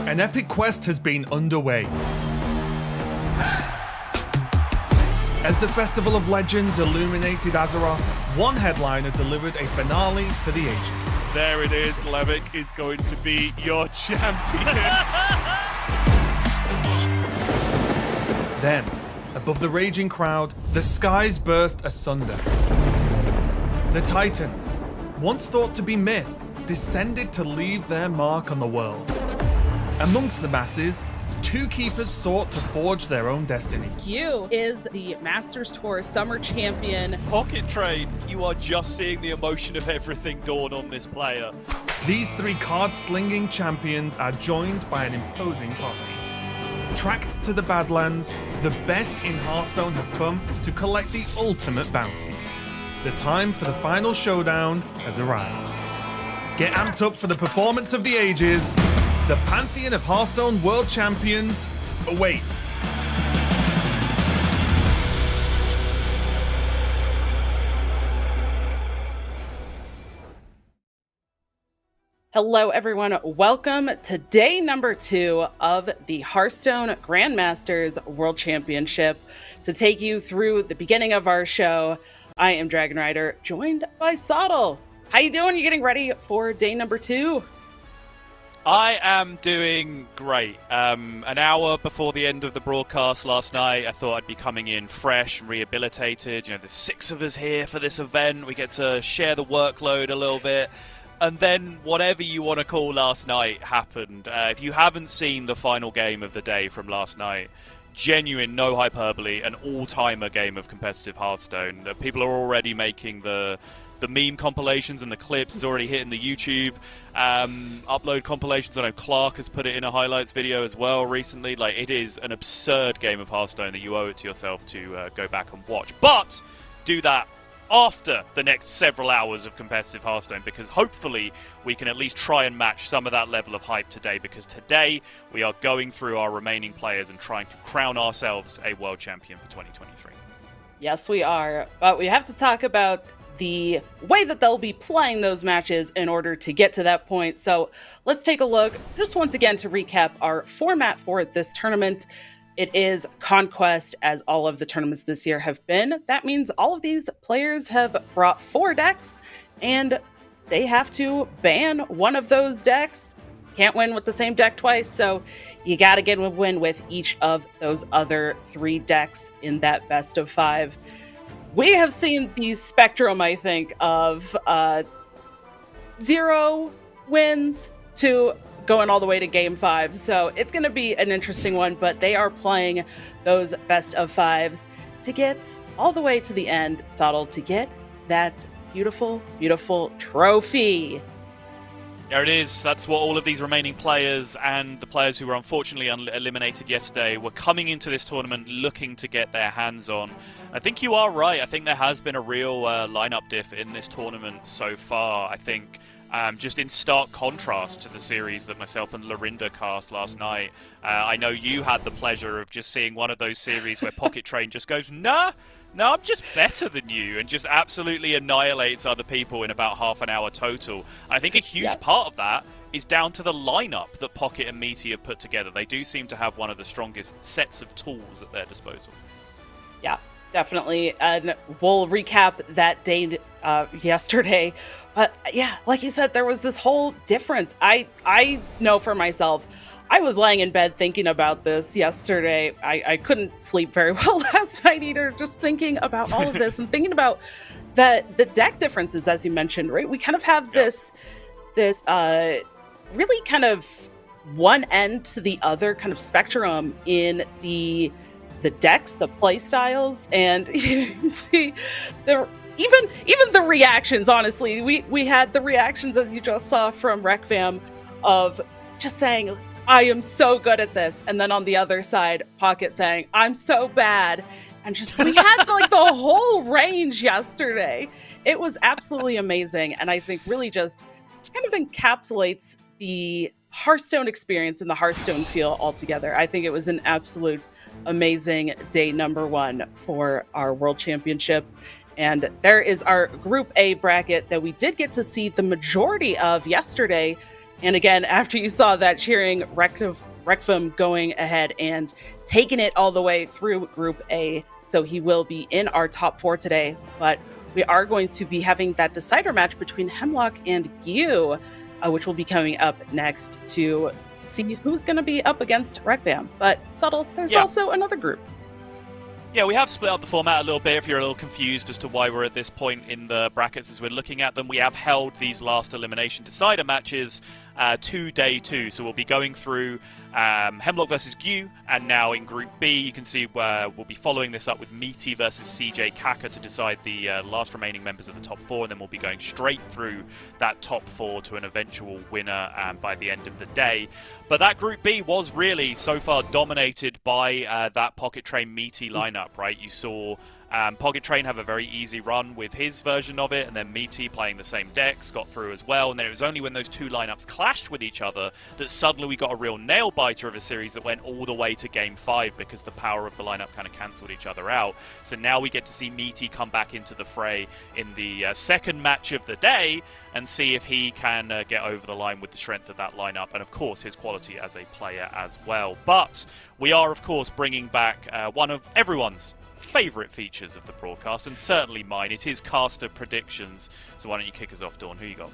An epic quest has been underway. As the Festival of Legends illuminated Azeroth, one headliner delivered a finale for the ages. There it is, Levick is going to be your champion. Then, above the raging crowd, the skies burst asunder. The Titans, once thought to be myth, descended to leave their mark on the world. Amongst the masses, two keepers sought to forge their own destiny. Q is the Masters Tour Summer Champion. Pocket Train, you are just seeing the emotion of everything dawn on this player. These three card-slinging champions are joined by an imposing posse. Tracked to the Badlands, the best in Hearthstone have come to collect the ultimate bounty. The time for the final showdown has arrived. Get amped up for the performance of the ages. The Pantheon of Hearthstone World Champions awaits. Hello, everyone. Welcome to day number 2 of the Hearthstone Grandmasters World Championship. To take you through the beginning of our show, I am Dragon Rider, joined by Sottle. How you doing? You getting ready for day number 2? I am doing great. An hour before the end of the broadcast last night, I thought I'd be coming in fresh, rehabilitated. You know, there's 6 of us here for this event. We get to share the workload a little bit. And then whatever you want to call last night happened. If you haven't seen the final game of the day from last night, genuine, no hyperbole, an all-timer game of competitive Hearthstone. People are already making the meme compilations and the clips. Is already hitting the YouTube upload compilations. I know Clark has put it in a highlights video as well recently. Like, it is an absurd game of Hearthstone that you owe it to yourself to go back and watch. But do that after the next several hours of competitive Hearthstone, because hopefully we can at least try and match some of that level of hype today, because today we are going through our remaining players and trying to crown ourselves a world champion for 2023. Yes, we are. But we have to talk about the way that they'll be playing those matches in order to get to that point. So let's take a look just once again to recap our format for this tournament. It is Conquest, as all of the tournaments this year have been. That means all of these players have brought 4 decks, and they have to ban one of those decks. Can't win with the same deck twice, so you got to get a win with each of those other 3 decks in that best of 5. We have seen the spectrum, I think, of 0 wins to going all the way to game 5. So it's going to be an interesting one, but they are playing those best of 5s to get all the way to the end, Sottle, to get that beautiful, beautiful trophy. There it is. That's what all of these remaining players and the players who were unfortunately eliminated yesterday were coming into this tournament looking to get their hands on. I think you are right. I think there has been a real lineup diff in this tournament so far. I think just in stark contrast to the series that myself and Lorinda cast last night. I know you had the pleasure of just seeing one of those series where Pocket Train just goes, nah, I'm just better than you, and just absolutely annihilates other people in about half an hour total. And I think a huge part of that is down to the lineup that Pocket and Meaty have put together. They do seem to have one of the strongest sets of tools at their disposal. Yeah, definitely. And we'll recap that day yesterday. But yeah, like you said, there was this whole difference. I know for myself, I was laying in bed thinking about this yesterday. I couldn't sleep very well last night either, just thinking about all of this and thinking about the deck differences, as you mentioned, right? We kind of have this really kind of one end to the other kind of spectrum in the decks, the play styles, and you can see even the reactions. Honestly, we had the reactions, as you just saw from Rekvam, of just saying, I am so good at this, and then on the other side, Pocket saying, I'm so bad. And just, we had like the whole range yesterday. It was absolutely amazing, and I think really just kind of encapsulates the Hearthstone experience and the Hearthstone feel altogether. I think it was an absolute amazing day number 1 for our World Championship. And there is our Group A bracket that we did get to see the majority of yesterday. And again, after you saw that, cheering Rekfam going ahead and taking it all the way through Group A. So he will be in our top 4 today. But we are going to be having that decider match between Hemlock and Gyu, which will be coming up next to see who's going to be up against Rekfam. But Subtle, there's also another group. Yeah, we have split up the format a little bit if you're a little confused as to why we're at this point in the brackets as we're looking at them. We have held these last elimination decider matches to day 2, so we'll be going through Hemlock versus Gyu, and now in Group B you can see we'll be following this up with Meaty versus CJ Kaka to decide the last remaining members of the top 4, and then we'll be going straight through that top 4 to an eventual winner by the end of the day. But that Group B was really so far dominated by that Pocket Train Meaty lineup, right? You saw Pocket Train have a very easy run with his version of it, and then Meaty playing the same decks got through as well. And then it was only when those two lineups clashed with each other that suddenly we got a real nail biter of a series that went all the way to Game 5 because the power of the lineup kind of cancelled each other out. So now we get to see Meaty come back into the fray in the second match of the day and see if he can get over the line with the strength of that lineup and, of course, his quality as a player as well. But we are, of course, bringing back one of everyone's favourite features of the broadcast, and certainly mine. It is caster predictions. So why don't you kick us off, Dawn? Who you got?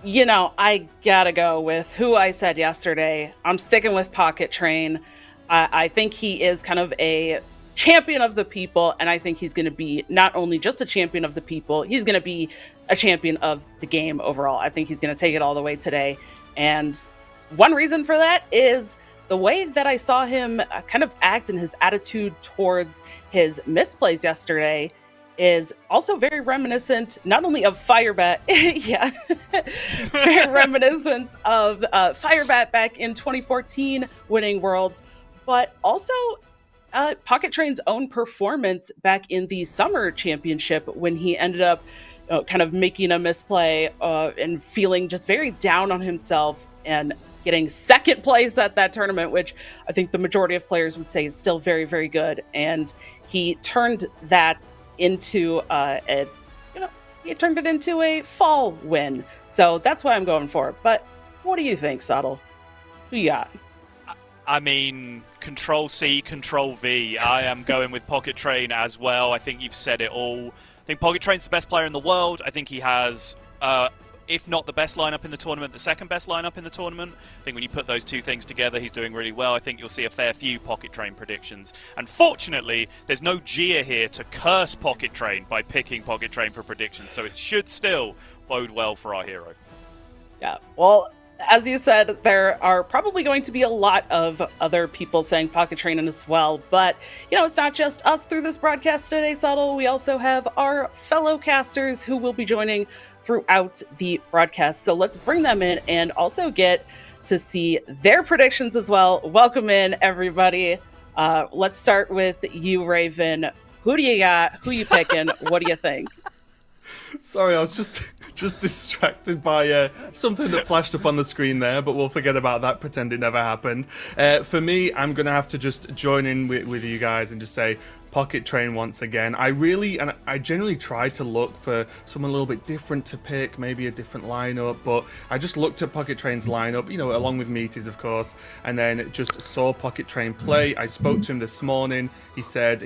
You know, I gotta go with who I said yesterday. I'm sticking with Pocket Train. I think he is kind of a champion of the people, and I think he's going to be not only just a champion of the people, he's going to be a champion of the game overall. I think he's going to take it all the way today. And one reason for that is the way that I saw him kind of act and his attitude towards his misplays yesterday is also very reminiscent, not only of Firebat, yeah, very reminiscent of Firebat back in 2014 winning Worlds, but also Pocket Train's own performance back in the Summer Championship when he ended up kind of making a misplay and feeling just very down on himself and getting second place at that tournament, which I think the majority of players would say is still very, very good. And he turned that into he turned it into a fall win. So that's what I'm going for. But what do you think, Subtle? Who you got? I mean, Control C, Control V. I am going with Pocket Train as well. I think you've said it all. I think Pocket Train's the best player in the world. I think he has, if not the best lineup in the tournament, the second best lineup in the tournament. I think when you put those two things together, he's doing really well. I think you'll see a fair few Pocket Train predictions. And fortunately, there's no Gia here to curse Pocket Train by picking Pocket Train for predictions, so it should still bode well for our hero. Yeah, well, as you said, there are probably going to be a lot of other people saying Pocket Train as well, but it's not just us through this broadcast today, Subtle. We also have our fellow casters who will be joining throughout the broadcast. So let's bring them in and also get to see their predictions as well. Welcome in, everybody. Let's start with you, Raven. Who do you got? Who you picking? What do you think? Sorry, I was just distracted by something that flashed up on the screen there, but we'll forget about that, pretend it never happened. For me, I'm going to have to just join in with you guys and just say Pocket Train once again. I generally try to look for someone a little bit different to pick, maybe a different lineup, but I just looked at Pocket Train's lineup, along with Meaty's, of course, and then just saw Pocket Train play. I spoke to him this morning. He said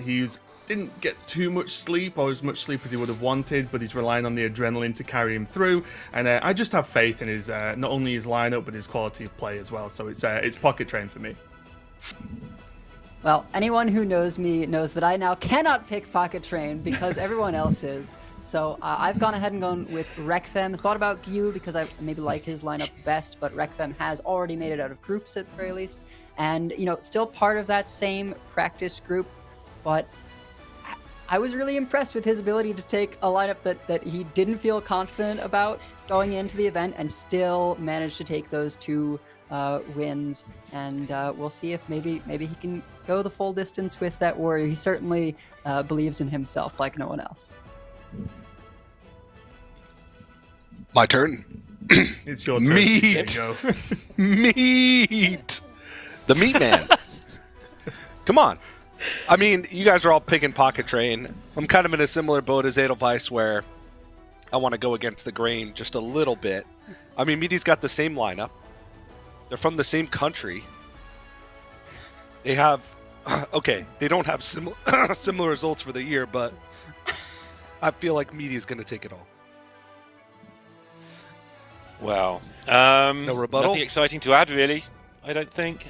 didn't get too much sleep or as much sleep as he would have wanted, but he's relying on the adrenaline to carry him through, and I just have faith in his not only his lineup but his quality of play as well. So it's Pocket Train for me. Well, anyone who knows me knows that I now cannot pick Pocket Train because everyone else is. So I've gone ahead and gone with Rekfam. Thought about Gyu because I maybe like his lineup best, but Rekfam has already made it out of groups at the very least, and still part of that same practice group, but I was really impressed with his ability to take a lineup that he didn't feel confident about going into the event and still managed to take those two wins. And we'll see if maybe he can go the full distance with that warrior. He certainly believes in himself like no one else. My turn. It's your turn. Meat. Meat. The meat man. Come on. I mean, you guys are all picking Pocket Train. I'm kind of in a similar boat as Edelweiss where I want to go against the grain just a little bit. I mean, Meaty's got the same lineup. They're from the same country. They have, okay, they don't have similar results for the year, but I feel like Meaty's going to take it all. Well, no rebuttal? Nothing exciting to add, really. I don't think.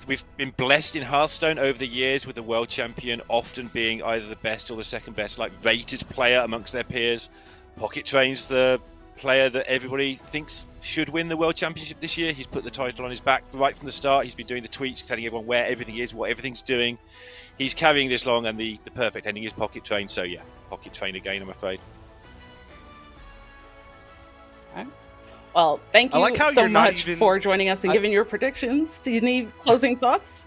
We've been blessed in Hearthstone over the years with the world champion often being either the best or the second best, like rated player amongst their peers. Pocket Train's the player that everybody thinks should win the world championship this year. He's put the title on his back right from the start. He's been doing the tweets, telling everyone where everything is, what everything's doing. He's carrying this long, and the perfect ending is Pocket Train. So yeah, Pocket Train again, I'm afraid. Well, thank you like how so you're not much even- for joining us and giving your predictions. Do you need closing thoughts?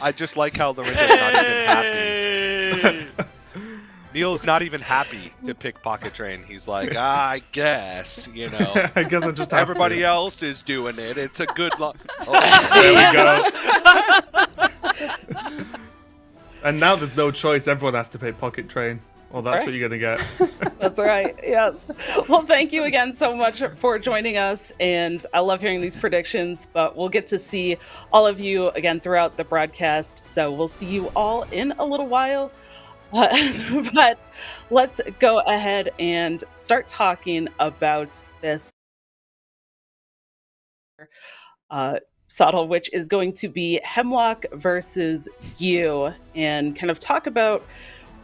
I just like how Lorinda's not even happy. Neil's not even happy to pick Pocket Train. He's like, I guess, you know. I guess I just have Everybody to. else is doing it. It's a good luck. There we go. And now there's no choice. Everyone has to pay Pocket Train. Well, that's Right. what you're going to get. That's right. Yes. Well, thank you again so much for joining us. And I love hearing these predictions, but we'll get to see all of you again throughout the broadcast. So we'll see you all in a little while. But let's go ahead and start talking about this subtle, which is going to be Hemlock versus you, and kind of talk about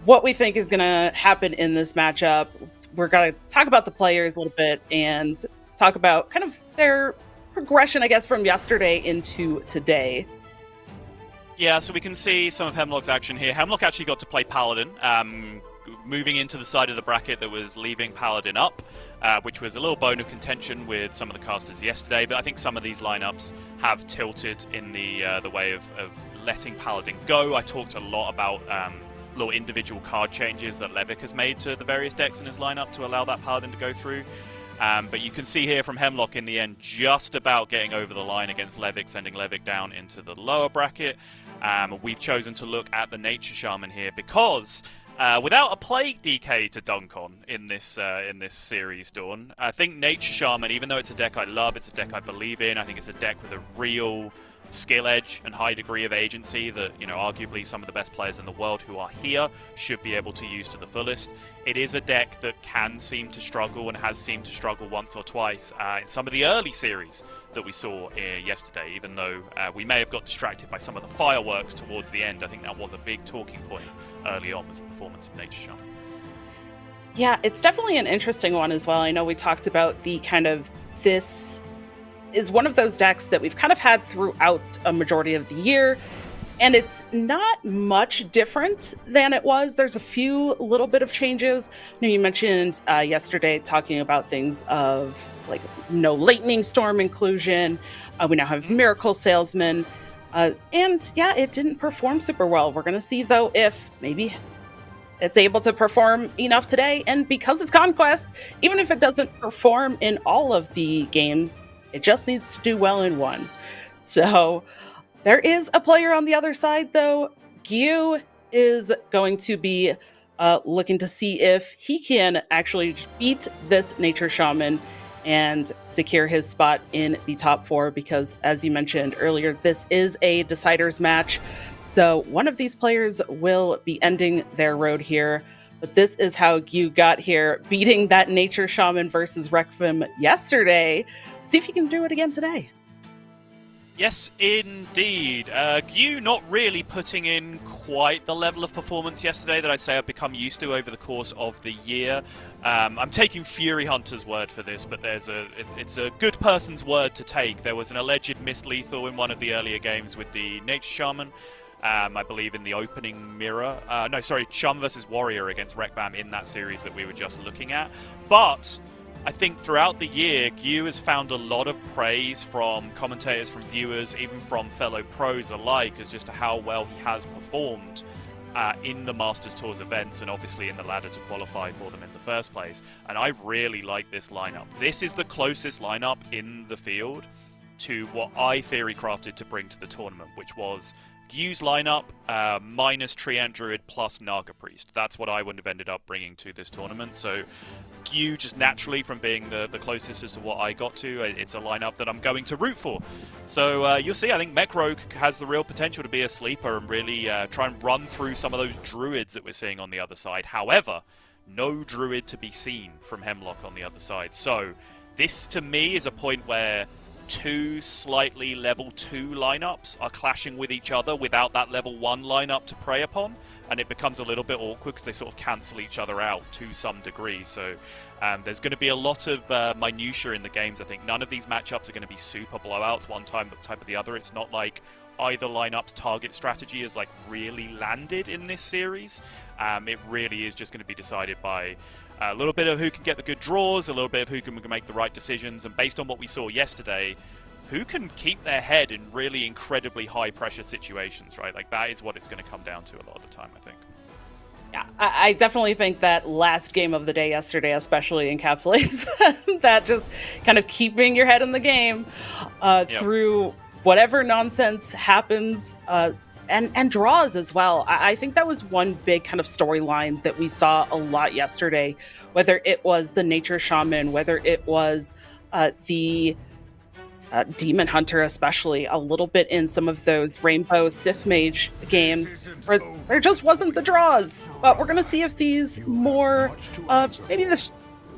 what we think is going to happen in this matchup. We're going to talk about the players a little bit and talk about kind of their progression, I guess, from yesterday into today. Yeah, so we can see some of Hemlock's action here. Hemlock actually got to play Paladin, moving into the side of the bracket that was leaving Paladin up, which was a little bone of contention with some of the casters yesterday, but I think some of these lineups have tilted in the way of letting Paladin go. I talked a lot about little individual card changes that Levick has made to the various decks in his lineup to allow that Paladin to go through. But you can see here from Hemlock in the end just about getting over the line against Levick, sending Levick down into the lower bracket. We've chosen to look at the Nature Shaman here because without a Plague DK to dunk on in this series, Dawn, I think Nature Shaman, even though it's a deck I love, it's a deck I believe in, I think it's a deck with a real skill edge and high degree of agency that, you know, arguably some of the best players in the world who are here should be able to use to the fullest. It is a deck that can seem to struggle and has seemed to struggle once or twice in some of the early series that we saw yesterday, even though we may have got distracted by some of the fireworks towards the end. I think that was a big talking point early on, was the performance of Nature Shaman. Yeah, it's definitely an interesting one as well. I know we talked about the kind of, this is one of those decks that we've kind of had throughout a majority of the year, and it's not much different than it was. There's a few little bit of changes. You know, you mentioned yesterday talking about things of like no lightning storm inclusion. We now have Miracle Salesman. And yeah, it didn't perform super well. We're going to see, though, if maybe it's able to perform enough today. And because it's Conquest, even if it doesn't perform in all of the games, it just needs to do well in one. So there is a player on the other side, though. Gyu is going to be looking to see if he can actually beat this Nature Shaman and secure his spot in the top four, because as you mentioned earlier, this is a deciders match. So one of these players will be ending their road here. But this is how Gyu got here, beating that Nature Shaman versus Requiem yesterday. See if he can do it again today. Yes, indeed. Gyu not really putting in quite the level of performance yesterday that I'd say I've become used to over the course of the year. I'm taking Fury Hunter's word for this, but it's a good person's word to take. There was an alleged missed lethal in one of the earlier games with the Nature Shaman. I believe in the opening mirror. Shaman versus Warrior against Rekbam in that series that we were just looking at. But I think throughout the year, Gyu has found a lot of praise from commentators, from viewers, even from fellow pros alike, as just to how well he has performed in the Masters Tours events and obviously in the ladder to qualify for them in the first place. And I really like this lineup. This is the closest lineup in the field to what I theory crafted to bring to the tournament, which was Gyu's lineup minus Treant Druid plus Naga Priest. That's what I would have ended up bringing to this tournament. So Gyu, just naturally from being the closest as to what I got to, it's a lineup that I'm going to root for. So you'll see, I think Mech Rogue has the real potential to be a sleeper and really try and run through some of those druids that we're seeing on the other side. However, no druid to be seen from Hemlock on the other side. So this, to me, is a point where two slightly level 2 lineups are clashing with each other without that level 1 lineup to prey upon, and it becomes a little bit awkward because they sort of cancel each other out to some degree. So there's going to be a lot of minutiae in the games. I think none of these matchups are going to be super blowouts one type of the other. It's not like either lineup's target strategy is like really landed in this series. It really is just going to be decided by a little bit of who can get the good draws, a little bit of who can make the right decisions, and based on what we saw yesterday, who can keep their head in really incredibly high pressure situations, right? Like that is what it's going to come down to a lot of the time, I think. Yeah, I definitely think that last game of the day yesterday especially encapsulates that, just kind of keeping your head in the game through whatever nonsense happens, and draws as well. I think that was one big kind of storyline that we saw a lot yesterday, whether it was the Nature Shaman, whether it was the Demon Hunter, especially a little bit in some of those Rainbow Sith Mage games, where there just wasn't the draws. But we're going to see if these more, maybe this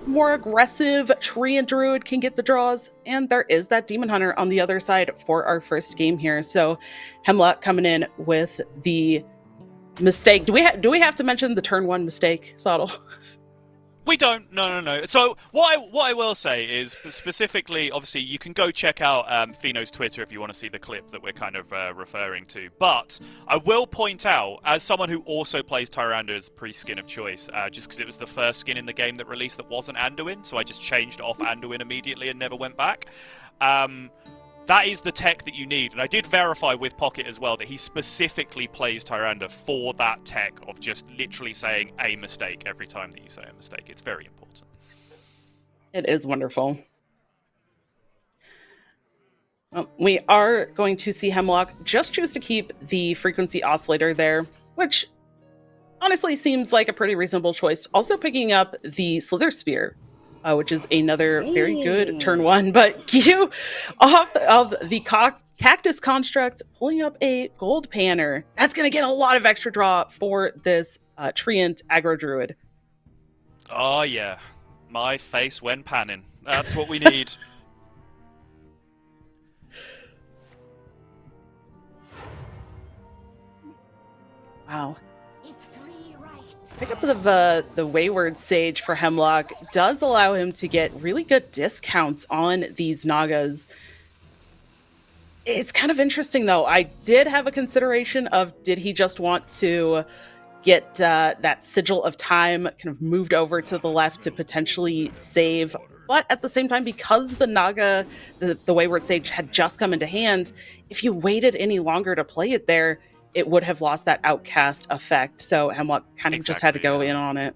more aggressive Treant Druid can get the draws. And there is that Demon Hunter on the other side for our first game here. So Hemlock coming in with the mistake. Do we have to mention the turn 1 mistake, Sottle? We don't. No. So what I will say is specifically, obviously, you can go check out Fino's Twitter if you want to see the clip that we're kind of referring to. But I will point out, as someone who also plays Tyrander's pre-skin of choice, just because it was the first skin in the game that released that wasn't Anduin, so I just changed off Anduin immediately and never went back. That is the tech that you need. And I did verify with Pocket as well that he specifically plays Tyrander for that tech of just literally saying a mistake every time that you say a mistake. It's very important. It is wonderful. We are going to see Hemlock just choose to keep the frequency oscillator there, which honestly seems like a pretty reasonable choice. Also picking up the Slither Spear, which is another very good turn 1. But Gyu, off of the Cactus Construct, pulling up a Gold Panner. That's going to get a lot of extra draw for this Treant Aggro Druid. Oh, yeah. My face when panning. That's what we need. Wow. Pick up of the Wayward Sage for Hemlock does allow him to get really good discounts on these Nagas. It's kind of interesting, though. I did have a consideration of, did he just want to get that Sigil of Time kind of moved over to the left to potentially save? But at the same time, because the Naga, the Wayward Sage, had just come into hand, if you waited any longer to play it there, it would have lost that outcast effect. So Hemlock kind of just had to go in on it.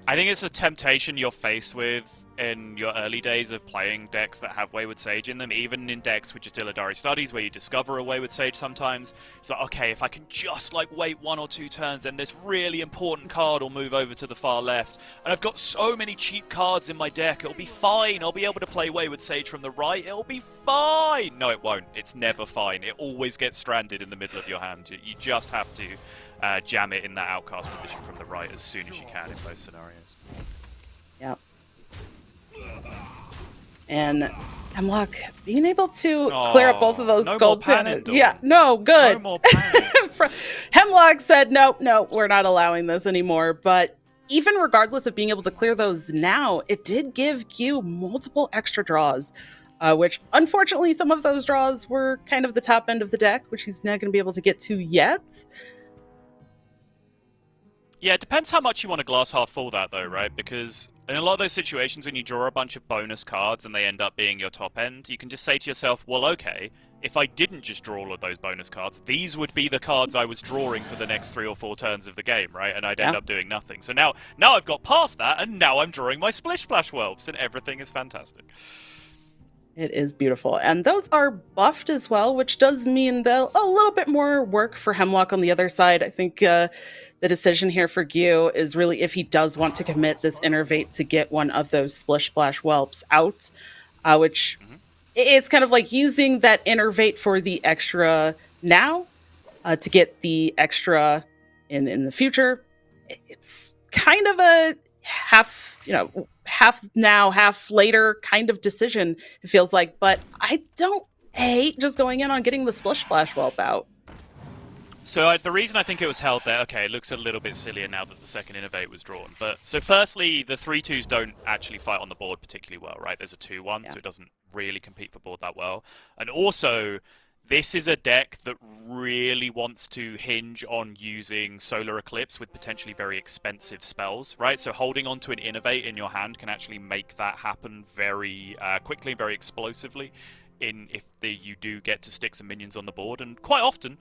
I think it's a temptation you're faced with in your early days of playing decks that have Wayward Sage in them, even in decks which are still Distillery Studies, where you discover a Wayward Sage sometimes. It's like, okay, if I can just like wait 1 or 2 turns, then this really important card will move over to the far left. And I've got so many cheap cards in my deck, it'll be fine. I'll be able to play Wayward Sage from the right, it'll be fine. No, it won't. It's never fine. It always gets stranded in the middle of your hand. You just have to jam it in that outcast position from the right as soon as you can in both scenarios. Yep. And Hemlock being able to clear up both of those gold pins. Yeah, no, good. No more panning. Hemlock said, no, we're not allowing this anymore. But even regardless of being able to clear those now, it did give Gyu multiple extra draws, which unfortunately some of those draws were kind of the top end of the deck, which he's not going to be able to get to yet. Yeah, it depends how much you want to glass half full that, though, right? Because in a lot of those situations, when you draw a bunch of bonus cards and they end up being your top end, you can just say to yourself, well, okay, if I didn't just draw all of those bonus cards, these would be the cards I was drawing for the next 3 or 4 turns of the game, right? And I'd end up doing nothing. So now I've got past that, and now I'm drawing my Splish Splash Whelps, and everything is fantastic. It is beautiful. And those are buffed as well, which does mean though a little bit more work for Hemlock on the other side. I think the decision here for Gyu is really if he does want to commit this innervate to get one of those Splish Splash Whelps out, which it's kind of like using that innervate for the extra now to get the extra in the future. It's kind of a half now, half later kind of decision, it feels like. But I don't hate just going in on getting the Splish Splash Whelp out. So the reason I think it was held there, okay, it looks a little bit sillier now that the second Innovate was drawn. But so firstly, the 3/2s don't actually fight on the board particularly well, right? There's a 2/1, so it doesn't really compete for board that well. And also, this is a deck that really wants to hinge on using Solar Eclipse with potentially very expensive spells, right? So holding on to an Innovate in your hand can actually make that happen very quickly, very explosively, if you do get to stick some minions on the board. And quite often,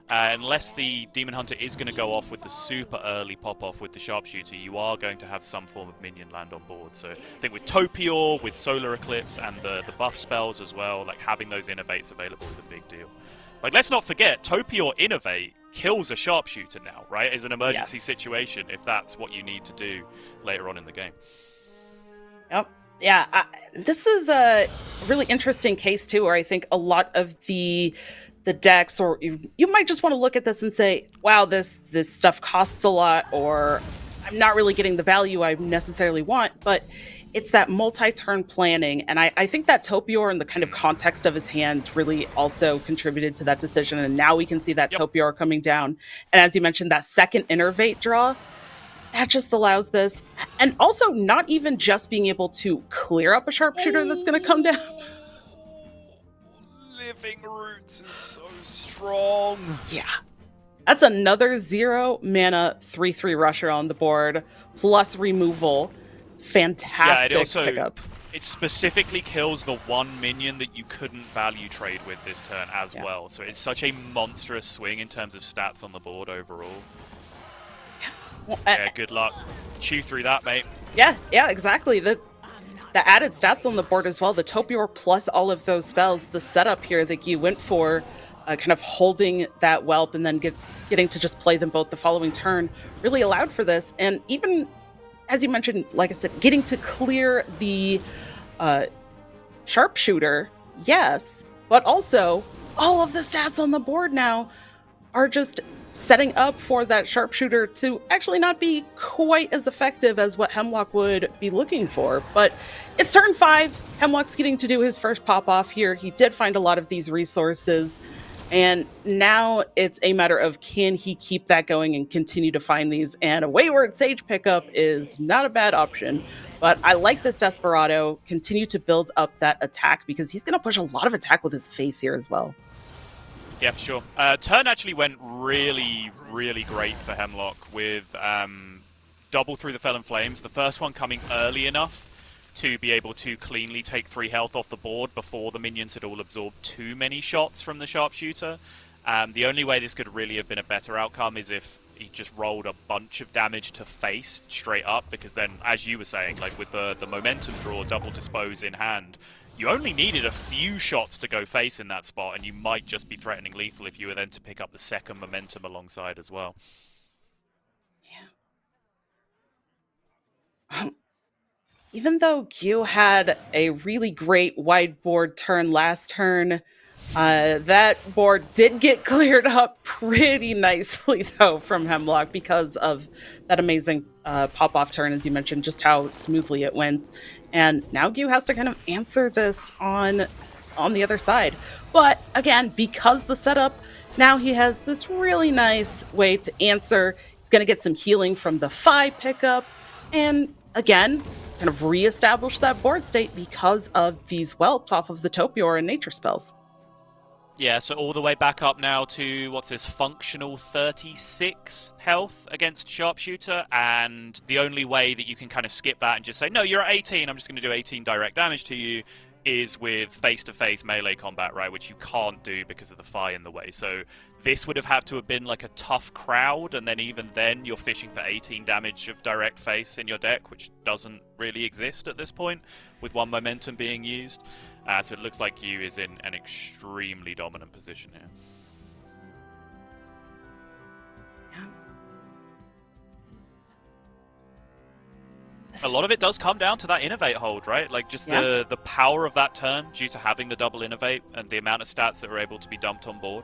unless the Demon Hunter is going to go off with the super early pop-off with the Sharpshooter, you are going to have some form of minion land on board. So I think with Topior, with Solar Eclipse, and the buff spells as well, like having those Innovates available is a big deal. Like, let's not forget, Topior Innovate kills a Sharpshooter now, right? Is an emergency situation if that's what you need to do later on in the game. Yep. Yeah, this is a really interesting case too, where I think a lot of the decks, or you might just want to look at this and say, wow, this stuff costs a lot, or I'm not really getting the value I necessarily want. But it's that multi-turn planning, and I think that Topior and the kind of context of his hand really also contributed to that decision. And now we can see that Topior coming down, and as you mentioned, that second Innervate draw, that just allows this. And also not even just being able to clear up a Sharpshooter that's going to come down. Living Roots is so strong. Yeah. That's another 0 mana 3/3 rusher on the board, plus removal. Fantastic pickup. It specifically kills the one minion that you couldn't value trade with this turn as well. So it's such a monstrous swing in terms of stats on the board overall. Well, yeah, good luck. Chew through that, mate. Yeah, exactly. The added stats on the board as well, the Topior plus all of those spells, the setup here that you went for, kind of holding that Whelp and then getting to just play them both the following turn, really allowed for this. And even, as you mentioned, like I said, getting to clear the Sharpshooter, yes, but also all of the stats on the board now are just setting up for that Sharpshooter to actually not be quite as effective as what Hemlock would be looking for. But it's turn 5. Hemlock's getting to do his first pop-off here. He did find a lot of these resources, and now it's a matter of can he keep that going and continue to find these. And a Wayward Sage pickup is not a bad option. But I like this Desperado. Continue to build up that attack, because he's going to push a lot of attack with his face here as well. Yeah, for sure. Turn actually went really, really great for Hemlock with double through the Felon Flames. The first one coming early enough to be able to cleanly take 3 health off the board before the minions had all absorbed too many shots from the Sharpshooter. The only way this could really have been a better outcome is if he just rolled a bunch of damage to face straight up, because then, as you were saying, like with the momentum draw, double dispose in hand, you only needed a few shots to go face in that spot, and you might just be threatening lethal if you were then to pick up the second momentum alongside as well. Yeah. Even though Gyu had a really great wide board turn last turn, that board did get cleared up pretty nicely, though, from Hemlock because of that amazing pop-off turn, as you mentioned, just how smoothly it went. And now Gyu has to kind of answer this on the other side. But again, because the setup, now he has this really nice way to answer. He's going to get some healing from the Phi pickup. And again, kind of reestablish that board state because of these whelps off of the Topior and nature spells. Yeah, so all the way back up now to, what's this, functional 36 health against Sharpshooter, and the only way that you can kind of skip that and just say, no, you're at 18, I'm just going to do 18 direct damage to you, is with face-to-face melee combat, right, which you can't do because of the Phi in the way. So this would have had to have been like a tough crowd, and then even then you're fishing for 18 damage of direct face in your deck, which doesn't really exist at this point, with one momentum being used. So it looks like Yu is in an extremely dominant position here. A lot of it does come down to that innovate hold, right? Like just the power of that turn due to having the double innovate and the amount of stats that are able to be dumped on board.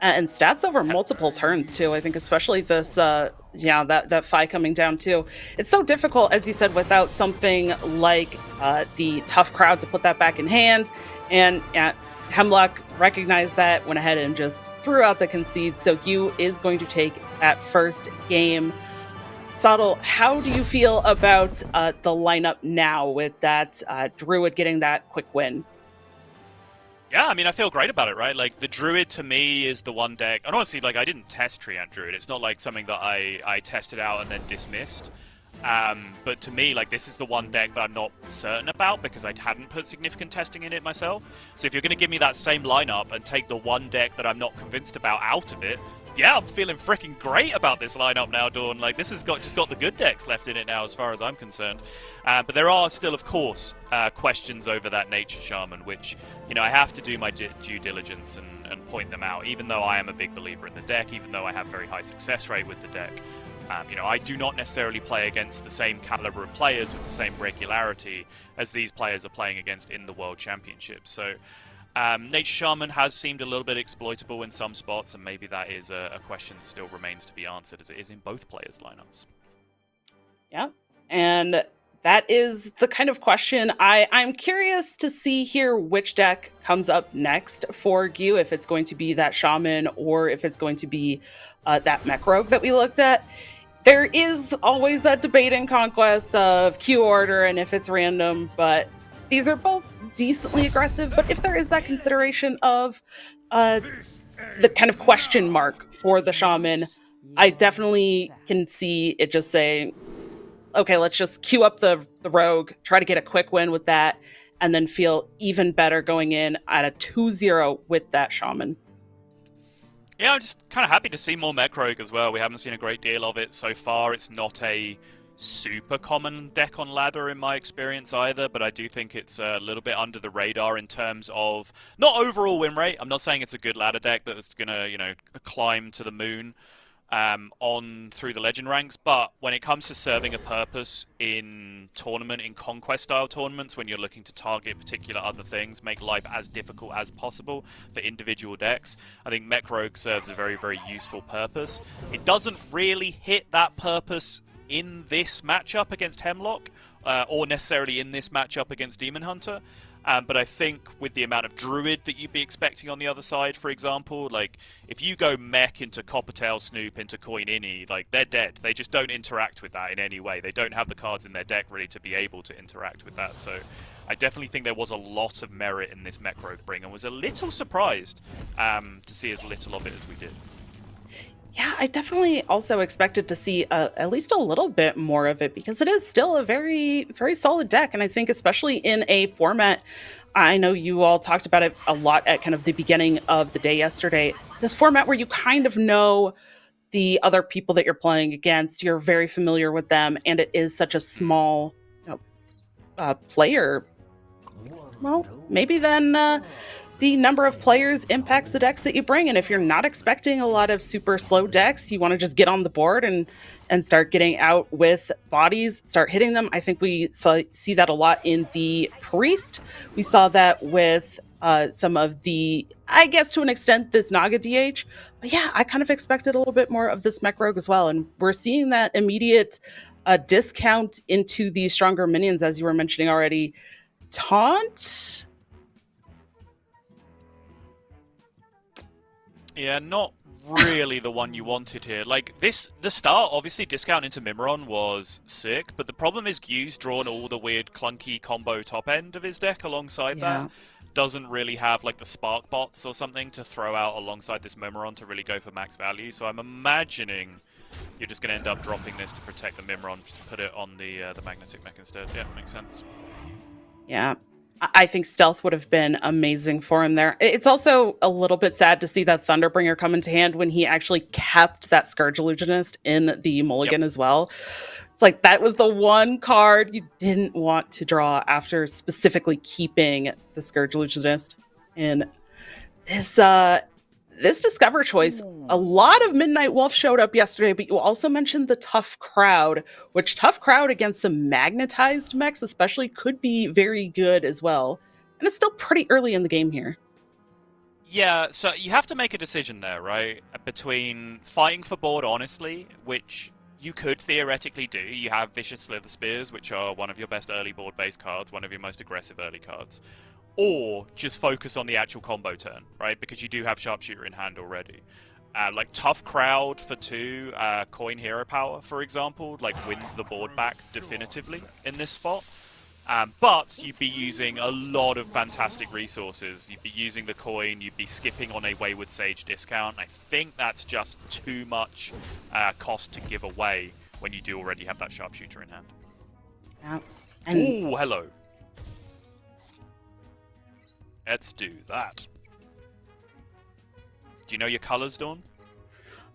And stats over multiple turns too. I think especially this, that Fi coming down too. It's so difficult, as you said, without something like the tough crowd to put that back in hand. And Hemlock recognized that, went ahead and just threw out the concede. So Yu is going to take that first game. Sottle, how do you feel about the lineup now with that Druid getting that quick win? Yeah, I mean, I feel great about it, right? Like, the Druid, to me, is the one deck... And honestly, like, I didn't test Treant Druid. It's not, like, something that I tested out and then dismissed. But to me, like, this is the one deck that I'm not certain about because I hadn't put significant testing in it myself. So if you're going to give me that same lineup and take the one deck that I'm not convinced about out of it, yeah, I'm feeling freaking great about this lineup now, Dawn. Like, this has just got the good decks left in it now, as far as I'm concerned. But there are still, of course, questions over that Nature Shaman, which, you know, I have to do my due diligence and point them out, even though I am a big believer in the deck, even though I have very high success rate with the deck. You know, I do not necessarily play against the same caliber of players with the same regularity as these players are playing against in the World Championships. So, Nature Shaman has seemed a little bit exploitable in some spots, and maybe that is a question that still remains to be answered, as it is in both players' lineups. Yeah, and that is the kind of question I'm curious to see here which deck comes up next for Yu, if it's going to be that Shaman or if it's going to be that Mech Rogue that we looked at. There is always that debate in Conquest of Q order and if it's random, but these are both decently aggressive. But if there is that consideration of the kind of question mark for the Shaman, I definitely can see it just saying, okay, let's just queue up the Rogue, try to get a quick win with that, and then feel even better going in at a 2-0 with that Shaman. Yeah, I'm just kind of happy to see more Mech Rogue as well. We haven't seen a great deal of it so far. It's not a super common deck on ladder in my experience either, but I do think it's a little bit under the radar in terms of not overall win rate. I'm not saying it's a good ladder deck that's going to, you know, climb to the moon on through the legend ranks, but when it comes to serving a purpose in conquest style tournaments, when you're looking to target particular other things, make life as difficult as possible for individual decks, I think Mech Rogue serves a very, very useful purpose. It doesn't really hit that purpose in this matchup against Hemlock, or necessarily in this matchup against Demon Hunter. But I think with the amount of Druid that you'd be expecting on the other side, for example, like if you go Mech into Coppertail Snoop into Coin Innie, like they're dead. They just don't interact with that in any way. They don't have the cards in their deck really to be able to interact with that. So I definitely think there was a lot of merit in this Mech Rogue bring, and was a little surprised to see as little of it as we did. Yeah, I definitely also expected to see at least a little bit more of it, because it is still a very, very solid deck. And I think especially in a format, I know you all talked about it a lot at kind of the beginning of the day yesterday, this format where you kind of know the other people that you're playing against, you're very familiar with them, and it is such a small player. Well, maybe then the number of players impacts the decks that you bring. And if you're not expecting a lot of super slow decks, you want to just get on the board and start getting out with bodies, start hitting them. I think we see that a lot in the Priest. We saw that with some of the, I guess to an extent, this Naga DH. But yeah, I kind of expected a little bit more of this Mech Rogue as well. And we're seeing that immediate discount into the stronger minions, as you were mentioning already. Taunt? Yeah, not really the one you wanted here. Like, the start, obviously, discount into Mimiron was sick, but the problem is Gyu's drawn all the weird, clunky combo top end of his deck alongside that. Doesn't really have, like, the Spark bots or something to throw out alongside this Mimiron to really go for max value, so I'm imagining you're just going to end up dropping this to protect the Mimiron, just put it on the Magnetic Mech instead. Yeah, makes sense. Yeah. I think stealth would have been amazing for him there. It's also a little bit sad to see that Thunderbringer come into hand when he actually kept that Scourge Illusionist in the mulligan as well. It's like that was the one card you didn't want to draw after specifically keeping the Scourge Illusionist. And this Discover choice, a lot of Midnight Wolf showed up yesterday, but you also mentioned the Tough Crowd, which Tough Crowd against some magnetized mechs especially could be very good as well. And it's still pretty early in the game here. Yeah, so you have to make a decision there, right? Between fighting for board honestly, which you could theoretically do. You have Vicious Slither Spears, which are one of your best early board-based cards, one of your most aggressive early cards. Or just focus on the actual combo turn, right? Because you do have Sharpshooter in hand already. Like Tough Crowd for 2, Coin Hero Power, for example, like wins the board back definitively in this spot. But you'd be using a lot of fantastic resources. You'd be using the coin, you'd be skipping on a Wayward Sage discount. I think that's just too much cost to give away when you do already have that Sharpshooter in hand. Yeah. Ooh, hello. Let's do that. Do you know your colors, Dawn?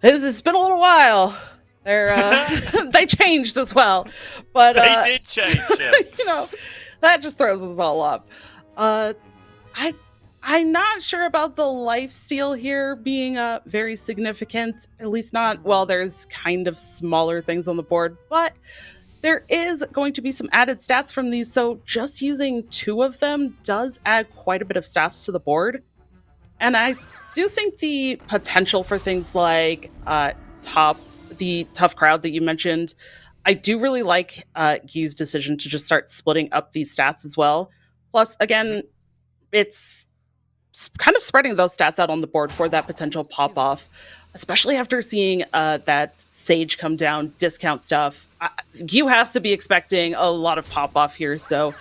It's been a little while. They're they changed as well, but They did change. Yeah. you know, that just throws us all up. I'm not sure about the lifesteal here being very significant. At least not. Well, there's kind of smaller things on the board, but there is going to be some added stats from these. So just using 2 of them does add quite a bit of stats to the board, and I do think the potential for things like the Tough Crowd that you mentioned, I do really like Yu's decision to just start splitting up these stats as well. Plus, again, it's kind of spreading those stats out on the board for that potential pop-off, especially after seeing that Sage come down, discount stuff. Yu has to be expecting a lot of pop-off here, so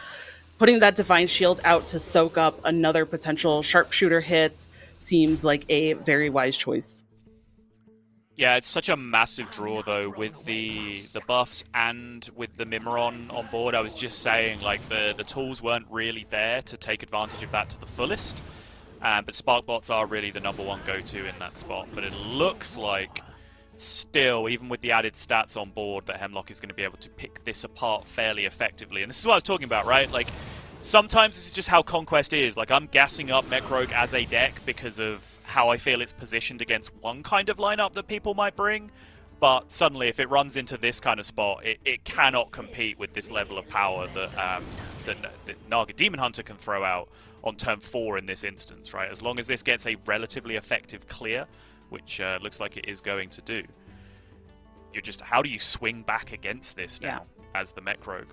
putting that Divine Shield out to soak up another potential Sharpshooter hit seems like a very wise choice. Yeah, it's such a massive draw, though, with the buffs and with the Mimiron on board. I was just saying, like, the tools weren't really there to take advantage of that to the fullest. But Sparkbots are really the #1 go-to in that spot. But it looks like, still, even with the added stats on board, that Hemlock is going to be able to pick this apart fairly effectively. And this is what I was talking about, right? Like, sometimes this is just how Conquest is. Like, I'm gassing up Mech Rogue as a deck because of how I feel it's positioned against one kind of lineup that people might bring, but suddenly if it runs into this kind of spot, it cannot compete with this level of power that Naga Demon Hunter can throw out on turn 4 in this instance, right? As long as this gets a relatively effective clear, which looks like it is going to do, you're just, how do you swing back against this now as the Mech Rogue?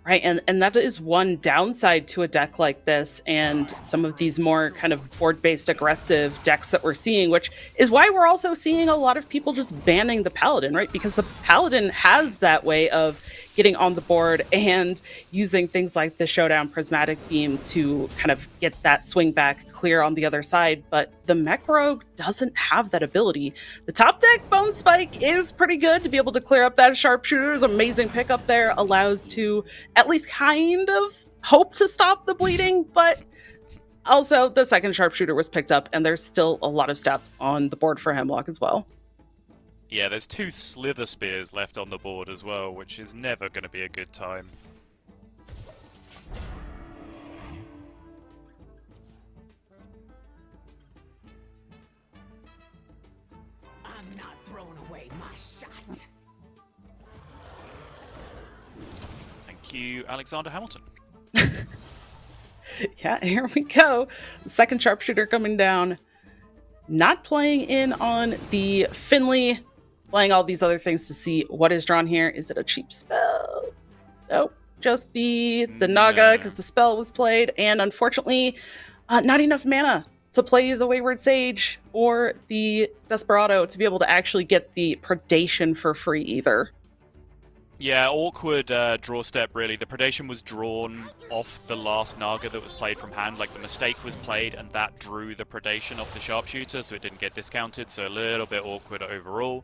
Right, and that is one downside to a deck like this and some of these more kind of board-based aggressive decks that we're seeing, which is why we're also seeing a lot of people just banning the Paladin, right? Because the Paladin has that way of getting on the board and using things like the Showdown Prismatic Beam to kind of get that swing back clear on the other side, but the Mech Rogue doesn't have that ability. The top deck Bone Spike is pretty good to be able to clear up that Sharpshooter. Is amazing pickup there, allows to at least kind of hope to stop the bleeding, but also the second Sharpshooter was picked up and there's still a lot of stats on the board for Hemlock as well. Yeah, there's 2 Slither Spears left on the board as well, which is never going to be a good time. I'm not throwing away my shot. Thank you, Alexander Hamilton. Yeah, here we go. The second Sharpshooter coming down. Not playing in on the Finley, playing all these other things to see what is drawn here. Is it a cheap spell? Nope, just the Naga because the spell was played, and unfortunately, not enough mana to play the Wayward Sage or the Desperado to be able to actually get the Predation for free either. Yeah, awkward draw step, really. The Predation was drawn off the last Naga that was played from hand. Like, the mistake was played, and that drew the Predation off the Sharpshooter, so it didn't get discounted, so a little bit awkward overall.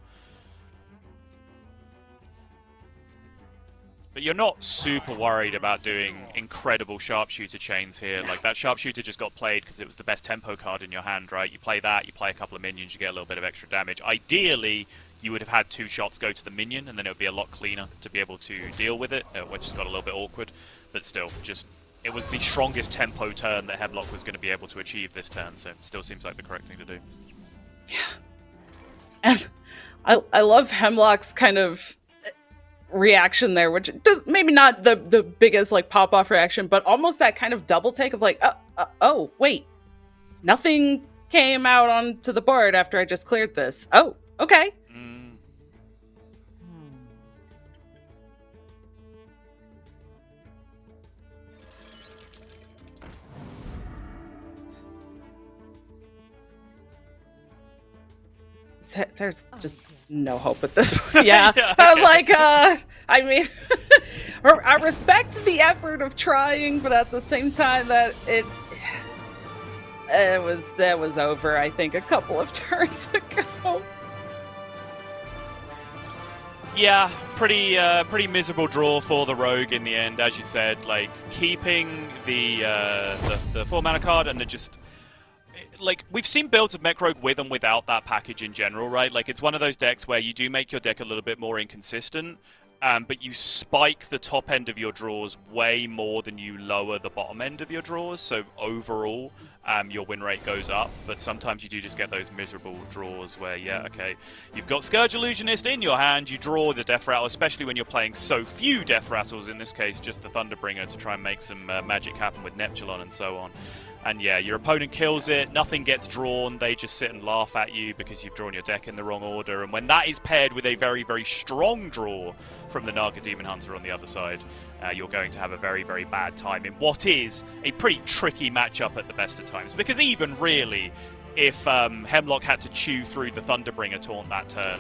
But you're not super worried about doing incredible Sharpshooter chains here. Like, that Sharpshooter just got played because it was the best tempo card in your hand, right? You play that, you play a couple of minions, you get a little bit of extra damage. Ideally, you would have had 2 shots go to the minion, and then it would be a lot cleaner to be able to deal with it, which has got a little bit awkward. But still, just it was the strongest tempo turn that Hemlock was going to be able to achieve this turn, so it still seems like the correct thing to do. Yeah. And I love Hemlock's kind of reaction there, which does maybe not the biggest like pop off reaction, but almost that kind of double take of like, oh wait, nothing came out onto the board after I just cleared this. Oh, okay. There's just no hope at this point. Yeah. I was like, I mean, I respect the effort of trying, but at the same time that that was over, I think, a couple of turns ago. Yeah, pretty miserable draw for the rogue in the end, as you said. Like keeping the 4-mana card, and then just like we've seen builds of Mech Rogue with and without that package in general, right? Like it's one of those decks where you do make your deck a little bit more inconsistent, but you spike the top end of your draws way more than you lower the bottom end of your draws. So overall, your win rate goes up, but sometimes you do just get those miserable draws where, yeah, okay, you've got Scourge Illusionist in your hand, you draw the Death Rattle, especially when you're playing so few Death Rattles, in this case just the Thunderbringer, to try and make some magic happen with Neptulon and so on. And yeah, your opponent kills it, nothing gets drawn, they just sit and laugh at you because you've drawn your deck in the wrong order. And when that is paired with a very, very strong draw from the Naga Demon Hunter on the other side, you're going to have a very, very bad time in what is a pretty tricky matchup at the best of times. Because even really, if Hemlock had to chew through the Thunderbringer taunt that turn,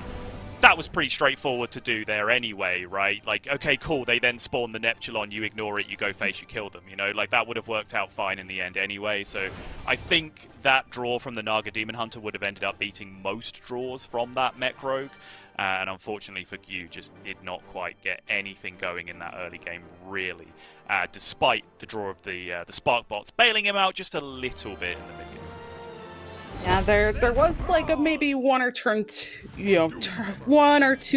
that was pretty straightforward to do there anyway, right? Like, okay, cool, they then spawn the Neptulon, you ignore it, you go face, you kill them, you know? Like, that would have worked out fine in the end anyway, so I think that draw from the Naga Demon Hunter would have ended up beating most draws from that Mech Rogue, and unfortunately for Gyu, just did not quite get anything going in that early game, really, despite the draw of the Spark Bots bailing him out just a little bit in the mid game. Yeah, there was like a maybe one or two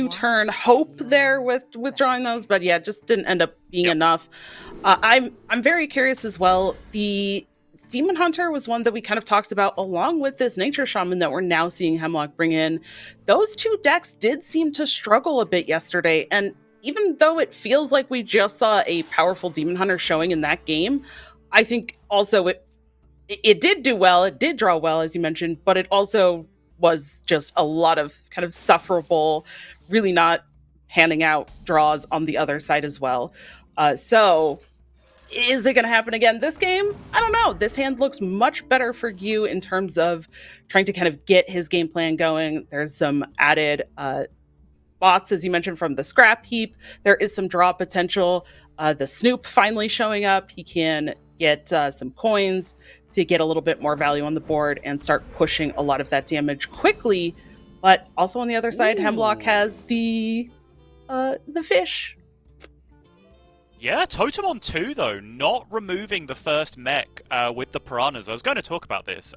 turn hope there with drawing those, but yeah, just didn't end up being enough. I'm very curious as well. The Demon Hunter was one that we kind of talked about along with this Nature Shaman that we're now seeing Hemlock bring in. Those two decks did seem to struggle a bit yesterday, and even though it feels like we just saw a powerful Demon Hunter showing in that game, I think also it did do well, it did draw well, as you mentioned, but it also was just a lot of kind of sufferable, really not panning out draws on the other side as well. So is it going to happen again this game? I don't know. This hand looks much better for Gyu in terms of trying to kind of get his game plan going. There's some added bots, as you mentioned, from the scrap heap. There is some draw potential. The Snoop finally showing up. He can get some coins to get a little bit more value on the board and start pushing a lot of that damage quickly. But also on the other side, Hemlock has the fish. Yeah, Totem on 2, though, not removing the first mech with the Piranhas. I was going to talk about this.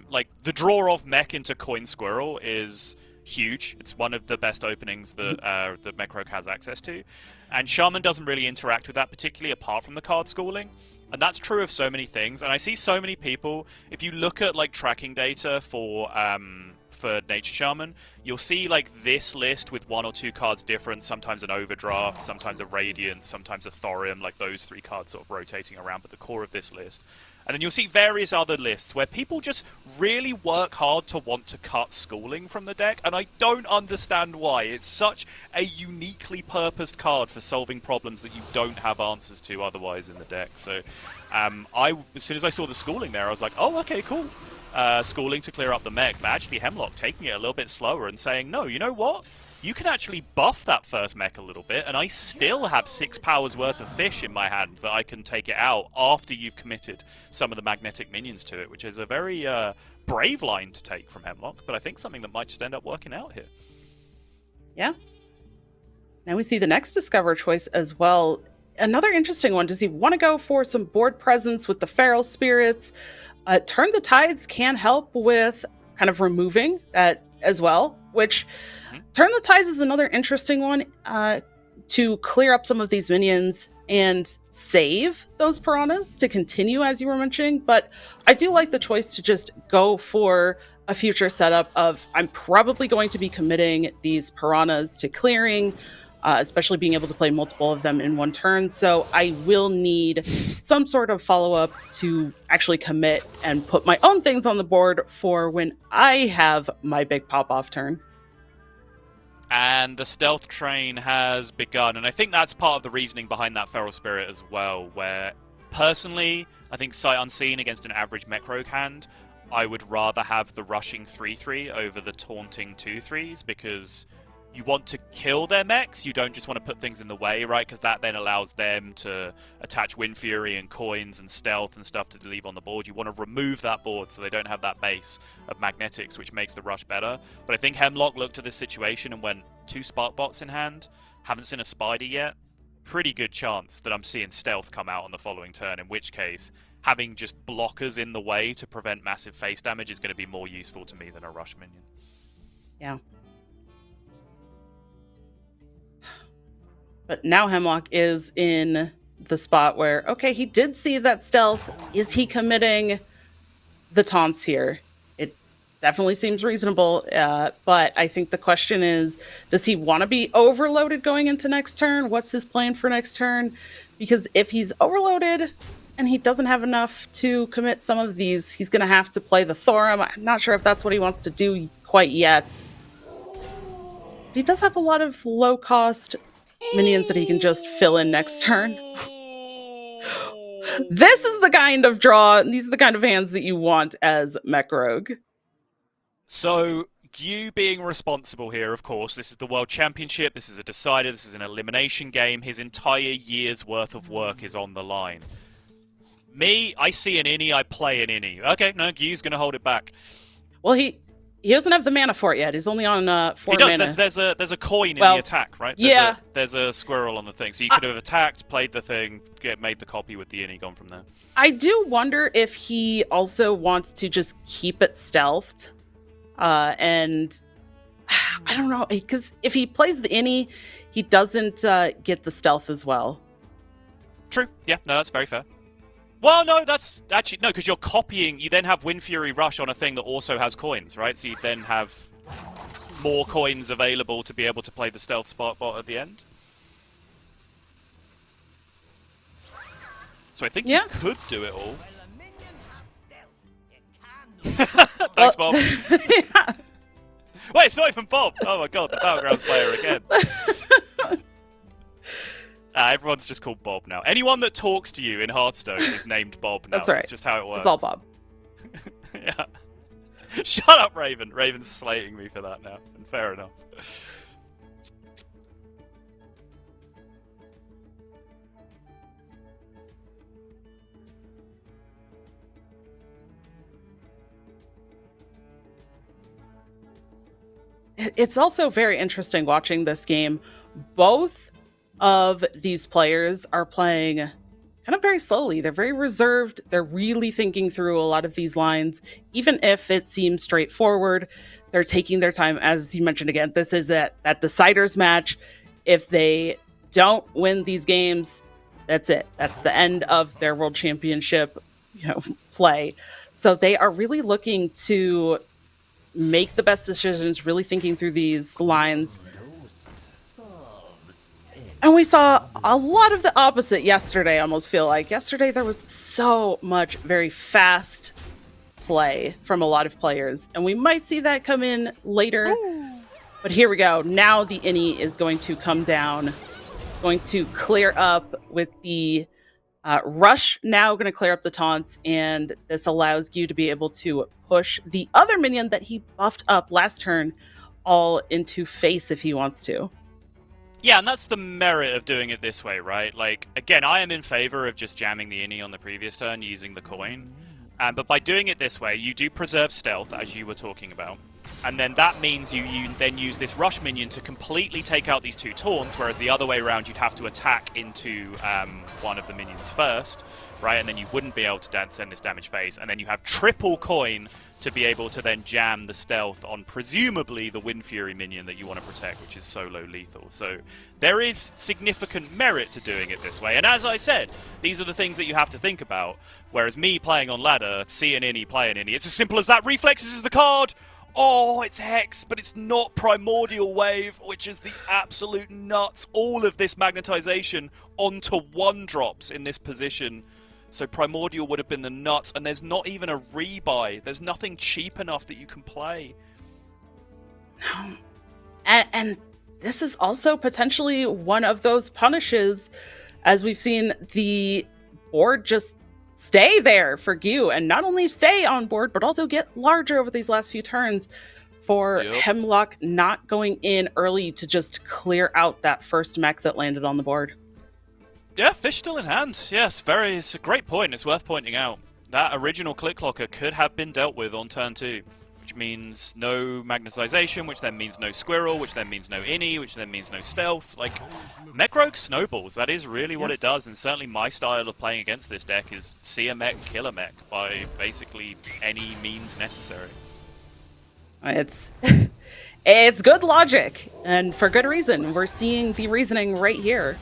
Like, the draw of mech into Coin Squirrel is huge. It's one of the best openings that that Mech Rogue has access to. And Shaman doesn't really interact with that, particularly apart from the card schooling. And that's true of so many things. And I see so many people, if you look at like tracking data for Nature Shaman, you'll see like this list with 1 or 2 cards different, sometimes an Overdraft, sometimes a Radiant, sometimes a Thorium, like those 3 cards sort of rotating around, but the core of this list. And then you'll see various other lists where people just really work hard to want to cut schooling from the deck, and I don't understand why. It's such a uniquely purposed card for solving problems that you don't have answers to otherwise in the deck. So as soon as I saw the schooling there, I was like, oh, okay, cool. Schooling to clear up the mech, but actually Hemlock taking it a little bit slower and saying, no, you know what? You can actually buff that first mech a little bit, and I still have 6 powers worth of fish in my hand that I can take it out after you've committed some of the magnetic minions to it, which is a very brave line to take from Hemlock, but I think something that might just end up working out here. Yeah. Now we see the next Discover choice as well. Another interesting one. Does he want to go for some board presence with the Feral Spirits? Turn the Tides can help with kind of removing that as well, which Turn the Tides is another interesting one to clear up some of these minions and save those piranhas to continue, as you were mentioning. But I do like the choice to just go for a future setup of I'm probably going to be committing these piranhas to clearing, especially being able to play multiple of them in one turn. So I will need some sort of follow-up to actually commit and put my own things on the board for when I have my big pop-off turn. And the stealth train has begun, and I think that's part of the reasoning behind that Feral Spirit as well, where personally, I think Sight Unseen against an average mech rogue hand, I would rather have the rushing 3-3 over the taunting 2-3s, because you want to kill their mechs, you don't just want to put things in the way, right? Because that then allows them to attach Wind Fury and coins and stealth and stuff to leave on the board. You want to remove that board so they don't have that base of magnetics, which makes the rush better. But I think Hemlock looked at this situation and went 2 Spark Bots in hand, haven't seen a Spider yet, pretty good chance that I'm seeing stealth come out on the following turn, in which case having just blockers in the way to prevent massive face damage is going to be more useful to me than a rush minion. Yeah. But now Hemlock is in the spot where, okay, he did see that stealth. Is he committing the taunts here? It definitely seems reasonable, but I think the question is, does he want to be overloaded going into next turn? What's his plan for next turn? Because if he's overloaded and he doesn't have enough to commit some of these, he's going to have to play the Thorum. I'm not sure if that's what he wants to do quite yet. He does have a lot of low-cost minions that he can just fill in next turn. This is the kind of draw, these are the kind of hands that you want as Mech Rogue. So, you being responsible here, of course, this is the World Championship, this is a decider, this is an elimination game, his entire year's worth of work is on the line. Me, I see an innie, I play an innie. Okay, no, Gyu's gonna hold it back. Well, he doesn't have the mana for it yet. He's only on 4 he does. mana. There's a coin in the attack, right? There's a squirrel on the thing. So you could have attacked, played the thing, made the copy with the innie, gone from there. I do wonder if he also wants to just keep it stealthed. And I don't know, because if he plays the innie, he doesn't get the stealth as well. True. Yeah, no, that's very fair. Well, no, that's actually... No, because you're copying... You then have Wind Fury Rush on a thing that also has coins, right? So you then have more coins available to be able to play the Stealth Spark Bot at the end. So I think you could do it all. Thanks, Bob. Yeah. Wait, it's not even Bob! Oh my god, the Battlegrounds player again. Everyone's just called Bob now. Anyone that talks to you in Hearthstone is named Bob now. That's right. It's just how it works. It's all Bob. Yeah. Shut up, Raven. Raven's slating me for that now. And fair enough. It's also very interesting watching this game. Both of these players are playing kind of very slowly. They're very reserved. They're really thinking through a lot of these lines. Even if it seems straightforward, they're taking their time. As you mentioned again, this is that deciders match. If they don't win these games, that's it. That's the end of their world championship, play. So they are really looking to make the best decisions, really thinking through these lines. And we saw a lot of the opposite yesterday, I almost feel like. Yesterday there was so much very fast play from a lot of players. And we might see that come in later. Ooh. But here we go. Now the innie is going to come down, going to clear up with the rush, now going to clear up the taunts, and this allows you to be able to push the other minion that he buffed up last turn all into face if he wants to. Yeah, and that's the merit of doing it this way, right? Like, again, I am in favor of just jamming the innie on the previous turn using the coin. But by doing it this way, you do preserve stealth, as you were talking about. And then that means you then use this rush minion to completely take out these 2 taunts, whereas the other way around, you'd have to attack into one of the minions first, right? And then you wouldn't be able to send this damage phase. And then you have triple coin to be able to then jam the stealth on presumably the Wind Fury minion that you want to protect, which is solo lethal. So there is significant merit to doing it this way. And as I said, these are the things that you have to think about. Whereas me playing on ladder, seeing any, playing any, it's as simple as that. Reflexes is the card! Oh, it's Hex, but it's not Primordial Wave, which is the absolute nuts. All of this magnetization onto 1-drops in this position. So Primordial would have been the nuts, and there's not even a rebuy. There's nothing cheap enough that you can play. And this is also potentially one of those punishes, as we've seen the board just stay there for Gyu, and not only stay on board, but also get larger over these last few turns for Hemlock not going in early to just clear out that first mech that landed on the board. Yeah, fish still in hand. Yes, it's a great point. It's worth pointing out. That original Click Clocker could have been dealt with on turn 2, which means no magnetization, which then means no squirrel, which then means no innie, which then means no stealth. Like, Mech Rogue snowballs. That is really what it does, and certainly my style of playing against this deck is see a mech, kill a mech by basically any means necessary. It's it's good logic, and for good reason. We're seeing the reasoning right here.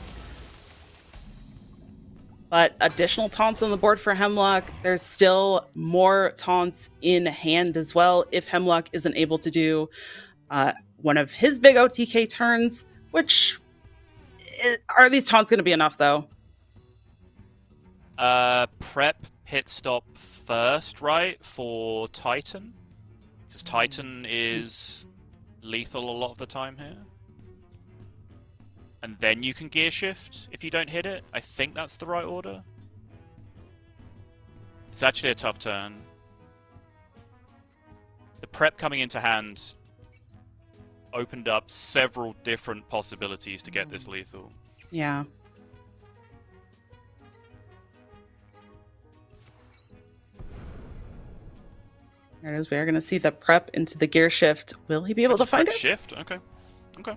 But additional taunts on the board for Hemlock. There's still more taunts in hand as well if Hemlock isn't able to do one of his big OTK turns, which are these taunts going to be enough, though? Prep pit stop first, right, for Titan? Because Titan is lethal a lot of the time here. And then you can gear shift if you don't hit it. I think that's the right order. It's actually a tough turn. The prep coming into hand opened up several different possibilities to get this lethal. Yeah. There it is. We are going to see the prep into the gear shift. Will he be able to find it? Shift? Okay. Okay.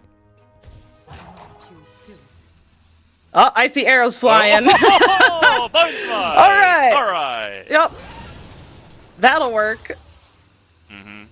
Oh, I see arrows flying. Oh, bone slide! All right. All right. Yep. That'll work. Mm-hmm.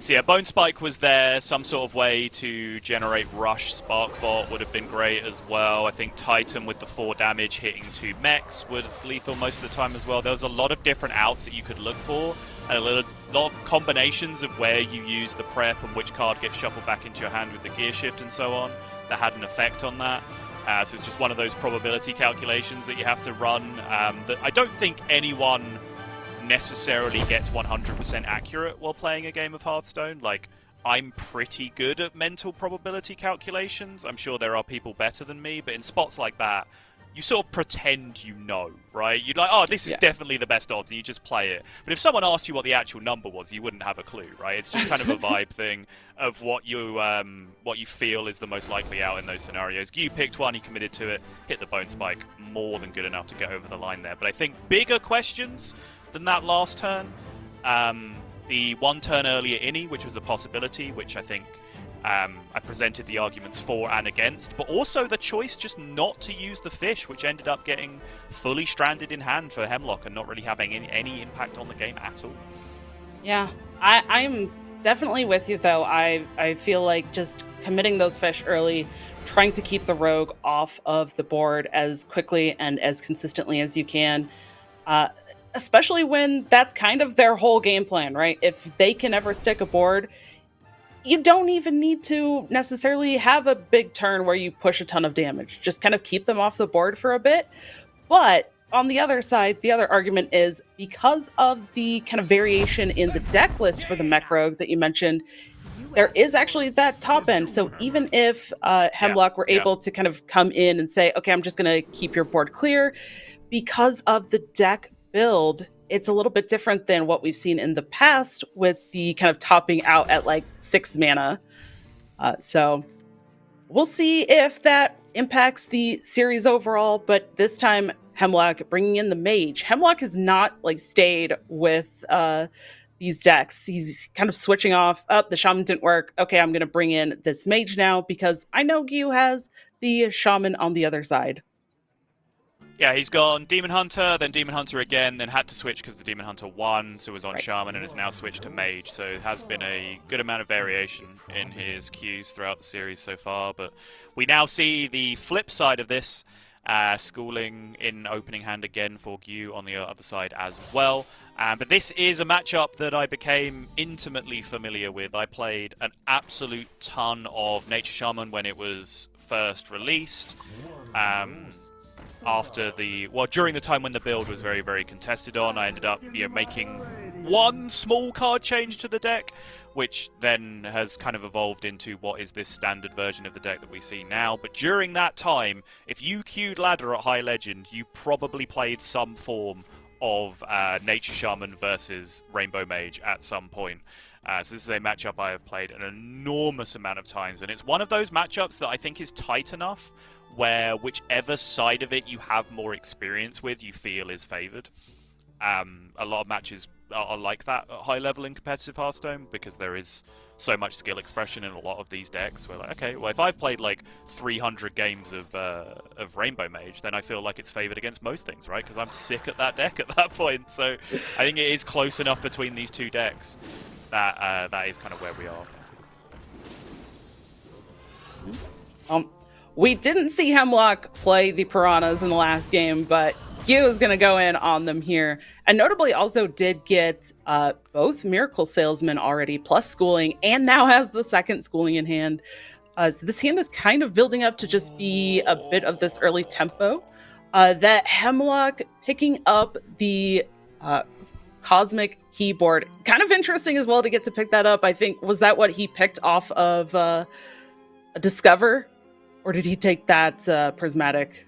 So yeah, Bone Spike was there. Some sort of way to generate Rush Sparkbot would have been great as well. I think Titan with the 4 damage hitting 2 mechs was lethal most of the time as well. There was a lot of different outs that you could look for, and a lot of combinations of where you use the prep and which card gets shuffled back into your hand with the gear shift and so on that had an effect on that. So it's just one of those probability calculations that you have to run that I don't think anyone necessarily gets 100% accurate while playing a game of Hearthstone. Like, I'm pretty good at mental probability calculations. I'm sure there are people better than me, but in spots like that, you sort of pretend you know, right? You're like, oh, this is definitely the best odds, and you just play it. But if someone asked you what the actual number was, you wouldn't have a clue, right? It's just kind of a vibe thing of what you feel is the most likely out in those scenarios. You picked one, you committed to it, hit the Bone Spike, more than good enough to get over the line there. But I think bigger questions than that last turn, the 1 turn earlier innie, which was a possibility, which I think I presented the arguments for and against, but also the choice just not to use the fish, which ended up getting fully stranded in hand for Hemlock and not really having any impact on the game at all. Yeah, I'm definitely with you, though. I feel like just committing those fish early, trying to keep the rogue off of the board as quickly and as consistently as you can, especially when that's kind of their whole game plan, right? If they can ever stick a board, you don't even need to necessarily have a big turn where you push a ton of damage. Just kind of keep them off the board for a bit. But on the other side, the other argument is because of the kind of variation in the deck list for the Mech Rogue that you mentioned, there is actually that top end. So even if Hemlock were able to kind of come in and say, okay, I'm just going to keep your board clear, because of the deck build, it's a little bit different than what we've seen in the past with the kind of topping out at like 6 mana. So we'll see if that impacts the series overall, but this time Hemlock bringing in the mage. Hemlock has not like stayed with these decks. He's kind of switching off. Oh, the shaman didn't work. Okay, I'm going to bring in this mage now because I know Gyu has the shaman on the other side. Yeah, he's gone Demon Hunter, then Demon Hunter again, then had to switch because the Demon Hunter won, so was on Shaman and has now switched to Mage. So it has been a good amount of variation in his queues throughout the series so far. But we now see the flip side of this, schooling in opening hand again for Gyu on the other side as well. But this is a matchup that I became intimately familiar with. I played an absolute ton of Nature Shaman when it was first released. During the time when the build was very, very contested on, I ended up making one small card change to the deck, which then has kind of evolved into what is this standard version of the deck that we see now. But during that time, if you queued ladder at High Legend, you probably played some form of Nature Shaman versus Rainbow Mage at some point. So this is a matchup I have played an enormous amount of times, and it's one of those matchups that I think is tight enough where whichever side of it you have more experience with, you feel is favoured. A lot of matches are like that at high level in competitive Hearthstone because there is so much skill expression in a lot of these decks. We're like, okay, well, if I've played like 300 games of Rainbow Mage, then I feel like it's favoured against most things, right? Because I'm sick at that deck at that point. So I think it is close enough between these two decks that that is kind of where we are. We didn't see Hemlock play the Piranhas in the last game, but Gyu is going to go in on them here. And notably also did get both Miracle Salesmen already, plus Schooling, and now has the second Schooling in hand. So this hand is kind of building up to just be a bit of this early tempo. That Hemlock picking up the Cosmic Keyboard. Kind of interesting as well to get to pick that up. I think, was that what he picked off of Discover? Or did he take that Prismatic?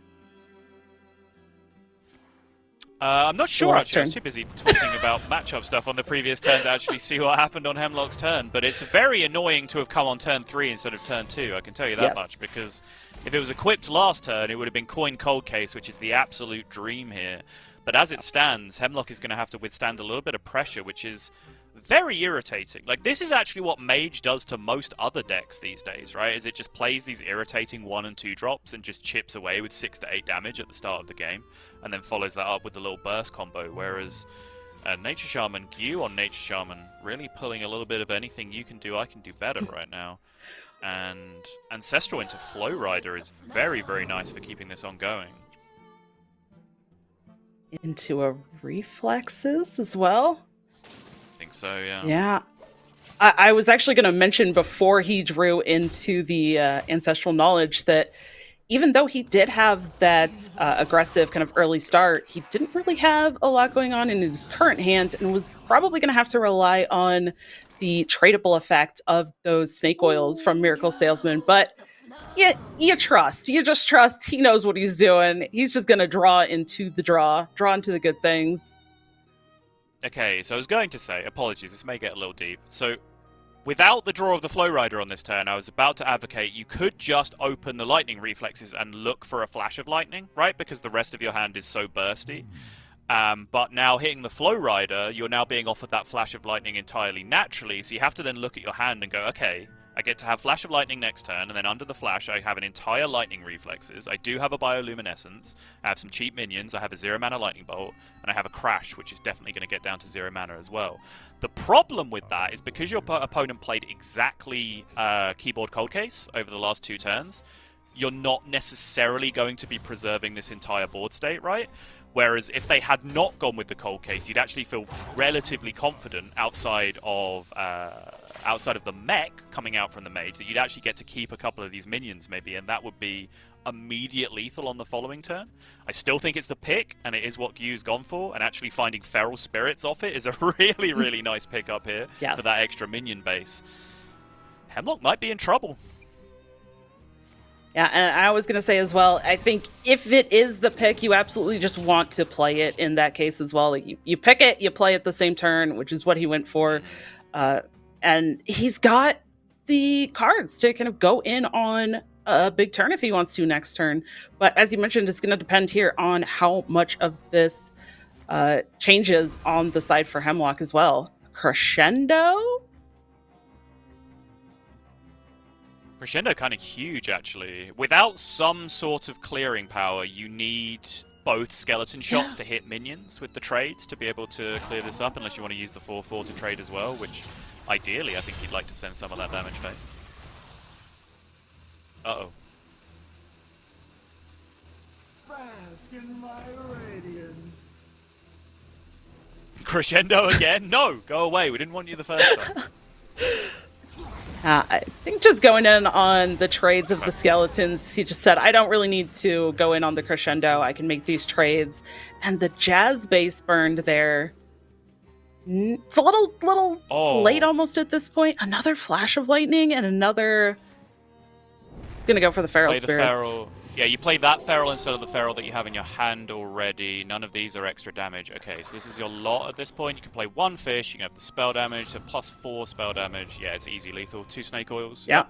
I'm not sure, actually. I was too busy talking about matchup stuff on the previous turn to actually see what happened on Hemlock's turn. But it's very annoying to have come on turn 3 instead of turn 2, I can tell you that much. Because if it was equipped last turn, it would have been Coin Cold Case, which is the absolute dream here. But as it stands, Hemlock is going to have to withstand a little bit of pressure, which is very irritating. Like, this is actually what Mage does to most other decks these days, right? Is it just plays these irritating 1 and 2 drops and just chips away with 6 to 8 damage at the start of the game, and then follows that up with the little burst combo, whereas Nature Shaman, Gyu on Nature Shaman, really pulling a little bit of anything you can do, I can do better right now. And Ancestral into Flow Rider is very, very nice for keeping this ongoing. Into a Reflexes as well? I think so, yeah. Yeah. I was actually going to mention before he drew into the Ancestral Knowledge that even though he did have that aggressive kind of early start, he didn't really have a lot going on in his current hand and was probably going to have to rely on the tradable effect of those snake oils from Miracle Salesman. But you just trust he knows what he's doing. He's just going to draw into the good things. Okay, so I was going to say, apologies, this may get a little deep. So, without the draw of the Flow Rider on this turn, I was about to advocate you could just open the Lightning Reflexes and look for a Flash of Lightning, right? Because the rest of your hand is so bursty. But now hitting the Flow Rider, you're now being offered that Flash of Lightning entirely naturally, so you have to then look at your hand and go, okay, I get to have Flash of Lightning next turn, and then under the Flash I have an entire Lightning Reflexes, I do have a Bioluminescence, I have some cheap minions, I have a 0 mana Lightning Bolt, and I have a Crash, which is definitely going to get down to 0 mana as well. The problem with that is because your opponent played exactly Keyboard Cold Case over the last 2 turns, you're not necessarily going to be preserving this entire board state, right? Whereas if they had not gone with the Cold Case, you'd actually feel relatively confident outside of the mech coming out from the mage that you'd actually get to keep a couple of these minions maybe, and that would be immediate lethal on the following turn. I still think it's the pick, and it is what Gyu's gone for, and actually finding Feral Spirits off it is a really, really nice pick up here for that extra minion base. Hemlock might be in trouble. Yeah, and I was going to say as well, I think if it is the pick, you absolutely just want to play it in that case as well. Like you pick it, you play it the same turn, which is what he went for. And he's got the cards to kind of go in on a big turn if he wants to next turn. But as you mentioned, it's going to depend here on how much of this changes on the side for Hemlock as well. Crescendo? Crescendo kind of huge, actually. Without some sort of clearing power, you need both skeleton shots to hit minions with the trades to be able to clear this up, unless you want to use the 4/4 to trade as well, which ideally I think you'd like to send some of that damage face. Uh-oh. Crescendo again? No! Go away, we didn't want you the first time. I think just going in on the trades of the skeletons, he just said, I don't really need to go in on the crescendo. I can make these trades. And the jazz base burned there. It's a little late almost at this point. Another flash of lightning and another... It's going to go for the feral Play the spirits. feral. Yeah, you play that feral instead of the feral that you have in your hand already. None of these are extra damage. Okay, so this is your lot at this point. You can play one fish, you can have the spell damage, so +4 spell damage. Yeah, it's easy lethal. 2 snake oils. Yeah.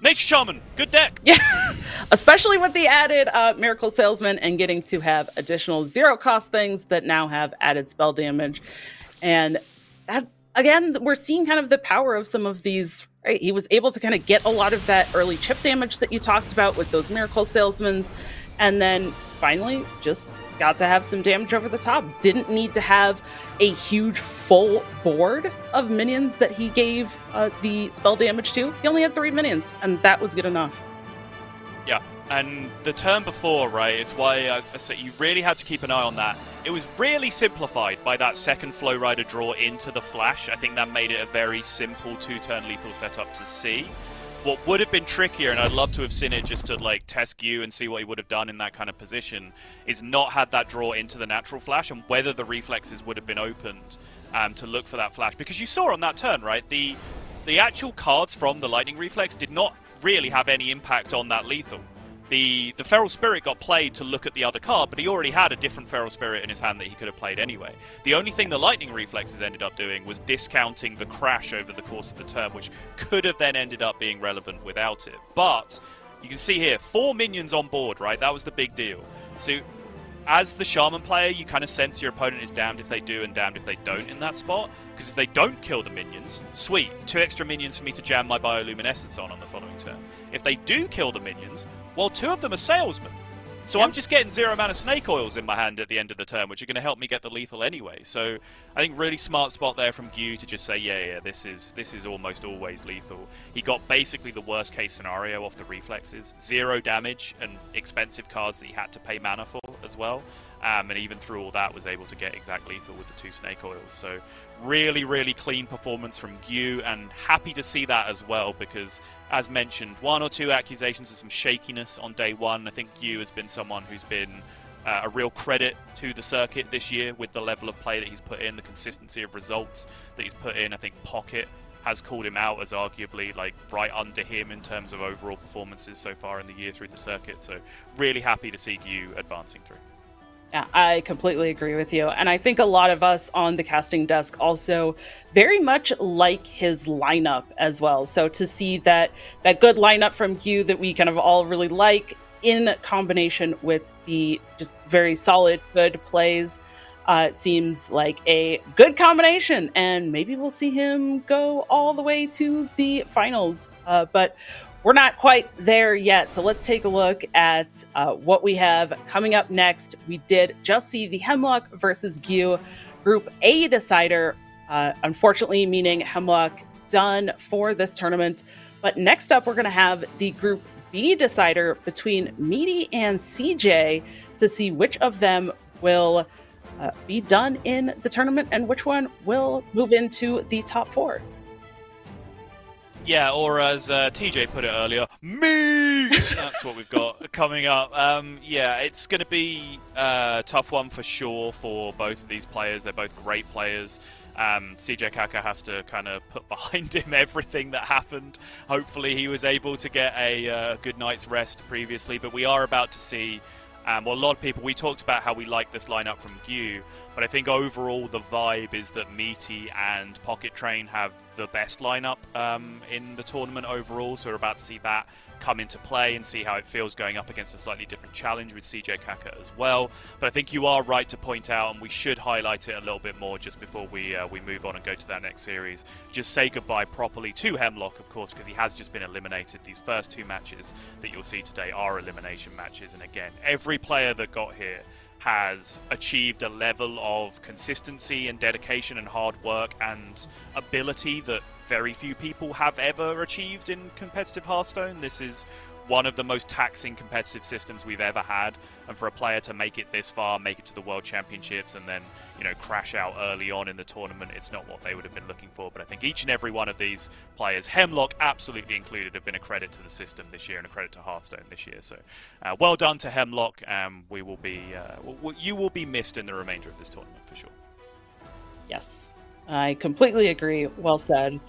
Nature Shaman, good deck! Yeah, especially with the added Miracle Salesman and getting to have additional 0-cost things that now have added spell damage. And that, again, we're seeing kind of the power of some of these. Right? He was able to kind of get a lot of that early chip damage that you talked about with those Miracle Salesmans, and then finally just got to have some damage over the top. Didn't need to have a huge full board of minions that he gave the spell damage to. He only had 3 minions, and that was good enough. Yeah, and the turn before, right, it's why I said you really had to keep an eye on that. It was really simplified by that second Flow Rider draw into the Flash. I think that made it a very simple 2-turn lethal setup to see. What would have been trickier, and I'd love to have seen it just to like test you and see what he would have done in that kind of position, is not had that draw into the natural Flash and whether the reflexes would have been opened to look for that Flash. Because you saw on that turn, right, the actual cards from the Lightning Reflex did not really have any impact on that lethal. The Feral Spirit got played to look at the other card, but he already had a different Feral Spirit in his hand that he could have played anyway. The only thing the Lightning Reflexes ended up doing was discounting the crash over the course of the turn, which could have then ended up being relevant without it. But you can see here, 4 minions on board, right? That was the big deal. So as the Shaman player, you kind of sense your opponent is damned if they do and damned if they don't in that spot. Because if they don't kill the minions, sweet, 2 extra minions for me to jam my Bioluminescence on the following turn. If they do kill the minions, well, 2 of them are salesmen. So I'm just getting 0 mana snake oils in my hand at the end of the turn, which are going to help me get the lethal anyway. So I think really smart spot there from Gyu to just say, yeah, this is almost always lethal. He got basically the worst case scenario off the reflexes. 0 damage and expensive cards that he had to pay mana for as well. And even through all that was able to get exact lethal with the 2 snake oils. So really, really clean performance from Gyu, and happy to see that as well because, as mentioned, 1 or 2 accusations of some shakiness on day 1. I think Gyu has been someone who's been a real credit to the circuit this year with the level of play that he's put in, the consistency of results that he's put in. I think Pocket has called him out as arguably like right under him in terms of overall performances so far in the year through the circuit. So really happy to see Gyu advancing through. Yeah, I completely agree with you. And I think a lot of us on the casting desk also very much like his lineup as well. So to see that good lineup from Gyu that we kind of all really like in combination with the just very solid, good plays, seems like a good combination. And maybe we'll see him go all the way to the finals. But we're not quite there yet, so let's take a look at what we have coming up next. We did just see the Hemlock versus Gyu Group A decider, unfortunately meaning Hemlock done for this tournament. But next up, we're going to have the Group B decider between Meaty and CJ to see which of them will be done in the tournament and which one will move into the top 4. Yeah, or as TJ put it earlier, meat! That's what we've got coming up. Yeah, it's going to be a tough one for sure for both of these players. They're both great players. CJ Kaka has to kind of put behind him everything that happened. Hopefully he was able to get a good night's rest previously, but we are about to see well, a lot of people, we talked about how we like this lineup from Gyu, but I think overall the vibe is that Meaty and Pocket Train have the best lineup in the tournament overall, so we're about to see that come into play and see how it feels going up against a slightly different challenge with CJ Kaka as well. But I think you are right to point out, and we should highlight it a little bit more just before we move on and go to that next series. Just say goodbye properly to Hemlock, of course, because he has just been eliminated. These first 2 matches that you'll see today are elimination matches, and again, every player that got here has achieved a level of consistency and dedication and hard work and ability that very few people have ever achieved in competitive Hearthstone. This is one of the most taxing competitive systems we've ever had, and for a player to make it this far, make it to the World Championships, and then, you know, crash out early on in the tournament, it's not what they would have been looking for. But I think each and every one of these players, Hemlock absolutely included, have been a credit to the system this year and a credit to Hearthstone this year. So well done to Hemlock. We will be you will be missed in the remainder of this tournament for sure. Yes, I completely agree. Well said.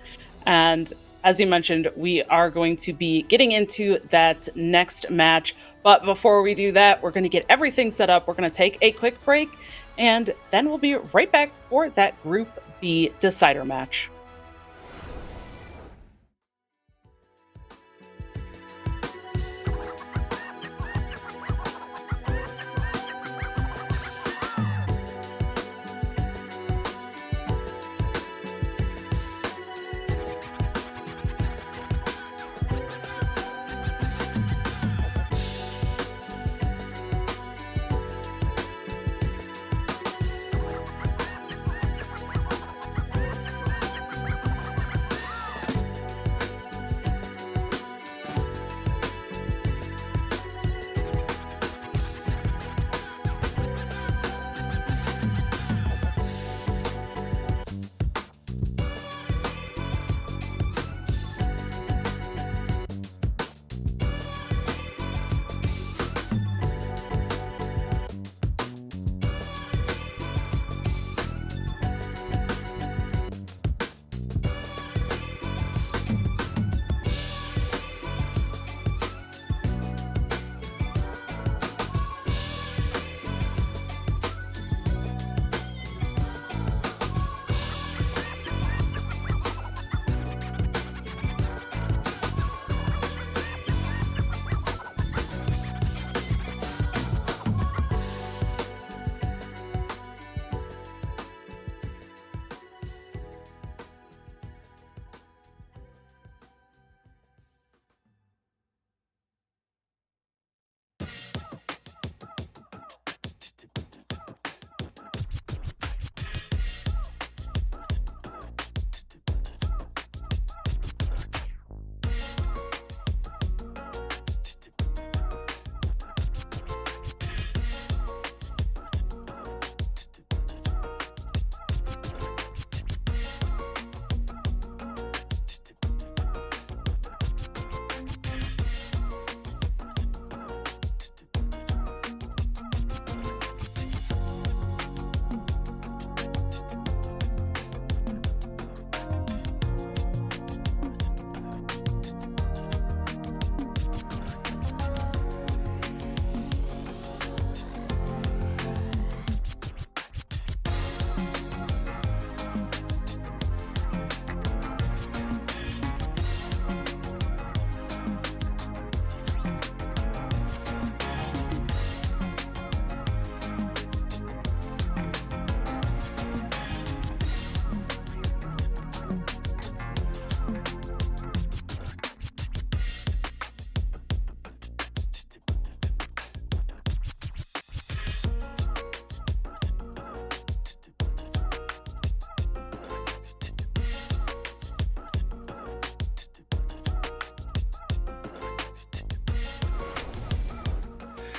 And as you mentioned, we are going to be getting into that next match. But before we do that, we're going to get everything set up. We're going to take a quick break, and then we'll be right back for that Group B decider match.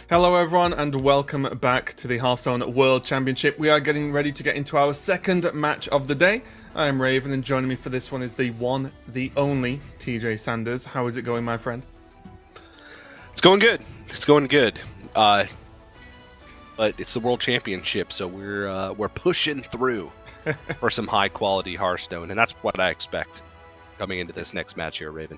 Hello everyone and welcome back to the Hearthstone World Championship. We are getting ready to get into our second match of the day. I am Raven and joining me for this one is the one, the only TJ Sanders. How is it going, my friend? It's going good. It's going good. But it's the World Championship, so we're pushing through for some high quality Hearthstone, and that's what I expect coming into this next match here, Raven.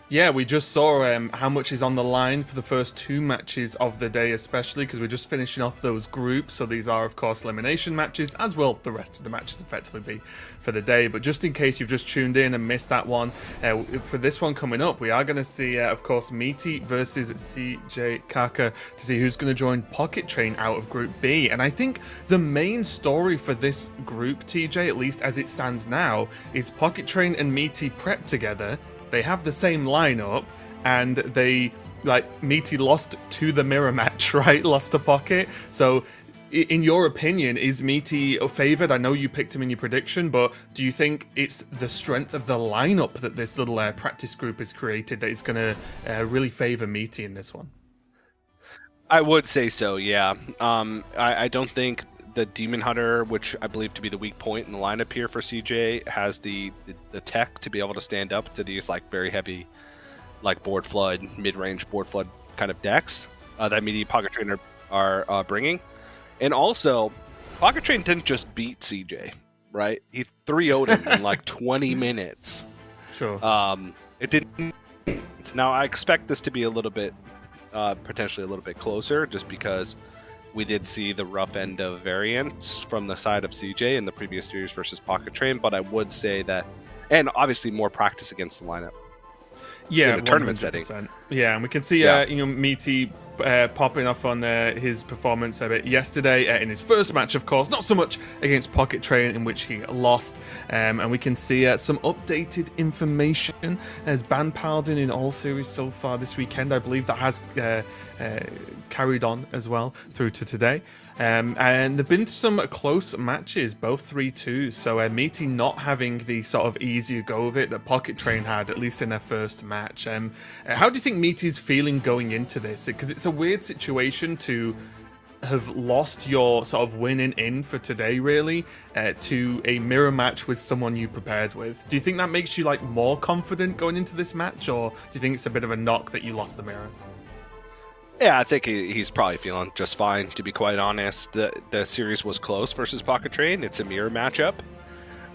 Yeah, we just saw how much is on the line for the first 2 matches of the day, especially because we're just finishing off those groups. So these are, of course, elimination matches, as will the rest of the matches effectively be for the day. But just in case you've just tuned in and missed that one, for this one coming up, we are going to see, of course, Meaty versus CJ Kaka to see who's going to join Pocket Train out of Group B. And I think the main story for this group, TJ, at least as it stands now, is Pocket Train and Meaty prep together. They have the same lineup, and they, like, Meaty lost to the mirror match, right? Lost to Pocket. So, in your opinion, is Meaty favoured? I know you picked him in your prediction, but do you think it's the strength of the lineup that this little practice group has created that is going to really favour Meaty in this one? I would say so, yeah. I don't think the Demon Hunter, which I believe to be the weak point in the lineup here for CJ, has the tech to be able to stand up to these like very heavy, like board flood, mid-range board flood kind of decks that Meaty Pocket Train are bringing. And also, Pocket Train didn't just beat CJ, right? He 3-0'd him in like 20 minutes. Sure. It didn't. Now I expect this to be a little bit, potentially a little bit closer, just because we did see the rough end of variance from the side of CJ in the previous series versus Pocket Train, but I would say that, and obviously more practice against the lineup. Yeah, in a tournament setting. Yeah, and we can see Meaty popping off on his performance a bit yesterday in his first match, of course, not so much against Pocket Train, in which he lost. And we can see some updated information as ban Paladin in all series so far this weekend. I believe that has carried on as well through to today. And there have been some close matches, both 3-2. So Meaty not having the sort of easier go of it that Pocket Train had, at least in their first match. How do you think Meaty's feeling going into this? Because it's a weird situation to have lost your sort of winning in for today, really, to a mirror match with someone you prepared with. Do you think that makes you like more confident going into this match, or do you think it's a bit of a knock that you lost the mirror? Yeah, I think he's probably feeling just fine, to be quite honest. The series was close versus Pocket Train. It's a mirror matchup.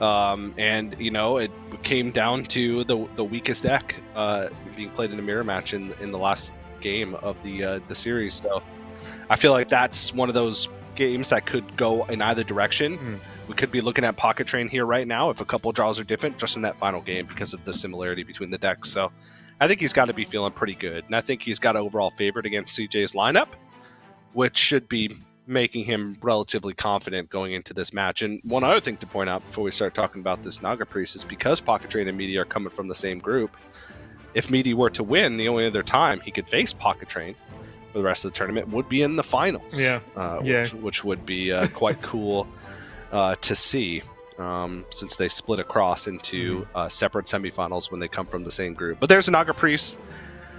And, you know, it came down to the weakest deck being played in a mirror match in the last game of the series. So I feel like that's one of those games that could go in either direction. We could be looking at Pocket Train here right now if a couple draws are different just in that final game because of the similarity between the decks. So I think he's got to be feeling pretty good. And I think he's got overall favorite against CJ's lineup, which should be making him relatively confident going into this match. And one other thing to point out before we start talking about this Naga Priest is because Pocket Train and Meaty are coming from the same group, if Meaty were to win, the only other time he could face Pocket Train for the rest of the tournament would be in the finals. Which would be quite cool to see. Since they split across into separate semifinals when they come from the same group. But there's a Naga Priest.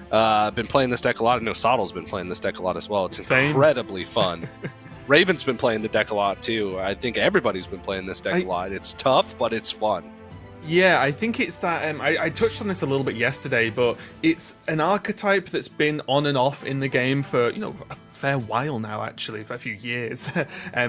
Been playing this deck a lot. I know Soddle's been playing this deck a lot as well. It's incredibly fun. Raven's been playing the deck a lot too. I think everybody's been playing this deck a lot. It's tough, but it's fun. Yeah, I think it's that, I touched on this a little bit yesterday, but it's an archetype that's been on and off in the game for, you know, a fair while now, actually, for a few years.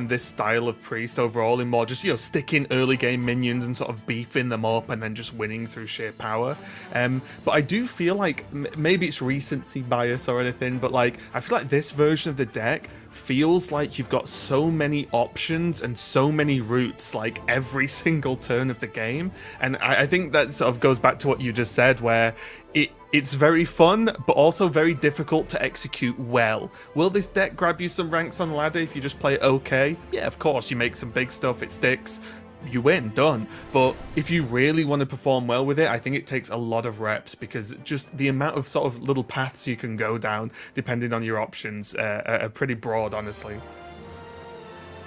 This style of Priest overall in more just, you know, sticking early game minions and sort of beefing them up and then just winning through sheer power. But I do feel like, maybe it's recency bias or anything, but like, I feel like this version of the deck feels like you've got so many options and so many routes like every single turn of the game. And I think that sort of goes back to what you just said, where it's very fun, but also very difficult to execute well. Will this deck grab you some ranks on the ladder if you just play it okay? Yeah, of course, you make some big stuff, it sticks, you win, done. But if you really want to perform well with it, I think it takes a lot of reps, because just the amount of sort of little paths you can go down, depending on your options, are pretty broad, honestly.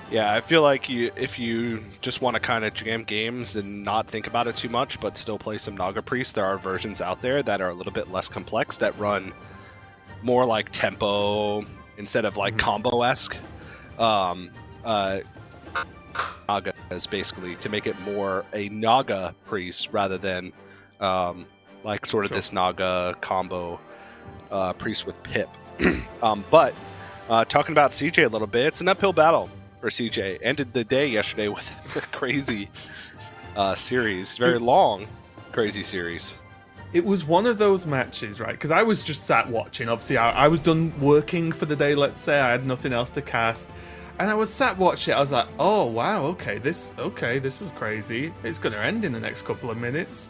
Yeah, I feel like if you just want to kind of jam games and not think about it too much, but still play some Naga Priest, there are versions out there that are a little bit less complex, that run more like tempo instead of like combo-esque. Naga is basically to make it more a Naga Priest rather than like sort of this Naga combo Priest with Pip. But talking about CJ a little bit, it's an uphill battle for CJ. Ended the day yesterday with a crazy series, very long, crazy series. It was one of those matches, right? Because I was just sat watching. Obviously, I was done working for the day, let's say. I had nothing else to cast. And I was sat watching it. I was like, oh, wow, okay, this was crazy. It's going to end in the next couple of minutes.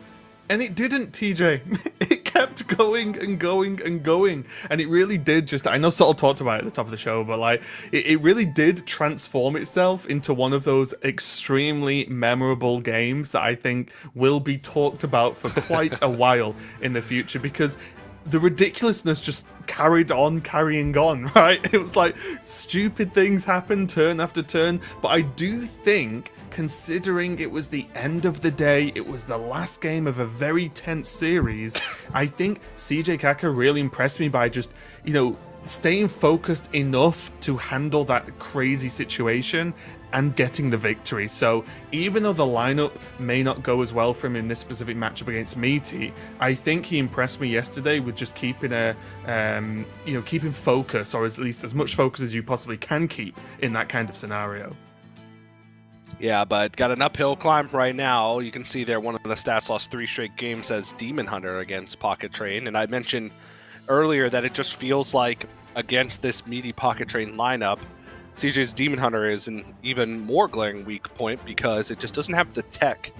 And it didn't, TJ. It kept going and going and going. And it really did just, I know Sottle talked about it at the top of the show, but like, it really did transform itself into one of those extremely memorable games that I think will be talked about for quite a while in the future, because the ridiculousness just carrying on, right? It was like stupid things happened turn after turn, but I do think, considering it was the end of the day, it was the last game of a very tense series, I think CJ Kaka really impressed me by just, staying focused enough to handle that crazy situation and getting the victory. So even though the lineup may not go as well for him in this specific matchup against Meaty, I think he impressed me yesterday with just keeping keeping focus, or at least as much focus as you possibly can keep in that kind of scenario. Yeah, but got an uphill climb right now. You can see there one of the stats lost 3 straight games as Demon Hunter against Pocket Train. And I mentioned earlier that it just feels like against this meaty Pocket Train lineup, CJ's Demon Hunter is an even more glaring weak point because it just doesn't have the tech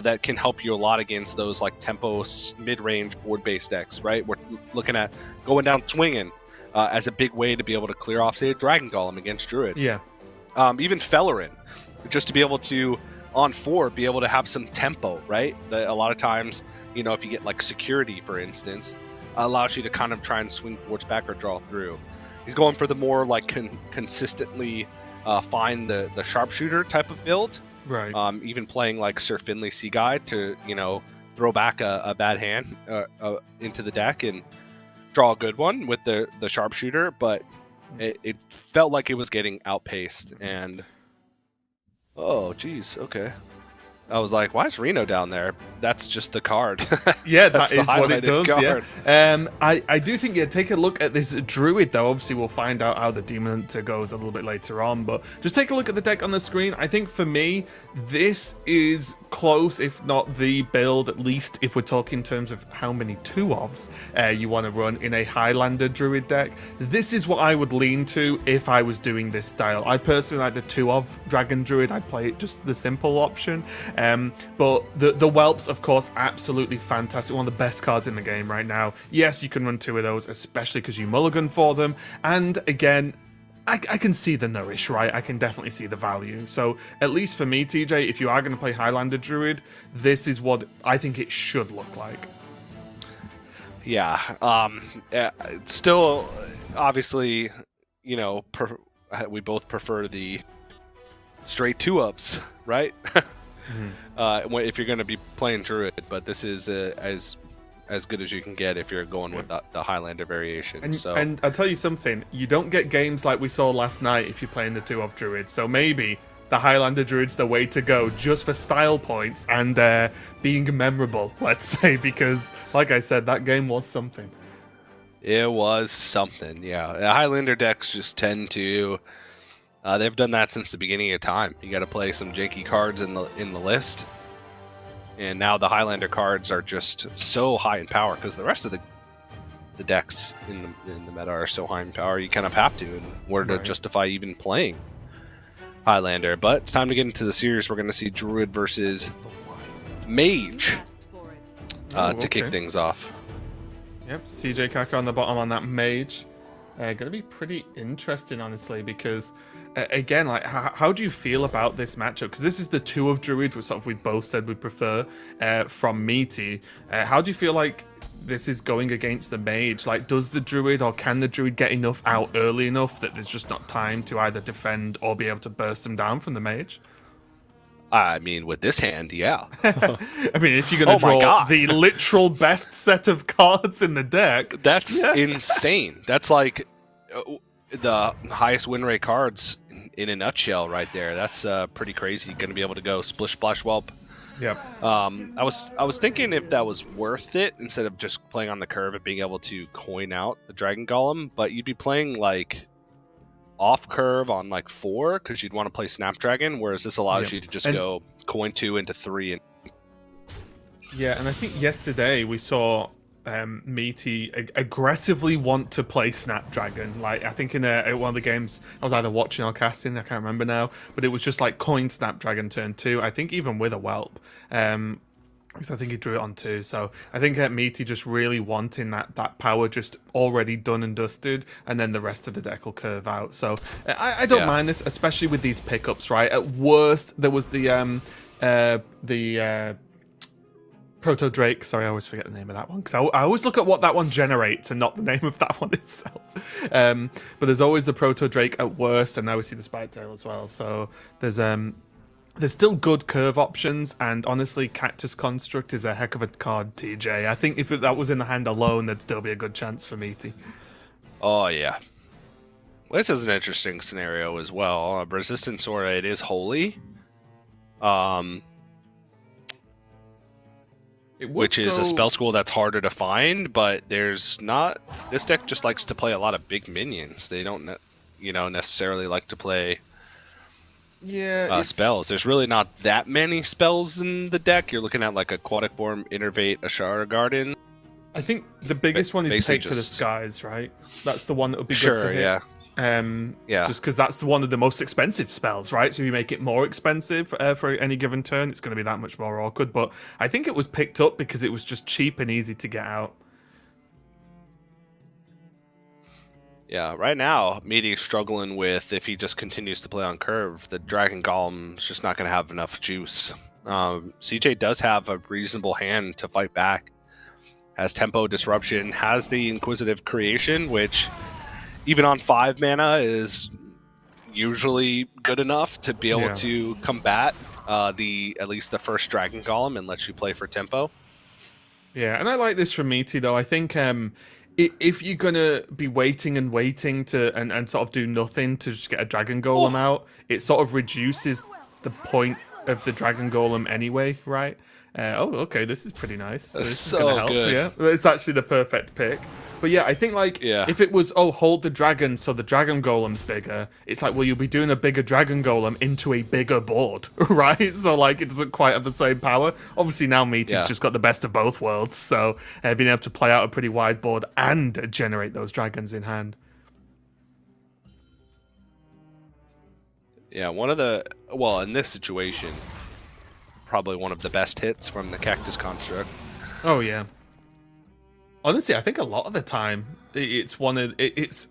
that can help you a lot against those like tempo mid-range board-based decks, right? We're looking at going down swinging as a big way to be able to clear off, say, a Dragon Golem against Druid. Yeah. Even Fellerin, just to be able to, on 4, be able to have some tempo, right? That a lot of times, if you get like security, for instance, allows you to kind of try and swing boards back or draw through. He's going for the more like consistently find the sharpshooter type of build. Right. Even playing like Sir Finley Sea Guide to, throw back a bad hand into the deck and draw a good one with the sharpshooter, but it felt like it was getting outpaced. And oh, geez, okay. I was like, why is Reno down there? That's just the card. Yeah, that is what it does, card. yeah. I do think, take a look at this Druid, though. Obviously, we'll find out how the Demon Hunter goes a little bit later on, but just take a look at the deck on the screen. I think, for me, this is close, if not the build, at least if we're talking in terms of how many 2-ofs you want to run in a Highlander Druid deck. This is what I would lean to if I was doing this style. I personally like the 2-of Dragon Druid. I play it just the simple option. But the Whelps, of course, absolutely fantastic. One of the best cards in the game right now. Yes, you can run 2 of those, especially because you mulligan for them. And again, I can see the nourish, right? I can definitely see the value. So at least for me, TJ, if you are going to play Highlander Druid, this is what I think it should look like. Yeah. Still, obviously, we both prefer the straight 2-ups, right? If you're going to be playing Druid, but this is as good as you can get if you're going with the Highlander variation. And I'll tell you something, you don't get games like we saw last night if you're playing the 2-of Druid, so maybe the Highlander Druid's the way to go, just for style points and being memorable, let's say, because, like I said, that game was something. It was something, yeah. The Highlander decks just tend to... they've done that since the beginning of time. You got to play some janky cards in the list, and now the Highlander cards are just so high in power because the rest of the decks in the meta are so high in power. You kind of have to in order to justify even playing Highlander. But it's time to get into the series. We're going to see Druid versus Mage to kick things off. Yep, CJ Kaka on the bottom on that Mage. Going to be pretty interesting, honestly, because again, like, how do you feel about this matchup? Because this is the 2-of Druid, which sort of we both said we prefer from Meaty. How do you feel like this is going against the Mage? Like, does the Druid, or can the Druid get enough out early enough that there's just not time to either defend or be able to burst them down from the Mage? I mean, with this hand, yeah. I mean, if you're going to draw the literal best set of cards in the deck... That's insane. That's like the highest win rate cards in a nutshell right there. That's pretty crazy. You're going to be able to go Splish Splash Whelp. Yep. I was thinking if that was worth it instead of just playing on the curve and being able to coin out the Dragon Golem, but you'd be playing like off curve on like 4 because you'd want to play Snapdragon, whereas this allows you to just go coin 2 into 3 and Yeah, and I think yesterday we saw Meaty aggressively want to play Snapdragon. Like, I think in one of the games, I was either watching or casting, I can't remember now, but it was just like coin Snapdragon turn 2. I think even with a whelp. Because I think he drew it on 2. So I think Meaty just really wanting that power just already done and dusted, and then the rest of the deck will curve out. So I don't mind this, especially with these pickups, right? At worst, there was the Proto Drake. Sorry, I always forget the name of that one because I always look at what that one generates and not the name of that one itself. But there's always the Proto Drake at worst, and now we see the Spike Tail as well. So there's still good curve options, and honestly, Cactus Construct is a heck of a card, TJ. I think if that was in the hand alone, there'd still be a good chance for Meaty. Oh, yeah. Well, this is an interesting scenario as well. Resistance Aura, it is holy. Which is a spell school that's harder to find, but there's not... This deck just likes to play a lot of big minions. They don't, necessarily like to play spells. There's really not that many spells in the deck. You're looking at like Aquatic Form, Innervate, Ashara Garden. I think the biggest one is Take to the Skies, right? That's the one that would be sure, good to hit. Yeah. Just because that's one of the most expensive spells, right? So if you make it more expensive for any given turn, it's going to be that much more awkward. But I think it was picked up because it was just cheap and easy to get out. Yeah, right now, Meaty is struggling with, if he just continues to play on curve, the Dragon Golem's just not going to have enough juice. CJ does have a reasonable hand to fight back. Has Tempo Disruption, has the Inquisitive Creation, which even on 5 mana is usually good enough to be able to combat at least the first Dragon Golem and let you play for tempo. Yeah, and I like this from Meaty though. I think if you're gonna be waiting to and sort of do nothing to just get a Dragon Golem out, it sort of reduces the point of the Dragon Golem anyway, right? Okay, this is pretty nice. That's this is so gonna help. good. Yeah, it's actually the perfect pick. But yeah, I think if it was hold the dragon so the Dragon Golem's bigger, it's like, well, you'll be doing a bigger Dragon Golem into a bigger board, right? So it doesn't quite have the same power. Obviously now Meaty's just got the best of both worlds, so being able to play out a pretty wide board and generate those dragons in hand. Yeah, in this situation, probably one of the best hits from the Cactus Construct. Oh yeah. Honestly, I think a lot of the time it's it's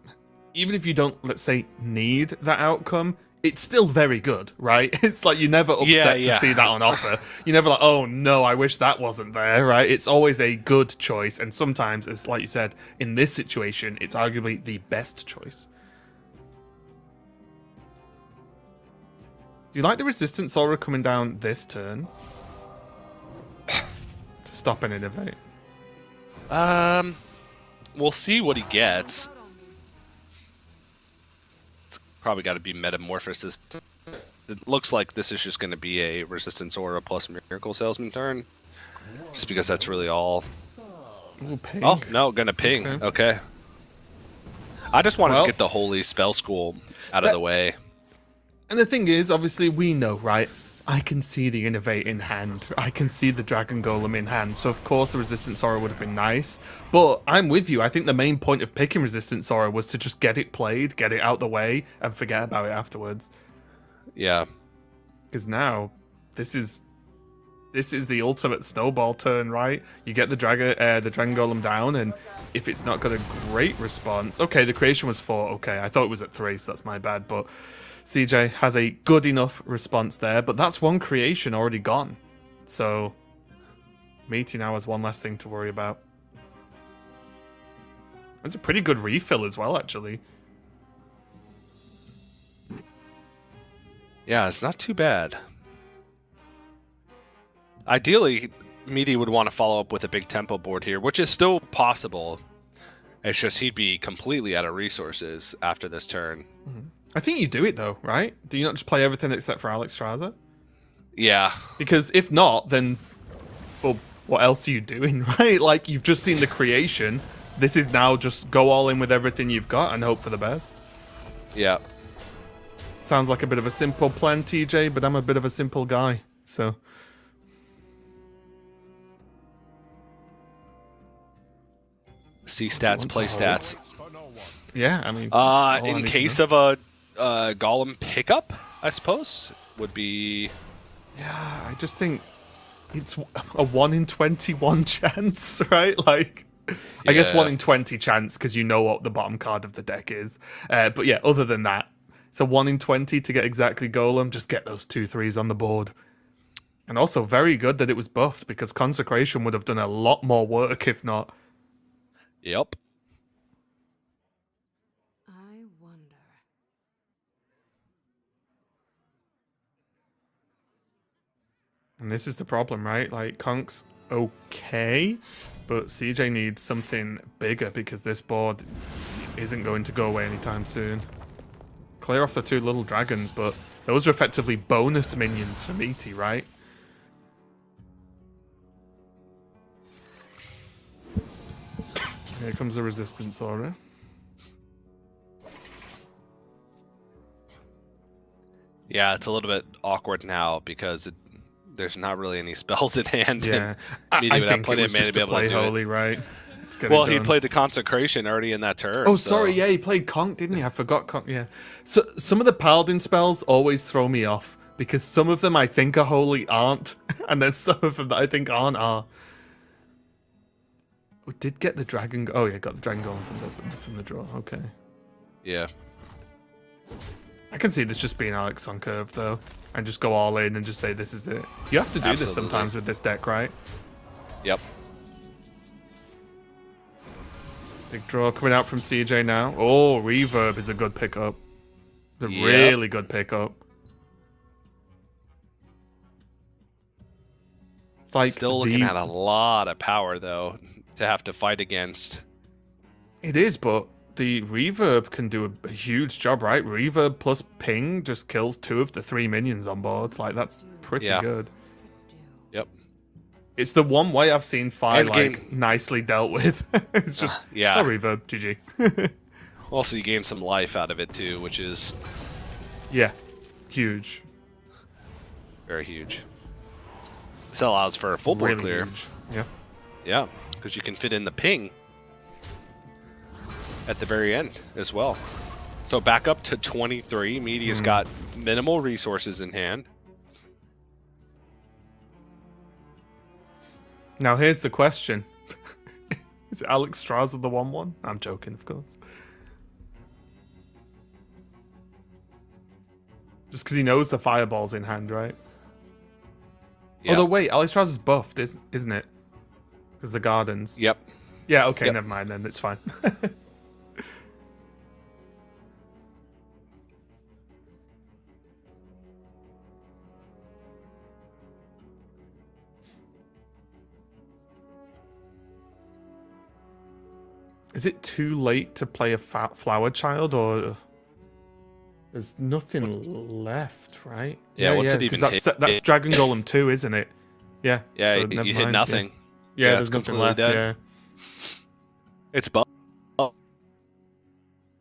even if you don't, let's say, need that outcome, it's still very good, right? It's like you're never upset to see that on offer. You're never like, oh no, I wish that wasn't there, right? It's always a good choice, and sometimes, it's like you said, in this situation, it's arguably the best choice. Do you like the Resistance Aura coming down this turn? To stop and innovate. We'll see what he gets. It's probably got to be Metamorphosis. It looks like this is just going to be a Resistance Aura plus Miracle Salesman turn. Just because that's really all. Ooh, ping. Oh, no, going to ping. Okay. I just wanted to get the Holy Spell School out of the way. And the thing is, obviously, we know, right? I can see the Innovate in hand. I can see the Dragon Golem in hand. So, of course, the Resistance Aura would have been nice. But I'm with you. I think the main point of picking Resistance Aura was to just get it played, get it out the way, and forget about it afterwards. Yeah. Because now, this is the ultimate snowball turn, right? You get the Dragon Golem down, and if it's not got a great response... Okay, the creation was 4. Okay, I thought it was at 3, so that's my bad. But CJ has a good enough response there, but that's one creation already gone. So Meaty now has one less thing to worry about. It's a pretty good refill as well, actually. Yeah, it's not too bad. Ideally, Meaty would want to follow up with a big tempo board here, which is still possible. It's just he'd be completely out of resources after this turn. Mm-hmm. I think you do it, though, right? Do you not just play everything except for Alex Straza? Yeah. Because if not, then, well, what else are you doing, right? Like, you've just seen the creation. This is now just go all in with everything you've got and hope for the best. Yeah. Sounds like a bit of a simple plan, TJ, but I'm a bit of a simple guy, so... See stats, play stats. Yeah, I mean, that's all I In need to case know. of a golem pickup, I suppose would be. Yeah, I just think it's a 1 in 21 chance, right? Like, I guess 1 Yeah. in 20 chance because you know what the bottom card of the deck is. But yeah, other than that, it's a 1 in 20 to get exactly Golem. Just get those 2/3s on the board. And also very good that it was buffed because Consecration would have done a lot more work if not. Yep. I wonder. And this is the problem, right? Like, Conk's okay, but CJ needs something bigger because this board isn't going to go away anytime soon. Clear off the 2 little dragons, but those are effectively bonus minions for Meaty, right? Here comes the resistance aura. Yeah, it's a little bit awkward now because there's not really any spells in hand. Yeah, and Meaty I would have think it plenty was of mana just to be to able to play do it. holy, right? Get Well, it he done. played the Consecration already in that turn. Oh, so- sorry, yeah, he played Conk, didn't he? I forgot Conk, yeah. So some of the Paladin spells always throw me off because some of them I think are holy aren't, and then some of them that I think aren't are. We did get the dragon. Oh yeah, got the dragon golem from the draw. Okay, Yeah. I can see this just being Alex on curve though, and just go all in and just say this is it. You have to do this Absolutely. sometimes with this deck, right? Yep. Big draw coming out from CJ now. Oh, Reverb is a good pickup. A Yep. really good pickup. It's like Still looking the- at a lot of power though to have to fight against. It is, but the Reverb can do a huge job, right? Reverb plus Ping just kills 2 of the 3 minions on board. Like, that's pretty Yeah. good. Yep. It's the one way I've seen Fi, And like, nicely dealt with. It's just, yeah. oh, Reverb, GG. Also, you gain some life out of it too, which is Yeah, huge. very huge. This allows for a full board Really clear. huge. Yeah. Yeah, because you can fit in the ping at the very end as well. So back up to 23. Media's got minimal resources in hand. Now, here's the question. Is Alex Straza the 1-1? I'm joking, of course. Just because he knows the fireball's in hand, right? Yep. Although, wait, Alex Straza's buffed, isn't it? Because the gardens. Yep. Yeah, okay, Yep. never mind then. It's fine. Is it too late to play a flower child, or there's nothing left, right? Yeah, what's it 'cause even That's, hit? that's Dragon Golem 2, isn't it? Yeah. Yeah, so you never hit mind, nothing. Yeah, Yeah, there's it's nothing completely left. dead. Yeah. It's buff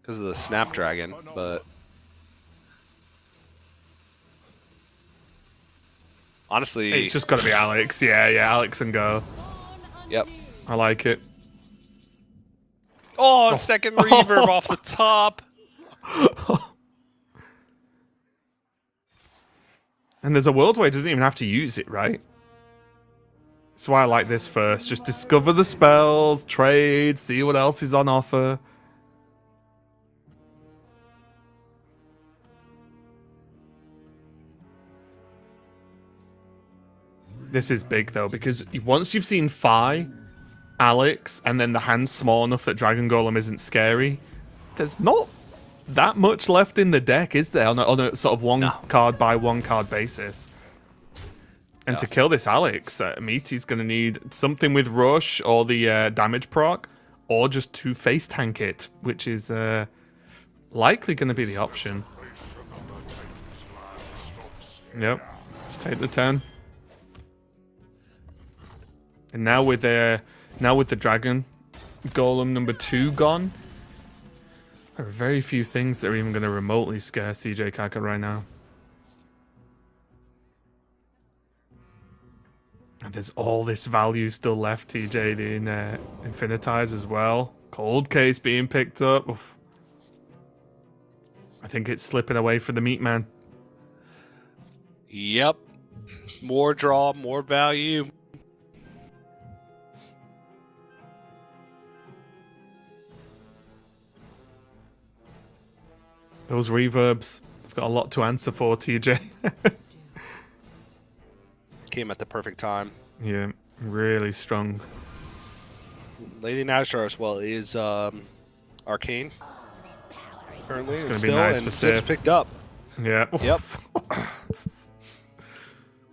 because of the Snapdragon, but honestly, It's just got to be Alex. Yeah, Alex and go. yep. I like it. Oh, second reverb off the top. And there's a world where he doesn't even have to use it, right? That's why I like this first. Just discover the spells, trade, see what else is on offer. This is big, though, because once you've seen Fi, Alex, and then the hand's small enough that Dragon Golem isn't scary, there's not that much left in the deck, is there? On a sort of one card by one card basis. And to kill this Alex, Meaty's going to need something with Rush or the damage proc, or just to face tank it, which is likely going to be the option. Yep, let's take the 10. And now with the Dragon Golem number 2 gone, there are very few things that are even going to remotely scare CJ Kaka right now. And there's all this value still left, TJ, in Infinitize as well. Cold Case being picked up. Oof. I think it's slipping away for the Meat Man. Yep. More draw, more value. Those reverbs, they've got a lot to answer for, TJ. Came at the perfect time. Yeah, really strong. Lady Nashar as well is arcane currently. It's and gonna be still, nice and for Sif's Sif. picked up. Yeah. Yep.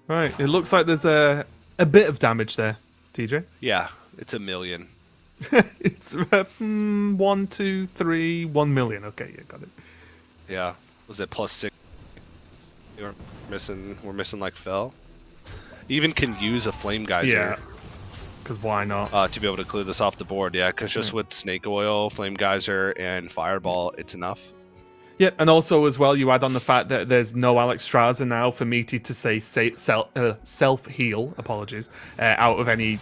Right, it looks like there's a bit of damage there, TJ. Yeah, it's a million. It's 1, 2, 3, 1 million. Okay, yeah, got it. Yeah. Was it +6? We're missing like Fell. Even can use a Flame Geyser. Yeah. Because why not? To be able to clear this off the board, yeah, because just with Snake Oil, Flame Geyser, and Fireball, it's enough. Yeah, and also as well, you add on the fact that there's no Alex Straza now for Meaty to say self-heal, apologies, out of any...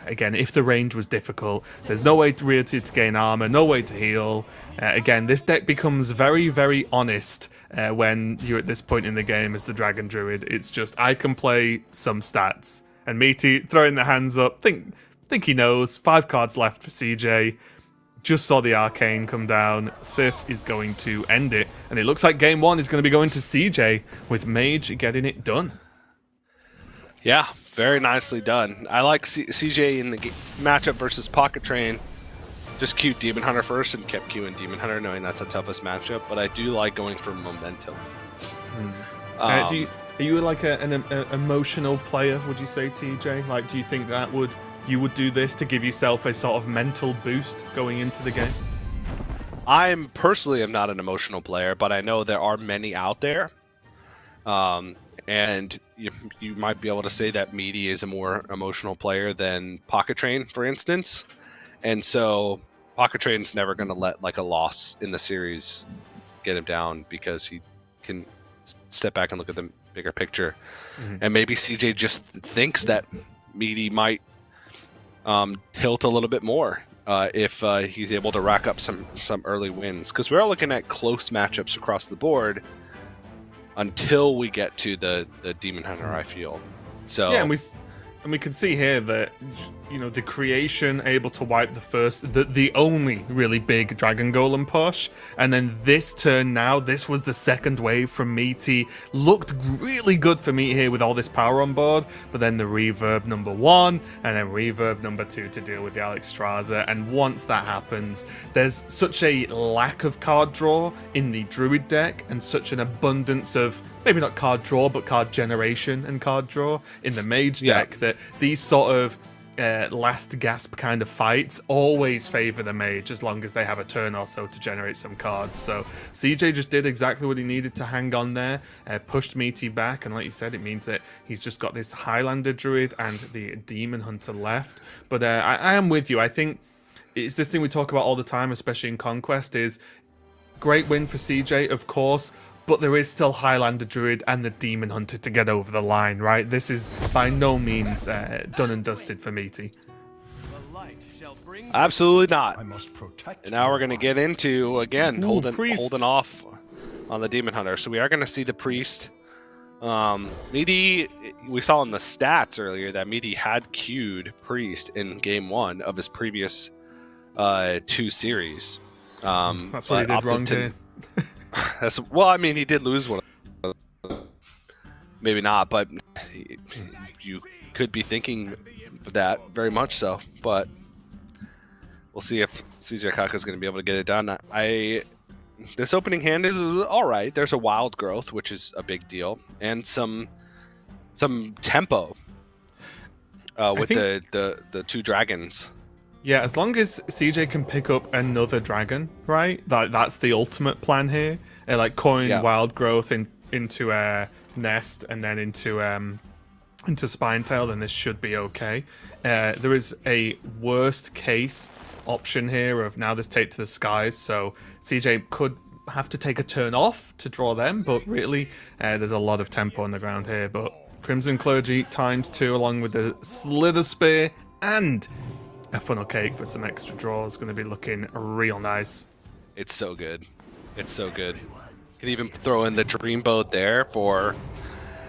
Again, if the range was difficult, there's no way really to gain armor, no way to heal. Again, this deck becomes very, very honest when you're at this point in the game as the Dragon Druid. It's just, I can play some stats. And Meaty throwing the hands up, think he knows. 5 cards left for CJ. Just saw the Arcane come down. Sif is going to end it. And it looks like game 1 is going to be going to CJ with Mage getting it done. Yeah, very nicely done. I like CJ in the matchup versus Pocket Train. Just queued Demon Hunter first and kept queuing Demon Hunter, knowing that's the toughest matchup. But I do like going for momentum. Are you like an emotional player, would you say, TJ? Like, do you think that you would do this to give yourself a sort of mental boost going into the game? I'm personally am not an emotional player, but I know there are many out there. And you might be able to say that Meaty is a more emotional player than Pocket Train, for instance. And so Pocket Train's never going to let like a loss in the series get him down because he can step back and look at the bigger picture. And maybe CJ just thinks that Meaty might tilt a little bit more if he's able to rack up some early wins. Because we're looking at close matchups across the board until we get to the Demon Hunter, I feel. So yeah, and we can see here that, you know, the creation able to wipe the only really big Dragon Golem push, and then this turn now, this was the second wave from Meaty. Looked really good for Meaty here with all this power on board, but then the reverb number 1, and then reverb number 2 to deal with the Alex Straza, and once that happens, there's such a lack of card draw in the Druid deck, and such an abundance of, maybe not card draw, but card generation and card draw in the Mage deck, that these sort of last gasp kind of fights always favor the Mage as long as they have a turn or so to generate some cards. So CJ just did exactly what he needed to hang on there, pushed Meaty back, and like you said, it means that he's just got this Highlander Druid and the Demon Hunter left. But I am with you. I think it's this thing we talk about all the time, especially in Conquest, is great win for CJ, of course, but there is still Highlander Druid and the Demon Hunter to get over the line, right? This is by no means done and dusted for Meaty. absolutely not. I must protect. And now we're going to get into, again, holding Priest. off on the Demon Hunter. So we are going to see the Priest. Meaty, we saw in the stats earlier that Meaty had queued Priest in game 1 of his previous 2 series. That's what he did wrong here. Well, I mean, he did lose one. Maybe not, but you could be thinking that very much so. But we'll see if CJ Kaka is going to be able to get it done. This opening hand is all right. There's a wild growth, which is a big deal, and some tempo with the 2 dragons. Yeah, as long as CJ can pick up another dragon, right? That's the ultimate plan here. Like coin wild growth into Nest and then into Spinetail, then this should be okay. There is a worst case option here of now this take to the skies, so CJ could have to take a turn off to draw them, but really there's a lot of tempo on the ground here. But Crimson Clergy ×2 along with the Slither Spear and a funnel cake for some extra draws. Going to be looking real nice. It's so good. It's so good. Can even throw in the Dreamboat there for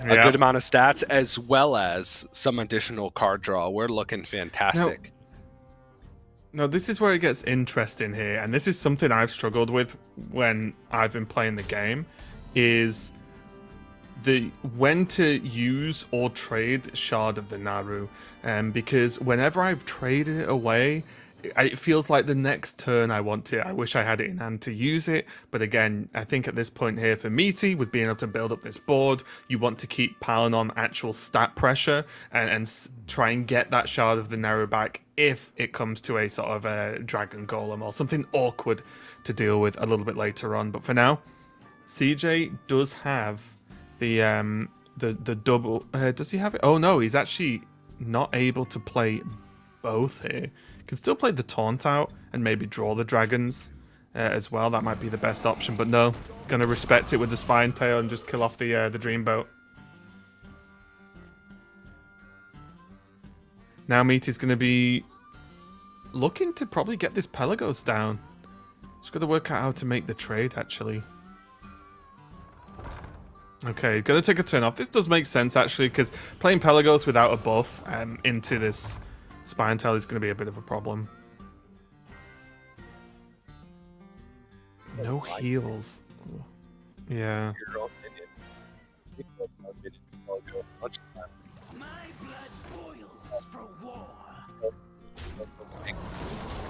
a good amount of stats as well as some additional card draw. We're looking fantastic. No, this is where it gets interesting here, and this is something I've struggled with when I've been playing the game, is the when to use or trade Shard of the Naru. Because whenever I've traded it away, it feels like the next turn I wish I had it in hand to use it. But again, I think at this point here for Meaty, with being able to build up this board, you want to keep piling on actual stat pressure and try and get that Shard of the Naru back if it comes to a sort of a Dragon Golem or something awkward to deal with a little bit later on. But for now, CJ does have the double. Does he have it? Oh no, he's actually not able to play both here. Can still play the Taunt out and maybe draw the dragons as well. That might be the best option, but no, going to respect it with the Spine Tail and just kill off the Dreamboat. Now Meaty's going to be looking to probably get this Pelagos down. Just got to work out how to make the trade, actually. Okay, going to take a turn off. This does make sense, actually, because playing Pelagos without a buff into this Spine Tail is going to be a bit of a problem. No heals. Yeah. My blood boils for war.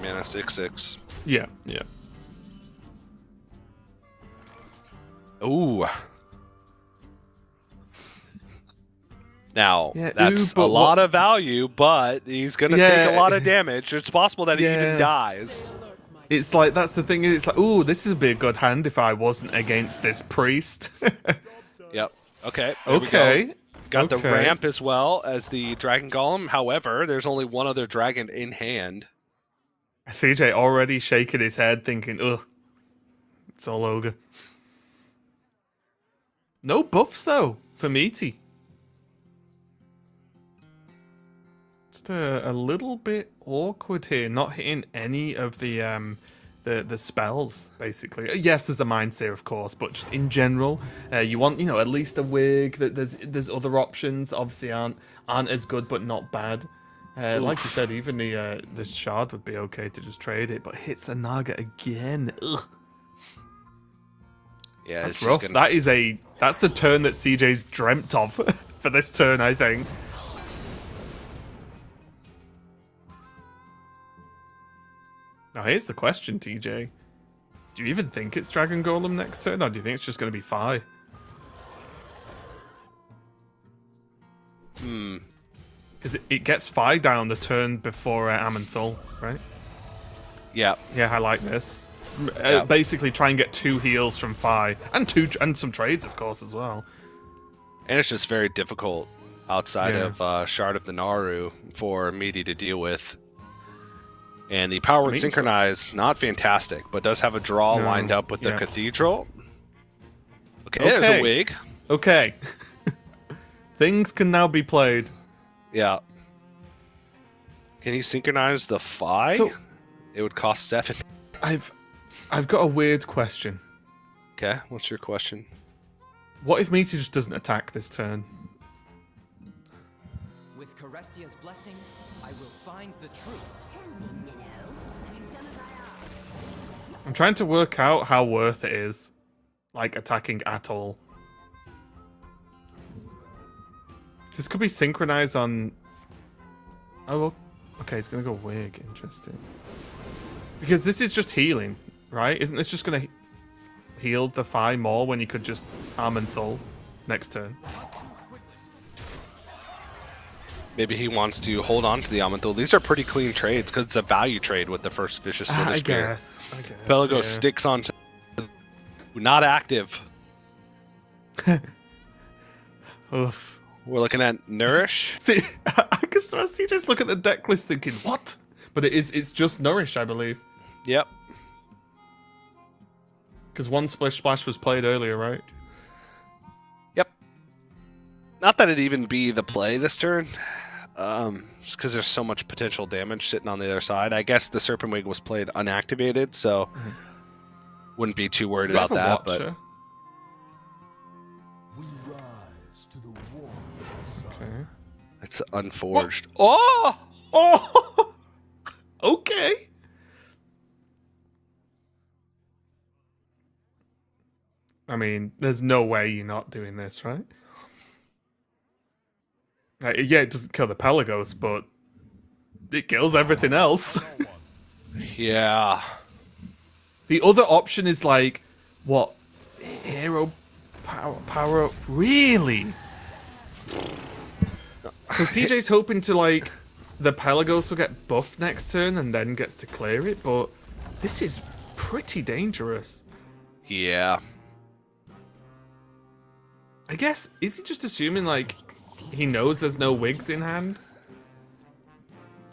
Mana 6/6. Yeah, yeah. Ooh. Now, Yeah, that's a lot of value, but he's going to take a lot of damage. It's possible that he even dies. It's like, that's the thing, it's like, ooh, this would be a good hand if I wasn't against this priest. Yep. Okay. Okay. Got the ramp as well as the Dragon Golem. However, there's only one other dragon in hand. CJ already shaking his head thinking, ugh, it's all ogre. No buffs, though, for Meaty. Just a little bit awkward here, not hitting any of the spells, basically. Yes, there's a Mind Seer, of course, but just in general, you want, at least a wig. That there's other options that obviously aren't as good, but not bad. Like you said, even the Shard would be okay to just trade it, but hits the Naga again. Ugh. Yeah, that's rough. That's the turn that CJ's dreamt of for this turn, I think. Now here's the question, TJ. Do you even think it's Dragon Golem next turn, or do you think it's just going to be Fi? Because it gets Fi down the turn before Amanthul, right? Yeah. Yeah, I like this. Basically try and get 2 heals from Fi, and some trades, of course, as well. And it's just very difficult outside of Shard of the Naru for Meaty to deal with. And the Powered Synchronize, not fantastic, but does have a draw lined up with the Cathedral. Okay, there's a wig. Okay. Things can now be played. Yeah. Can he synchronize the Fi? So, it would cost 7. I've got a weird question. Okay, what's your question? What if Meaty just doesn't attack this turn? With Carestia's blessing, I will find the truth. I'm trying to work out how worth it is, like, attacking at all. This could be synchronized on... Oh, okay, it's going to go wig. Interesting. Because this is just healing, right? Isn't this just going to heal the Fi more when you could just Amanthul next turn? Maybe he wants to hold on to the Amanthul. These are pretty clean trades because it's a value trade with the first Vicious Slither Spear. I guess. Pelagos sticks onto not active. Oof. We're looking at Nourish. See, I can see just look at the deck list thinking, what? But it's just Nourish, I believe. Yep. Because one Splish Splash was played earlier, right? Yep. Not that it'd even be the play this turn, just because there's so much potential damage sitting on the other side. I guess the Serpent Wing was played unactivated, so wouldn't be too worried Does it about have a that. Watcher? Okay. It's unforged. Oh! Oh! Okay. I mean, there's no way you're not doing this, right? Yeah, it doesn't kill the Pelagos, but it kills everything else. Yeah. The other option is like, what? Hero power up? Really? So CJ's hoping to like, the Pelagos will get buffed next turn and then gets to clear it, but this is pretty dangerous. Yeah. I guess, is he just assuming, like, he knows there's no wigs in hand?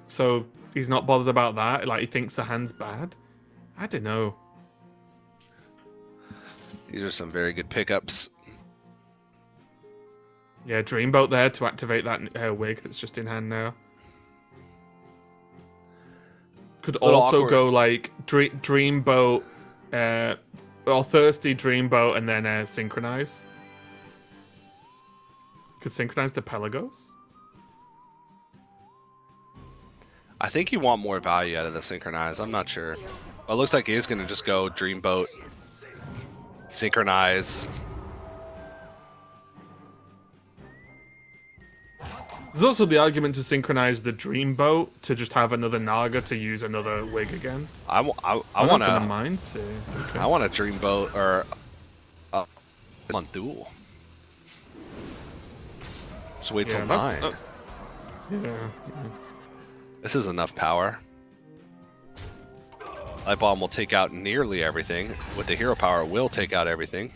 So he's not bothered about that? Like, he thinks the hand's bad? I don't know. These are some very good pickups. Yeah, Dreamboat there to activate that wig that's just in hand now. Could also awkward. go, like, Dreamboat, or Thirsty Dreamboat and then Synchronize. Could synchronize the Pelagos? I think you want more value out of the Synchronize. I'm not sure. Well, it looks like he is going to just go Dreamboat, Synchronize. There's also the argument to synchronize the Dreamboat to just have another Naga to use another wig again. I I'm want not gonna to. mind, see. Okay. I want a Dreamboat or on duel. Just wait till 9. Yeah. This is enough power. Light Bomb will take out nearly everything. With the hero power, it will take out everything.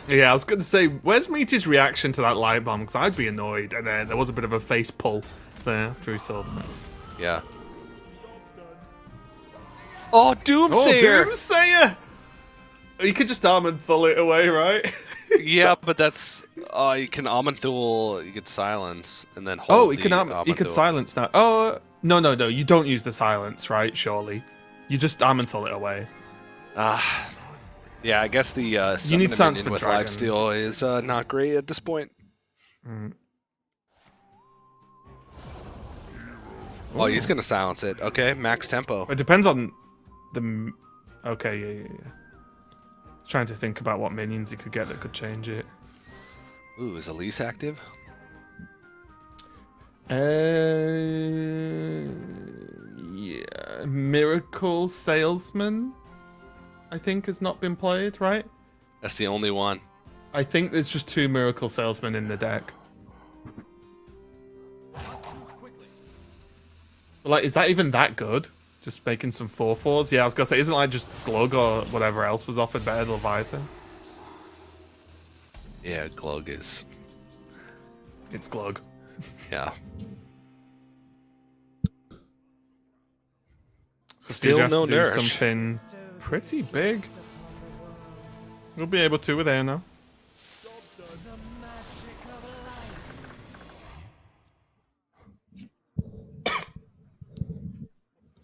Yeah, I was going to say, where's Meaty's reaction to that light bomb? Because I'd be annoyed, and then there was a bit of a face pull there after he saw that. Yeah. Oh, Doomsayer! Oh, Doomsayer! You could just Armanthul it away, right? Yeah, but that's you can Amanthul, you get silence, and then hold Oh, he could Amanthul. silence now. Oh, no, you don't use the silence, right? Surely. You just Armanthul it away. Yeah, I guess the You need silence minion for with dragon. lifesteal is not great at this point. Mm. Oh, he's gonna silence it. Okay, max tempo. It depends on the... Okay, yeah. Trying to think about what minions he could get that could change it. Ooh, is Elise active? Yeah. Miracle Salesman, I think, has not been played, right? That's the only one. I think there's just 2 Miracle Salesmen in the deck. But, like, is that even that good? Just making some 4/4s? Yeah, I was gonna say, isn't like just Glug or whatever else was offered better than Leviathan? Yeah, Glug is. It's Glug. Yeah. So Still Steve has no to do nourish. something pretty big. We'll be able to with air now.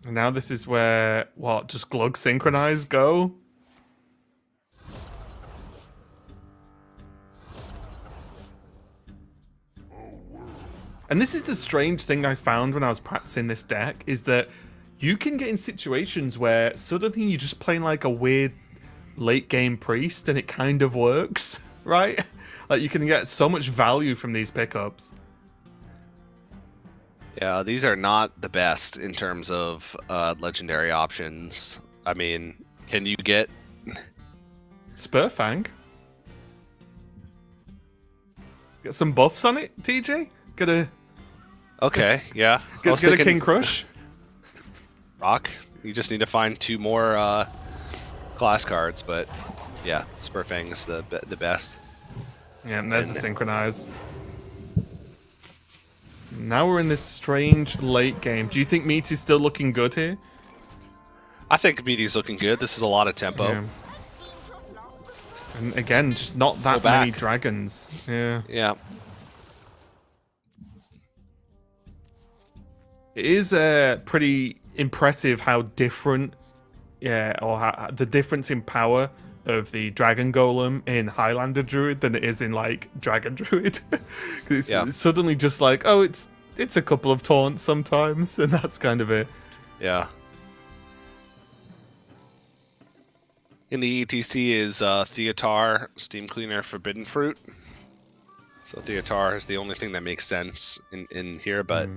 And now this is where, what, just Glug Synchronize go? And this is the strange thing I found when I was practicing this deck, is that you can get in situations where suddenly you're just playing like a weird late game priest and it kind of works, right? Like you can get so much value from these pickups. Yeah, these are not the best in terms of legendary options. I mean, can you get... Spurfang. Get some buffs on it, TJ? Okay, yeah. I was Get a thinking King Crush? Rock. You just need to find 2 more class cards, but yeah, Spurfang is the best. Yeah, and there's the Synchronize. Now we're in this strange late game. Do you think Meaty's still looking good here? I think BD's looking good. This is a lot of tempo. Yeah. And again, just not that Go many back. dragons. Yeah. Yeah. It is pretty impressive how different, or how, the difference in power of the Dragon Golem in Highlander Druid than it is in, like, Dragon Druid. 'Cause it's suddenly just like, oh, it's a couple of taunts sometimes, and that's kind of it. Yeah. In the ETC is Theotar, Steam Cleaner, Forbidden Fruit. So Theotar is the only thing that makes sense in here, but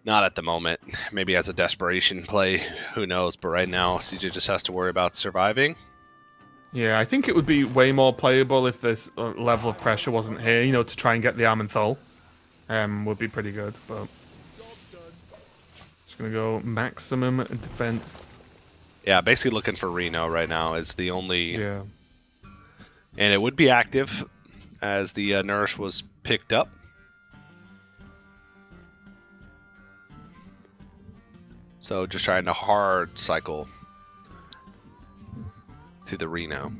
not at the moment. Maybe as a desperation play, who knows? But right now, CJ just has to worry about surviving. Yeah, I think it would be way more playable if this level of pressure wasn't here, you know, to try and get the Amenthol. Would be pretty good, but... Just gonna go maximum defense. Yeah, basically looking for Reno right now is the only... Yeah. And it would be active as the Nourish was picked up. So just trying to hard cycle to the Reno.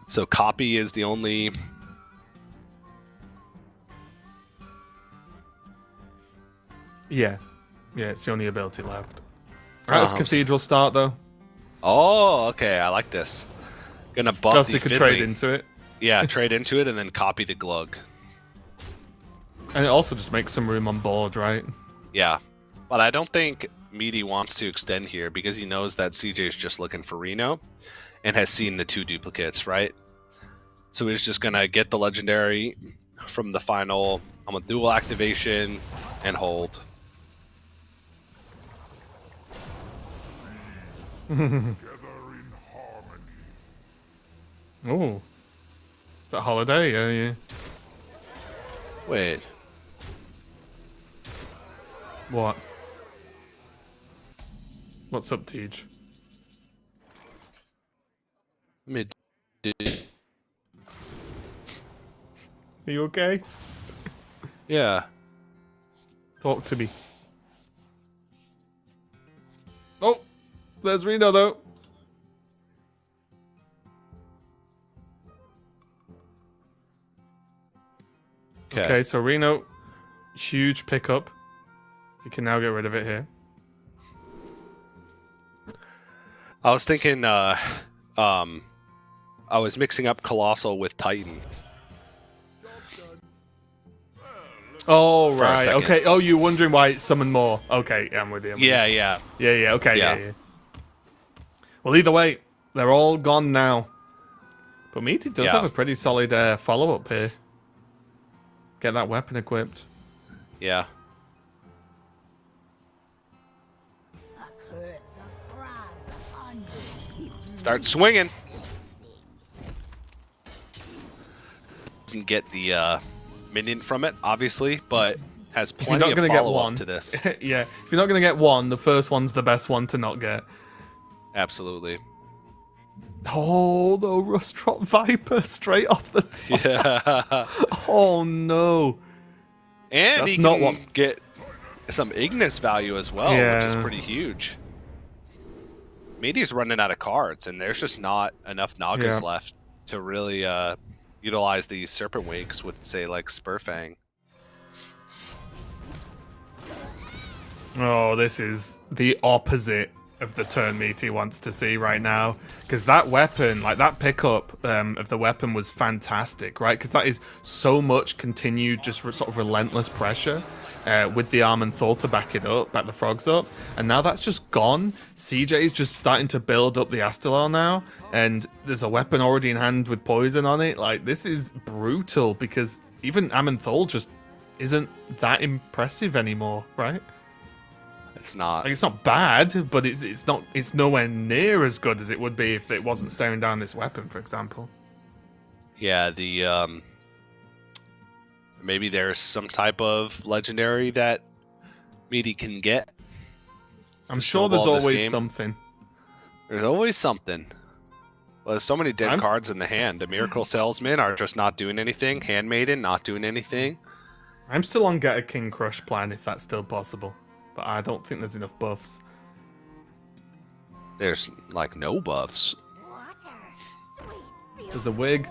So copy is the only... Yeah. Yeah, it's the only ability left. Alright, let's Cathedral start, though. Oh, okay, I like this. Gonna buff Else the you could Fiddly. trade into it. Yeah, trade into it and then copy the Glug. And it also just makes some room on board, right? Yeah, but I don't think Meaty wants to extend here because he knows that CJ is just looking for Reno and has seen the 2 duplicates, right? So he's just gonna get the legendary from the final. I'm gonna dual activation and hold. Oh. Is that Holiday? Yeah, yeah. Wait, What? What's up, Tej? mid. Are you okay? Yeah. Talk to me. Oh! There's Reno, though. Okay, so Reno, huge pickup. You can now get rid of it here. I was thinking, I was mixing up Colossal with Titan. Oh, For a right. second. Okay. Oh, you're wondering why it summoned more. Okay, yeah, I'm with you. I'm with Yeah, you. yeah. Yeah, okay, Yeah. yeah. Well, either way, they're all gone now. But Meaty does Yeah. have a pretty solid follow-up here. Get that weapon equipped. Yeah. A curse of frogs upon you. It's Start swinging. Doesn't get the minion from it, obviously, but has If you're plenty not of going to get follow-up one, to this. yeah. If you're not going to get one, the first one's the best one to not get. Absolutely. Oh, the Rust Drop Viper straight off the top. Yeah. Oh no. And That's he not can what- get some Ignis value as well, which is Yeah. pretty huge. Meaty's running out of cards, and there's just not enough Nagas Yeah. left to really utilize these Serpent Wakes with, say, like Spurfang. Oh, this is the opposite of the turn Meaty wants to see right now. Because that weapon, like that pickup of the weapon was fantastic, right? Because that is so much continued, just sort of relentless pressure with the Arm and Thor to back it up, back the frogs up. And now that's just gone. CJ is just starting to build up the Astellar now. And there's a weapon already in hand with poison on it. Like, this is brutal because even Amenthol just isn't that impressive anymore, right? It's not. Like, it's not bad, but it's nowhere near as good as it would be if it wasn't staring down this weapon, for example. Yeah, the maybe there's some type of legendary that Meaty can get. I'm sure snowball there's this always game. something. There's always something. Well, there's so many dead I'm- cards in the hand. The Miracle Salesman are just not doing anything. Handmaiden not doing anything. I'm still on Get a King Crush plan if that's still possible, but I don't think there's enough buffs. There's like no buffs. There's a wig.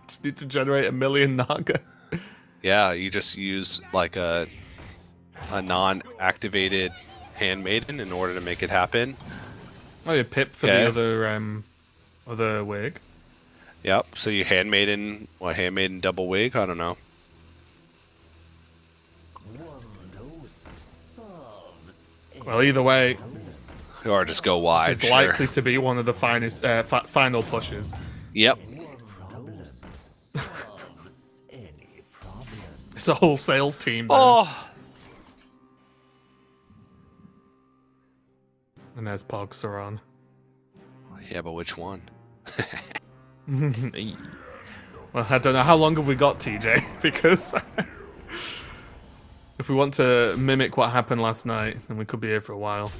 Just need to generate 1 million Naga. Yeah, you just use like a non-activated handmaiden in order to make it happen. Oh, yeah, Pip for Okay. the other wig. Yep. So you handmaiden, double wig? I don't know. Well, either way, Or just go wide. this is sure. likely to be one of the finest final pushes. Yep. It's a whole sales team there. Oh. And there's Pog Saran. Yeah, but which one? Well, I don't know. How long have we got, TJ? Because if we want to mimic what happened last night, then we could be here for a while.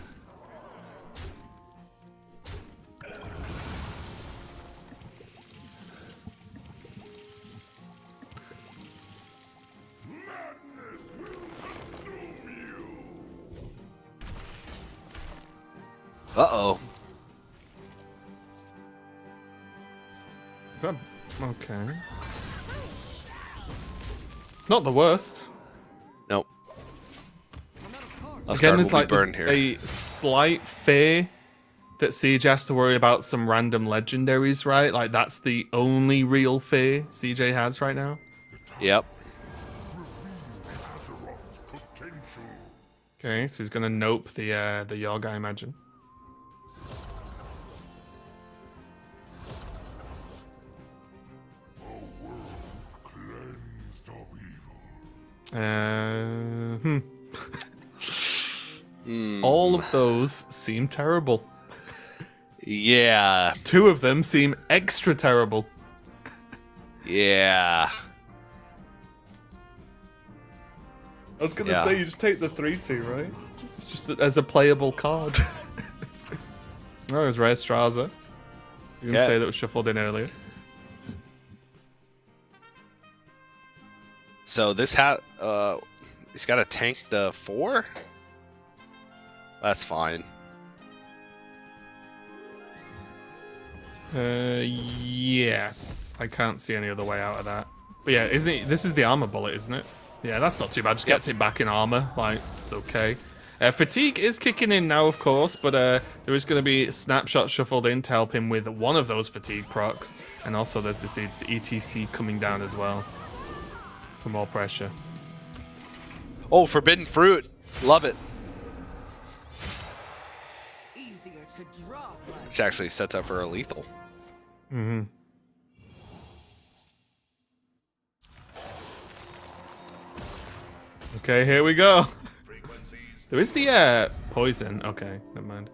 Uh-oh. Is that okay? Not the worst. Nope. Let's Again, start there's will be like burned there's here. a slight fear that CJ has to worry about some random legendaries, right? Like that's the only real fear CJ has right now. Yep. Okay, so he's gonna nope the Yogg, I imagine. All of those seem terrible. Yeah. 2 of them seem extra terrible. Yeah. I was gonna Yeah. say you just take the 3/2, right? It's just as a playable card. Oh, there's Rare Straza. You can Yeah. say that was shuffled in earlier. So this he's got to tank the 4? That's fine. Yes. I can't see any other way out of that. But yeah, isn't it? This is the armor bullet, isn't it? Yeah, that's not too bad. Just gets it back in armor. Like, it's okay. Fatigue is kicking in now, of course, but there is going to be Snapshot shuffled in to help him with one of those fatigue procs. And also there's this ETC coming down as well for more pressure. Oh, Forbidden Fruit. Love it. Easier to draw blood. Which actually sets up for a lethal. Mm-hmm. Okay, here we go. There is the poison. Okay, never mind.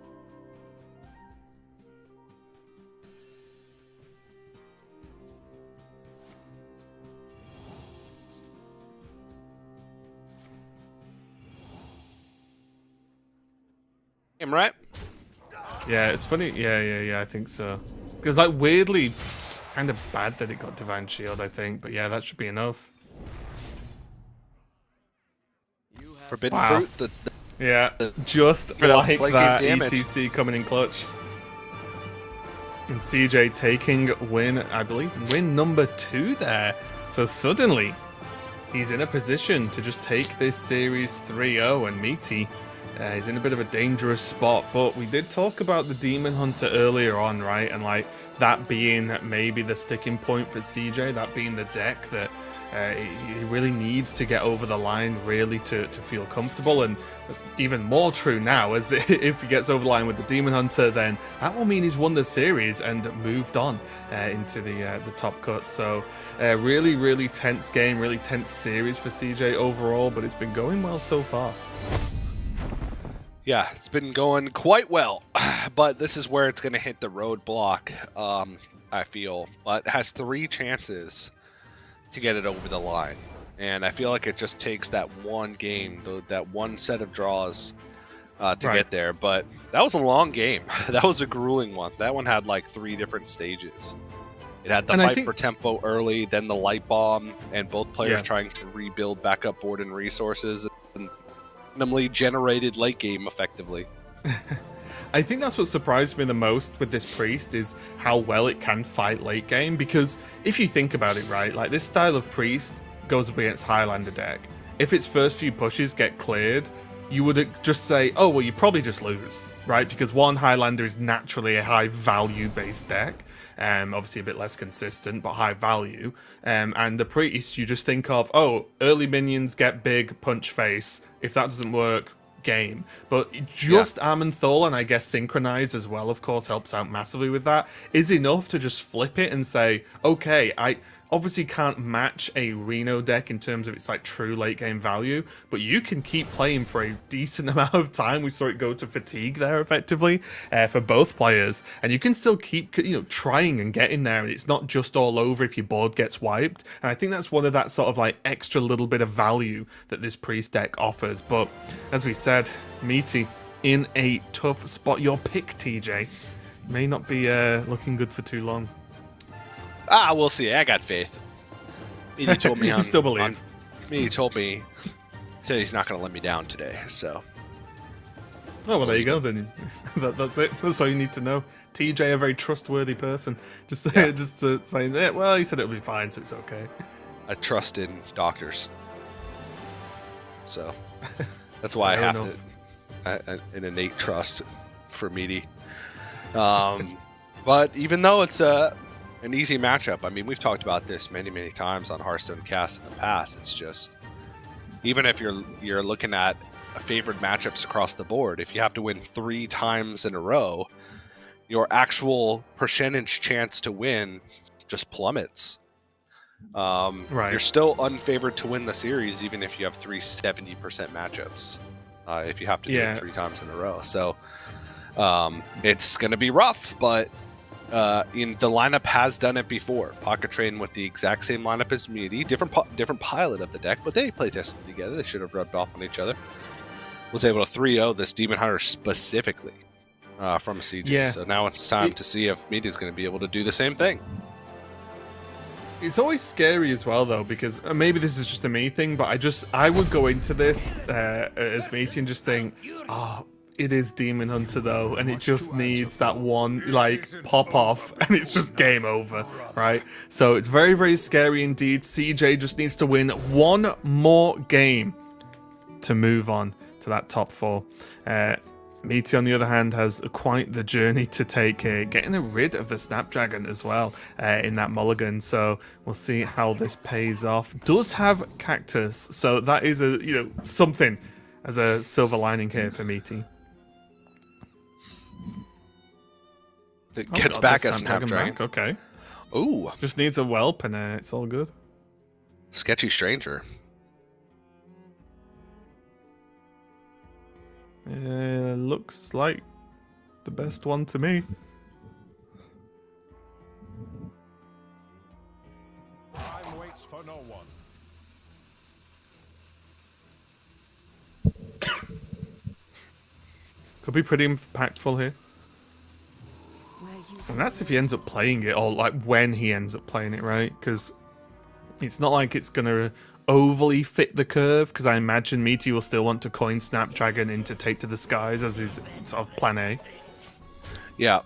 Am right? Yeah, it's funny. Yeah, I think so. Because, like, weirdly, kind of bad that it got Divine Shield, I think. But yeah, that should be enough. Forbidden Wow. Fruit. The Yeah, just For the like flanking that, damage. ETC coming in clutch. And CJ taking win, I believe, win number 2 there. So suddenly, he's in a position to just take this series 3-0, and Meaty, he's in a bit of a dangerous spot. But we did talk about the Demon Hunter earlier on, right? And like that being maybe the sticking point for CJ, that being the deck that he really needs to get over the line really to feel comfortable. And that's even more true now, as if he gets over the line with the Demon Hunter, then that will mean he's won the series and moved on into the top cut. So really, really tense game, really tense series for CJ overall, but it's been going well so far. Yeah, it's been going quite well, but this is where it's going to hit the roadblock, I feel. But it has 3 chances to get it over the line, and I feel like it just takes that one game, that one set of draws to get there. But that was a long game. That was a grueling one. That one had like 3 different stages. It had the And I fight think- for tempo early, then the light bomb, and both players Yeah. trying to rebuild backup board and resources, and randomly generated late game effectively. I think that's what surprised me the most with this priest is how well it can fight late game. Because if you think about it, right, like this style of priest goes up against Highlander deck. If its first few pushes get cleared, you would just say, oh, well, you probably just lose, right? Because one, Highlander is naturally a high value based deck. Obviously a bit less consistent, but high value. And the priest, you just think of, oh, early minions get big, punch face. If that doesn't work, game. But just Amanthol, and I guess Synchronize as well, of course, helps out massively with that, is enough to just flip it and say, okay, I obviously can't match a Reno deck in terms of its like true late game value, but you can keep playing for a decent amount of time. We saw it go to fatigue there effectively for both players, and you can still keep trying and getting there, and it's not just all over if your board gets wiped. And I think that's one of that sort of like extra little bit of value that this priest deck offers. But as we said, Meaty in a tough spot. Your pick, TJ, may not be looking good for too long. We'll see. I got faith. He told me you still believe. He told me, said he's not going to let me down today. So. Oh well, there you go. Then that's it. That's all you need to know. TJ, a very trustworthy person. Just saying that. Well, he said it'll be fine, so it's okay. I trust in doctors. So that's why I have an innate trust for Meaty. But even though it's an easy matchup. I mean, we've talked about this many, many times on Hearthstone casts in the past. It's just, even if you're looking at favored matchups across the board, if you have to win 3 times in a row, your actual percentage chance to win just plummets. Right. You're still unfavored to win the series, even if you have 3 70% matchups. If you have to do it 3 times in a row. So it's going to be rough, but the lineup has done it before. Pocket Train with the exact same lineup as Meaty, different pilot of the deck, but they play tested together. They should have rubbed off on each other. Was able to 3-0 this Demon Hunter specifically from CG. Yeah. So now it's time to see if Meaty is going to be able to do the same thing. It's always scary as well, though, because maybe this is just a me thing, but I would go into this as Meaty and just think, oh, it is Demon Hunter though, and it just needs that one like pop off, and it's just game over, right? So it's very, very scary indeed. CJ just needs to win one more game to move on to that top 4. Meaty, on the other hand, has quite the journey to take, getting rid of the Snapdragon as well in that mulligan. So we'll see how this pays off. Does have Cactus, so that is something as a silver lining here for Meaty. It gets back a Snapdragon. Back. Okay. Ooh. Just needs a whelp and it's all good. Sketchy Stranger. Looks like the best one to me. Time waits for no one. Could be pretty impactful here. And that's if he ends up playing it, or like when he ends up playing it, right? Because it's not like it's going to overly fit the curve, because I imagine Meaty will still want to coin Snapdragon into Take to the Skies as his sort of plan A. Yeah.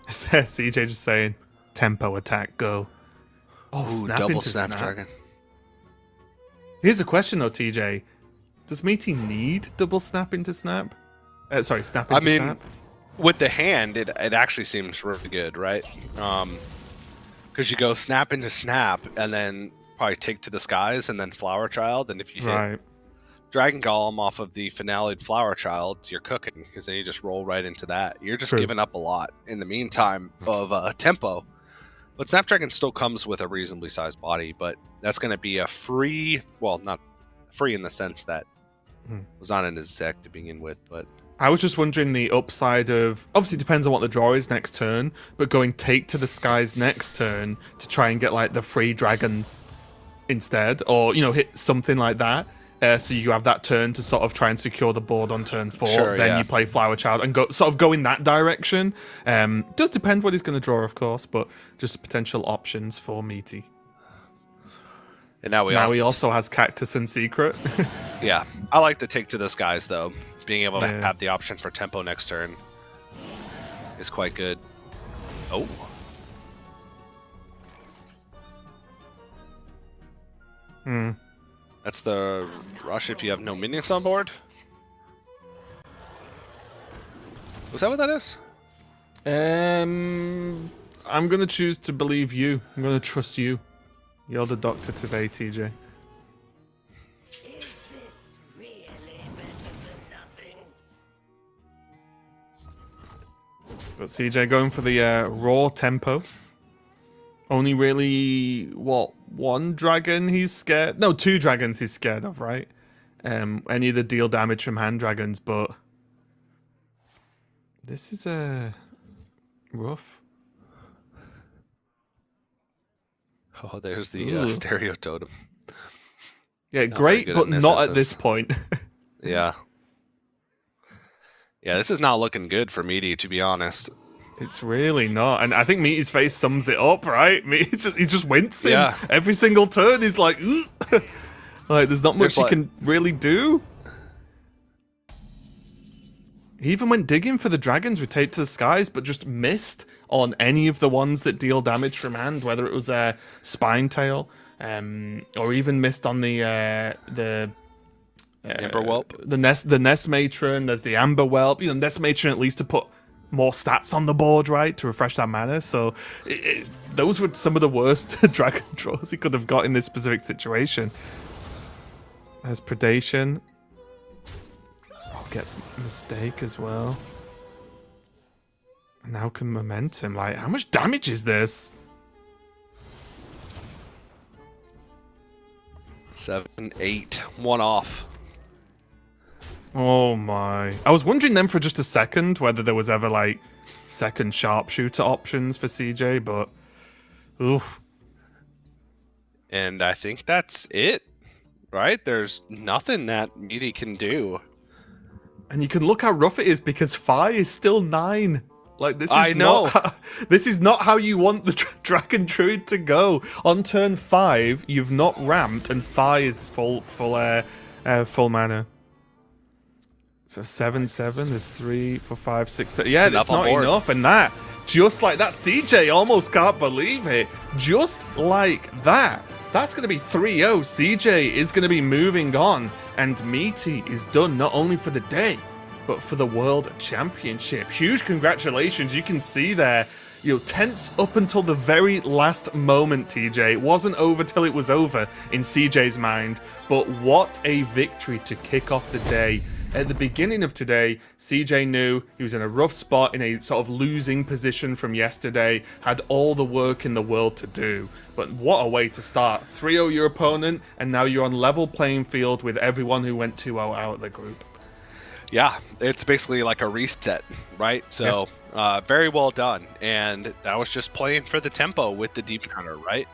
CJ just saying, tempo attack, go. Oh, ooh, snap double into Snapdragon. snap. Here's a question though, TJ. Does Meaty need double snap into snap? Sorry, snap into snap? With the hand, it actually seems really good, right? Because you go snap into snap, and then probably Take to the Skies, and then Flower Child, and if you hit Dragon Golem off of the finale'd Flower Child, you're cooking, because then you just roll right into that. You're just giving up a lot in the meantime of tempo. But Snapdragon still comes with a reasonably sized body, but that's going to be a free, well, not free in the sense that was not in his deck to begin with, but... I was just wondering the upside of, obviously it depends on what the draw is next turn, but going Take to the Skies next turn to try and get like the free dragons instead, or hit something like that, so you have that turn to sort of try and secure the board on turn 4. Then you play Flower Child and go in that direction. Does depend what he's going to draw, of course, but just potential options for Meaty. And now he also has Cactus and Secret. Yeah, I like the take to the skies though. Being able to Yeah. have the option for tempo next turn is quite good. Oh, Hmm. that's the rush if you have no minions on board. Was that what that is? I'm gonna choose to believe you. I'm gonna trust you. You're the doctor today, TJ. But CJ going for the raw tempo. Only really, what, one dragon he's scared? No, two dragons he's scared of, right? Any of the deal damage from hand dragons, but this is rough. Oh, there's the Ooh. stereo totem. Yeah, Not very great, good but in this not at instance. this point. Yeah. Yeah, this is not looking good for Meaty, to be honest. It's really not, and I think Meaty's face sums it up, right? He's just wincing Yeah. every single turn. He's like, "Ugh." Like there's not much There's he can really do. He even went digging for the dragons with Tape to the Skies, but just missed on any of the ones that deal damage from hand, whether it was a Spine Tail, or even missed on the Amber Whelp. the Nest Matron. There's the Amber Whelp. You know, Nest Matron at least to put more stats on the board, right, to refresh that mana. So those were some of the worst dragon draws he could have got in this specific situation. There's Predation. Oh, gets Mistake as well. And now can Momentum. Like, how much damage is this? 7, 8, 1 off. Oh my. I was wondering then for just a second whether there was ever like second sharpshooter options for CJ, but oof. And I think that's it, right? There's nothing that Meaty can do. And you can look how rough it is because Phi is still 9. Like this is I know. This is not how you want the Dragon Druid to go. On turn 5, you've not ramped and Phi is full mana. So 7/7. There's 3, 4, 5, 6, 7. Yeah, that's Enough on not board. enough. And that, just like that, CJ almost can't believe it. Just like that. That's going to be 3-0. CJ is going to be moving on. And Meaty is done not only for the day, but for the World Championship. Huge congratulations. You can see there, you know, tense up until the very last moment, TJ. It wasn't over till it was over in CJ's mind. But what a victory to kick off the day. At the beginning of today, CJ knew he was in a rough spot, in a sort of losing position from yesterday, had all the work in the world to do. But what a way to start. 3-0 your opponent, and now you're on level playing field with everyone who went 2-0 out of the group. Yeah, it's basically like a reset, right? So, very well done. And that was just playing for the tempo with the Demon Hunter, right?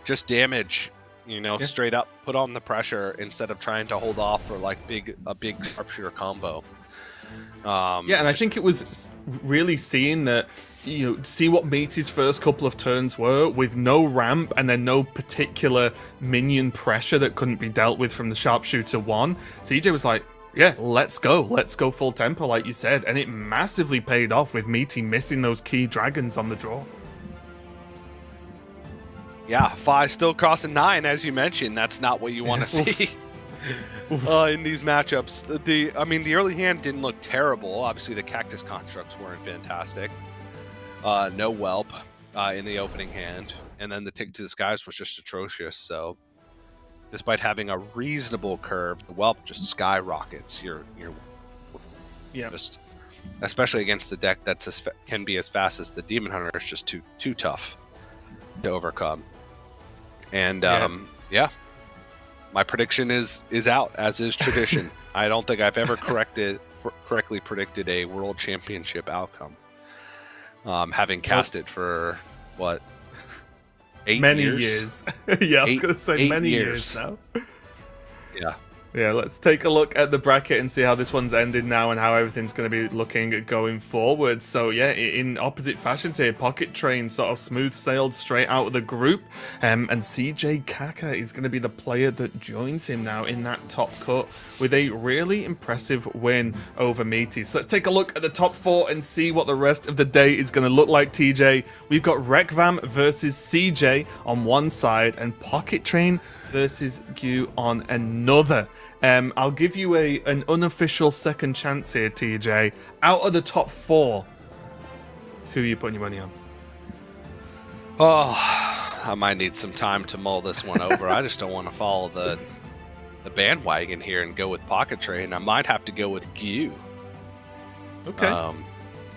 Just damage, you know, straight up, put on the pressure instead of trying to hold off for like a big sharpshooter combo. Yeah, and I think it was really seeing that, you know, see what Meaty's first couple of turns were with no ramp and then no particular minion pressure that couldn't be dealt with from the sharpshooter 1. CJ was like, yeah, let's go full tempo, like you said, and it massively paid off with Meaty missing those key dragons on the draw. Yeah, 5 still crossing 9, as you mentioned. That's not what you want to see in these matchups. The early hand didn't look terrible. Obviously, the Cactus constructs weren't fantastic. No Whelp in the opening hand, and then the Tick to the Skies was just atrocious. So, despite having a reasonable curve, the Whelp just skyrockets. You're just, especially against the deck that's can be as fast as the Demon Hunter. It's just too tough to overcome. And my prediction is out, as is tradition. I don't think I've ever correctly predicted a world championship outcome. Having cast it for what, 8 many years? years. Yeah, I was going to say many years now. Yeah. Yeah, let's take a look at the bracket and see how this one's ended now and how everything's going to be looking going forward. So yeah, in opposite fashions here, Pocket Train sort of smooth sailed straight out of the group, and CJ Kaka is going to be the player that joins him now in that top cut with a really impressive win over Meaty. So let's take a look at the top 4 and see what the rest of the day is going to look like, TJ. We've got Rekvam versus CJ on one side and Pocket Train versus Gu on another. I'll give you an unofficial second chance here, TJ. Out of the top 4, who are you putting your money on? Oh, I might need some time to mull this one over. I just don't want to follow the bandwagon here and go with Pocket Train. I might have to go with Gu. Okay.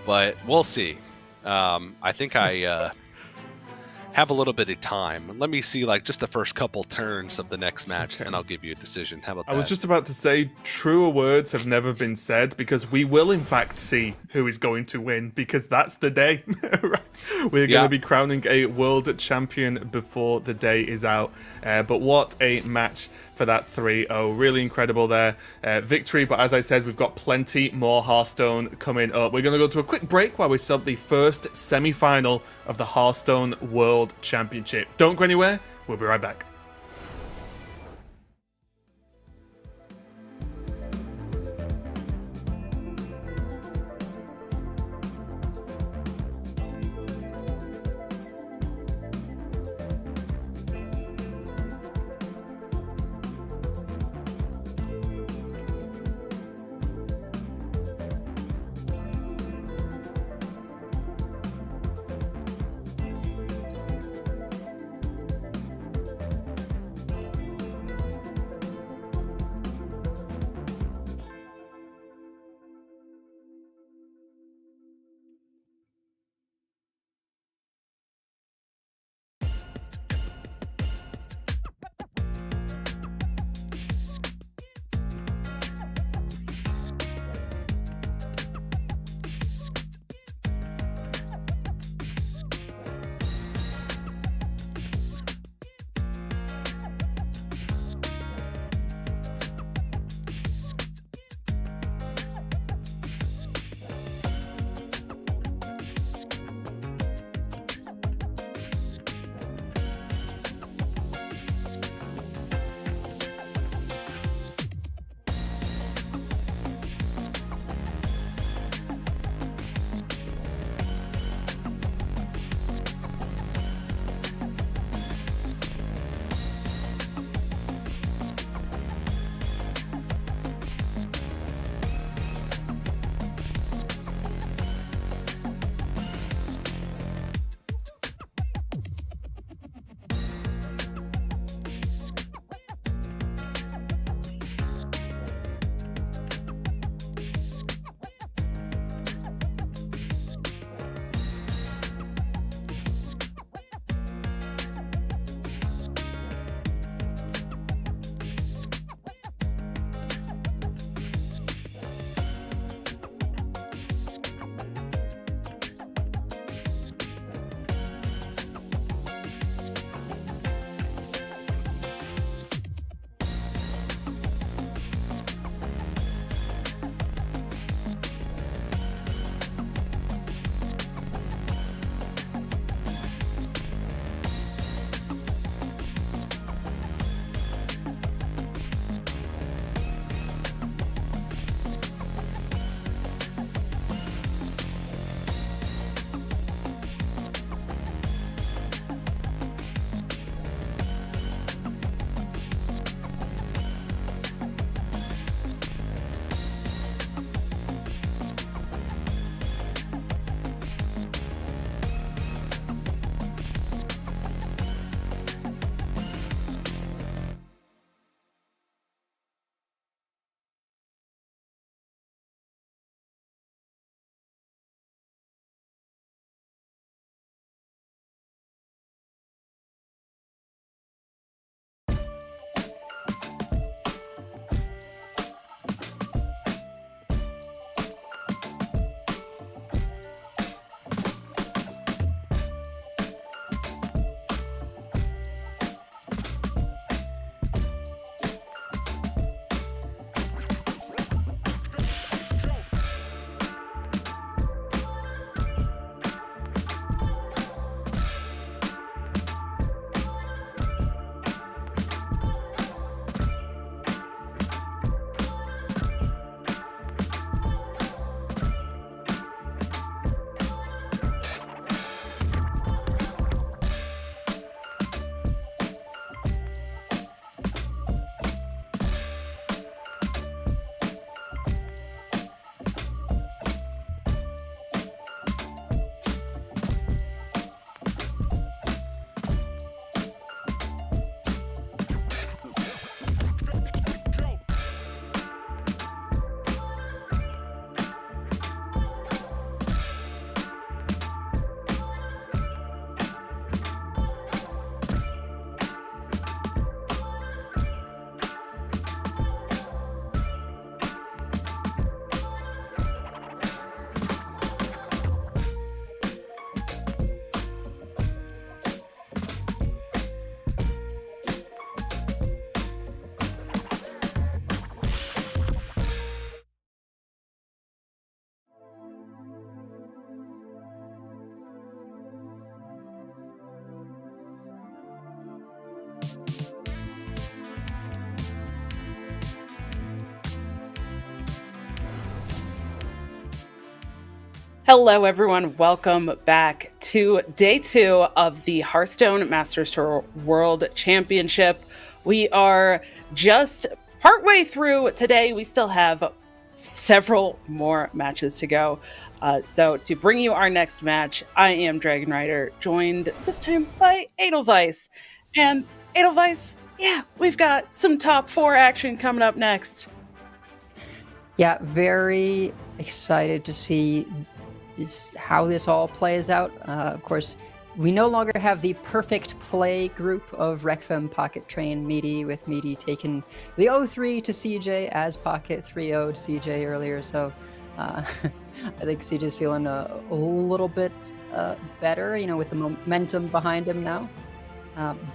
But we'll see. I think I have a little bit of time. Let me see like just the first couple turns of the next match, and I'll give you a decision. How about that? I was just about to say, truer words have never been said, because we will in fact see who is going to win, because that's the day. We're going to be crowning a world champion before the day is out. But what a match for that 3-0. Really incredible there. Victory, but as I said, we've got plenty more Hearthstone coming up. We're going to go to a quick break while we sub the first semi-final of the Hearthstone World Championship. Don't go anywhere. We'll be right back. Hello, everyone. Welcome back to day 2 of the Hearthstone Masters Tour World Championship. We are just partway through today. We still have several more matches to go. So to bring you our next match, I am Dragon Rider, joined this time by Edelweiss. And Edelweiss, yeah, we've got some top 4 action coming up next. Yeah, very excited to see how this all plays out. Of course, we no longer have the perfect play group of Rekfem, Pocket Train, Meaty, with Meaty taking the 0-3 to CJ as Pocket 3-0'd CJ earlier. So I think CJ's feeling a little bit better, with the momentum behind him now.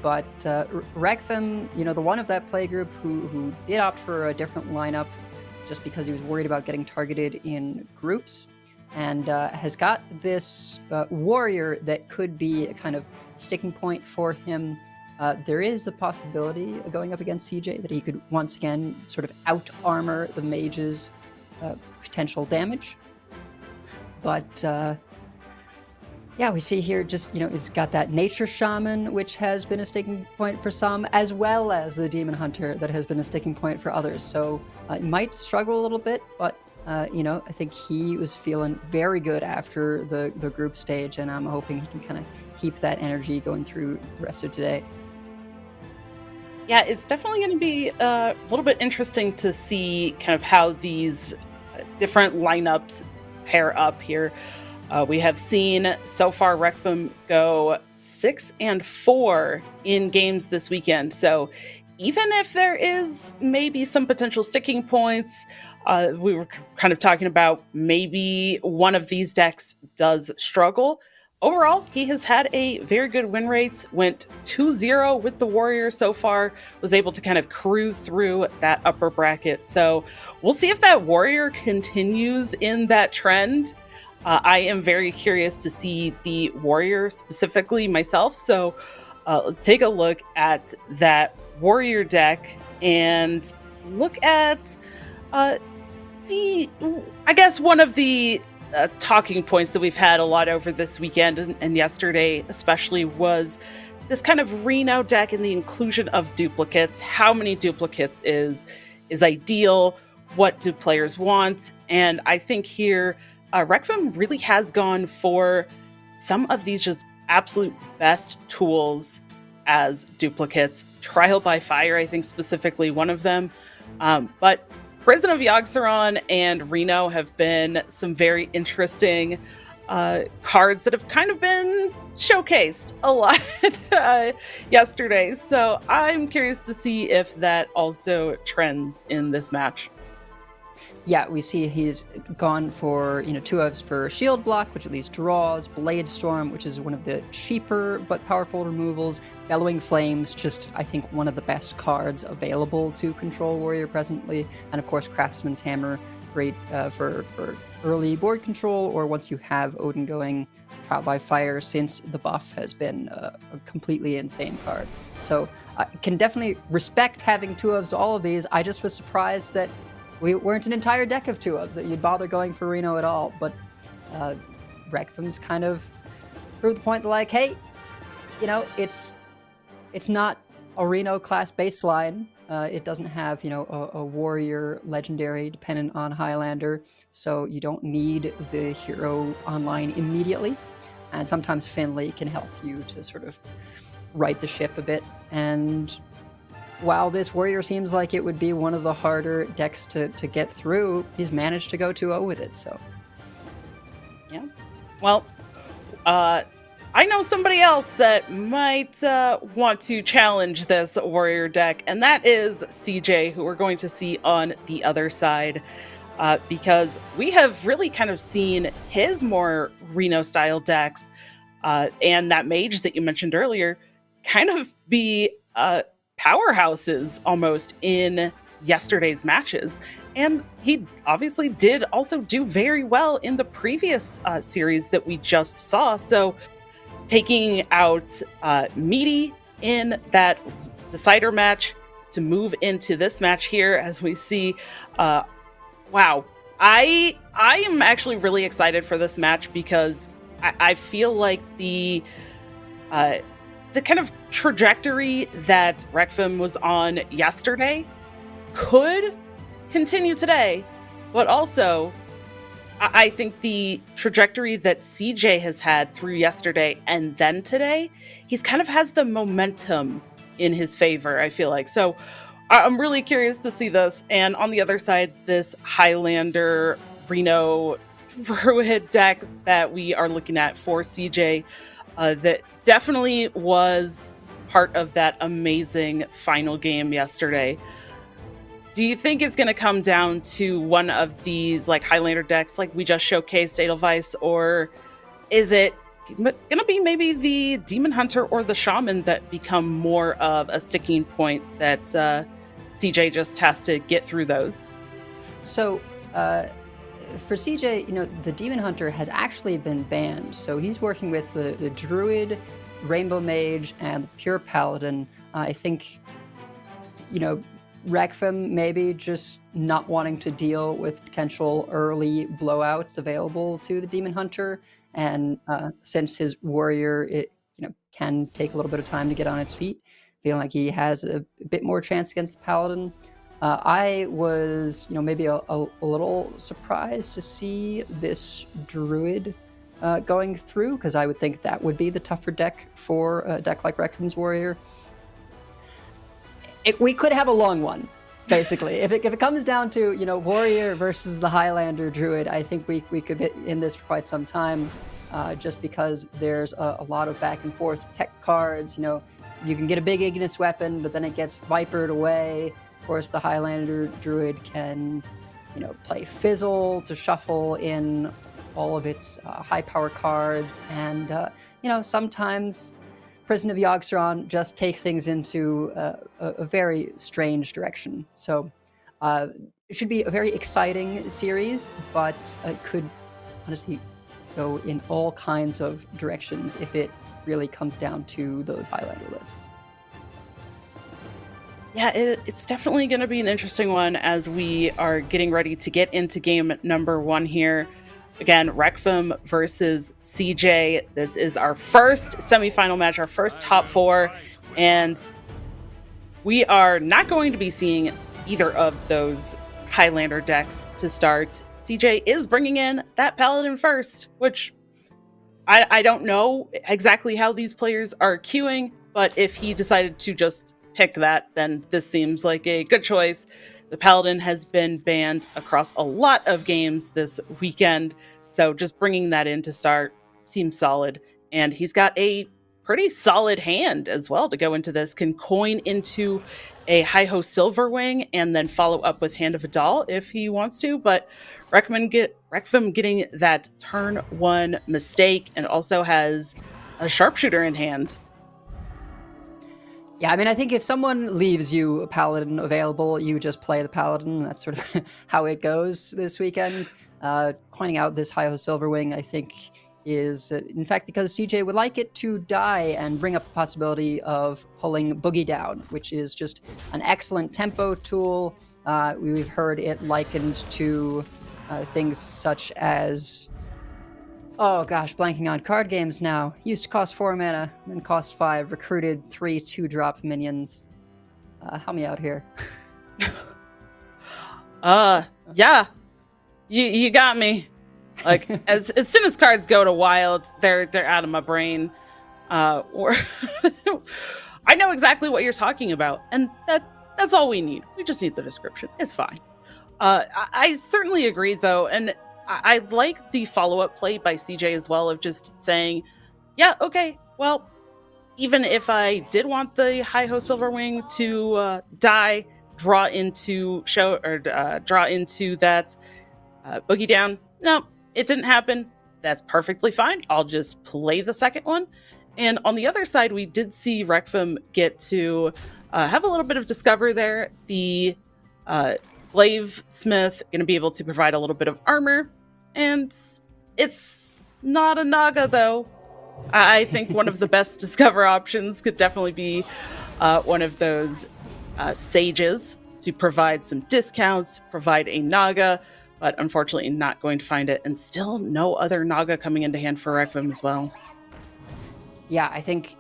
But Rekfem, the one of that play group who did opt for a different lineup just because he was worried about getting targeted in groups, and has got this warrior that could be a kind of sticking point for him. There is a possibility going up against CJ that he could once again sort of out-armor the mage's potential damage. But yeah, we see here just, he's got that Nature Shaman, which has been a sticking point for some, as well as the Demon Hunter that has been a sticking point for others. So it might struggle a little bit, but I think he was feeling very good after the group stage, and I'm hoping he can kind of keep that energy going through the rest of today. Yeah, it's definitely going to be a little bit interesting to see kind of how these different lineups pair up here. We have seen so far Rekfem go 6-4 in games this weekend. So even if there is maybe some potential sticking points, we were kind of talking about maybe one of these decks does struggle. Overall, he has had a very good win rate, went 2-0 with the Warrior so far, was able to kind of cruise through that upper bracket. So we'll see if that Warrior continues in that trend. I am very curious to see the Warrior specifically myself. So let's take a look at that Warrior deck and look at one of the talking points that we've had a lot over this weekend and yesterday especially was this kind of Reno deck and the inclusion of duplicates. How many duplicates is ideal? What do players want? And I think here Rekfem really has gone for some of these just absolute best tools as duplicates. Trial by Fire, I think specifically one of them. But Prison of Yogg-Saron and Reno have been some very interesting cards that have kind of been showcased a lot yesterday. So I'm curious to see if that also trends in this match. Yeah, we see he's gone for, 2-ofs for Shield Block, which at least draws, Blade Storm, which is one of the cheaper but powerful removals, Bellowing Flames, just, I think, one of the best cards available to control Warrior presently, and of course Craftsman's Hammer, great for early board control, or once you have Odin going, Trial by Fire, since the buff has been a completely insane card. So I can definitely respect having 2-ofs all of these. I just was surprised that we weren't an entire deck of 2-ofs, that you'd bother going for Reno at all. But Rekfem's kind of proved the point, like, hey, it's not a Reno class baseline. It doesn't have, a warrior legendary dependent on Highlander, so you don't need the hero online immediately. And sometimes Finley can help you to sort of right the ship a bit. And while this Warrior seems like it would be one of the harder decks to get through, he's managed to go 2-0 with it, so. Yeah. Well, I know somebody else that might want to challenge this Warrior deck, and that is CJ, who we're going to see on the other side, because we have really kind of seen his more Reno-style decks, and that Mage that you mentioned earlier, kind of be powerhouses almost in yesterday's matches. And he obviously did also do very well in the previous series that we just saw. So taking out Meaty in that decider match to move into this match here, as we see, wow, I am actually really excited for this match because I feel like the kind of trajectory that Rekfim was on yesterday could continue today, but also I think the trajectory that CJ has had through yesterday and then today, he's kind of has the momentum in his favor, I feel like. So I'm really curious to see this. And on the other side, this Highlander Reno Druid deck that we are looking at for CJ, that definitely was part of that amazing final game yesterday. Do you think it's going to come down to one of these like Highlander decks like we just showcased Edelweiss, or is it going to be maybe the Demon Hunter or the Shaman that become more of a sticking point that CJ just has to get through those? So, for CJ, the Demon Hunter has actually been banned. So he's working with the Druid, Rainbow Mage, and the Pure Paladin. I think, Rekfim maybe just not wanting to deal with potential early blowouts available to the Demon Hunter, and since his warrior can take a little bit of time to get on its feet, feeling like he has a bit more chance against the Paladin. I was maybe a little surprised to see this Druid going through, because I would think that would be the tougher deck for a deck like Rekfim's warrior. We could have a long one, basically. if it comes down to warrior versus the Highlander Druid, I think we could be in this for quite some time, just because there's a lot of back and forth tech cards. You can get a big Ignis weapon, but then it gets vipered away. Of course, the Highlander Druid can play Fizzle to shuffle in all of its high power cards, and sometimes Prison of Yogg-Saron just take things into a very strange direction. So it should be a very exciting series, but it could honestly go in all kinds of directions if it really comes down to those Highlander lists. Yeah, it's definitely going to be an interesting one as we are getting ready to get into game number 1 here. Again, Rekfim versus CJ. This is our first semifinal match, our first top 4, and we are not going to be seeing either of those Highlander decks to start. CJ is bringing in that Paladin first, which I don't know exactly how these players are queuing, but if he decided to just pick that, then this seems like a good choice. The Paladin has been banned across a lot of games this weekend, so just bringing that in to start seems solid. And he's got a pretty solid hand as well to go into this. Can coin into a Hi-Ho Silverwing and then follow up with Hand of Adal if he wants to, but Rekfim getting that turn 1 mistake, and also has a Sharpshooter in hand. Yeah, I think if someone leaves you a Paladin available, you just play the Paladin. That's sort of how it goes this weekend. Coining out this Hi-Ho Silverwing, I think, is, in fact, because CJ would like it to die and bring up the possibility of pulling Boogie Down, which is just an excellent tempo tool. We've heard it likened to things such as... Oh gosh, blanking on card games now. Used to cost 4 mana, then cost 5. Recruited 3 2-drop minions. Help me out here. Yeah. You got me. Like as soon as cards go to wild, they're out of my brain. Or I know exactly what you're talking about, and that's all we need. We just need the description. It's fine. I certainly agree though, and I like the follow-up play by CJ as well, of just saying, yeah, okay, well, even if I did want the Hi-Ho Silverwing to die, draw into that Boogie Down, no, it didn't happen. That's perfectly fine. I'll just play the second one. And on the other side, we did see Rekfim get to have a little bit of Discover there. The Glaive Smith going to be able to provide a little bit of armor, and it's not a Naga though. I think one of the best Discover options could definitely be one of those Sages to provide some discounts, provide a Naga, but unfortunately not going to find it. And still no other Naga coming into hand for Requiem as well. Yeah, I think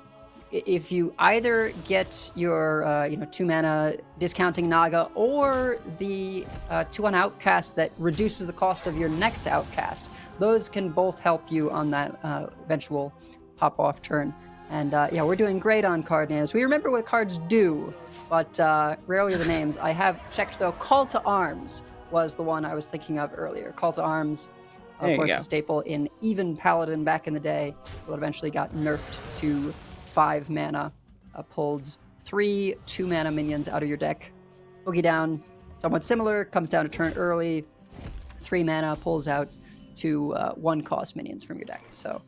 if you either get your 2-mana discounting Naga or the 2-1 Outcast that reduces the cost of your next Outcast, those can both help you on that eventual pop-off turn. And yeah, we're doing great on card names. We remember what cards do, but rarely the names. I have checked, though. Call to Arms was the one I was thinking of earlier. Call to Arms, of course, a staple in even Paladin back in the day, but eventually got nerfed to 5 mana. Pulled 3 2-mana minions out of your deck. Boogie Down, somewhat similar, comes down to turn early. 3 mana, pulls out 2 1-cost minions from your deck. So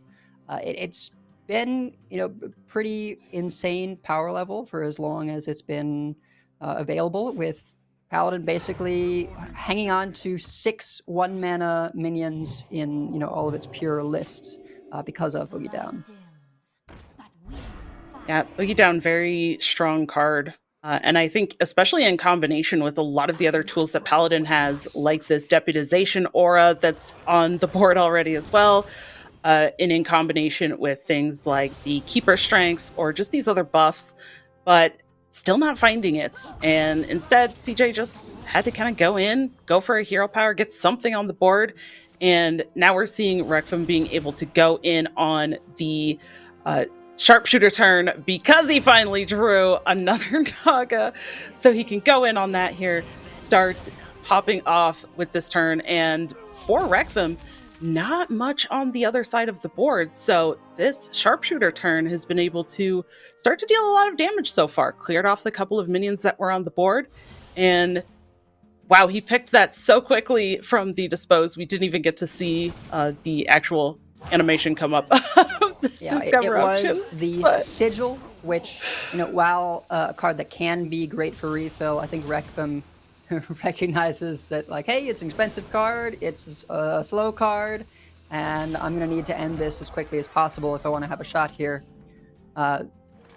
it's been, pretty insane power level for as long as it's been available, with Paladin basically hanging on to 6 1-mana minions in, all of its pure lists because of Boogie Down. Yeah, Boogie Down, very strong card. And I think especially in combination with a lot of the other tools that Paladin has, like this deputization aura that's on the board already as well, and in combination with things like the Keeper Strengths or just these other buffs, but still not finding it. And instead, CJ just had to kind of go for a hero power, get something on the board. And now we're seeing Requiem being able to go in on the sharpshooter turn because he finally drew another Naga. So he can go in on that here, start popping off with this turn. And for Requiem, not much on the other side of the board. So this sharpshooter turn has been able to start to deal a lot of damage so far. Cleared off the couple of minions that were on the board. And wow, he picked that so quickly from the dispose. We didn't even get to see the actual animation come up. Yeah, it was the Sigil, which, while a card that can be great for refill, I think Requiem recognizes that, like, hey, it's an expensive card, it's a slow card, and I'm going to need to end this as quickly as possible if I want to have a shot here.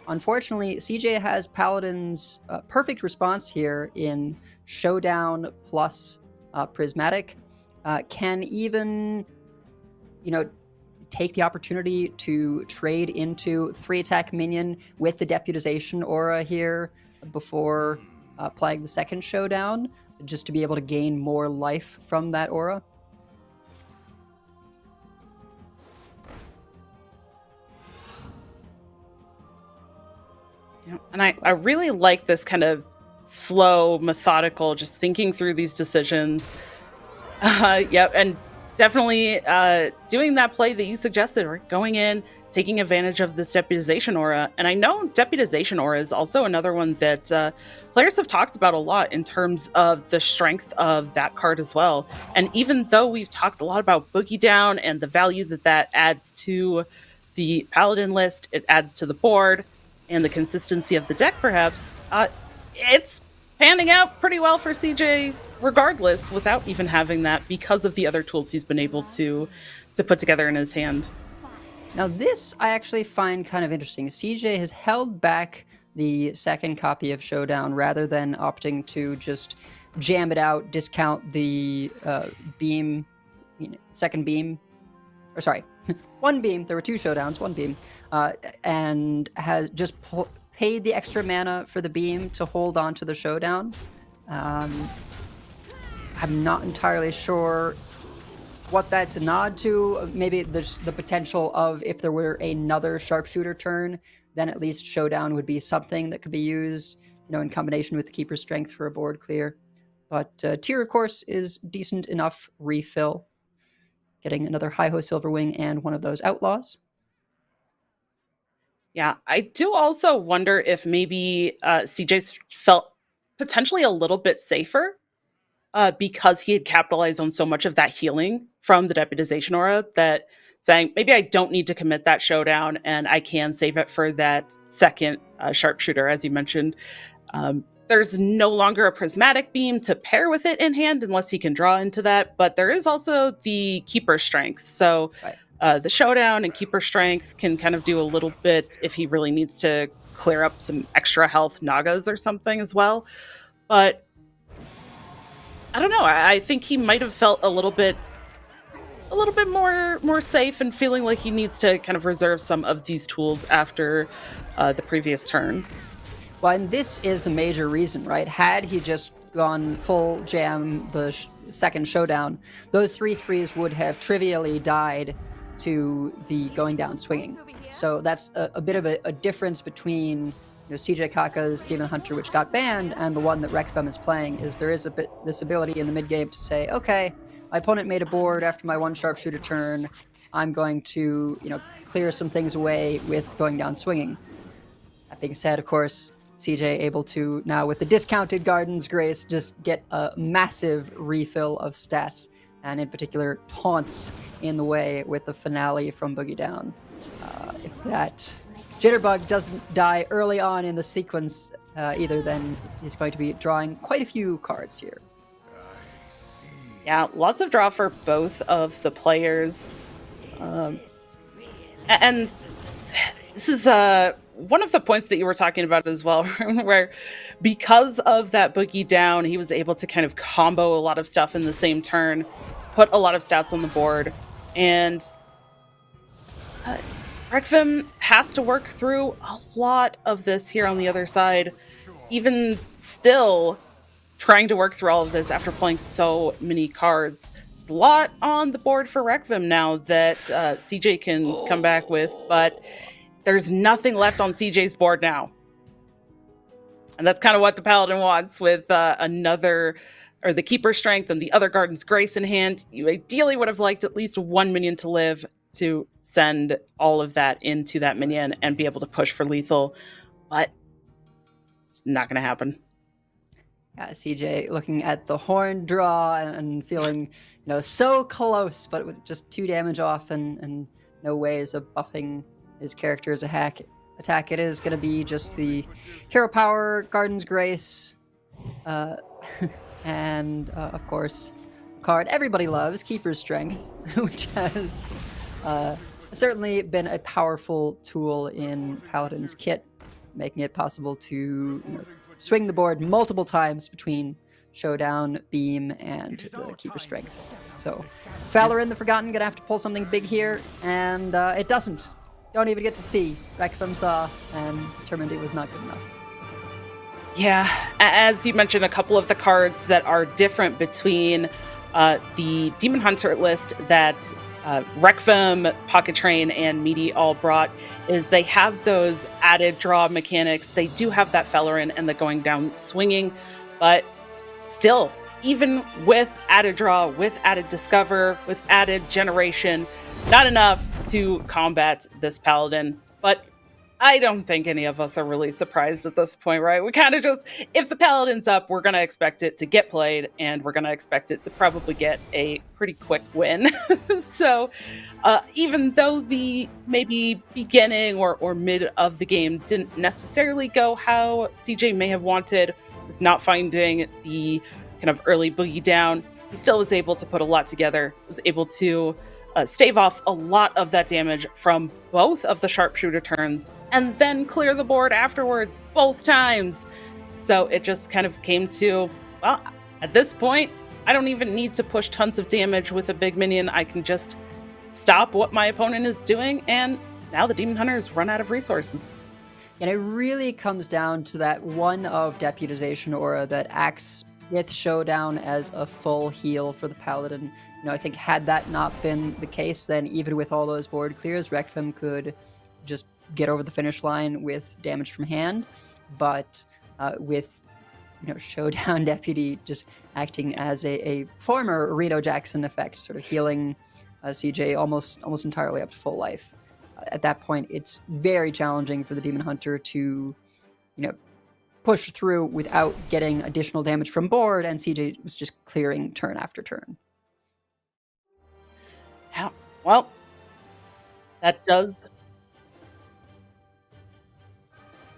Unfortunately, CJ has Paladin's perfect response here in Showdown plus Prismatic. Can even, take the opportunity to trade into 3-attack minion with the deputization aura here before playing the second Showdown, just to be able to gain more life from that aura. Yeah, and I really like this kind of slow, methodical, just thinking through these decisions. Yep, and definitely doing that play that you suggested, right? Going in, taking advantage of this deputization aura. And I know deputization aura is also another one that players have talked about a lot in terms of the strength of that card as well. And even though we've talked a lot about Boogie Down and the value that adds to the Paladin list, it adds to the board and the consistency of the deck, perhaps, it's panning out pretty well for CJ regardless, without even having that, because of the other tools he's been able to put together in his hand. Now this I actually find kind of interesting. CJ has held back the second copy of Showdown rather than opting to just jam it out, discount the beam, second beam, or sorry, one beam. There were 2 Showdowns, 1 beam, and has just paid the extra mana for the beam to hold on to the Showdown. I'm not entirely sure what that's a nod to. Maybe there's the potential of, if there were another sharpshooter turn, then at least Showdown would be something that could be used, in combination with the Keeper's Strength for a board clear. But Tier, of course, is decent enough refill. Getting another Hi-Ho Silverwing and one of those Outlaws. Yeah, I do also wonder if maybe CJ felt potentially a little bit safer because he had capitalized on so much of that healing from the deputization aura, that saying, maybe I don't need to commit that Showdown and I can save it for that second sharpshooter, as you mentioned. There's no longer a prismatic beam to pair with it in hand unless he can draw into that, but there is also the Keeper Strength. So the Showdown and Keeper Strength can kind of do a little bit if he really needs to clear up some extra health Nagas or something as well. But I don't know. I think he might have felt a little bit more safe and feeling like he needs to kind of reserve some of these tools after the previous turn. Well, and this is the major reason, right? Had he just gone full jam the second showdown, those 3/3s would have trivially died to the going down swinging. So that's a bit of a difference between CJ Kaka's Demon Hunter, which got banned, and the one that Rekfem is playing. Is there is a bit this ability in the mid game to say, okay, my opponent made a board after my one sharpshooter turn. I'm going to clear some things away with going down swinging. That being said, of course, CJ able to now with the discounted Garden's Grace just get a massive refill of stats, and in particular taunts in the way with the finale from Boogie Down. If that Jitterbug doesn't die early on in the sequence either, then he's going to be drawing quite a few cards here. Yeah, lots of draw for both of the players. And this is one of the points that you were talking about as well, where because of that Boogie Down, he was able to kind of combo a lot of stuff in the same turn, put a lot of stats on the board, and Rekfem has to work through a lot of this here on the other side, even still trying to work through all of this after playing so many cards. There's a lot on the board for Rekfem now that CJ can come back with, but there's nothing left on CJ's board now. And that's kind of what the Paladin wants with the Keeper Strength and the other Garden's Grace in hand. You ideally would have liked at least one minion to live to send all of that into that minion and be able to push for lethal, but it's not going to happen. Yeah, CJ looking at the horn draw and feeling, so close, but with just 2 damage off and no ways of buffing his character's attack. It is going to be just the Hero Power, Garden's Grace, and of course, card everybody loves, Keeper's Strength, which has certainly been a powerful tool in Paladin's kit, making it possible to swing the board multiple times between Showdown, Beam, and the Keeper Strength. So Falarin the Forgotten gonna have to pull something big here, and it doesn't. Don't even get to see. Rekfem saw and determined it was not good enough. Yeah, as you mentioned, a couple of the cards that are different between the Demon Hunter list that Rekfem, Pocket Train, and Meaty all brought is they have those added draw mechanics. They do have that Falarin and the going down swinging, but still, even with added draw, with added discover, with added generation, not enough to combat this Paladin. But I don't think any of us are really surprised at this point, right? We kind of just, if the Paladin's up, we're going to expect it to get played, and we're going to expect it to probably get a pretty quick win. So even though the maybe beginning or mid of the game didn't necessarily go how CJ may have wanted, with not finding the kind of early Boogie Down, he still was able to put a lot together, was able to stave off a lot of that damage from both of the sharpshooter turns, and then clear the board afterwards, both times. So it just kind of came to, well, at this point, I don't even need to push tons of damage with a big minion. I can just stop what my opponent is doing, and now the Demon Hunters run out of resources. And it really comes down to that one of Deputization Aura that acts with Showdown as a full heal for the Paladin. I think had that not been the case, then even with all those board clears, Rekfem could just get over the finish line with damage from hand. But with Showdown Deputy just acting as a former Reno Jackson effect, sort of healing CJ almost entirely up to full life. At that point, it's very challenging for the Demon Hunter to, push through without getting additional damage from board, and CJ was just clearing turn after turn. Yeah, well, that does.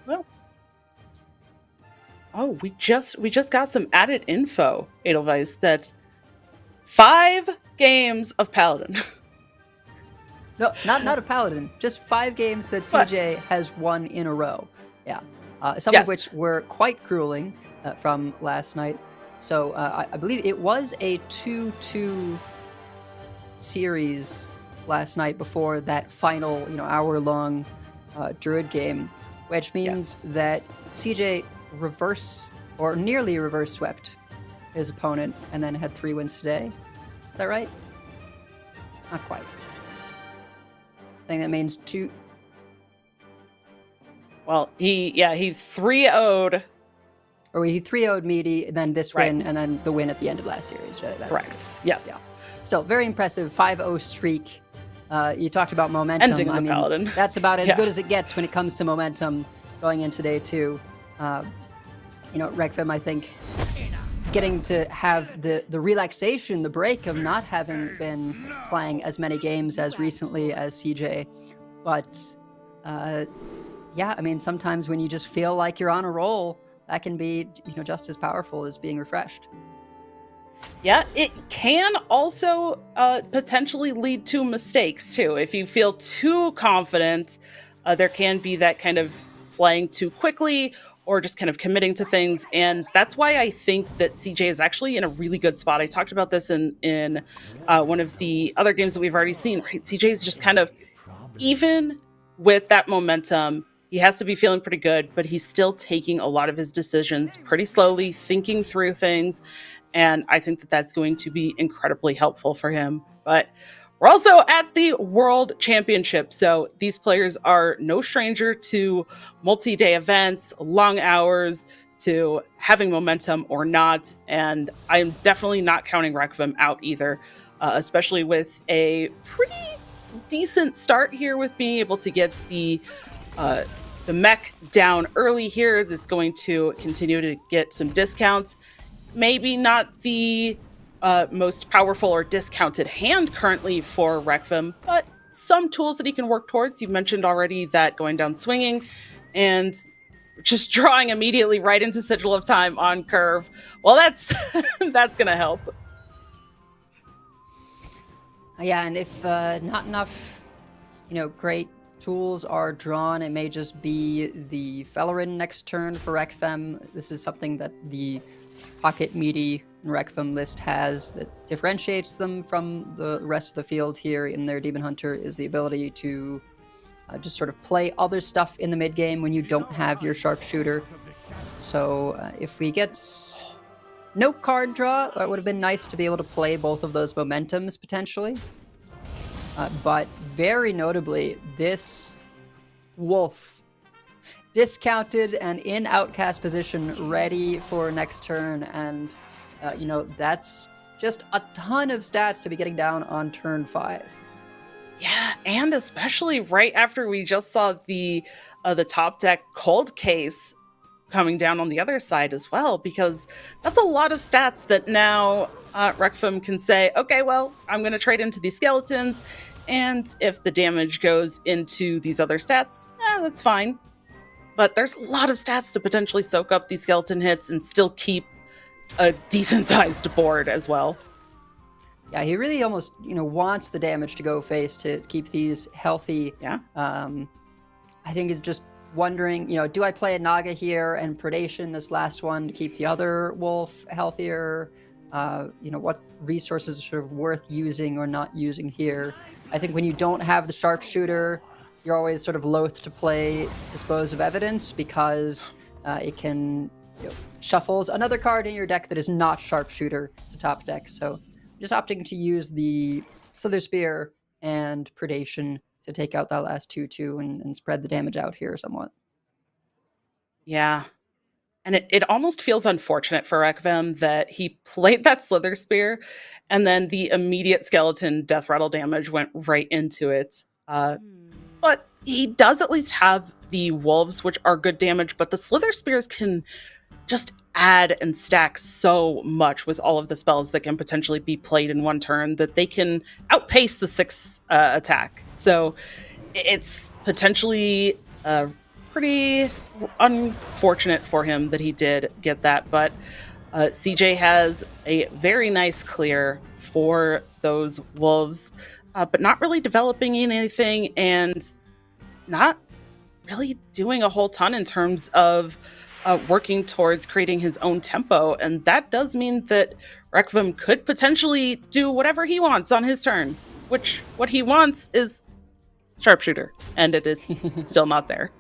Well, oh, we just got some added info, Edelweiss, that 5 games of Paladin. No, not a Paladin. Just 5 games that CJ has won in a row. Yeah. Some of which were quite grueling from last night. So I believe it was a 2-2 series last night before that final, hour-long Druid game, which means that CJ reverse or nearly reverse swept his opponent and then had 3 wins today. Is that right? Not quite. I think that means 2. Well, he 3-0'd. Or he 3-0'd Meaty, then this Right. win, and then the win at the end of last series. Right? That's Correct. Yes. Yeah. Still, very impressive 5-0 streak. You talked about momentum. Ending the Paladin. That's about as Yeah. good as it gets when it comes to momentum going into day 2. Rekfem, I think, getting to have the relaxation, the break of not having been playing as many games as recently as CJ. But, sometimes when you just feel like you're on a roll, that can be, just as powerful as being refreshed. Yeah, it can also potentially lead to mistakes too. If you feel too confident, there can be that kind of playing too quickly or just kind of committing to things. And that's why I think that CJ is actually in a really good spot. I talked about this in one of the other games that we've already seen, right? CJ is just kind of, even with that momentum, he has to be feeling pretty good, but he's still taking a lot of his decisions pretty slowly, thinking through things. And I think that that's going to be incredibly helpful for him. But we're also at the World Championship, so these players are no stranger to multi-day events, long hours, to having momentum or not. And I'm definitely not counting Rekvem out either, especially with a pretty decent start here with being able to get the mech down early here. That's going to continue to get some discounts. Maybe not the most powerful or discounted hand currently for Rekvem, but some tools that he can work towards. You mentioned already that going down swinging and just drawing immediately right into Sigil of Time on curve. Well, that's that's going to help. Yeah, and if not enough, great tools are drawn, it may just be the Fellerin next turn for Rekfem. This is something that the Pocket Meaty and Rekfem list has that differentiates them from the rest of the field here in their Demon Hunter is the ability to just sort of play other stuff in the mid game when you don't have your sharpshooter. So if we get no card draw, it would have been nice to be able to play both of those momentums potentially. But very notably, this Wolf discounted and in outcast position, ready for next turn, and that's just a ton of stats to be getting down on turn 5. Yeah, and especially right after we just saw the top deck cold case coming down on the other side as well, because that's a lot of stats that now Rekfem can say, okay, well, I'm going to trade into these skeletons, and if the damage goes into these other stats, that's fine. But there's a lot of stats to potentially soak up these skeleton hits and still keep a decent-sized board as well. Yeah, he really almost, wants the damage to go face to keep these healthy. Yeah. I think it's just wondering, do I play a Naga here and Predation this last one to keep the other wolf healthier? What resources are sort of worth using or not using here? I think when you don't have the sharpshooter, you're always sort of loath to play Dispose of Evidence because it can shuffles another card in your deck that is not sharpshooter to top deck. So just opting to use the Slither Spear and Predation to take out that last 2/2 and spread the damage out here somewhat. Yeah. And it almost feels unfortunate for Rekvem that he played that Slither Spear and then the immediate skeleton death rattle damage went right into it. But he does at least have the wolves, which are good damage, but the Slither Spears can just add and stack so much with all of the spells that can potentially be played in one turn that they can outpace the 6 attack. So it's potentially pretty unfortunate for him that he did get that, but CJ has a very nice clear for those wolves, but not really developing anything and not really doing a whole ton in terms of working towards creating his own tempo, and that does mean that Requiem could potentially do whatever he wants on his turn, which what he wants is sharpshooter, and it is still not there.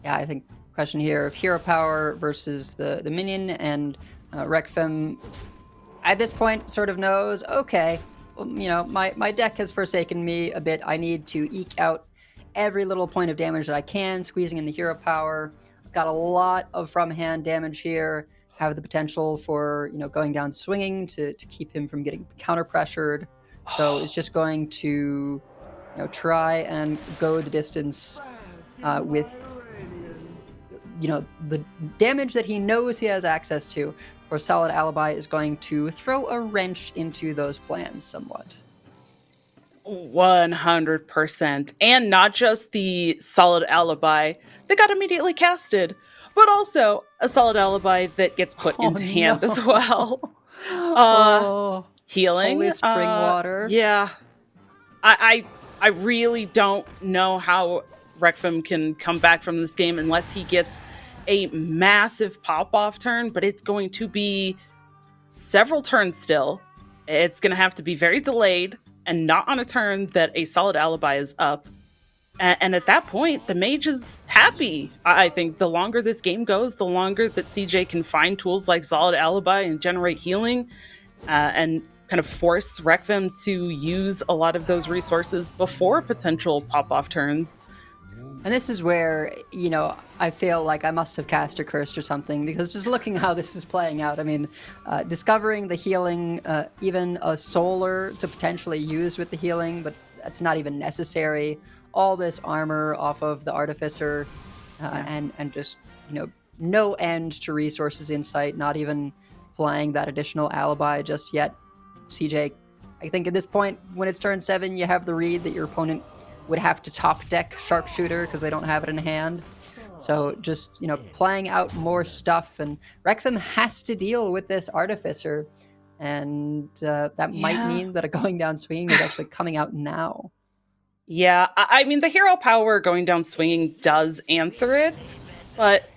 Yeah, I think question here of hero power versus the minion, and Requiem at this point sort of knows, okay, well, my deck has forsaken me a bit. I need to eke out every little point of damage that I can, squeezing in the hero power. I've got a lot of from hand damage here, have the potential for going down swinging to keep him from getting counter pressured. So it's just going to try and go the distance with the damage that he knows he has access to. For Solid Alibi is going to throw a wrench into those plans somewhat. 100%. And not just the Solid Alibi that got immediately casted, but also a Solid Alibi that gets put into hand as well. Healing. Holy spring water. Yeah. I really don't know how Requiem can come back from this game unless he gets a massive pop-off turn, but it's going to be several turns still. It's going to have to be very delayed and not on a turn that a Solid Alibi is up. And at that point, the mage is happy. I think the longer this game goes, the longer that CJ can find tools like Solid Alibi and generate healing and kind of force Requiem to use a lot of those resources before potential pop-off turns. And this is where, I feel like I must have cast a curse or something, because just looking how this is playing out, I mean, discovering the healing, even a solar to potentially use with the healing, but that's not even necessary. All this armor off of the Artificer, and just, no end to resources insight, not even playing that additional alibi just yet. CJ, I think at this point, when it's turn 7, you have the read that your opponent would have to top deck Sharpshooter because they don't have it in hand. So just, playing out more stuff, and Requiem has to deal with this Artificer, and that might mean that a going down swinging is actually coming out now. Yeah, I mean, the hero power going down swinging does answer it, but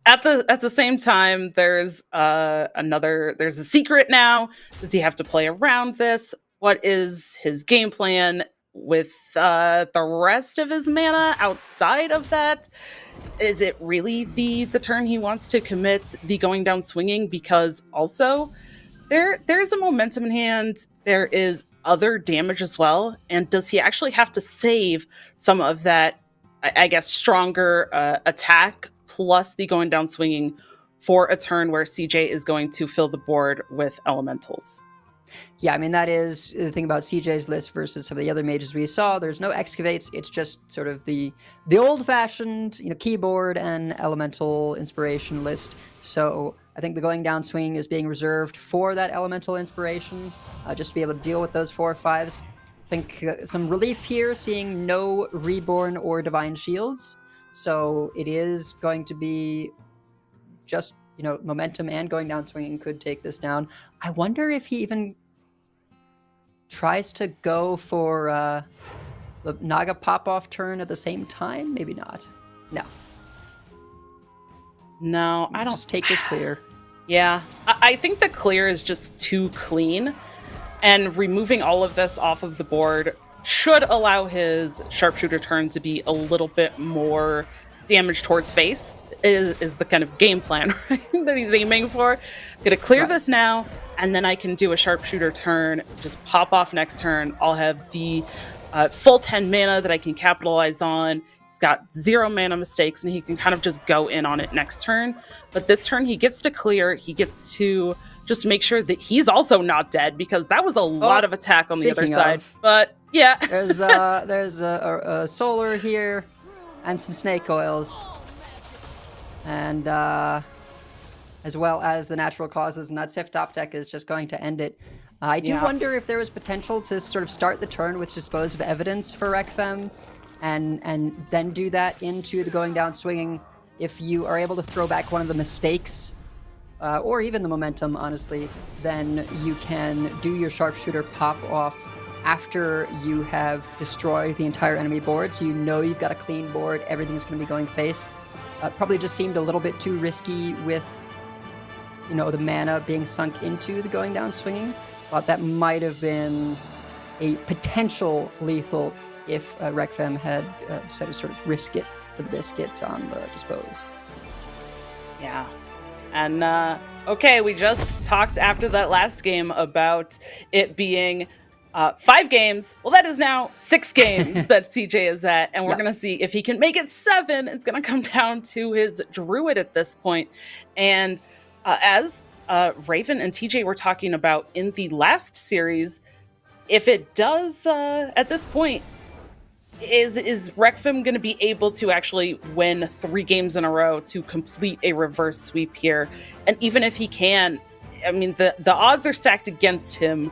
at the same time, there's there's a secret now. Does he have to play around this? What is his game plan with the rest of his mana outside of that? Is it really the turn he wants to commit the going down swinging? Because also there's a momentum in hand. There is other damage as well. And does he actually have to save some of that, I guess, stronger attack plus the going down swinging for a turn where CJ is going to fill the board with elementals? Yeah, I mean, that is the thing about CJ's list versus some of the other mages we saw. There's no excavates. It's just sort of the old-fashioned, keyboard and elemental inspiration list. So I think the going down swing is being reserved for that elemental inspiration, just to be able to deal with those 4/5s. I think some relief here, seeing no reborn or divine shields. So it is going to be just, momentum and going down swinging could take this down. I wonder if he even tries to go for the Naga pop-off turn at the same time. Maybe not. No, I don't. Just take this clear. Yeah, I think the clear is just too clean, and removing all of this off of the board should allow his sharpshooter turn to be a little bit more damage towards face, is the kind of game plan, right, that he's aiming for. I'm gonna clear this now, and then I can do a sharpshooter turn, just pop off next turn. I'll have the full 10 mana that I can capitalize on. He's got 0 mana mistakes, and he can kind of just go in on it next turn. But this turn, he gets to clear. He gets to just make sure that he's also not dead, because that was a lot of attack on the other side. But yeah, there's a solar here and some snake oils, and as well as the natural causes, and that Sif top deck is just going to end it. I do wonder if there was potential to sort of start the turn with Dispose of Evidence for Requiem, and then do that into the going down swinging. If you are able to throw back one of the mistakes, or even the momentum, honestly, then you can do your sharpshooter pop off after you have destroyed the entire enemy board. So you've got a clean board, everything's going to be going face. Probably just seemed a little bit too risky with, the mana being sunk into the going down swinging. Thought that might have been a potential lethal if Rekfem had decided to sort of risk it for the biscuit on the dispose. Yeah. And, okay, we just talked after that last game about it being 5 games. Well, that is now 6 games that CJ is at, and we're going to see if he can make it 7. It's going to come down to his druid at this point. And as Raven and TJ were talking about in the last series, if it does, at this point, is Rekfem going to be able to actually win 3 games in a row to complete a reverse sweep here? And even if he can, I mean, the odds are stacked against him.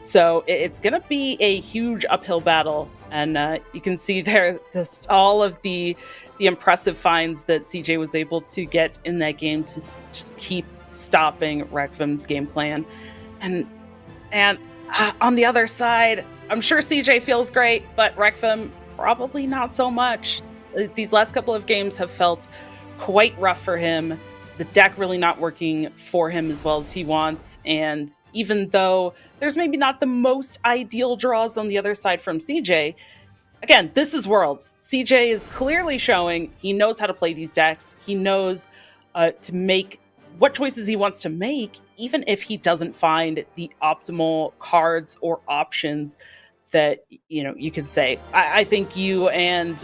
So it's going to be a huge uphill battle. And you can see there just all of the impressive finds that CJ was able to get in that game to just keep stopping Rekfem's game plan. And on the other side, I'm sure CJ feels great, but Rekfem probably not so much. These last couple of games have felt quite rough for him. The deck really not working for him as well as he wants. And even though there's maybe not the most ideal draws on the other side from CJ, again, this is Worlds. CJ is clearly showing he knows how to play these decks. He knows to make what choices he wants to make, even if he doesn't find the optimal cards or options that, you can say. I think you and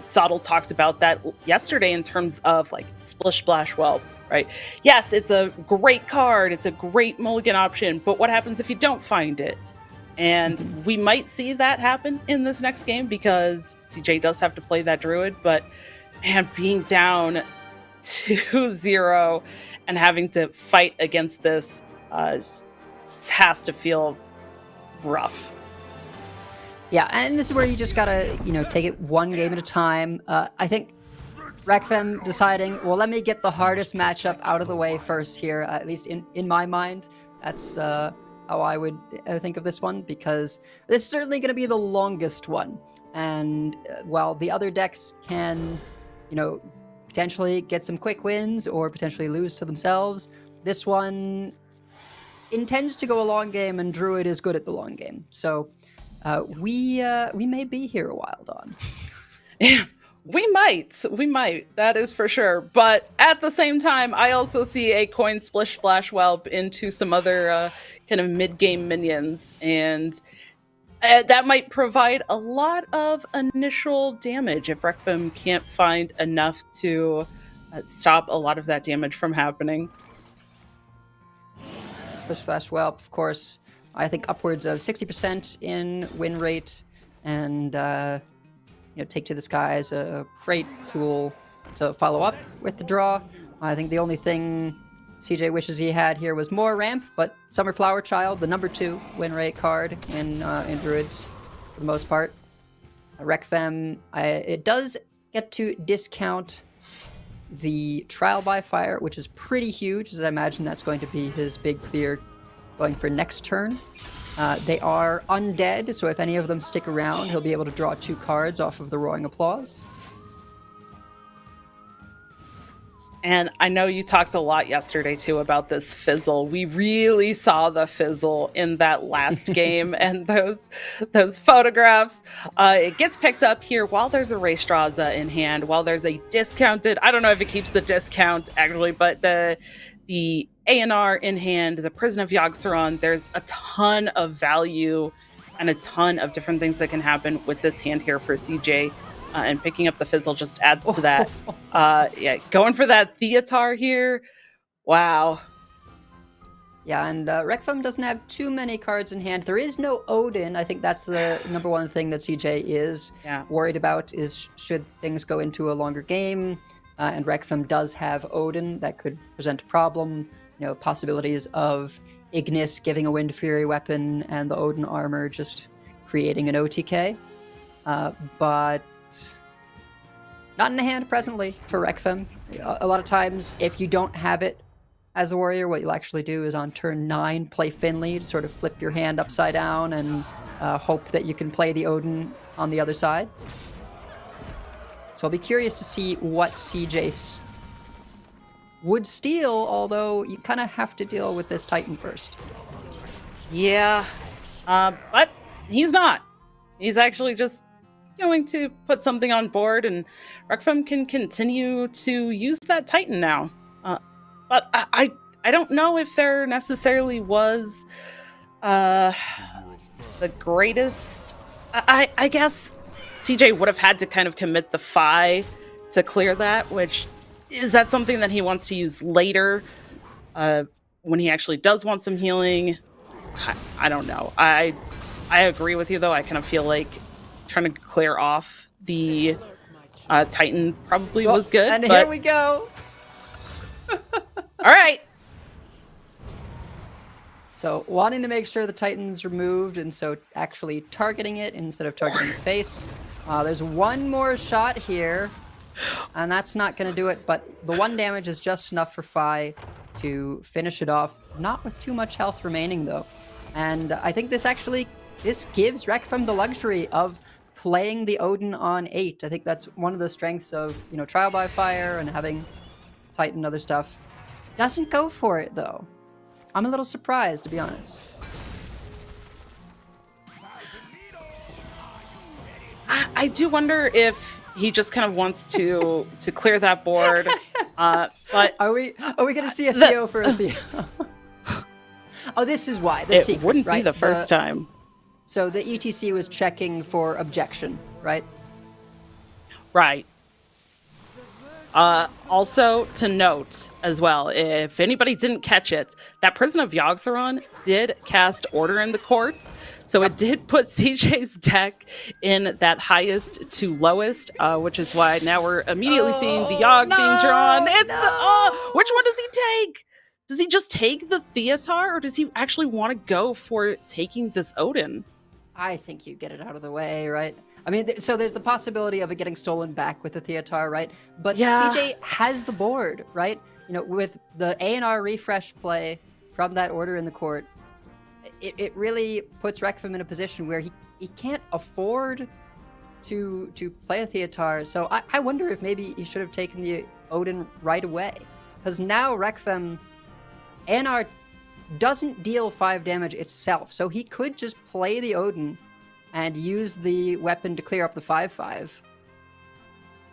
Sottle talked about that yesterday in terms of like Splish Splash Whelp, right? Yes, it's a great card. It's a great mulligan option, but what happens if you don't find it? And we might see that happen in this next game because CJ does have to play that druid, but man, being down 2-0 and having to fight against this has to feel rough. Yeah, and this is where you just gotta, take it one game at a time. I think Rekfem deciding, well, let me get the hardest matchup out of the way first here, at least in my mind. That's how I would think of this one, because this is certainly going to be the longest one. And while the other decks can, potentially get some quick wins or potentially lose to themselves, this one intends to go a long game, and Druid is good at the long game. So we may be here a while, Dawn. We might, that is for sure. But at the same time, I also see a coin Splish Splash Whelp into some other kind of mid-game minions, and that might provide a lot of initial damage if Rekfem can't find enough to stop a lot of that damage from happening. Splish Splash Whelp, of course, I think upwards of 60% in win rate, and Take to the Sky is a great tool to follow up with the draw. I think the only thing CJ wishes he had here was more ramp, but Summer Flower Child, the number 2 win rate card in Druids for the most part. Rekfem, it does get to discount the Trial by Fire, which is pretty huge, as I imagine that's going to be his big clear going for next turn. They are undead, so if any of them stick around, he'll be able to draw 2 cards off of the Roaring Applause. And I know you talked a lot yesterday, too, about this fizzle. We really saw the fizzle in that last game, and those photographs. It gets picked up here while there's a Raystraza in hand, while there's a discounted... I don't know if it keeps the discount, actually, but the A&R in hand, the Prison of Yogg-Saron, there's a ton of value and a ton of different things that can happen with this hand here for CJ. And picking up the fizzle just adds to that. Going for that Theatar here. Wow. Yeah, and Rekfem doesn't have too many cards in hand. There is no Odin. I think that's the number one thing that CJ is worried about, is should things go into a longer game. And Rekfem does have Odin. That could present a problem. Possibilities of Ignis giving a Wind Fury weapon and the Odin armor just creating an OTK. But not in the hand presently for Rekfem. A lot of times, if you don't have it as a warrior, what you'll actually do is on turn 9, play Finley to sort of flip your hand upside down and hope that you can play the Odin on the other side. So I'll be curious to see what CJ would steal, although you kind of have to deal with this Titan first. Yeah, but he's not. He's actually just going to put something on board, and Rekfem can continue to use that Titan now. But I don't know if there necessarily was the greatest. I guess CJ would have had to kind of commit the Phi to clear that, which is that something that he wants to use later when he actually does want some healing. I don't know. I agree with you though. I kind of feel like trying to clear off the Titan probably was good. And but... here we go. All right. So wanting to make sure the Titan's removed, and so actually targeting it instead of targeting the face. There's one more shot here, and that's not going to do it, but the 1 damage is just enough for Phi to finish it off. Not with too much health remaining, though. And I think this gives Rekfem the luxury of playing the Odin on 8. I think that's one of the strengths of, Trial by Fire and having Titan and other stuff. Doesn't go for it, though. I'm a little surprised, to be honest. I do wonder if he just kind of wants to clear that board. But are we going to see a Theo for a Theo? Oh, this is why. The secret, wouldn't right? be the first time. So the ETC was checking for objection, right? Right. Also to note as well, if anybody didn't catch it, that Prison of Yogg-Saron did cast Order in the Court. So it did put CJ's deck in that highest to lowest, which is why now we're immediately seeing the Yogg being drawn. Which one does he take? Does he just take the Theatar, or does he actually want to go for taking this Odin? I think you get it out of the way, right? I mean, so there's the possibility of it getting stolen back with the Theatar, right? But yeah. CJ has the board, right? With the A&R refresh play from that Order in the Court, it really puts Rekfem in a position where he can't afford to play a Theatar. So I wonder if maybe he should have taken the Odin right away. Because now Rekfem, A&R doesn't deal 5 damage itself, so he could just play the Odin and use the weapon to clear up the 5/5.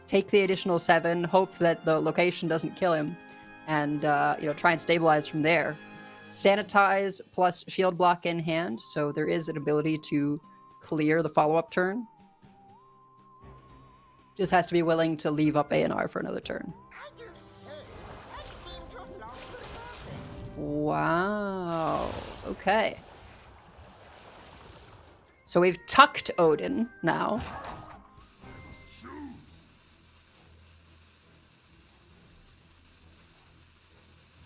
Take the additional 7, hope that the location doesn't kill him, and try and stabilize from there. Sanitize plus shield block in hand, so there is an ability to clear the follow-up turn. Just has to be willing to leave up A&R for another turn. Wow. Okay. So we've tucked Odin now.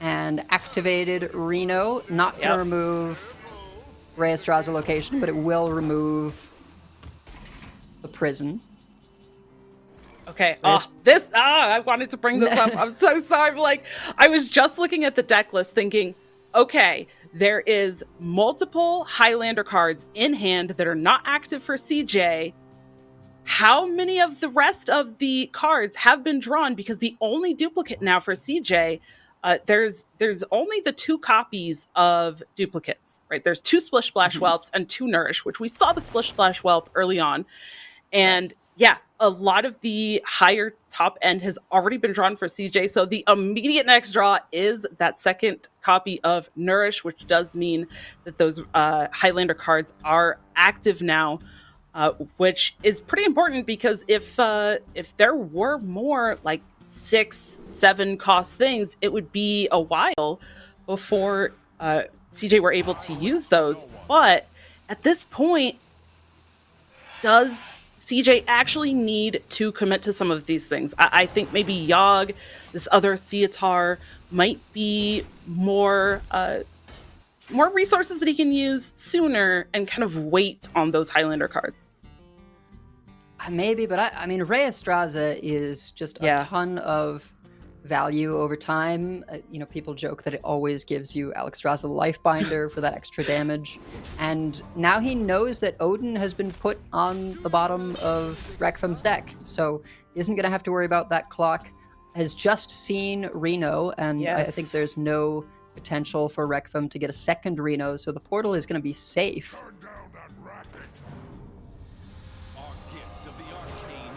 And activated Reno. Not going to remove Rheastra's location, but it will remove the prison. Okay. I wanted to bring this up. I'm so sorry. I was just looking at the deck list thinking, okay, there is multiple Highlander cards in hand that are not active for CJ. How many of the rest of the cards have been drawn? Because the only duplicate now for CJ, there's only the 2 copies of duplicates, right? There's 2 Splish Splash Whelps and 2 Nourish, which we saw the Splish Splash Whelp early on. And yeah, a lot of the higher top end has already been drawn for CJ. So the immediate next draw is that second copy of Nourish, which does mean that those Highlander cards are active now, which is pretty important because if there were more 6-7 cost things, it would be a while before CJ were able to use those. But at this point, does CJ actually need to commit to some of these things? I think maybe Yogg, this other Theatar, might be more resources that he can use sooner and kind of wait on those Highlander cards. Maybe, but I mean, Rheastraza is just a ton of value over time. People joke that it always gives you Alexstrasza the Lifebinder for that extra damage. And now he knows that Odin has been put on the bottom of Rekfem's deck, so he isn't going to have to worry about that clock. Has just seen Reno, and I think there's no potential for Rekfem to get a second Reno, so the portal is going to be safe.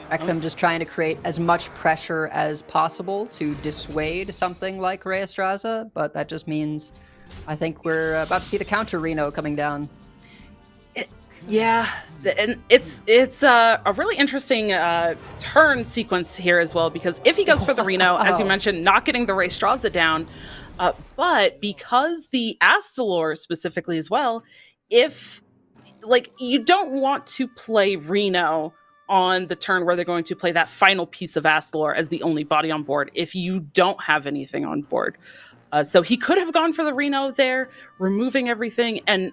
Rekfem just trying to create as much pressure as possible to dissuade something like Rheastraza, but that just means I think we're about to see the counter Reno coming down. Yeah, and it's a really interesting turn sequence here as well, because if he goes for the Reno, as you mentioned, not getting the Rheastraza down, but because the Astalor specifically as well, if you don't want to play Reno on the turn where they're going to play that final piece of Astalor as the only body on board if you don't have anything on board. So he could have gone for the Reno there, removing everything, and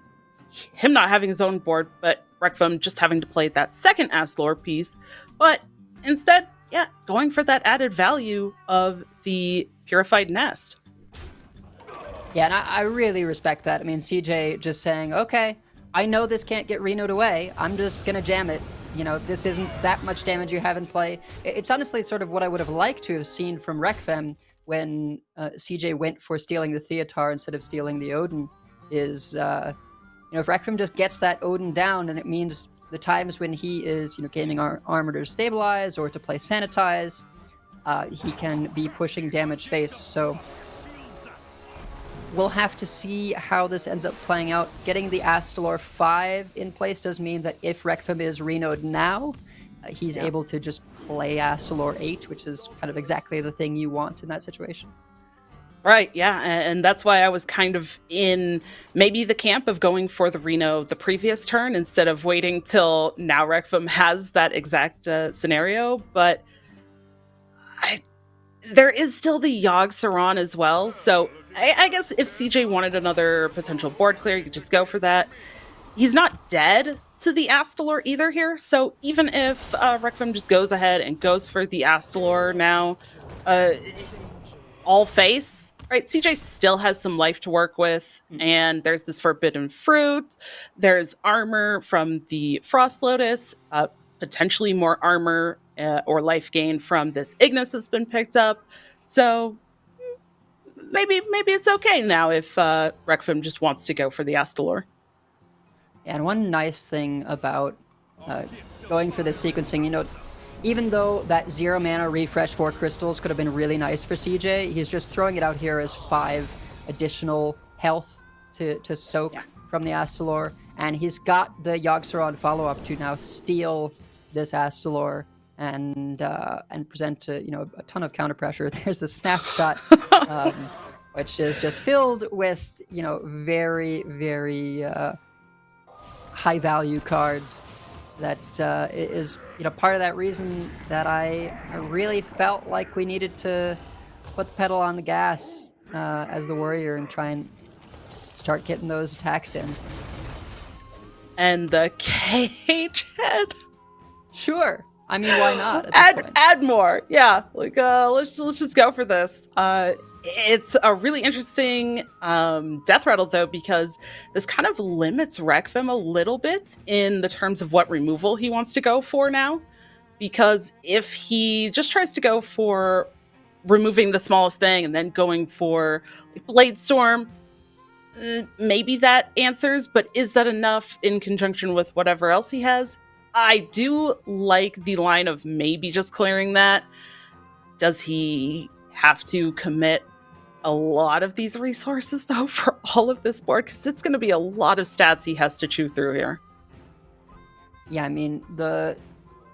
him not having his own board, but Rekfem just having to play that second Astalor piece. But instead, going for that added value of the Purified Nest. Yeah, and I really respect that. I mean, CJ just saying, okay, I know this can't get Reno'd away. I'm just going to jam it. This isn't that much damage you have in play. It's honestly sort of what I would have liked to have seen from Rekfem when CJ went for stealing the Theatar instead of stealing the Odin, is, if Rekfem just gets that Odin down, and it means the times when he is, gaming armor to stabilize or to play sanitize, he can be pushing damage face. So we'll have to see how this ends up playing out. Getting the Astalor 5 in place does mean that if Rekfem is Reno'd now, he's able to just play Astalor 8, which is kind of exactly the thing you want in that situation. Right, yeah, and that's why I was kind of in maybe the camp of going for the Reno the previous turn instead of waiting till now Rekfem has that exact scenario, but there is still the Yogg Saron as well, so I guess if CJ wanted another potential board clear, you could just go for that. He's not dead to the Astalor either here, so even if Rekfem just goes ahead and goes for the Astalor now, all face, right? CJ still has some life to work with, and there's this Forbidden Fruit, there's armor from the Frost Lotus, potentially more armor or life gain from this Ignis that's been picked up, so maybe it's okay now if Rekfem just wants to go for the Astalor. And one nice thing about going for this sequencing, even though that 0 mana refresh 4 crystals could have been really nice for CJ, he's just throwing it out here as 5 additional health to soak from the Astalor, and he's got the Yogg Saron follow-up to now steal this Astalor and present a ton of counter pressure. There's the snapshot, which is just filled with very, very high value cards. That is part of that reason that I really felt like we needed to put the pedal on the gas as the warrior and try and start getting those attacks in. And the cage head. Sure. I mean, why not? At this point? Add more. Yeah. Let's just go for this. It's a really interesting death rattle, though, because this kind of limits Rekfem a little bit in the terms of what removal he wants to go for now. Because if he just tries to go for removing the smallest thing and then going for Blade Storm, maybe that answers, but is that enough in conjunction with whatever else he has? I do like the line of maybe just clearing that. Does he have to commit a lot of these resources, though, for all of this board? Because it's going to be a lot of stats he has to chew through here. Yeah, I mean, the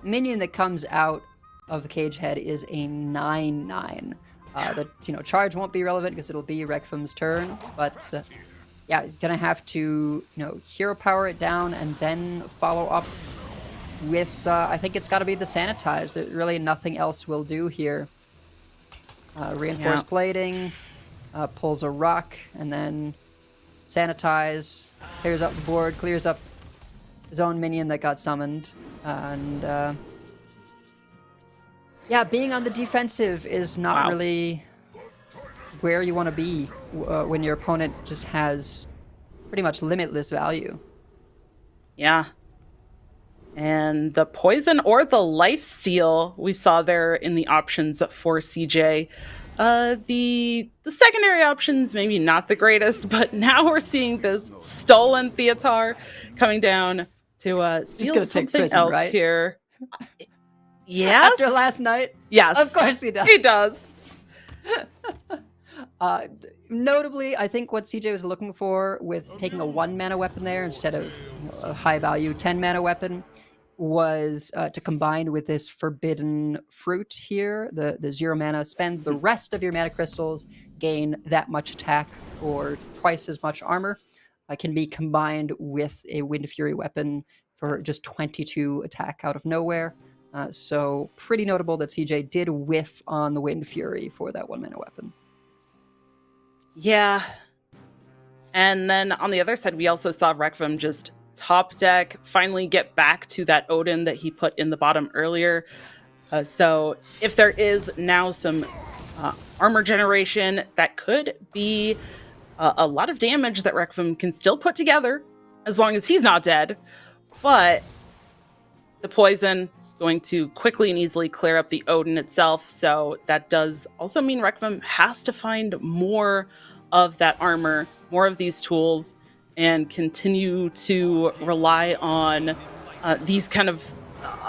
minion that comes out of the cage head is a 9/9. The charge won't be relevant because it'll be Rekfem's turn, but yeah, gonna have to hero power it down and then follow up with I think it's got to be the sanitize. That really nothing else will do here. Reinforced plating, pulls a rock, and then sanitize, clears up the board, clears up his own minion that got summoned, and yeah, being on the defensive is not really where you want to be when your opponent just has pretty much limitless value. Yeah. And the poison or the life steal we saw there in the options for CJ. The secondary options maybe not the greatest, but now we're seeing this stolen Theatar coming down to steal gonna take something prison, else right? here. Yes. After last night? Yes. Of course he does. He does. Notably, I think what CJ was looking for with taking a 1 mana weapon there instead of a high value 10 mana weapon was to combine with this forbidden fruit here, the 0 mana, spend the rest of your mana crystals, gain that much attack for twice as much armor. Can be combined with a Wind Fury weapon for just 22 attack out of nowhere. So pretty notable that CJ did whiff on the Wind Fury for that 1 mana weapon. Yeah. And then on the other side, we also saw Rekvim just top deck, finally get back to that Odin that he put in the bottom earlier. So if there is now some armor generation, that could be a lot of damage that Rekvim can still put together as long as he's not dead. But the poison going to quickly and easily clear up the Odin itself. So that does also mean Rekvim has to find more of that armor, more of these tools, and continue to rely on these kind of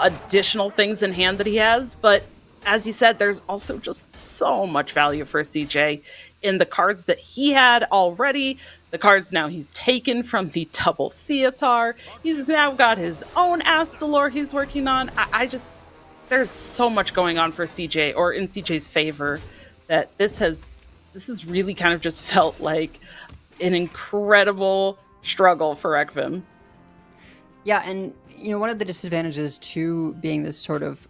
additional things in hand that he has. But as you said, there's also just so much value for CJ in the cards that he had already, the cards now he's taken from the double Theatar. He's now got his own Astalor he's working on. I just, there's so much going on for CJ, or in CJ's favor, that this has really kind of just felt like an incredible struggle for Rekvim. Yeah, and one of the disadvantages to being this sort of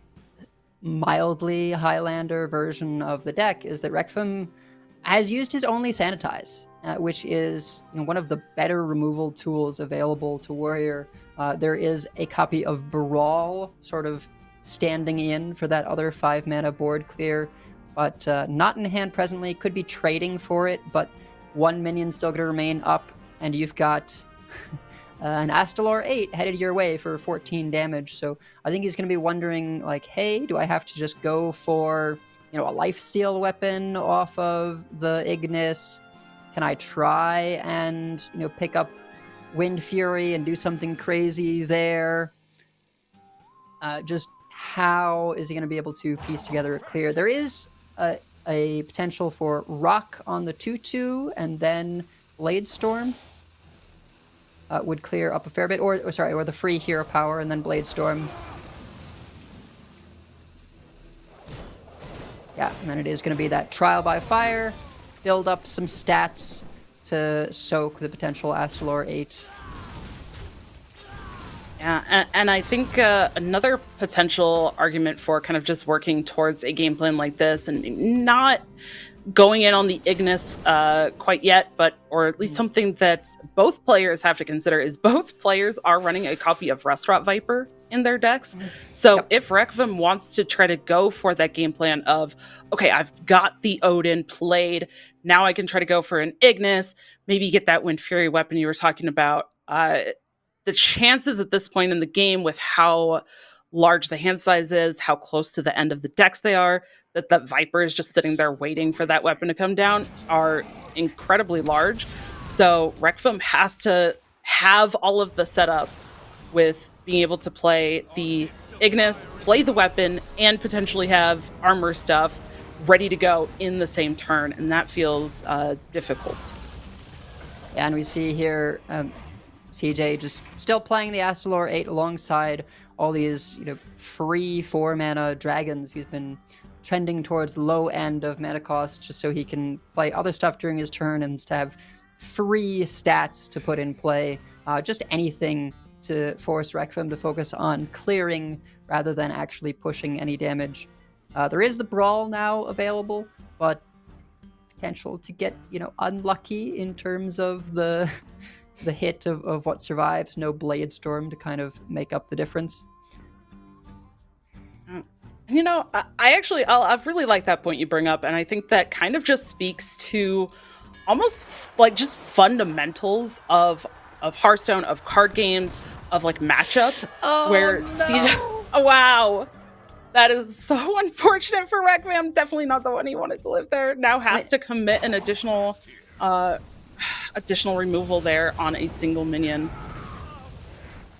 mildly Highlander version of the deck is that Rekvim has used his only Sanitize, which is one of the better removal tools available to Warrior. There is a copy of Brawl sort of standing in for that other 5 mana board clear, but not in hand presently. Could be trading for it, but 1 minion's still going to remain up, and you've got an Astalor 8 headed your way for 14 damage. So I think he's going to be wondering, like, hey, do I have to just go for a lifesteal weapon off of the Ignis? Can I try and pick up Wind Fury and do something crazy there? Just how is he going to be able to piece together a clear? There is a potential for Rock on the 2/2 and then Blade Storm would clear up a fair bit, or the free hero power and then Blade Storm. Yeah, and then it is going to be that Trial by Fire, build up some stats to soak the potential Astalor 8. Yeah, and I think another potential argument for kind of just working towards a game plan like this and not going in on the Ignis quite yet, or at least something that both players have to consider is both players are running a copy of Restaurant Viper in their decks. So if Rekvim wants to try to go for that game plan of, okay, I've got the Odin played, now I can try to go for an Ignis, maybe get that Wind Fury weapon you were talking about. The chances at this point in the game, with how large the hand size is, how close to the end of the decks they are, that the Viper is just sitting there waiting for that weapon to come down, are incredibly large. So Rekvim has to have all of the setup with being able to play the Ignis, play the weapon, and potentially have armor stuff ready to go in the same turn, and that feels difficult. Yeah, and we see here CJ just still playing the Astalor 8 alongside all these free 4 mana dragons. He's been trending towards the low end of mana cost just so he can play other stuff during his turn and to have free stats to put in play. Just anything to force Rekvim to focus on clearing rather than actually pushing any damage. There is the Brawl now available, but potential to get unlucky in terms of the hit of what survives. No Blade Storm to kind of make up the difference. And I really like that point you bring up, and I think that kind of just speaks to almost like just fundamentals of Hearthstone, of card games, of like matchups, where CJ. Oh, wow. That is so unfortunate for Requiem. Definitely not the one he wanted to live there. Now has to commit an additional removal there on a single minion.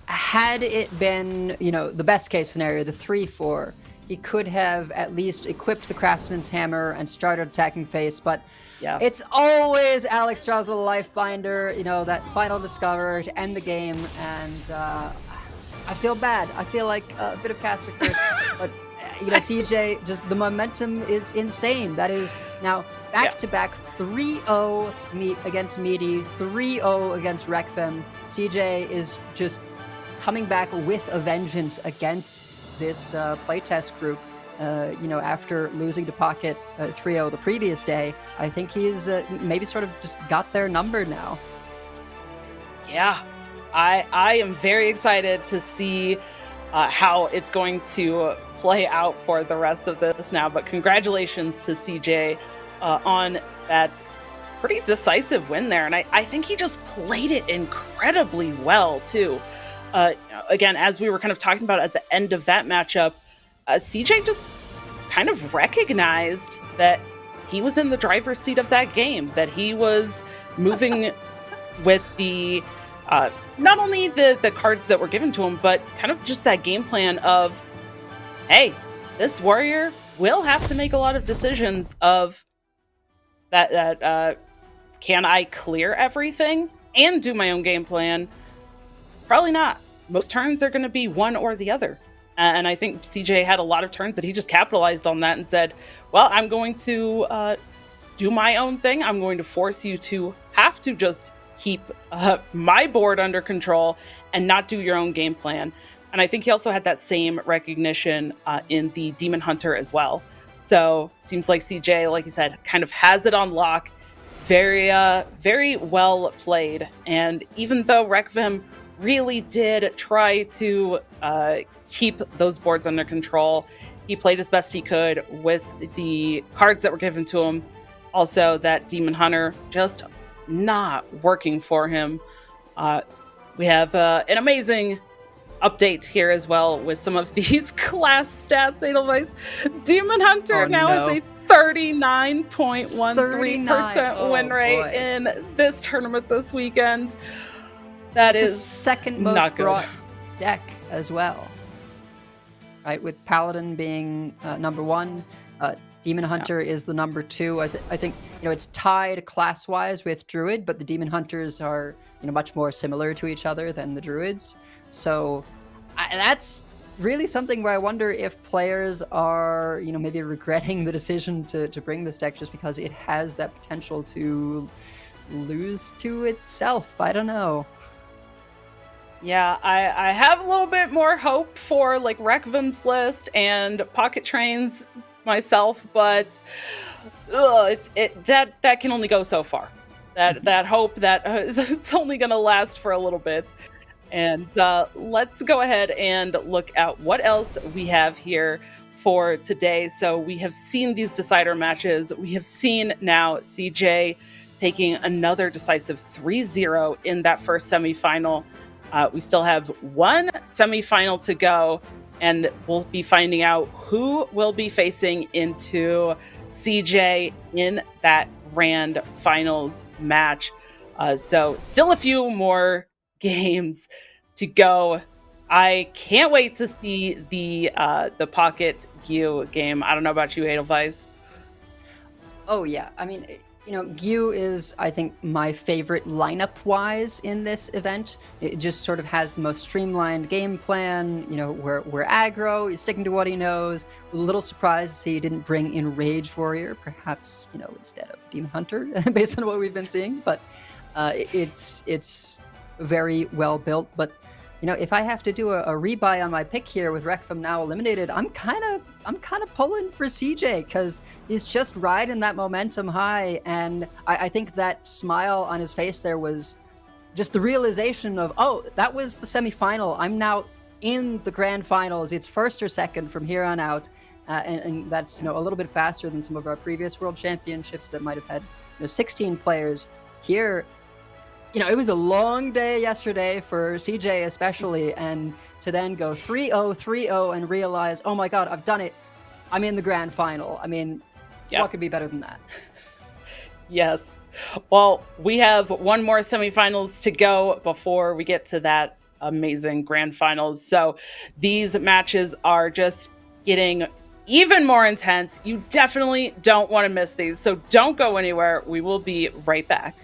Had it been, the best case scenario, the 3/4, he could have at least equipped the Craftsman's Hammer and started attacking face, but Yeah. it's always Alex Strauss with a Lifebinder, that final discover to end the game, and I feel bad. I feel like a bit of caster curse, but CJ, just the momentum is insane. That is now back-to-back 3-0 against Meaty, 3-0 against Requiem. CJ is just coming back with a vengeance against this playtest group. After losing to Pocket 3-0 the previous day, I think he's maybe sort of just got their number now. Yeah, I am very excited to see how it's going to play out for the rest of this now. But congratulations to CJ on that pretty decisive win there. And I think he just played it incredibly well, too. Again, as we were kind of talking about at the end of that matchup, CJ just kind of recognized that he was in the driver's seat of that game, that he was moving with the not only the cards that were given to him, but kind of just that game plan of, hey, this warrior will have to make a lot of decisions of that can I clear everything and do my own game plan? Probably not. Most turns are going to be one or the other. And I think CJ had a lot of turns that he just capitalized on that and said, well, I'm going to do my own thing. I'm going to force you to have to just keep my board under control and not do your own game plan. And I think he also had that same recognition in the Demon Hunter as well. So seems like CJ, like you said, kind of has it on lock. Very, very well played. And even though Requiem really did try to keep those boards under control, he played as best he could with the cards that were given to him. Also, that Demon Hunter just not working for him. We have an amazing update here as well with some of these class stats, Edelweiss. Demon Hunter has a 39.13% win rate in this tournament this weekend. That is the second most brought deck as well. Right, with Paladin being number 1, Demon Hunter is the number 2. I think it's tied class-wise with Druid, but the Demon Hunters are much more similar to each other than the Druids. So that's really something where I wonder if players are maybe regretting the decision to bring this deck just because it has that potential to lose to itself. I don't know. Yeah, I have a little bit more hope for like Requiem's list and Pocket Trains myself, but that can only go so far. That hope that it's only going to last for a little bit. And let's go ahead and look at what else we have here for today. So we have seen these decider matches. We have seen now CJ taking another decisive 3-0 in that first semifinal. We still have one semifinal to go, and we'll be finding out who will be facing into CJ in that grand finals match. So still a few more games to go. I can't wait to see the Pocket Gyu game. I don't know about you, Edelweiss. Oh yeah, I mean, Gyu is, I think, my favorite lineup-wise in this event. It just sort of has the most streamlined game plan. We're aggro, he's sticking to what he knows. A little surprised to see he didn't bring Enraged Warrior, perhaps, instead of Demon Hunter, based on what we've been seeing. But it's very well built. But if I have to do a rebuy on my pick here with Requiem now eliminated, I'm kind of pulling for CJ because he's just riding that momentum high, and I think that smile on his face there was just the realization of, oh, that was the semifinal. I'm now in the grand finals. It's first or second from here on out, and that's a little bit faster than some of our previous World Championships that might have had 16 players. Here, it was a long day yesterday for CJ especially, and to then go 3-0, 3-0 and realize, oh my god, I've done it. I'm in the grand final. I mean, what could be better than that? Yes. Well, we have one more semifinals to go before we get to that amazing grand finals. So these matches are just getting even more intense. You definitely don't want to miss these. So don't go anywhere. We will be right back.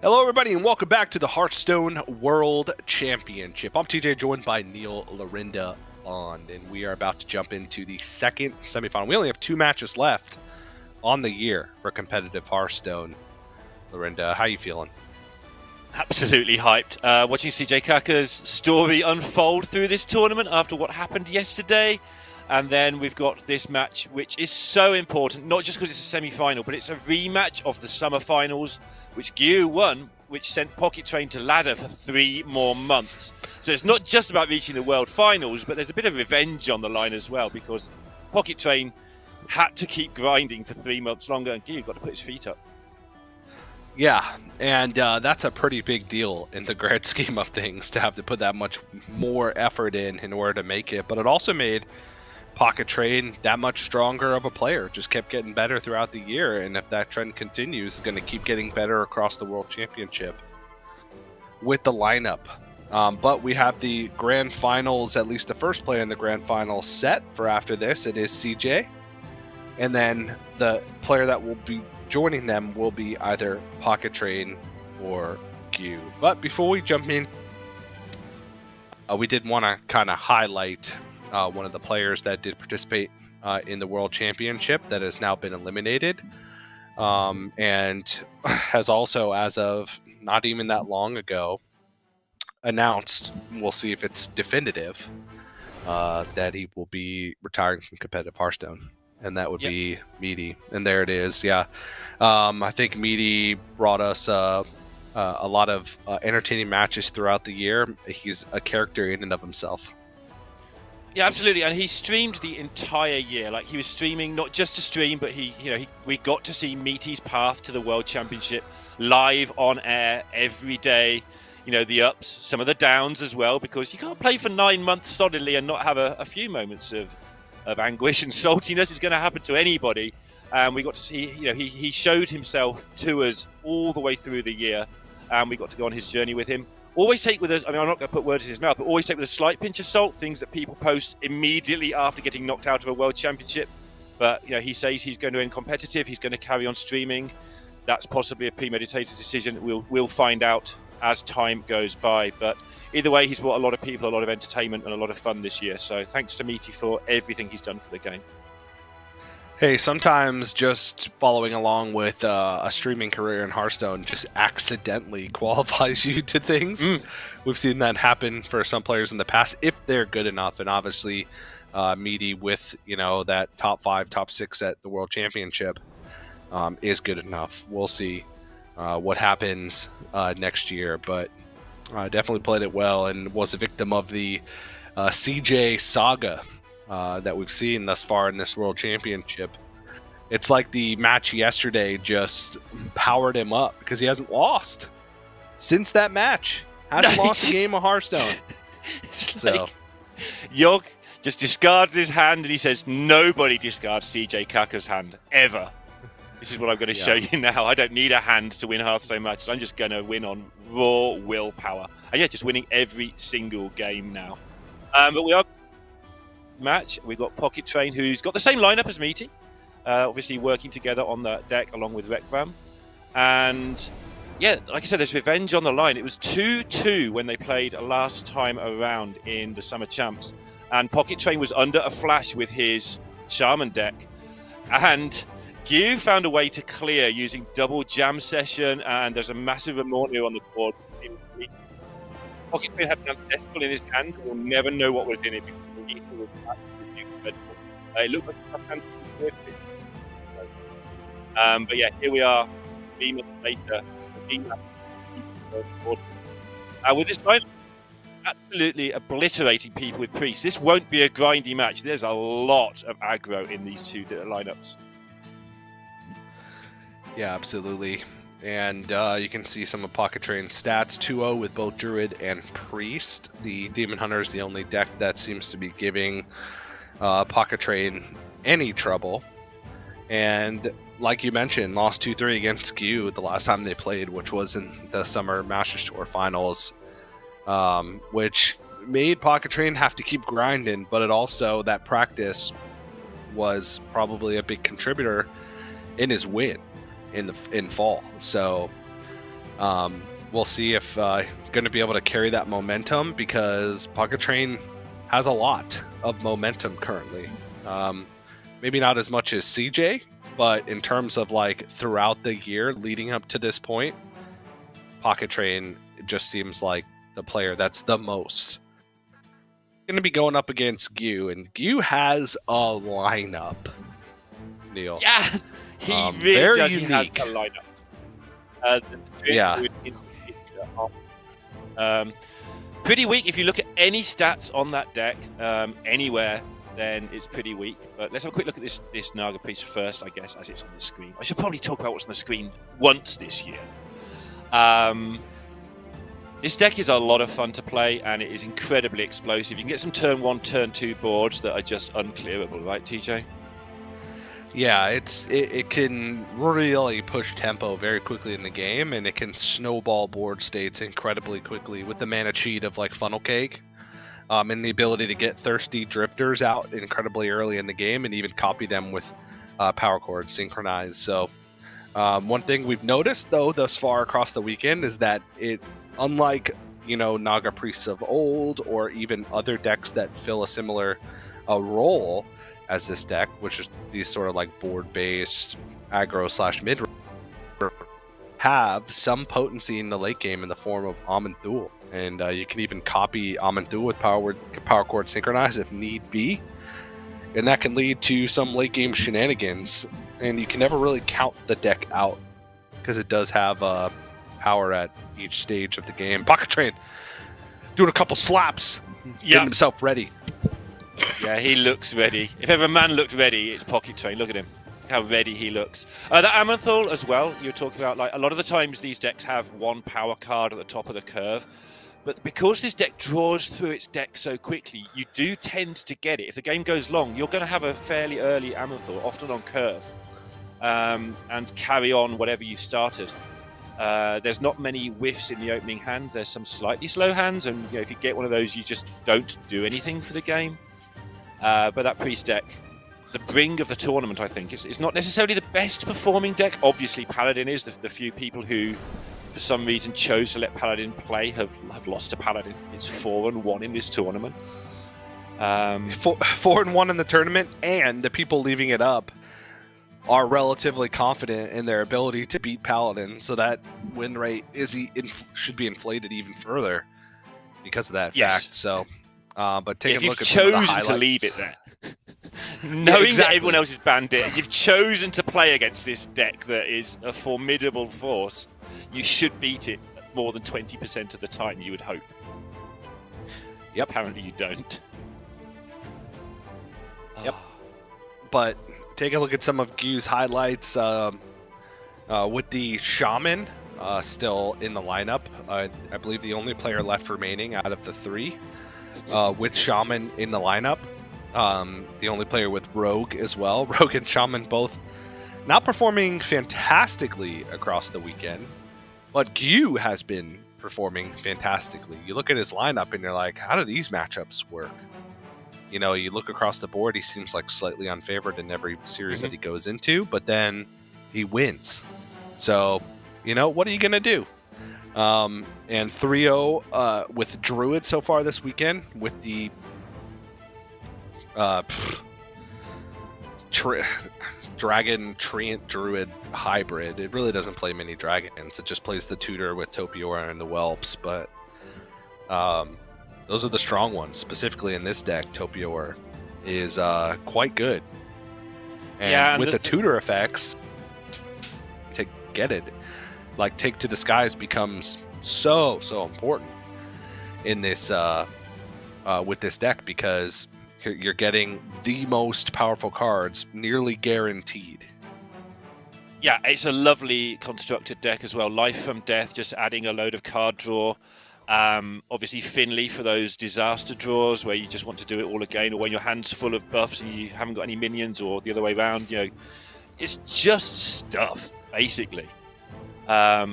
Hello, everybody, and welcome back to the Hearthstone World Championship. I'm TJ, joined by Neil, Lorinda, Bond, and we are about to jump into the second semifinal. We only have 2 matches left on the year for competitive Hearthstone. Lorinda, how you feeling? Absolutely hyped. Watching CJ Kaka's story unfold through this tournament after what happened yesterday. And then we've got this match, which is so important, not just because it's a semi-final, but it's a rematch of the summer finals, which Gyu won, which sent Pocket Train to ladder for 3 more months. So it's not just about reaching the world finals, but there's a bit of revenge on the line as well, because Pocket Train had to keep grinding for 3 months longer, and Gyu got to put his feet up. Yeah, and that's a pretty big deal in the grand scheme of things, to have to put that much more effort in order to make it. But it also made Pocket Train that much stronger of a player. Just kept getting better throughout the year, and if that trend continues, it's going to keep getting better across the World Championship with the lineup. But we have the grand finals, at least the first player in the grand finals set for after this. It is CJ, and then the player that will be joining them will be either Pocket Train for Q. But before we jump in, we did want to kind of highlight one of the players that did participate in the World Championship that has now been eliminated, and has also, as of not even that long ago, announced, we'll see if it's definitive, that he will be retiring from competitive Hearthstone. And that would be Meaty. And there it is, yeah. I think Meaty brought us a lot of entertaining matches throughout the year. He's a character in and of himself. Yeah, absolutely, and he streamed the entire year. Like, he was streaming not just to stream, but we got to see Meaty's path to the World Championship live on air every day. You know, the ups, some of the downs as well, because you can't play for 9 months solidly and not have a few moments of anguish and saltiness. Is going to happen to anybody. We got to see, he showed himself to us all the way through the year, and we got to go on his journey with him. Always take with us, I'm not going to put words in his mouth, but always take with a slight pinch of salt things that people post immediately after getting knocked out of a World Championship. But, he says he's going to end competitive, he's going to carry on streaming. That's possibly a premeditated decision. We'll find out as time goes by. But either way, he's brought a lot of people, a lot of entertainment, and a lot of fun this year. So thanks to Meaty for everything he's done for the game. Hey, sometimes just following along with a streaming career in Hearthstone just accidentally qualifies you to things. We've seen that happen for some players in the past if they're good enough. And obviously, Meaty with that top 5, top 6 at the World Championship is good enough. We'll see what happens next year, but definitely played it well and was a victim of the CJ saga that we've seen thus far in this World Championship. It's like the match yesterday just powered him up because he hasn't lost since that match. Hasn't lost a game of Hearthstone. So Yogg just discarded his hand, and he says nobody discards CJ Kaka's hand ever. This is what I'm going to show you now. I don't need a hand to win Hearthstone matches. I'm just going to win on raw willpower. And just winning every single game now. But we are match. We've got Pocket Train, who's got the same lineup as Meaty. Obviously working together on that deck along with Rekvam. And like I said, there's revenge on the line. It was 2-2 when they played last time around in the Summer Champs. And Pocket Train was under a flash with his Shaman deck. And Gyu found a way to clear using double jam session, and there's a massive Amornu on the board. Pocket Train had an Ancestral in his hand. We'll never know what was in it because the Ether was it looked like a tough hand. But here we are, 3 minutes later. With this line, absolutely obliterating people with Priest. This won't be a grindy match. There's a lot of aggro in these two lineups. yeah, absolutely. And you can see some of Pocket Train's stats, 2-0 with both Druid and Priest. The Demon Hunter is the only deck that seems to be giving Pocket Train any trouble. And like you mentioned, lost 2-3 against Q the last time they played, which was in the Summer Masters Tour Finals, which made Pocket Train have to keep grinding, but it also, that practice was probably a big contributor in his win in fall. So we'll see if going to be able to carry that momentum, because Pocket Train has a lot of momentum currently. Maybe not as much as CJ, but in terms of like throughout the year leading up to this point, Pocket Train just seems like the player that's the most going to be going up against Gyu, and Gyu has a lineup, Neil. Yeah, he really very does. unique. He has a lineup. Pretty weak. If you look at any stats on that deck, anywhere, then it's pretty weak. But let's have a quick look at this Naga piece first, I guess, as it's on the screen. I should probably talk about what's on the screen once this year. This deck is a lot of fun to play, and it is incredibly explosive. You can get some turn 1, turn 2 boards that are just unclearable, right, TJ? Yeah, it can really push tempo very quickly in the game, and it can snowball board states incredibly quickly with the mana cheat of like Funnel Cake, and the ability to get thirsty drifters out incredibly early in the game and even copy them with power chords synchronized. So One thing we've noticed, though, thus far across the weekend is that unlike, Naga Priests of old or even other decks that fill a similar role as this deck, which is these sort of like board-based aggro/mid, have some potency in the late game in the form of Aman'Thul. And you can even copy Aman'Thul with Power Chord Synchronize if need be. And that can lead to some late game shenanigans. And you can never really count the deck out because it does have power at each stage of the game. Pocket Train doing a couple slaps, getting himself ready. Yeah, he looks ready. If ever a man looked ready, it's Pocket Train. Look at him. How ready he looks. That Aman'Thul as well, you were talking about, like, a lot of the times these decks have one power card at the top of the curve. But because this deck draws through its deck so quickly, you do tend to get it. If the game goes long, you're going to have a fairly early Aman'Thul, often on curve, and carry on whatever you started. There's not many whiffs in the opening hand. There's some slightly slow hands, and if you get one of those, you just don't do anything for the game. But that Priest deck, the bring of the tournament, I think, it's not necessarily the best performing deck. Obviously, Paladin is. The few people who, for some reason, chose to let Paladin play have lost to Paladin. It's 4-1 in this tournament. 4-1 in the tournament, and the people leaving it up are relatively confident in their ability to beat Paladin, so that win rate should be inflated even further because of that fact. So, but take a look at some of the highlights. You've chosen to leave it there. Knowing that everyone else is banned it, you've chosen to play against this deck that is a formidable force. You should beat it more than 20% of the time, you would hope. Yep. Apparently you don't. Yep. But take a look at some of Gyu's highlights with the Shaman still in the lineup. I believe the only player left remaining out of the three with Shaman in the lineup. The only player with Rogue as well. Rogue and Shaman both not performing fantastically across the weekend, but Gyu has been performing fantastically. You look at his lineup and you're like, how do these matchups work? You look across the board, he seems like slightly unfavored in every series that he goes into, but then he wins. So, what are you going to do? And 3-0 with Druid so far this weekend with the Dragon Treant Druid hybrid. It really doesn't play many dragons. It just plays the Tutor with Topiora and the Whelps, but those are the strong ones. Specifically in this deck, Topiora is quite good. And with the Tutor effects, to get it, like Take to the Skies becomes so important in this with this deck, because you're getting the most powerful cards nearly guaranteed. Yeah, it's a lovely constructed deck as well. Life from Death, just adding a load of card draw. Obviously Finley for those disaster draws where you just want to do it all again, or when your hand's full of buffs and you haven't got any minions, or the other way around. It's just stuff, basically. By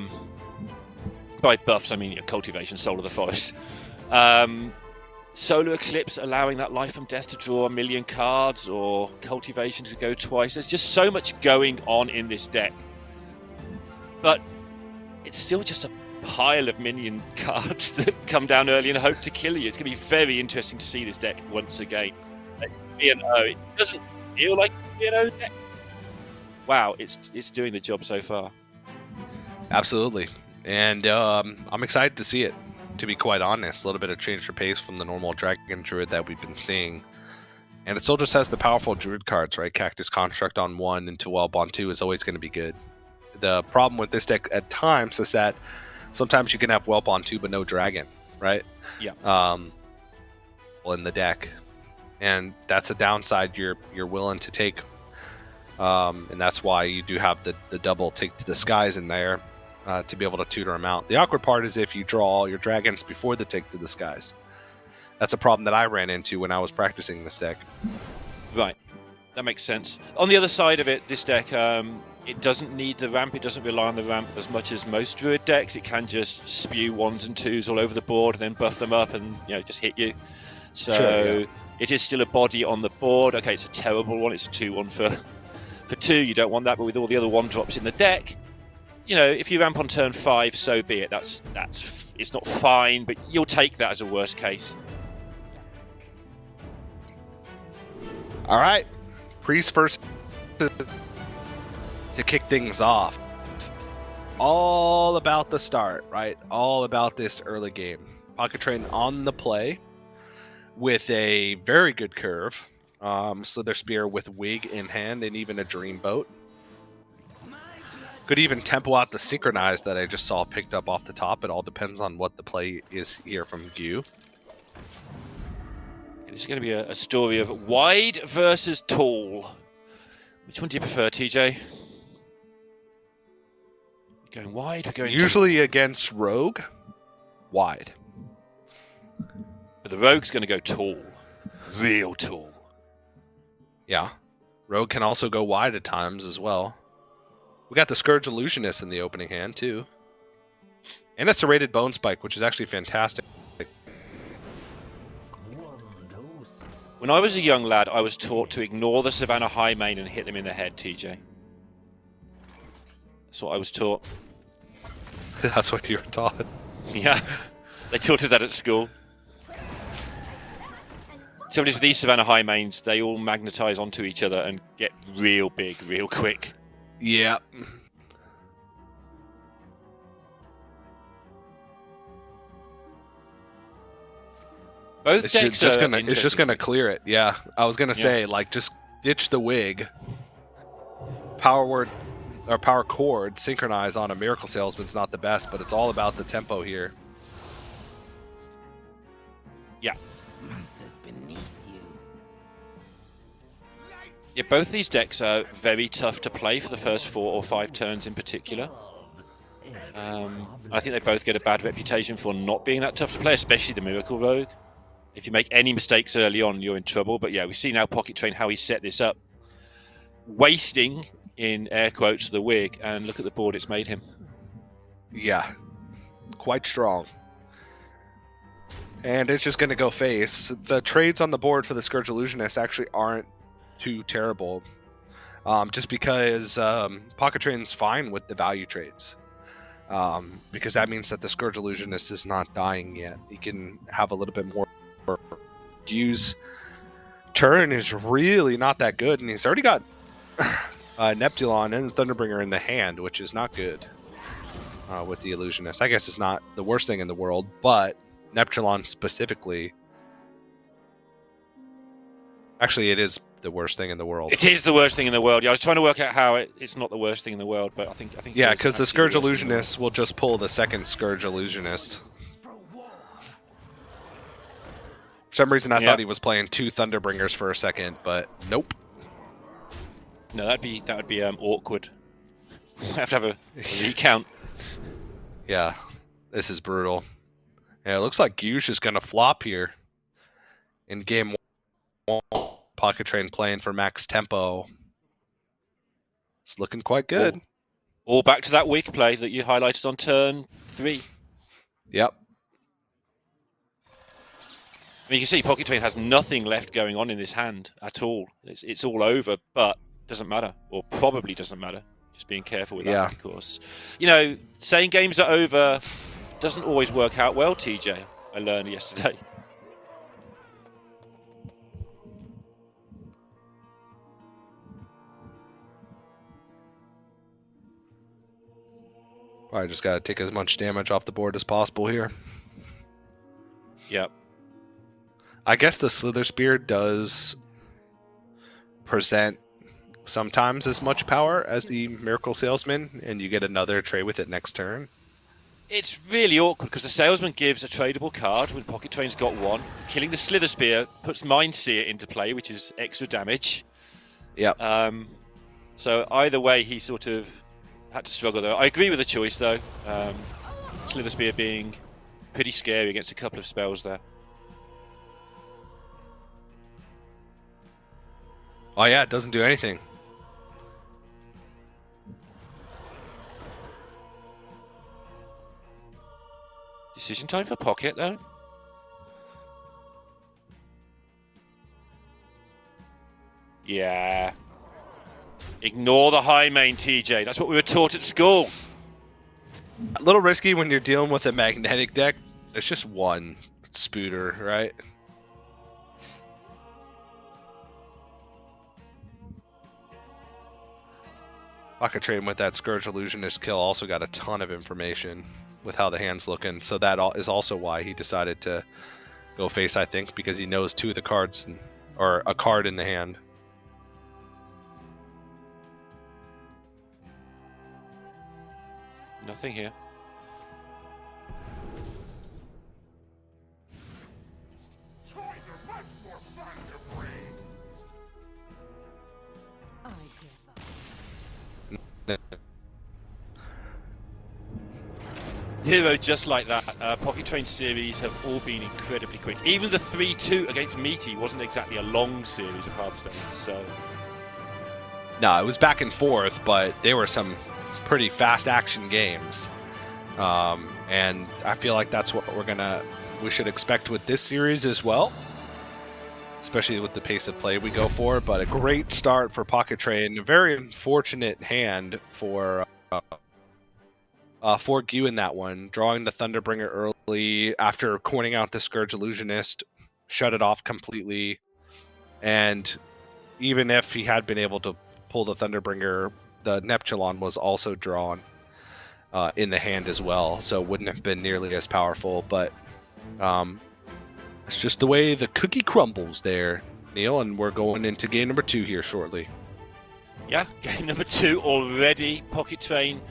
buffs, I mean Cultivation, Soul of the Forest. Solar Eclipse allowing that Life from Death to draw a million cards, or Cultivation to go twice. There's just so much going on in this deck. But it's still just a pile of minion cards that come down early and hope to kill you. It's going to be very interesting to see this deck once again. It doesn't feel like a B&O deck. Wow, it's doing the job so far. Absolutely. And I'm excited to see it, to be quite honest. A little bit of change of pace from the normal Dragon Druid that we've been seeing. And it still just has the powerful Druid cards, right? Cactus Construct on 1 and Tuwelp on 2 is always going to be good. The problem with this deck at times is that sometimes you can have Whelp on 2 but no Dragon, right? Yeah. In the deck. And that's a downside you're willing to take. And that's why you do have the double Take to the Skies in there. To be able to tutor them out. The awkward part is if you draw all your dragons before the Take to the Skies. That's a problem that I ran into when I was practicing this deck. Right, that makes sense. On the other side of it, this deck, it doesn't need the ramp. It doesn't rely on the ramp as much as most Druid decks. It can just spew 1s and 2s all over the board and then buff them up and just hit you. So sure, yeah. It is still a body on the board. Okay, it's a terrible one. It's a 2-1 For 2, you don't want that, but with all the other 1-drops in the deck, you know, if you ramp on turn 5, so be it. That's it's not fine, but you'll take that as a worst case. All right, Priest first to kick things off. All about the start, right? All about this early game. Pocket Train on the play with a very good curve. Slither Spear with Wig in hand and even a Dreamboat. Could even tempo out the Synchronize that I just saw picked up off the top. It all depends on what the play is here from Gyu. This is going to be a story of wide versus tall. Which one do you prefer, TJ? We're going wide, we're going Usually tall. against Rogue, wide. But the Rogue's going to go tall. Real tall. Yeah. Rogue can also go wide at times as well. We got the Scourge Illusionist in the opening hand, too. And a Serrated Bone Spike, which is actually fantastic. When I was a young lad, I was taught to ignore the Savannah High Main and hit them in the head, TJ. That's what I was taught. That's what you were taught. Yeah, they taught us that at school. Somebody's with these Savannah High Mains, they all magnetize onto each other and get real big, real quick. Yeah. Both It's decks just are gonna interesting. clear it. Yeah, I was gonna say like just ditch the Wig, Power Word or Power Chord, Synchronize on a Miracle Salesman's not the best, but it's all about the tempo here. Yeah. Masters beneath you. Yeah, both these decks are very tough to play for the first 4 or 5 turns in particular. I think they both get a bad reputation for not being that tough to play, especially the Miracle Rogue. If you make any mistakes early on, you're in trouble. But yeah, we see now Pocket Train how he set this up. Wasting, in air quotes, the Wig, and look at the board it's made him. Yeah, quite strong. And it's just going to go face. The trades on the board for the Scourge Illusionist actually aren't too terrible. Just because Pocket Train's fine with the value trades. Because that means that the Scourge Illusionist is not dying yet. He can have a little bit more. Gyu's turn is really not that good, and he's already got Neptulon and Thunderbringer in the hand, which is not good with the Illusionist. I guess it's not the worst thing in the world, but Neptulon specifically... Actually, it is the worst thing in the world. It is the worst thing in the world. Yeah, I was trying to work out how it's not the worst thing in the world, but I think yeah, it's because the actually Scourge worst thing in the world. Illusionist will just pull the second Scourge Illusionist. For some reason, I thought he was playing 2 Thunderbringers for a second, but nope. No, that'd be awkward. Have to have a recount. Yeah, this is brutal. Yeah, it looks like Gyu's just gonna flop here in game 1. Pocket Train playing for max tempo. It's looking quite good. All back to that Wig play that you highlighted on turn 3. Yep. I mean, you can see Pocket Train has nothing left going on in this hand at all. It's all over, but doesn't matter, or probably doesn't matter. Just being careful with that, of course. You know, saying games are over doesn't always work out well, TJ. I learned yesterday. I just got to take as much damage off the board as possible here. Yep. I guess the Slither Spear does present sometimes as much power as the Miracle Salesman, and you get another trade with it next turn. It's really awkward because the Salesman gives a tradable card when Pocket Train's got one. Killing the Slither Spear puts Mind Seer into play, which is extra damage. Yep. So either way, he sort of had to struggle there. I agree with the choice, though. Slither Spear being pretty scary against a couple of spells there. Oh yeah, it doesn't do anything. Decision time for Pocket, though. Yeah. Ignore the high main, TJ. That's what we were taught at school. A little risky when you're dealing with a magnetic deck. It's just one spooter, right? Pocket Train with that Scourge Illusionist kill also got a ton of information with how the hand's looking. So that is also why he decided to go face, I think, because he knows two of the cards, or a card in the hand. Nothing here. I give up. Hero, just like that. Pocket Train series have all been incredibly quick. Even the 3-2 against Meaty wasn't exactly a long series of Hearthstone. So No, it was back and forth, but they were some pretty fast action games. And I feel like that's what we should expect with this series as well. Especially with the pace of play we go for. But a great start for Pocket Train. A very unfortunate hand for Gyu in that one. Drawing the Thunderbringer early after coining out the Scourge Illusionist. Shut it off completely. And even if he had been able to pull the Thunderbringer, the Neptulon was also drawn in the hand as well. So it wouldn't have been nearly as powerful. But it's just the way the cookie crumbles there, Neil, and we're going into game number 2 here shortly. yeah, game number 2 already. Pocket Train.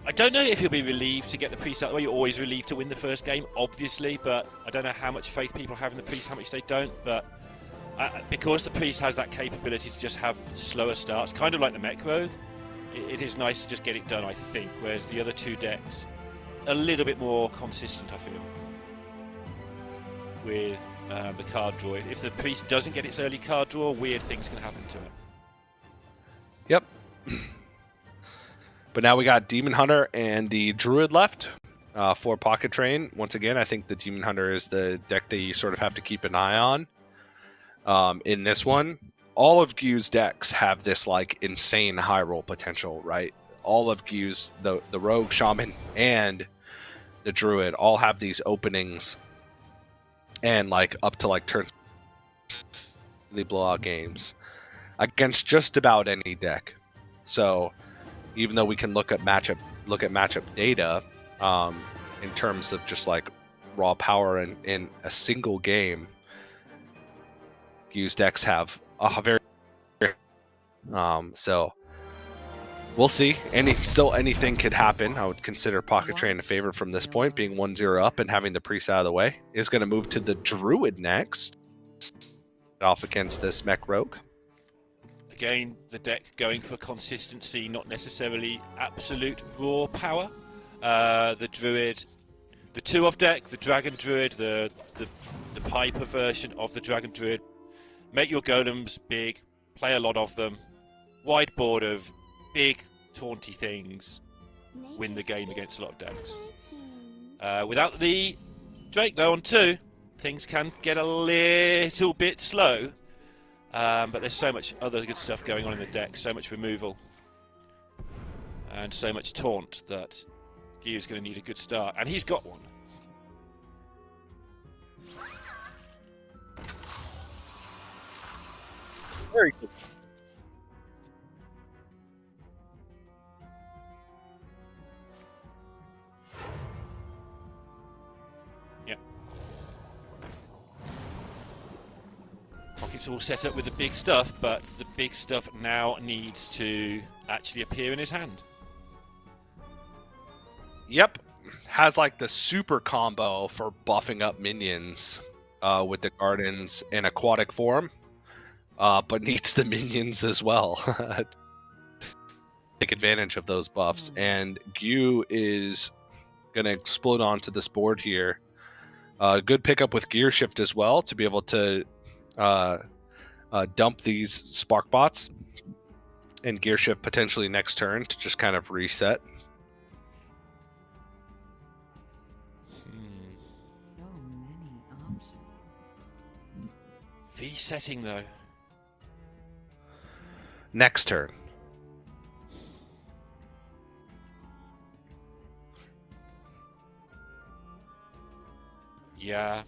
I don't know if he'll be relieved to get the priest out of the way. You're always relieved to win the first game, obviously, but I don't know how much faith people have in the priest, how much they don't. But because the priest has that capability to just have slower starts, kind of like the Mech Rogue, it is nice to just get it done, I think. Whereas the other two decks, a little bit more consistent, I feel, with the card draw. If the priest doesn't get its early card draw, weird things can happen to it. Yep. But now we got Demon Hunter and the Druid left for Pocket Train. Once again, I think the Demon Hunter is the deck that you sort of have to keep an eye on. In this one, all of Gyu's decks have this like insane high roll potential, right? All of Gyu's, the Rogue, Shaman, and the Druid all have these openings and like up to like turn the blowout games against just about any deck. So even though we can look at matchup data in terms of just like raw power in a single game, Gyu's decks have a very so we'll see. Anything could happen. I would consider Pocket Train a favorite from this point, being 1-0 up and having the priest out of the way. Is going to move to the Druid next, off against this Mech Rogue. Again, the deck going for consistency, not necessarily absolute raw power. The Druid, the 2-off deck, the Dragon Druid, the Piper version of the Dragon Druid. Make your golems big, play a lot of them. Wide board of big, taunty things. Win the game against a lot of decks. Without the Drake, though, on 2, things can get a little bit slow. But there's so much other good stuff going on in the deck, so much removal, and so much taunt that Gyu's going to need a good start, and he's got one. Very cool. Pocket's all set up with the big stuff, but the big stuff now needs to actually appear in his hand. Yep. Has like the super combo for buffing up minions with the Gardens in aquatic form, but needs the minions as well. Take advantage of those buffs, and Gyu is going to explode onto this board here. Good pickup with Gear Shift as well to be able to dump these Spark Bots and Gear Shift potentially next turn to just kind of reset. So many options. V setting though. next turn. Yeah.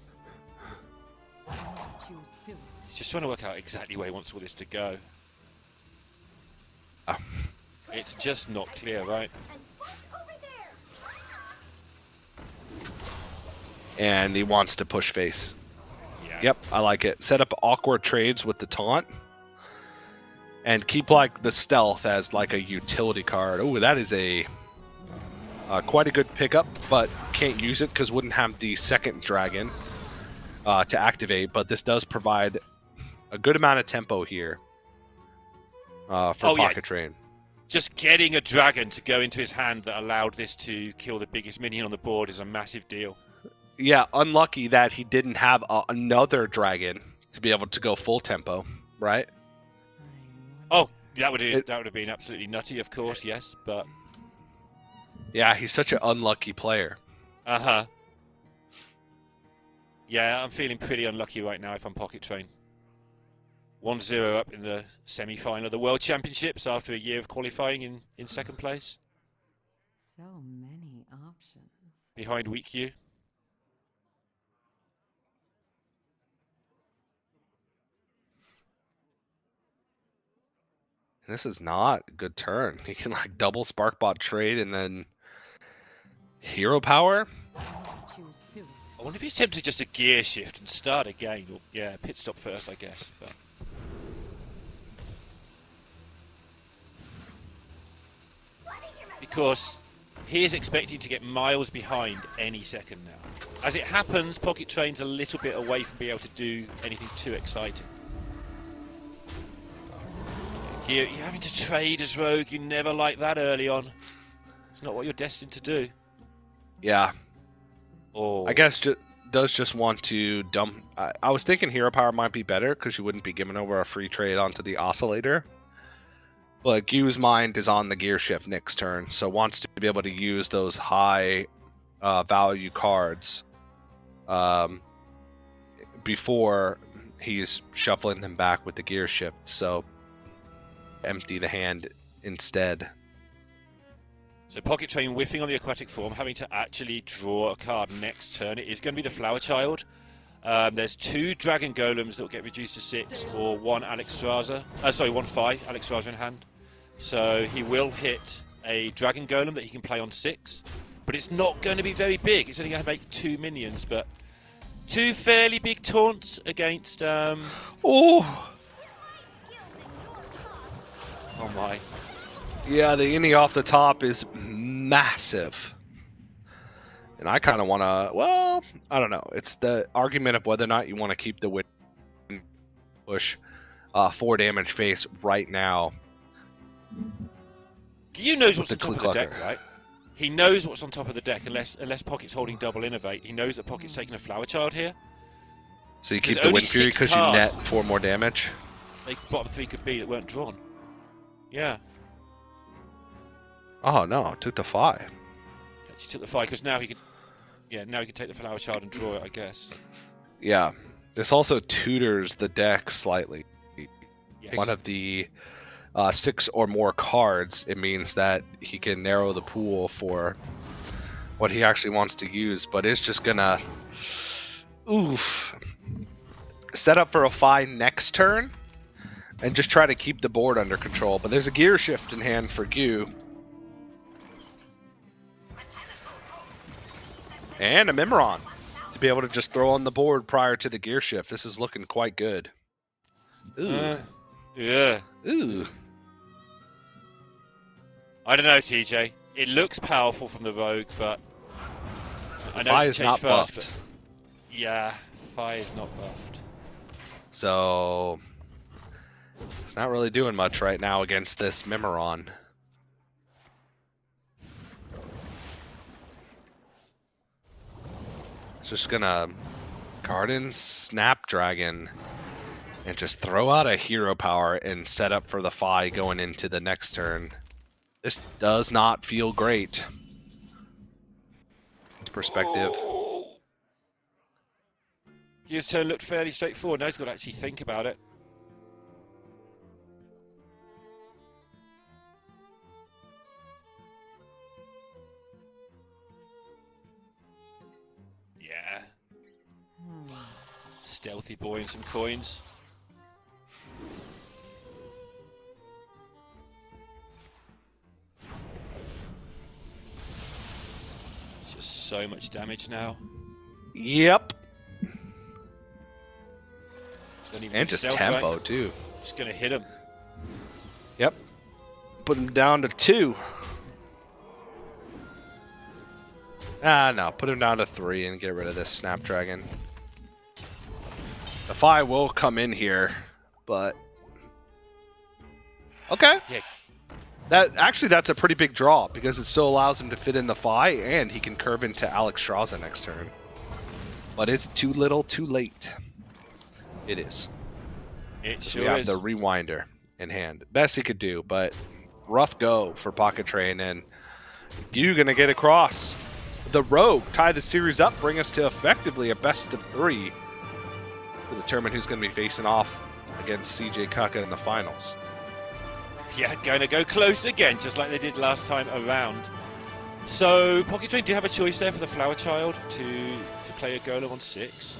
Too soon. He's just trying to work out exactly where he wants all this to go. Oh. It's just not clear, right? And he wants to push face. Yeah. Yep, I like it. Set up awkward trades with the taunt. And keep like the stealth as like a utility card. Oh, that is a quite a good pickup, but can't use it because wouldn't have the second dragon to activate. But this does provide a good amount of tempo here for Pocket Train. Just getting a dragon to go into his hand that allowed this to kill the biggest minion on the board is a massive deal. Yeah, unlucky that he didn't have another dragon to be able to go full tempo, right? Oh, that would have been absolutely nutty, of course, yes, but... Yeah, he's such an unlucky player. Uh-huh. Yeah, I'm feeling pretty unlucky right now if I'm Pocket Train. 1-0 up in the semi-final of the World Championships after a year of qualifying in second place. So many options. Behind Weak U. This is not a good turn. He can like double Sparkbot trade and then hero power. Too soon. I wonder if he's tempted just to gear shift and start again. Or, yeah, pit stop first, I guess. But... because he is expecting to get miles behind any second now. As it happens, Pocket Train's a little bit away from being able to do anything too exciting. You're having to trade as Rogue. You never like that early on. It's not what you're destined to do. Yeah. Oh. I guess does just want to dump. I was thinking hero power might be better because you wouldn't be giving over a free trade onto the oscillator. But Gyu's mind is on the gear shift next turn, so wants to be able to use those high value cards before he's shuffling them back with the gear shift. So empty the hand instead. So Pocket Train whiffing on the aquatic form, having to actually draw a card next turn. It is going to be the Flower Child. There's 2 Dragon Golems that will get reduced to 6, or 1 Alexstrasza. One 5 Alexstrasza in hand. So he will hit a Dragon Golem that he can play on 6, but it's not going to be very big. It's only going to make 2 minions, but 2 fairly big taunts against. Oh my! Yeah, the innie off the top is massive. And I kind of want to, well, I don't know. It's the argument of whether or not you want to keep the win push 4 damage face right now. Gyu knows what's on top of the deck, right? He knows what's on top of the deck, unless Pocket's holding double innovate. He knows that Pocket's taking a Flower Child here. So you keep the Wind Fury because you net 4 more damage? Like bottom 3 could be that weren't drawn. Yeah. Oh no, took the 5. Actually took the 5 because now he can. Yeah, now he can take the Flower Child and draw it, I guess. Yeah. This also tutors the deck slightly. Yes. One of the 6 or more cards, it means that he can narrow the pool for what he actually wants to use, but it's just gonna set up for a 5 next turn and just try to keep the board under control. But there's a gear shift in hand for Gyu. And a Mimiron to be able to just throw on the board prior to the gear shift. This is looking quite good. Ooh. Yeah. Ooh. I don't know, TJ. It looks powerful from the Rogue, but I know Fi it is changed not first, buffed. but yeah, Fi is not buffed. So it's not really doing much right now against this Mimiron. It's just gonna Garden Snapdragon and just throw out a hero power and set up for the Fi going into the next turn. This does not feel great. Perspective. His turn looked fairly straightforward. Now he's got to actually think about it. Stealthy boy and some coins. It's just so much damage now. Yep. Don't even And need just stealth, tempo, right? too. Just gonna hit him. Yep. Put him down to 2. No. Put him down to 3 and get rid of this Snapdragon. The Fi will come in here, but... Okay. Yeah. That's a pretty big draw, because it still allows him to fit in the Fi, and he can curve into Alex Straza next turn. But it's too little, too late. It is. It So sure we have is. the Rewinder in hand. Best he could do, but rough go for Pocket Train, and you gonna get across. The Rogue tie the series up, bring us to effectively a best of 3 to determine who's gonna be facing off against CJ Kaka in the finals. Yeah, going to go close again, just like they did last time around. So, Pocket Train did have a choice there for the Flower Child to play a Golem on 6.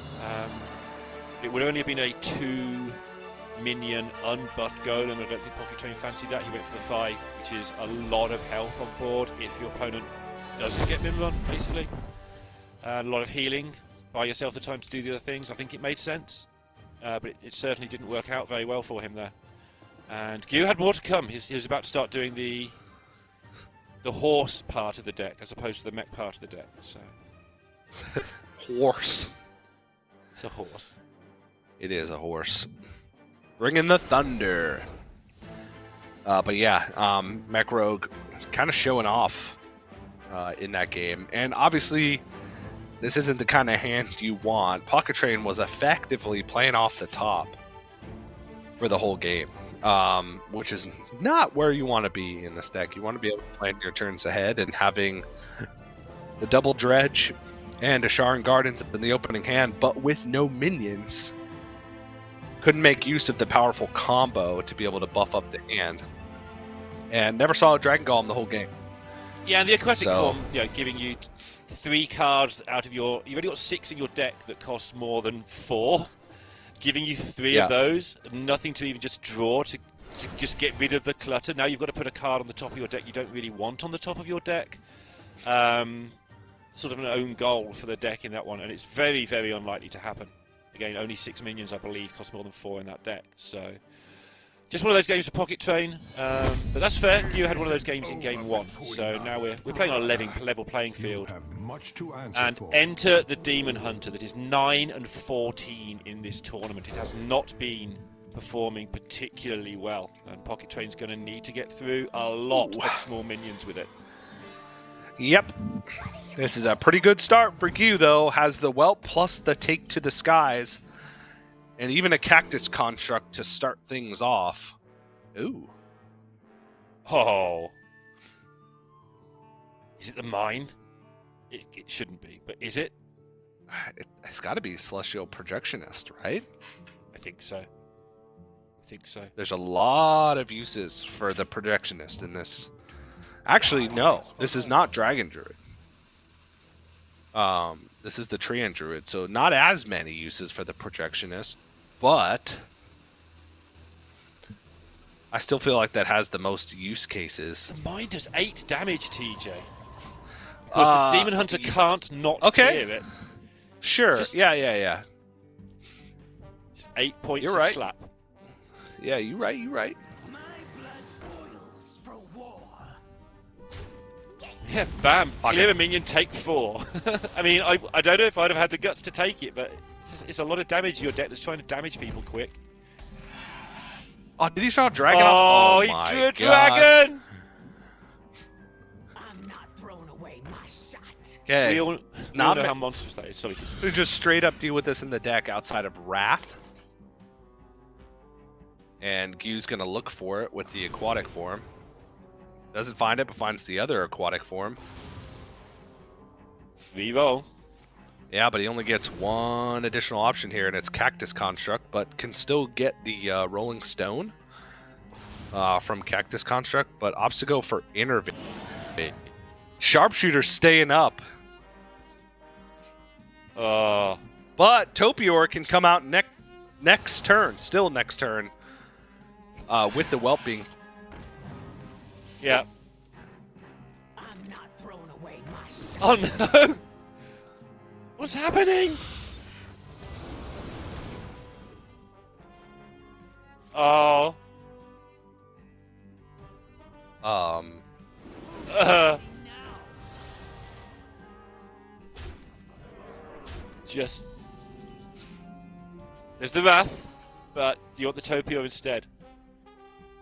It would only have been a 2-minion unbuffed Golem. I don't think Pocket Train fancied that. He went for the 5, which is a lot of health on board if your opponent doesn't get Mimron, basically. A lot of healing. Buy yourself the time to do the other things. I think it made sense. But it certainly didn't work out very well for him there. And Gyu had more to come. He was about to start doing the horse part of the deck as opposed to the mech part of the deck. So Horse. it's a horse. It is a horse. Bringing the thunder. But yeah, Mech Rogue kind of showing off in that game. And obviously, this isn't the kind of hand you want. Pocket Train was effectively playing off the top for the whole game, which is not where you want to be in this deck. You want to be able to plan your turns ahead, and having the double dredge and a Sharon Gardens in the opening hand, but with no minions. Couldn't make use of the powerful combo to be able to buff up the hand. And never saw a Dragon Golem the whole game. Yeah, and the aquatic So- form, giving you 3 cards out of your... You've only got 6 in your deck that cost more than 4. Giving you 3 Yeah. of those, nothing to even just draw to just get rid of the clutter. Now you've got to put a card on the top of your deck you don't really want on the top of your deck. Sort of an own goal for the deck in that one, and it's very, very unlikely to happen. Again, only 6 minions, I believe, cost more than 4 in that deck. So, just one of those games for Pocket Train. But that's fair. You had one of those games in game 1. So now we're playing on a level playing field. You have much to answer And for. enter the Demon Hunter that is 9-14 in this tournament. It has not been performing particularly well, and Pocket Train's going to need to get through a lot of small minions with it. Yep. This is a pretty good start for Gyu, though. Has the Whelp plus the Take to the Skies, and even a Cactus Construct to start things off. Ooh. Oh. Is it the mine? It shouldn't be, but is it? It's got to be Celestial Projectionist, right? I think so. I think so. There's a lot of uses for the Projectionist in this. Actually, no. This is not Dragon Druid. This is the Treant Druid, so not as many uses for the Projectionist, but I still feel like that has the most use cases. The mine does 8 damage, TJ. Because the Demon Hunter can't not okay. clear it. Sure. Just- Yeah. It's 8 points You're of right. slap. Yeah, you right. My blood boils for war. Yeah, bam. Clear a minion, take 4. I mean, I don't know if I'd have had the guts to take it, but it's a lot of damage to your deck that's trying to damage people quick. Oh, did he draw a dragon? Oh, he my drew a God. dragon! I'm not throwing away my shot. Okay. We all Not know ma- how monstrous that is. Sorry, TJ. We just straight up deal with this in the deck outside of Wrath. And Gyu's gonna look for it with the aquatic form. Doesn't find it, but finds the other aquatic form. Reroll. Yeah, but he only gets one additional option here, and it's Cactus Construct, but can still get the Rolling Stone from Cactus Construct, but opts to go for Innervate. Sharpshooter staying up. But Topior can come out next turn, still next turn, with the whelping. Yeah. I'm not throwing away my shot. Oh no! What's happening? Oh. Just. There's the Wrath, but you want the Topior instead.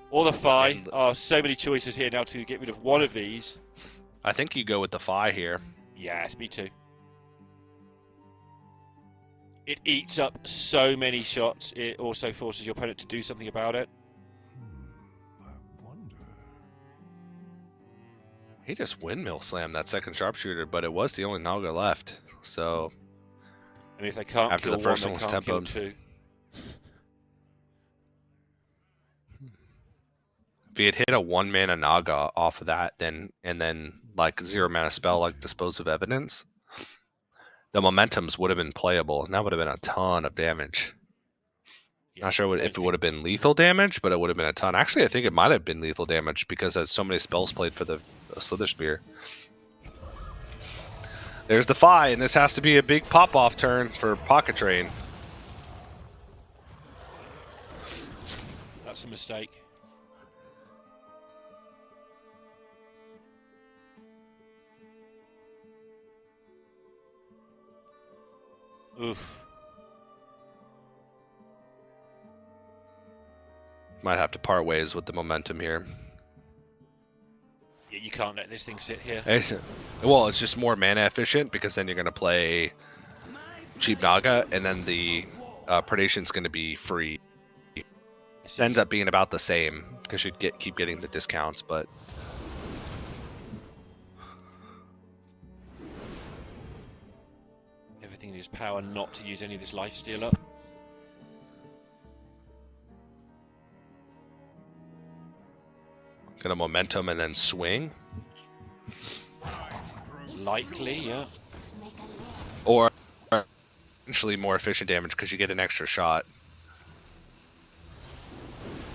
Or the Fi. Oh, so many choices here now to get rid of one of these. I think you go with the Fi here. Yes, me too. It eats up so many shots. It also forces your opponent to do something about it. I wonder. He just windmill slammed that second sharpshooter, but it was the only Naga left. So And if they can't after kill the first one, one they was can't kill tempoed. two. If he had hit a 1-mana Naga off of that, and then like 0-mana spell like Dispose of Evidence, the Momentums would have been playable, and that would have been a ton of damage. Yeah, Not sure I if it think- would have been lethal damage, but it would have been a ton. Actually, I think it might have been lethal damage because there's so many spells played for the Slither Spear. There's the Fi, and this has to be a big pop-off turn for Pocket Train. That's a mistake. Oof. Might have to part ways with the momentum here. Yeah, you can't let this thing sit here. Well, it's just more mana efficient because then you're going to play cheap Naga, and then the Predation's going to be free. It ends up being about the same because you'd keep getting the discounts, but Everything in his power not to use any of this lifesteal up. gonna momentum and then swing, Likely, yeah. or potentially more efficient damage because you get an extra shot.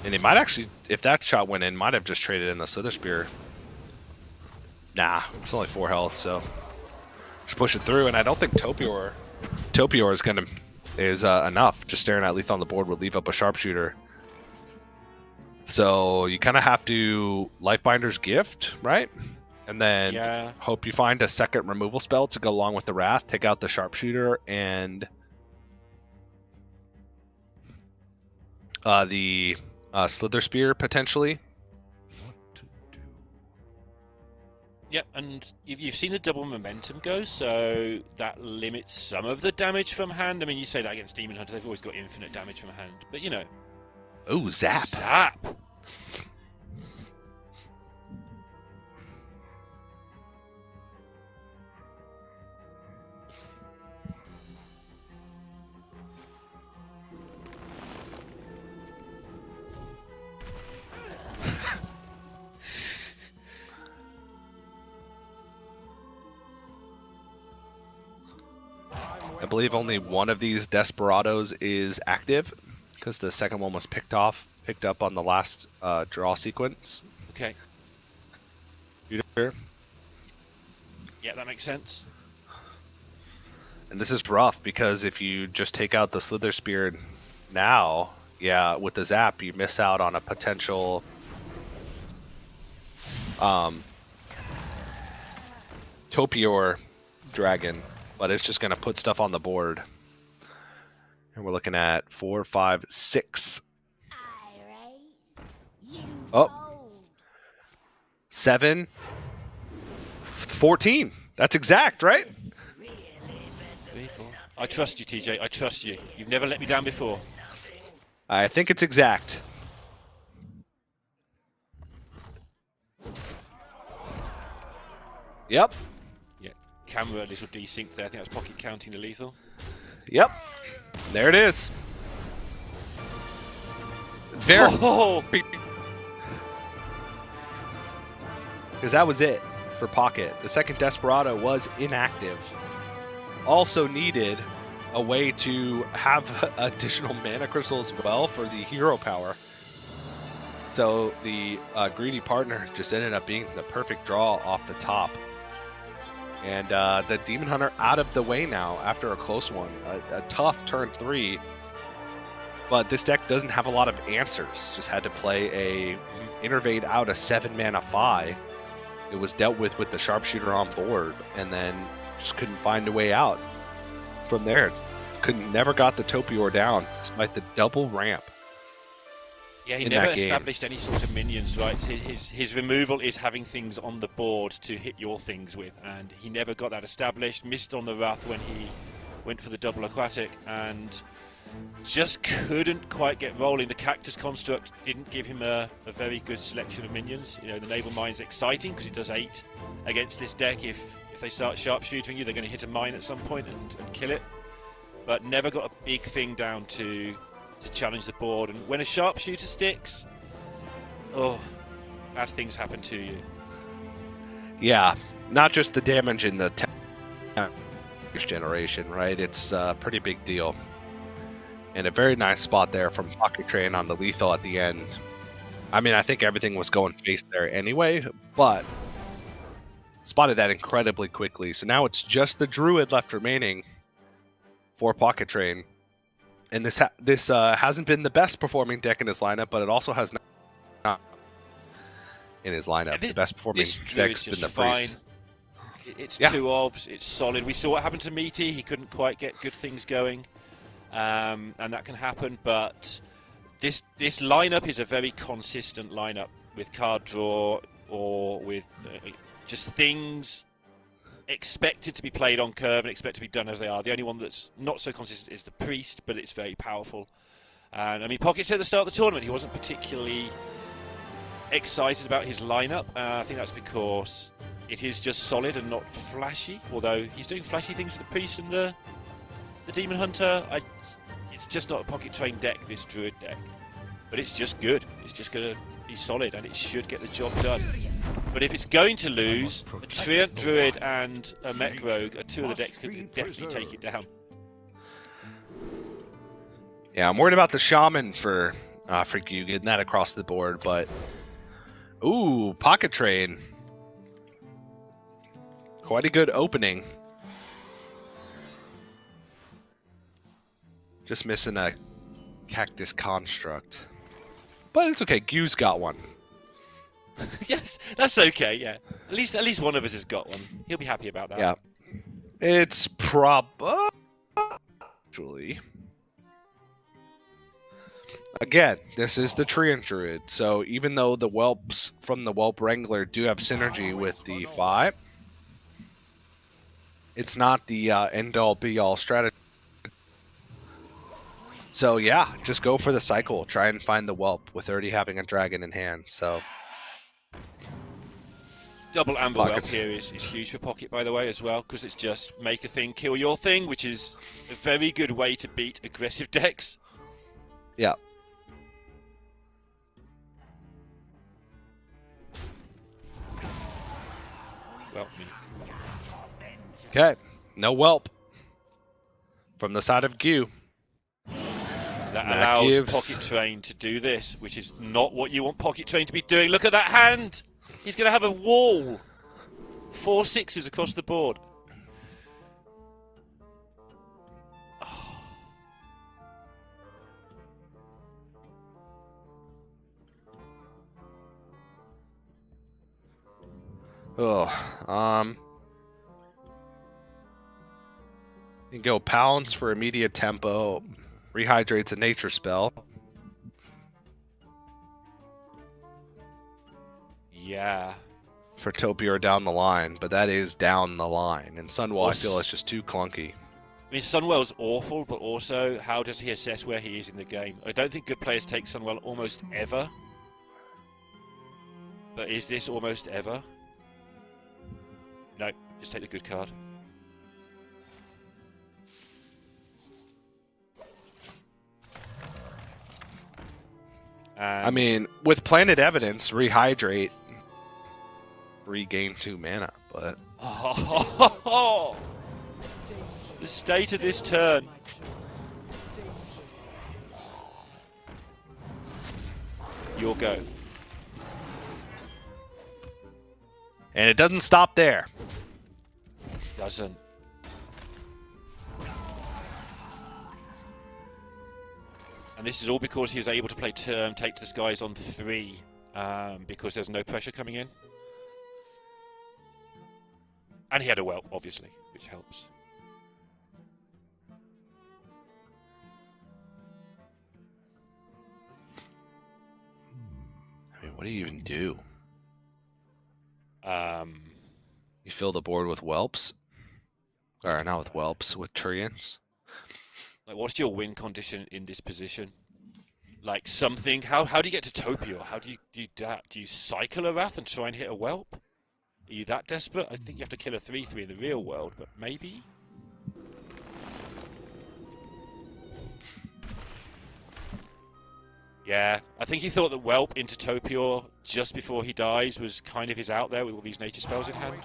And it might actually, if that shot went in, might have just traded in the Slither Spear. Nah, it's only 4 health, so just push it through. And I don't think Topior is enough. Just staring at lethal on the board would leave up a sharpshooter. So you kind of have to Lifebinder's Gift, right? And then Yeah. hope you find a second removal spell to go along with the Wrath. Take out the sharpshooter and the Slither Spear potentially. What to do? Yep, and you've seen the double momentum go, so that limits some of the damage from hand. I mean, you say that against Demon Hunter, they've always got infinite damage from hand. But, you know, Ooh, zap. zap! I believe only one of these Desperados is active because the second one was picked up on the last draw sequence. Okay, Computer. yeah, that makes sense. And this is rough because if you just take out the Slither Spear now, yeah, with the zap, you miss out on a potential Topior dragon, but it's just going to put stuff on the board. And we're looking at 4, 5, 6. Oh. 7, 14. That's exact, right? I trust you, TJ. I trust you. You've never let me down before. I think it's exact. Yep. Yeah, camera a little desynced there. I think that's pocket counting the lethal. Yep. There it is. Very. Oh! Because that was it for Pocket. The second Desperado was inactive. Also needed a way to have additional mana crystal as well for the hero power. So the greedy partner just ended up being the perfect draw off the top. And the Demon Hunter out of the way now after a close one. A tough turn 3. But this deck doesn't have a lot of answers. Just had to play a Innervate out a 7-mana Fi. It was dealt with the Sharpshooter on board, and then just couldn't find a way out from there. Never got the Topior down, despite the double ramp. Yeah, he never established any sort of minions, right? His removal is having things on the board to hit your things with, and he never got that established. Missed on the Wrath when he went for the double aquatic, and just couldn't quite get rolling. The Cactus Construct didn't give him a very good selection of minions. You know, the Naval Mine's exciting because it does 8 against this deck. If they start sharpshooting you, they're going to hit a mine at some point and kill it. But never got a big thing down to challenge the board. And when a sharpshooter sticks, oh, bad things happen to you. Yeah, not just the damage in the generation, right? It's a pretty big deal. And a very nice spot there from Pocket Train on the lethal at the end. I mean, I think everything was going face there anyway, but spotted that incredibly quickly. So now it's just the Druid left remaining for Pocket Train. And this hasn't been the best performing deck in his lineup, but it also has not in his lineup. The best performing deck's been the Priest. It's 2 orbs, it's solid. We saw what happened to Meaty. He couldn't quite get good things going. And that can happen, but this lineup is a very consistent lineup with card draw or with just things expected to be played on curve and expected to be done as they are. The only one that's not so consistent is the Priest, but it's very powerful. And I mean, Pocket said at the start of the tournament he wasn't particularly excited about his lineup. I think that's because it is just solid and not flashy, although he's doing flashy things with the Priest and the Demon Hunter. It's just not a Pocket Train deck, this Druid deck. But it's just good. It's just going to be solid, and it should get the job done. But if it's going to lose, a Treant Druid and a Mech Rogue are 2 of the decks that could definitely take it down. Yeah, I'm worried about the Shaman for you getting that across the board, but... Ooh, Pocket Train. Quite a good opening. Just missing a Cactus Construct. But it's okay, Gu's got one. Yes, that's okay, yeah. At least one of us has got one. He'll be happy about that. Yeah. It's actually... Again, this is the Treant Druid, so even though the Whelps from the Whelp Wrangler do have synergy with the 5, it's not the end-all be-all strategy. So yeah, just go for the cycle. Try and find the Whelp with already having a dragon in hand. So double Amber Whelp here is huge for Pocket, by the way, as well, because it's just make a thing, kill your thing, which is a very good way to beat aggressive decks. Yeah. Well, okay, no Whelp from the side of Gu. That allows Pocket Train to do this, which is not what you want Pocket Train to be doing. Look at that hand! He's going to have a wall. 4 6s across the board. You can go Pounce for immediate tempo. Rehydrates a nature spell. Yeah. For Topior down the line, but that is down the line. And Sunwell, I feel, is just too clunky. I mean, Sunwell's awful, but also, how does he assess where he is in the game? I don't think good players take Sunwell almost ever. But is this almost ever? No, just take the good card. I mean, with Planet Evidence, rehydrate, regain 2 mana, but... The state of this turn. Your go. And it doesn't stop there. Doesn't. And this is all because he was able to play turn, take to the skies on 3, because there's no pressure coming in. And he had a whelp, obviously, which helps. I mean, what do you even do? Um, You fill the board with whelps? Or not with whelps, with treants? Like, what's your win condition in this position? Like something. How do you get to Topio? How do you do that? Do you cycle a Wrath and try and hit a whelp? Are you that desperate? I think you have to kill a 3/3 in the real world, but maybe. Yeah, I think he thought that whelp into Topio just before he dies was kind of his out there with all these nature spells in hand.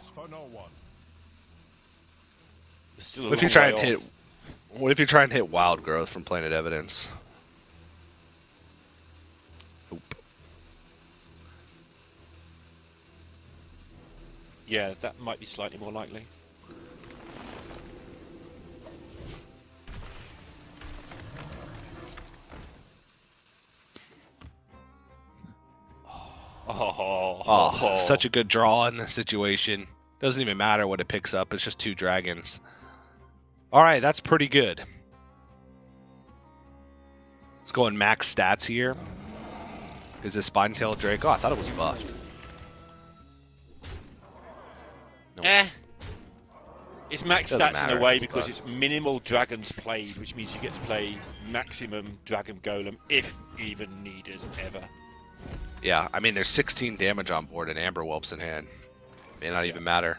Still a What if you long try way and off. hit? What if you try and hit Wild Growth from Planet Evidence? Nope. Yeah, that might be slightly more likely. Oh, such a good draw in this situation. Doesn't even matter what it picks up. It's just 2 dragons. All right, that's pretty good. Let's go in max stats here. Is this Spine-tailed Drake? Oh, I thought it was buffed. No. It's max Doesn't stats in matter, a way it's because buffed. it's minimal dragons played, which means you get to play maximum dragon golem if even needed ever. Yeah, I mean, there's 16 damage on board and Amber Whelps in hand. May not even matter.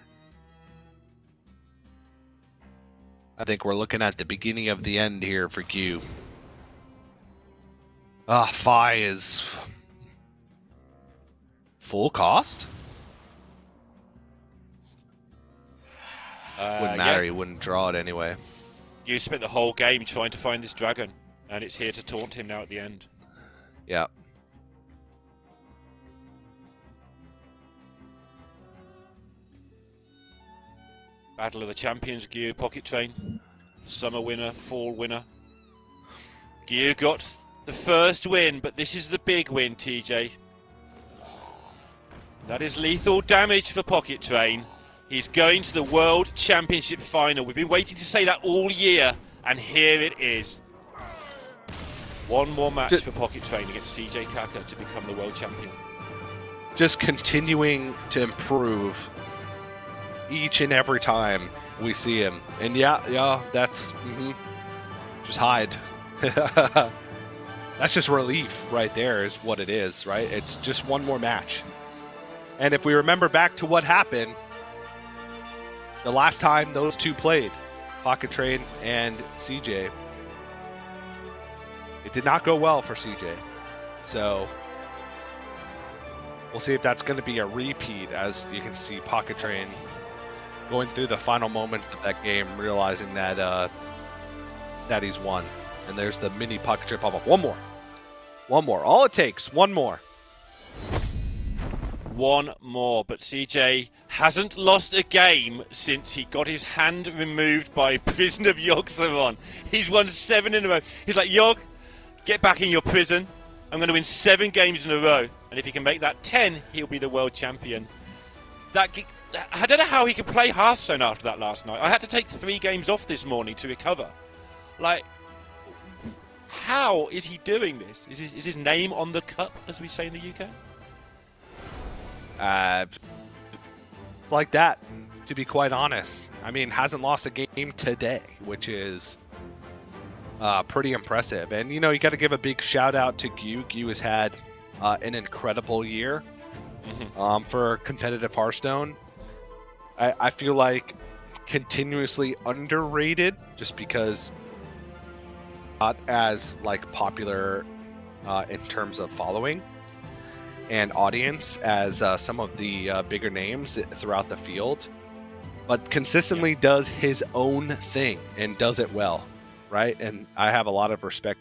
I think we're looking at the beginning of the end here for Q. Fi is full cost? Wouldn't matter, he wouldn't draw it anyway. You spent the whole game trying to find this dragon, and it's here to taunt him now at the end. Yeah. Battle of the Champions, Gear, Pocket Train. Summer winner, fall winner. Gear got the first win, but this is the big win, TJ. That is lethal damage for Pocket Train. He's going to the World Championship final. We've been waiting to say that all year, and here it is. One more match for Pocket Train against CJ Kaka to become the World Champion. Just continuing to improve each and every time we see him. And yeah, that's... Just hide. That's just relief right there is what it is, right? It's just one more match. And if we remember back to what happened the last time those two played, Pocket Train and CJ, it did not go well for CJ. So we'll see if that's going to be a repeat, as you can see Pocket Train going through the final moments of that game, realizing that that he's won. And there's the mini Pocket Train pop-up. One more. All it takes, one more. One more, but CJ hasn't lost a game since he got his hand removed by Prison of Yogg-Saron. He's won 7 in a row. He's like, Yogg, get back in your prison. I'm going to win 7 games in a row. And if he can make that 10, he'll be the world champion. I don't know how he could play Hearthstone after that last night. I had to take 3 games off this morning to recover. Like, how is he doing this? Is his name on the cup, as we say in the UK? Like that, to be quite honest. I mean, hasn't lost a game today, which is pretty impressive. And, you know, you got to give a big shout out to Gyu. Gyu has had an incredible year for competitive Hearthstone. I feel like continuously underrated just because not as like popular in terms of following and audience as some of the bigger names throughout the field, but consistently does his own thing and does it well, right? And I have a lot of respect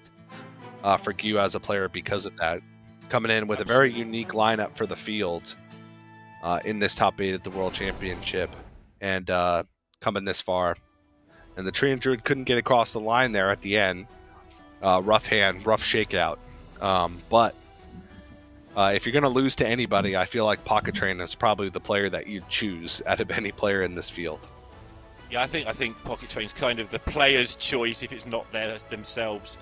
for Gyu as a player because of that. coming in with a very unique lineup for the field in this top 8 at the World Championship, and coming this far. And the Treant Druid couldn't get across the line there at the end. Rough hand, rough shakeout. But if you're going to lose to anybody, I feel like Pocket Train is probably the player that you'd choose out of any player in this field. Yeah, I think Pocket Train's kind of the player's choice if it's not there themselves.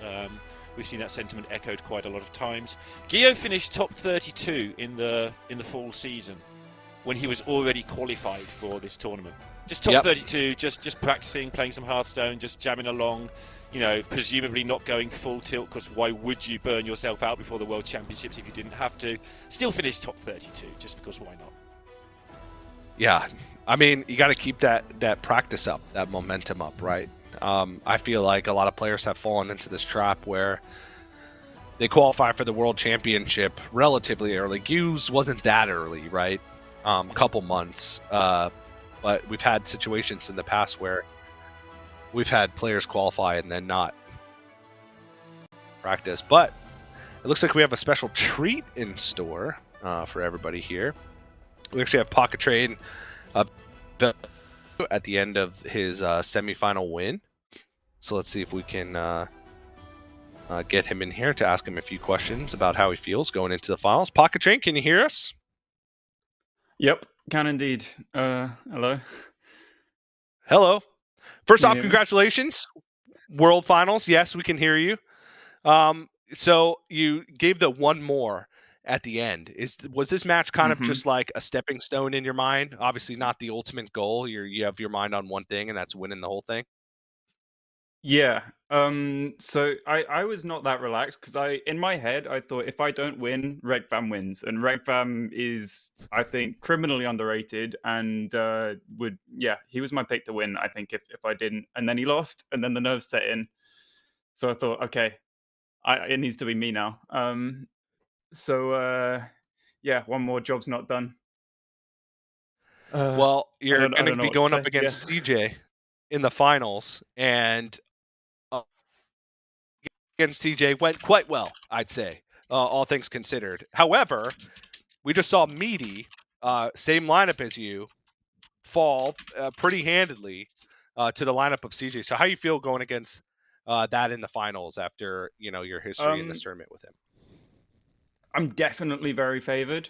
We've seen that sentiment echoed quite a lot of times. Gio finished top 32 in the fall season when he was already qualified for this tournament. Just top 32, just practicing, playing some Hearthstone, just jamming along, presumably not going full tilt, because why would you burn yourself out before the World Championships if you didn't have to? Still finished top 32, just because why not? Yeah, I mean, you got to keep that practice up, that momentum up, right? I feel like a lot of players have fallen into this trap where they qualify for the World Championship relatively early. Hughes wasn't that early, right? A couple months. But we've had situations in the past where we've had players qualify and then not practice. But it looks like we have a special treat in store for everybody here. We actually have Pocket Train at the end of his semifinal win. So let's see if we can get him in here to ask him a few questions about how he feels going into the finals. Pocket Train, can you hear us? Yep, can indeed. Hello. Hello. First Can you off, hear me? congratulations. World Finals. Yes, we can hear you. So you gave the one more at the end. Was this match kind of just like a stepping stone in your mind? Obviously not the ultimate goal. You have your mind on one thing, and that's winning the whole thing. Yeah. So I was not that relaxed because in my head I thought if I don't win, Rekvam wins, and Rekvam is, I think, criminally underrated, and he was my pick to win. I think if I didn't, and then he lost, and then the nerves set in. So I thought, okay, it needs to be me now. One more job's not done. Well, you're going to be going up say. against CJ in the finals, and against CJ went quite well, I'd say, all things considered. However, we just saw Meaty, same lineup as you, fall pretty handedly to the lineup of CJ. So how you feel going against that in the finals after your history in this tournament with him? I'm definitely very favored.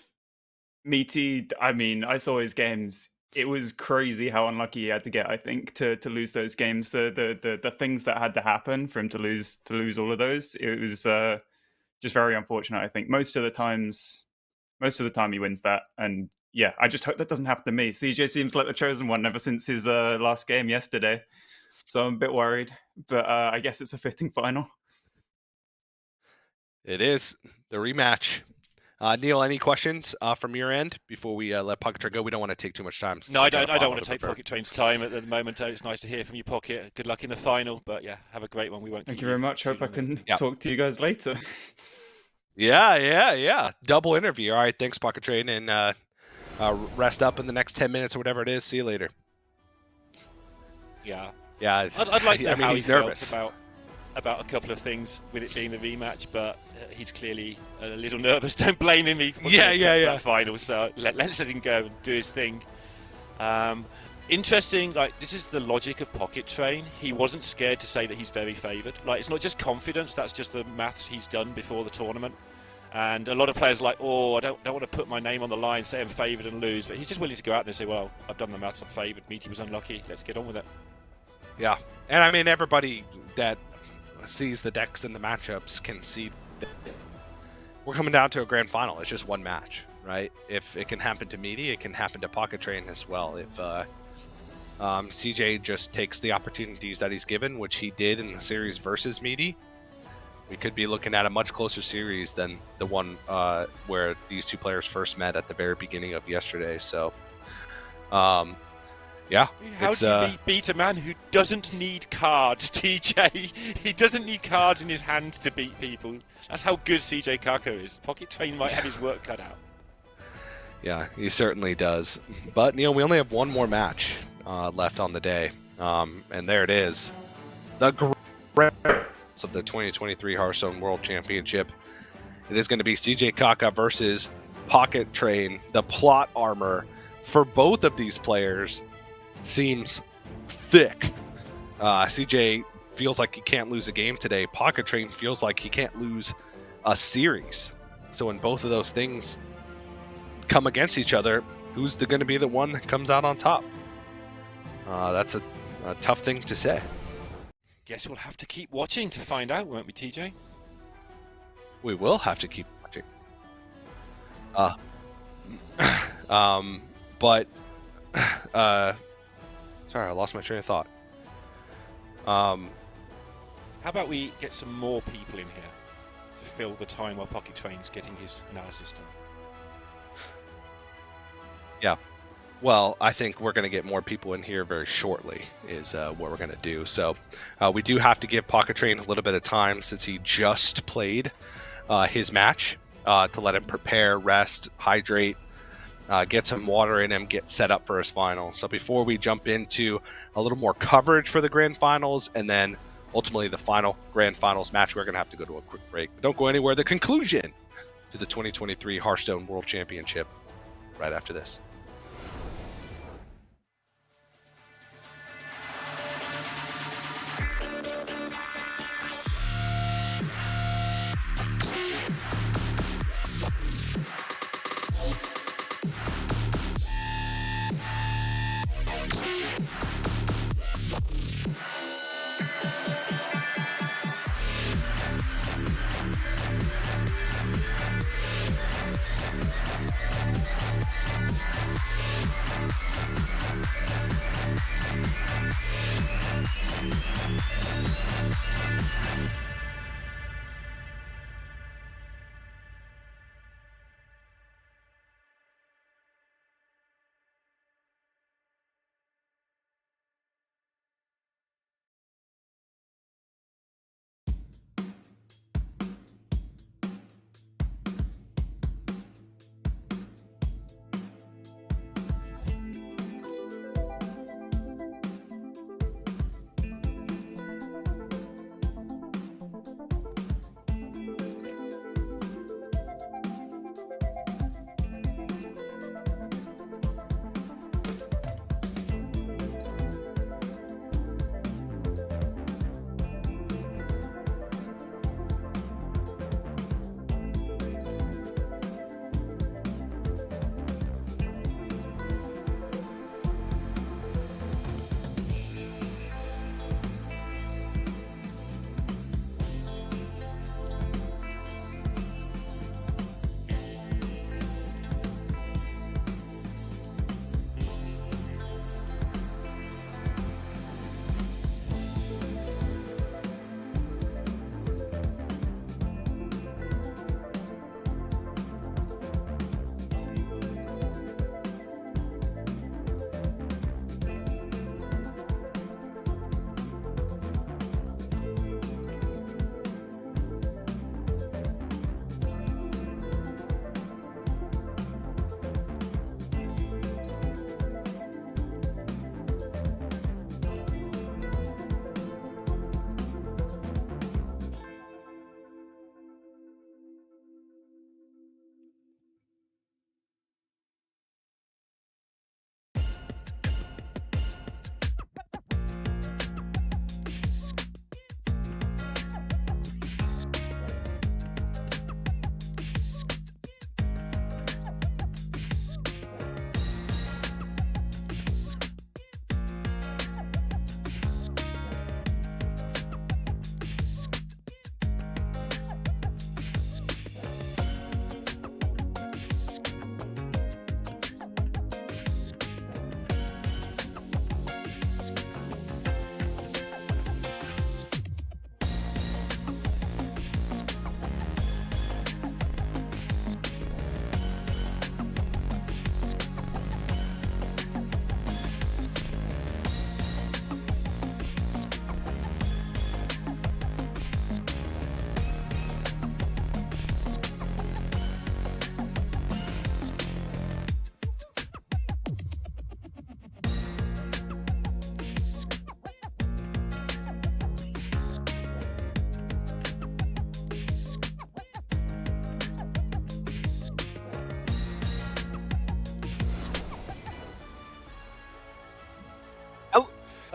Meaty, I mean, I saw his games. It was crazy how unlucky he had to get, I think, to lose those games. The things that had to happen for him to lose all of those. It was just very unfortunate, I think. Most of the time he wins that. And yeah, I just hope that doesn't happen to me. CJ seems like the chosen one ever since his last game yesterday. So I'm a bit worried, but I guess it's a fitting final. It is the rematch. Neil, any questions from your end before we let Pocket Train go? We don't want to take too much time. No, I don't want to take Pocket Train's time at the moment. It's nice to hear from you, Pocket. Good luck in the final. But yeah, have a great one. We won't. Thank you very much. Hope I can talk to you guys later. Yeah. Double interview. All right, thanks, Pocket Train, and rest up in the next 10 minutes or whatever it is. See you later. Yeah. I'd like to know how he's he felt nervous about a couple of things with it being the rematch, but he's clearly a little nervous. Don't blame him. That final, so let's let him go and do his thing. Interesting, this is the logic of Pocket Train. He wasn't scared to say that he's very favoured. It's not just confidence, that's just the maths he's done before the tournament. And a lot of players I don't want to put my name on the line, say I'm favoured and lose, but he's just willing to go out there and say, well, I've done the maths, I'm favoured, Meaty was unlucky, let's get on with it. Yeah, and I mean, everybody that sees the decks and the matchups can see that we're coming down to a grand final. It's just one match, right? If it can happen to Meaty, it can happen to Pocket Train as well. If CJ just takes the opportunities that he's given, which he did in the series versus Meaty, we could be looking at a much closer series than the one where these two players first met at the very beginning of yesterday. So, yeah. How do you beat a man who doesn't need cards, TJ? He doesn't need cards in his hand to beat people. That's how good CJ Kako is. Pocket Train might have his work cut out. Yeah, he certainly does. But, Neil, we only have one more match left on the day. And there it is. The grand of the 2023 Hearthstone World Championship. It is going to be CJ Kaka versus Pocket Train. The plot armor for both of these players seems thick. CJ feels like he can't lose a game today. Pocket Train feels like he can't lose a series. So when both of those things come against each other, who's going to be the one that comes out on top? That's a tough thing to say. Guess we'll have to keep watching to find out, won't we, TJ? We will have to keep watching. But sorry, I lost my train of thought. How about we get some more people in here to fill the time while Pocket Train's getting his analysis done? Yeah. Well, I think we're going to get more people in here very shortly is what we're going to do. So we do have to give Pocket Train a little bit of time since he just played his match to let him prepare, rest, hydrate, get some water in him, get set up for his final. So before we jump into a little more coverage for the grand finals and then ultimately the final grand finals match, we're going to have to go to a quick break. But don't go anywhere. The conclusion to the 2023 Hearthstone World Championship right after this.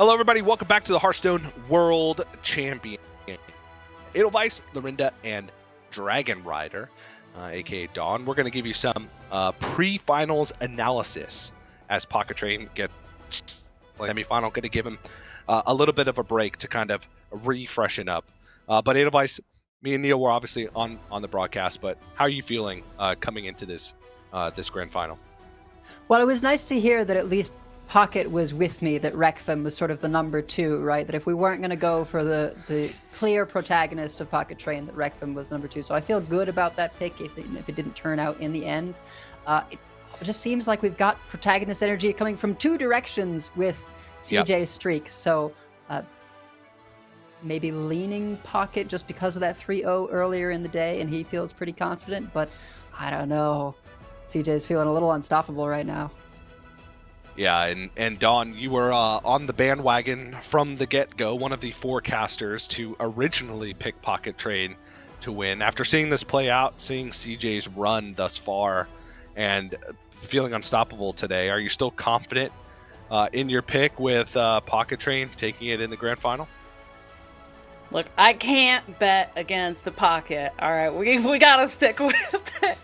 Hello, everybody. Welcome back to the Hearthstone World Champion. Edelweiss, Lorinda, and Dragon Rider, aka Dawn. We're going to give you some pre-finals analysis as Pocket Train gets semi-final. Going to give him a little bit of a break to kind of refreshen up. But Edelweiss, me and Neil were obviously on the broadcast. But how are you feeling coming into this grand final? Well, it was nice to hear that at least Pocket was with me, that Rekfem was sort of the number 2, right? That if we weren't going to go for the clear protagonist of Pocket Train, that Rekfem was number 2. So I feel good about that pick if it didn't turn out in the end. It just seems like we've got protagonist energy coming from 2 directions with CJ's streak. So maybe leaning Pocket just because of that 3-0 earlier in the day, and he feels pretty confident. But I don't know. CJ's feeling a little unstoppable right now. Yeah, and Dawn, you were on the bandwagon from the get-go, one of the forecasters to originally pick Pocket Train to win. After seeing this play out, seeing CJ's run thus far, and feeling unstoppable today, are you still confident in your pick with Pocket Train taking it in the grand final? Look, I can't bet against the Pocket. All right, we gotta stick with it.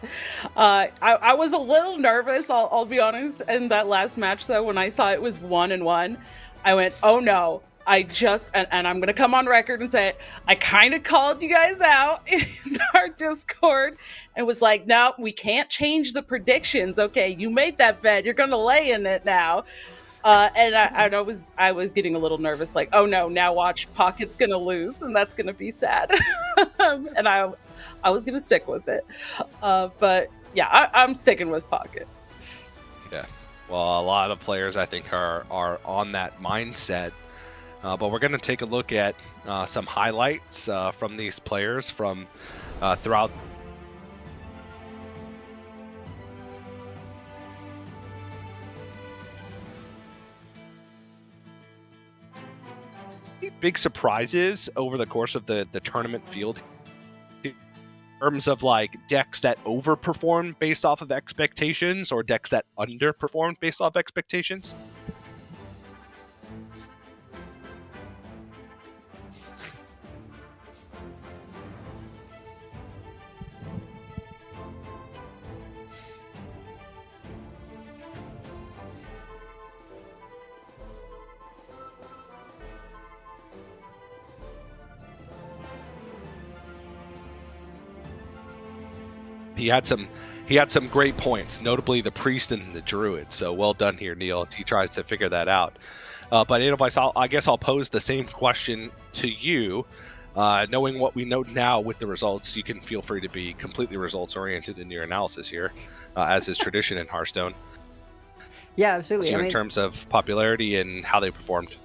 I was a little nervous. I'll be honest. In that last match, though, when I saw it was 1-1, I went, "Oh no!" And I'm gonna come on record and say it. I kind of called you guys out in our Discord and was like, "No, we can't change the predictions. Okay, you made that bet. You're gonna lay in it now." And I was getting a little nervous, like, oh no, now watch, Pocket's gonna lose, and that's gonna be sad. And I was gonna stick with it, but yeah, I'm sticking with Pocket. Yeah, well, a lot of players I think are on that mindset, but we're gonna take a look at some highlights from these players from throughout. Big surprises over the course of the tournament field in terms of like decks that overperformed based off of expectations or decks that underperformed based off expectations? He had some great points, notably the priest and the druid. So well done here, Neil, as he tries to figure that out. But Edelweiss, I guess I'll pose the same question to you. Knowing what we know now with the results, you can feel free to be completely results oriented in your analysis here, as is tradition in Hearthstone. Yeah, absolutely. So in terms of popularity and how they performed.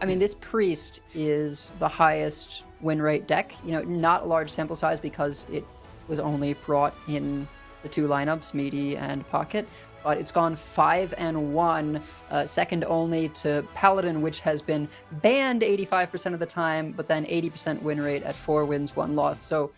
I mean, this priest is the highest win rate deck. You know, not a large sample size because it was only brought in the 2 lineups, Meaty and Pocket, but it's gone 5-1, second only to Paladin, which has been banned 85% of the time, but then 80% win rate at 4 wins, 1 loss. So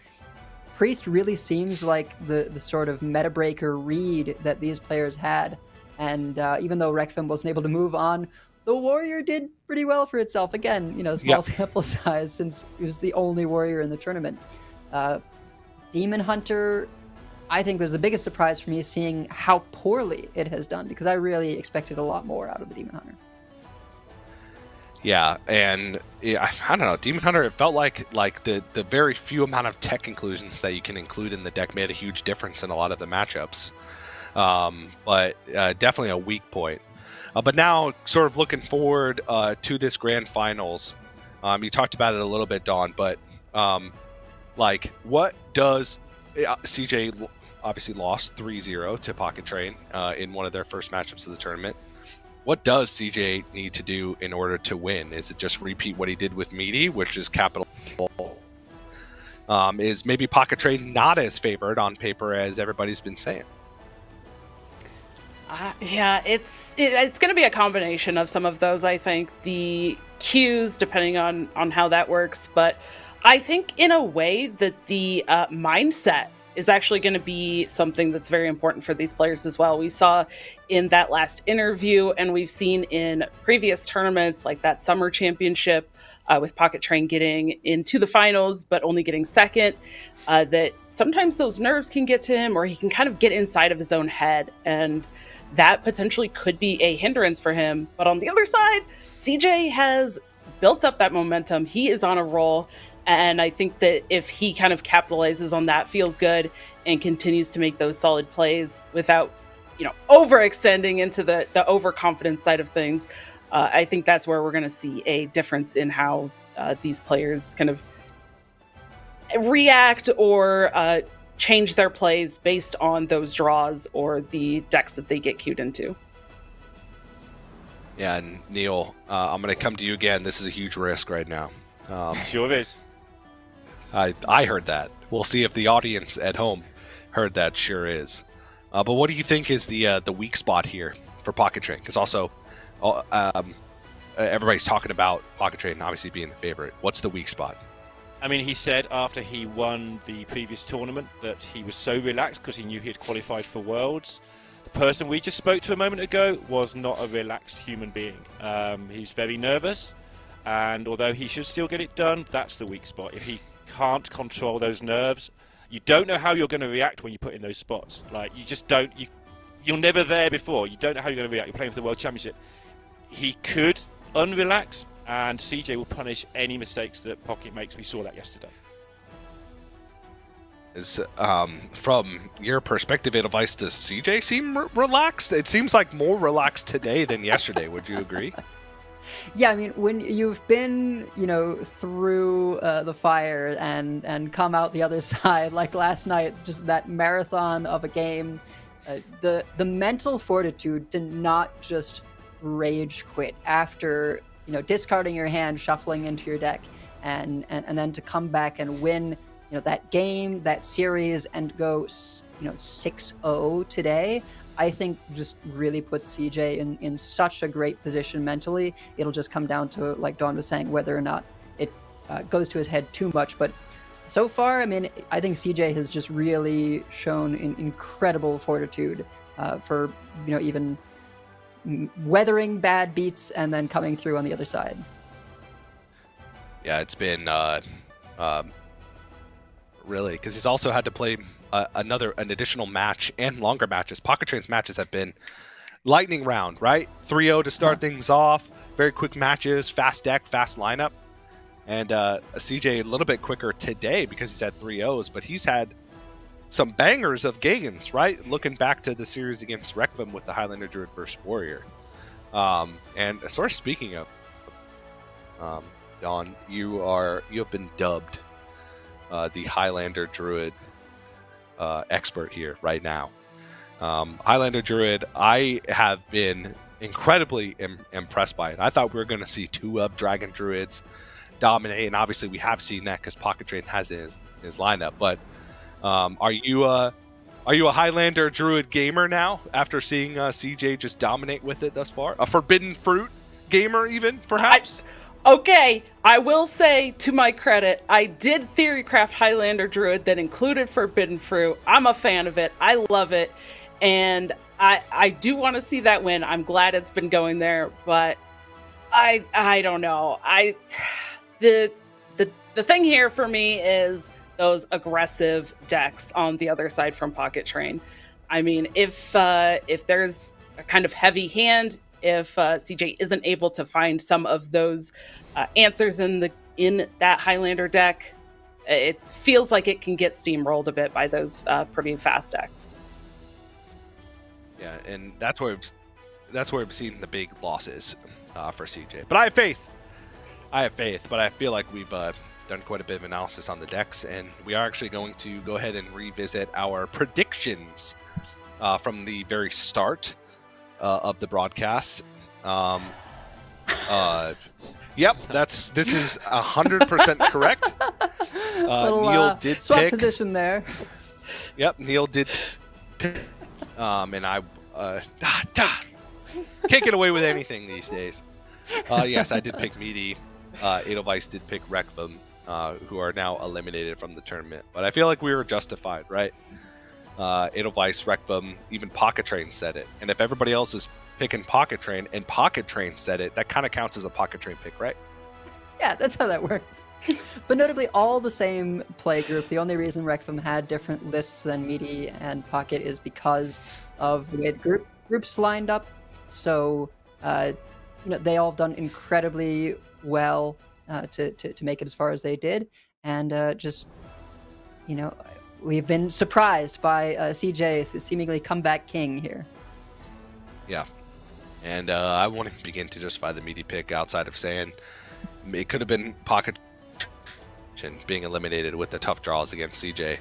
Priest really seems like the sort of meta breaker read that these players had, and even though Rekfem wasn't able to move on, the Warrior did pretty well for itself. Again, you know, small sample size since it was the only Warrior in the tournament. Demon Hunter, I think, was the biggest surprise for me, seeing how poorly it has done, because I really expected a lot more out of the Demon Hunter. Yeah, and I don't know, Demon Hunter, it felt like the very few amount of tech inclusions that you can include in the deck made a huge difference in a lot of the matchups. But definitely a weak point. But now, sort of looking forward to this grand finals, you talked about it a little bit, Dawn, but like, what does CJ obviously lost 3-0 to Pocket Train in one of their first matchups of the tournament? What does CJ need to do in order to win? Is it just repeat what he did with Meaty, which is capital? Is maybe Pocket Train not as favored on paper as everybody's been saying? Yeah, it's going to be a combination of some of those. I think the cues, depending on how that works, but I think in a way that the mindset is actually going to be something that's very important for these players as well. We saw in that last interview, and we've seen in previous tournaments like that summer championship with Pocket Train getting into the finals, but only getting second, that sometimes those nerves can get to him, or he can kind of get inside of his own head. And that potentially could be a hindrance for him. But on the other side, CJ has built up that momentum. He is on a roll. And I think that if he kind of capitalizes on that, feels good, and continues to make those solid plays without, overextending into the overconfidence side of things, I think that's where we're going to see a difference in how these players kind of react or change their plays based on those draws or the decks that they get queued into. Yeah, and Neil, I'm going to come to you again. This is a huge risk right now. Sure is. I heard that. We'll see if the audience at home heard that. Sure is. But what do you think is the weak spot here for Pocket Train? Because also, everybody's talking about Pocket Train obviously being the favorite. What's the weak spot? I mean, he said after he won the previous tournament that he was so relaxed because he knew he had qualified for Worlds. The person we just spoke to a moment ago was not a relaxed human being. He's very nervous, and although he should still get it done, that's the weak spot. If he can't control those nerves, you don't know how you're going to react when you put in those spots. Like, you just don't. You're never there before. You don't know how you're going to react. You're playing for the World Championship. He could unrelax, and CJ will punish any mistakes that Pocket makes. We saw that yesterday. Is from your perspective, advice, does CJ seem relaxed? It seems like more relaxed today than yesterday. Would you agree? Yeah, I mean, when you've been, through the fire and come out the other side, like last night, just that marathon of a game, the mental fortitude to not just rage quit after, discarding your hand, shuffling into your deck, and then to come back and win, that game, that series, and go, 6-0 today. I think just really puts CJ in such a great position mentally. It'll just come down to, like Dawn was saying, whether or not it goes to his head too much. But so far, I mean, I think CJ has just really shown incredible fortitude for, even weathering bad beats and then coming through on the other side. Yeah, it's been really, because he's also had to play an additional match and longer matches. Pocket Train's matches have been lightning round, right? 3-0 to start things off, very quick matches, fast deck, fast lineup. And CJ a little bit quicker today because he's had 3-0s, but he's had some bangers of games, right? Looking back to the series against Requiem with the Highlander Druid versus Warrior. And sort of speaking of, Dawn, you have been dubbed the Highlander Druid expert here right now. Highlander Druid, I have been incredibly impressed by it. I thought we were going to see 2-up Dragon Druids dominate, and obviously we have seen that because Pocket Train has it in his lineup. But are you a Highlander Druid gamer now after seeing CJ just dominate with it thus far? A Forbidden Fruit gamer even, perhaps? Okay, I will say, to my credit, I did Theorycraft Highlander Druid that included Forbidden Fruit. I'm a fan of it. I love it. And I do want to see that win. I'm glad it's been going there, but I don't know. The thing here for me is those aggressive decks on the other side from Pocket Train. I mean, if there's a kind of heavy hand, if CJ isn't able to find some of those answers in that Highlander deck, it feels like it can get steamrolled a bit by those pretty fast decks. Yeah, and that's where we've seen the big losses for CJ. But I have faith. But I feel like we've done quite a bit of analysis on the decks, and we are actually going to go ahead and revisit our predictions from the very start of the broadcast. Yep, this is 100% correct. Neil did swap pick position there. Yep, Neil did pick, and I can't get away with anything these days. Yes, I did pick Meaty. Edelweiss did pick Requiem. who are now eliminated from the tournament. But I feel like we were justified, right? Edelweiss, Rekvum, even Pocket Train said it. And if everybody else is picking Pocket Train and Pocket Train said it, that kind of counts as a Pocket Train pick, right? Yeah, that's how that works. But notably, all the same play group. The only reason Rekvum had different lists than Meaty and Pocket is because of the way the groups lined up. So, they all have done incredibly well to make it as far as they did. And we've been surprised by CJ, seemingly comeback king here. Yeah. And I won't even begin to justify the Meaty pick outside of saying it could have been Pocket being eliminated with the tough draws against CJ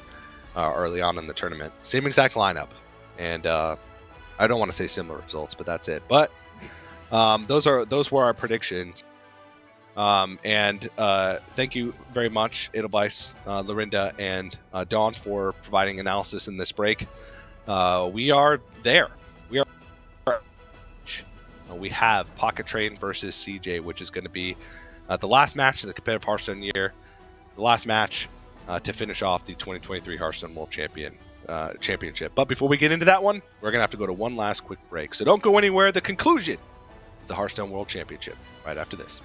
early on in the tournament. Same exact lineup. And I don't want to say similar results, but that's it. But those were our predictions. And thank you very much, Edelweiss, Lorinda, and Dawn for providing analysis in this break. We are there. We have Pocket Train versus CJ, which is going to be the last match of the competitive Hearthstone year, the last match to finish off the 2023 Hearthstone World Championship. But before we get into that one, we're going to have to go to one last quick break. So don't go anywhere. The conclusion of the Hearthstone World Championship right after this.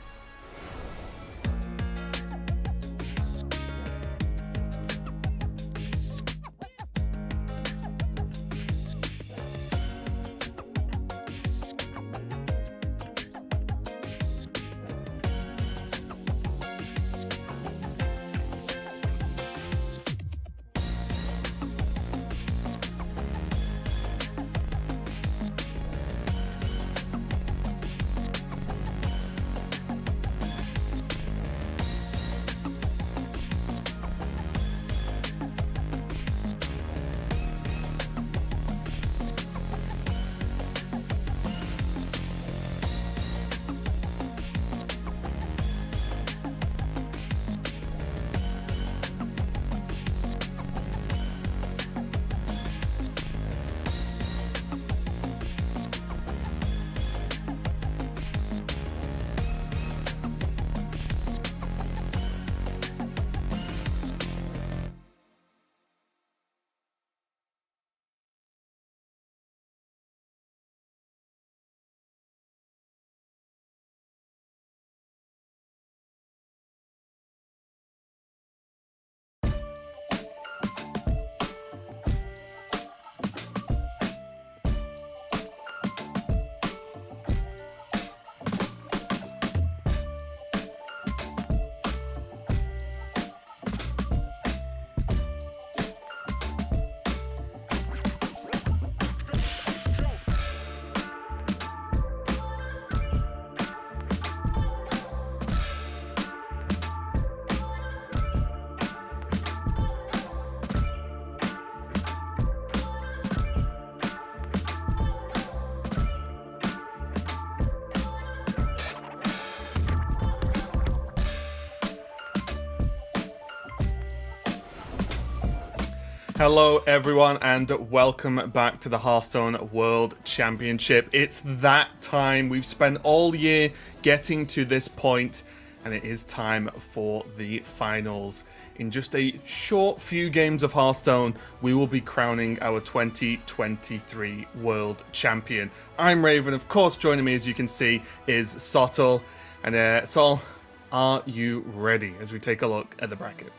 Hello everyone and welcome back to the Hearthstone World Championship. It's that time. We've spent all year getting to this point and it is time for the finals. In just a short few games of Hearthstone, we will be crowning our 2023 World Champion. I'm Raven, of course joining me as you can see is Sottle. And Sol, are you ready as we take a look at the bracket?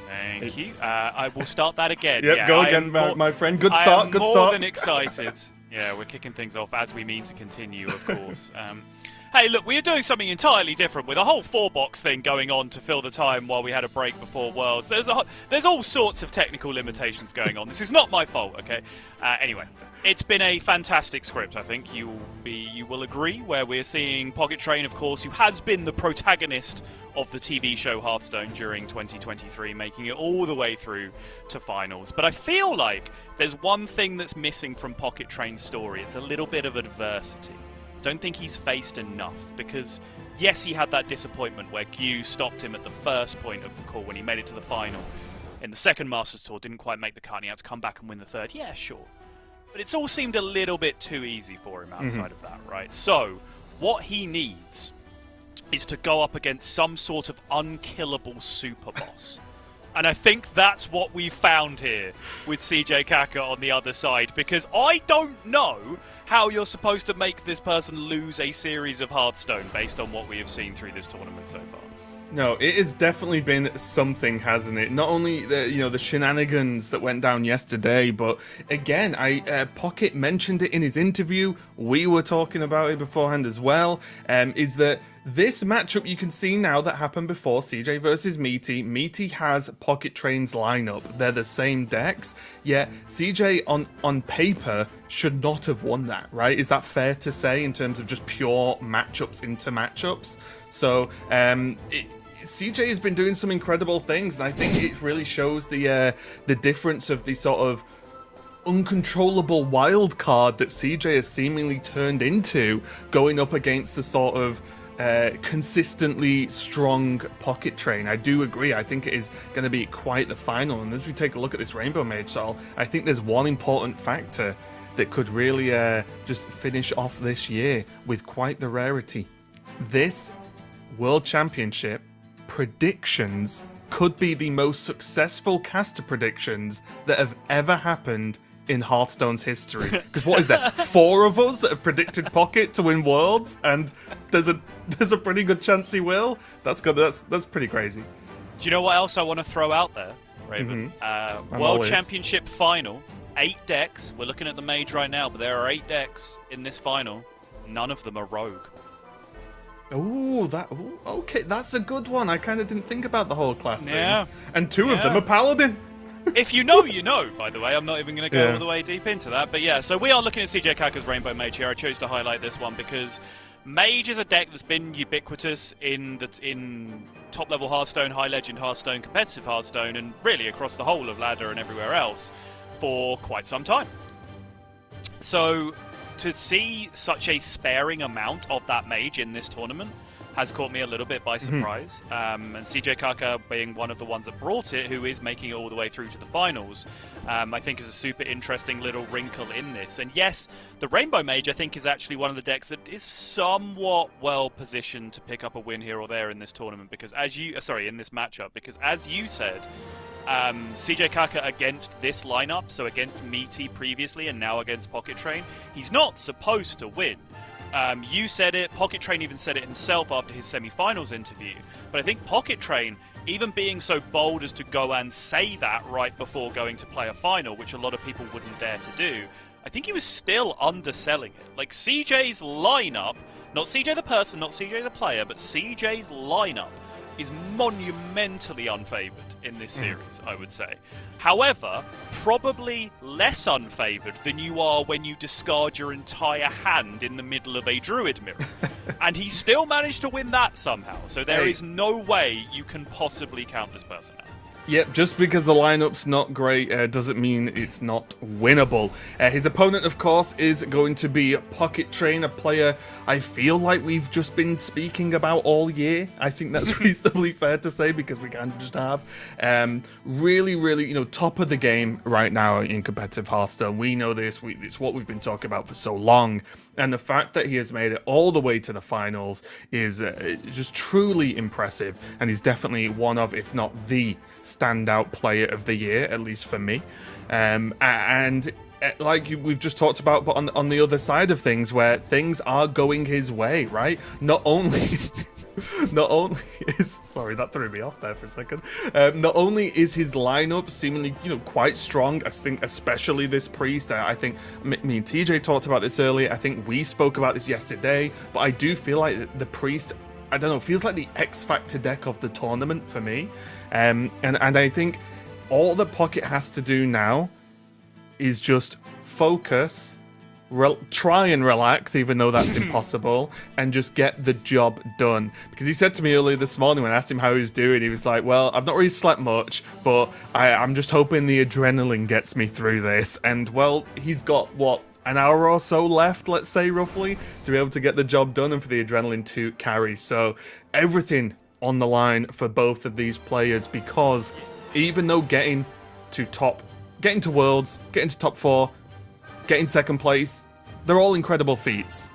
Thank you. I will start that again. Yep, yeah, go again, my friend. Good start, I am good more start. than excited. Yeah, we're kicking things off as we mean to continue, of course. Hey, look, we are doing something entirely different with a whole 4-box thing going on to fill the time while we had a break before Worlds. There's all sorts of technical limitations going on. This is not my fault, okay? Anyway, it's been a fantastic script, I think. You will agree, where we're seeing Pocket Train, of course, who has been the protagonist of the TV show Hearthstone during 2023, making it all the way through to finals. But I feel like there's one thing that's missing from Pocket Train's story. It's a little bit of adversity. Don't think he's faced enough, because yes, he had that disappointment where Q stopped him at the first point of the call when he made it to the final, in the second Masters Tour, didn't quite make the cut, and he had to come back and win the third. Yeah, sure. But it's all seemed a little bit too easy for him outside of that, right? So, what he needs is to go up against some sort of unkillable super boss. And I think that's what we found here with CJ Kaka on the other side, because I don't know how you're supposed to make this person lose a series of Hearthstone based on what we have seen through this tournament so far. No, it has definitely been something, hasn't it? Not only the shenanigans that went down yesterday, but again, Pocket mentioned it in his interview. We were talking about it beforehand as well. Is that this matchup you can see now that happened before CJ versus Meaty? Meaty has Pocket Train's lineup. They're the same decks. Yet CJ on paper should not have won that, right? Is that fair to say in terms of just pure matchups into matchups? So CJ has been doing some incredible things, and I think it really shows the difference of the sort of uncontrollable wild card that CJ has seemingly turned into, going up against the sort of consistently strong Pocket Train. I do agree. I think it is going to be quite the final. And as we take a look at this Rainbow Mage, Sol, I think there's one important factor that could really just finish off this year with quite the rarity. This World Championship predictions could be the most successful caster predictions that have ever happened in Hearthstone's history. Because what is there? 4 of us that have predicted Pocket to win Worlds, and there's a pretty good chance he will. That's good. That's pretty crazy. Do you know what else I want to throw out there, Raven? World Championship final, 8 decks. We're looking at the Mage right now, but there are 8 decks in this final. None of them are Rogue. Okay, that's a good one. I kind of didn't think about the whole class thing. And 2 of them are Paladin. If you know, you know, by the way. I'm not even going to go all the way deep into that. But yeah, so we are looking at CJ Kaka's Rainbow Mage here. I chose to highlight this one because Mage is a deck that's been ubiquitous in top-level Hearthstone, high-legend Hearthstone, competitive Hearthstone, and really across the whole of Ladder and everywhere else for quite some time. So to see such a sparing amount of that Mage in this tournament has caught me a little bit by surprise. And CJ Kaka being one of the ones that brought it, who is making it all the way through to the finals, I think is a super interesting little wrinkle in this. And yes, the Rainbow Mage, I think, is actually one of the decks that is somewhat well positioned to pick up a win here or there in this tournament, because in this matchup, because as you said, CJ Kaka against this lineup, so against Meaty previously and now against Pocket Train, he's not supposed to win. You said it, Pocket Train even said it himself after his semi-finals interview, but I think Pocket Train, even being so bold as to go and say that right before going to play a final, which a lot of people wouldn't dare to do, I think he was still underselling it. Like, CJ's lineup, not CJ the person, not CJ the player, but CJ's lineup is monumentally unfavored in this series, I would say. However, probably less unfavored than you are when you discard your entire hand in the middle of a Druid Mirror. And he still managed to win that somehow, so there is no way you can possibly count this person out. Yep, just because the lineup's not great doesn't mean it's not winnable. His opponent, of course, is going to be Pocket Train, a player I feel like we've just been speaking about all year. I think that's reasonably fair to say, because we kind of just have. Really, really, top of the game right now in competitive Hearthstone. We know this. It's what we've been talking about for so long. And the fact that he has made it all the way to the finals is just truly impressive. And he's definitely one of, if not the standout player of the year, at least for me. And like we've just talked about, but on the other side of things, where things are going his way, right? Not only is, sorry, that threw me off there for a second. Not only is his lineup seemingly, quite strong, I think, especially this Priest. I think me and TJ talked about this earlier. I think we spoke about this yesterday, but I do feel like the Priest, I don't know, feels like the X Factor deck of the tournament for me. And I think all that Pocket has to do now is just focus, try and relax, even though that's impossible, and just get the job done. Because he said to me earlier this morning when I asked him how he was doing, he was like, well, I've not really slept much, but I'm just hoping the adrenaline gets me through this. And, well, he's got, an hour or so left, let's say, roughly, to be able to get the job done and for the adrenaline to carry. So everything on the line for both of these players, because even though getting to Worlds, getting to top 4, getting second place, they're all incredible feats.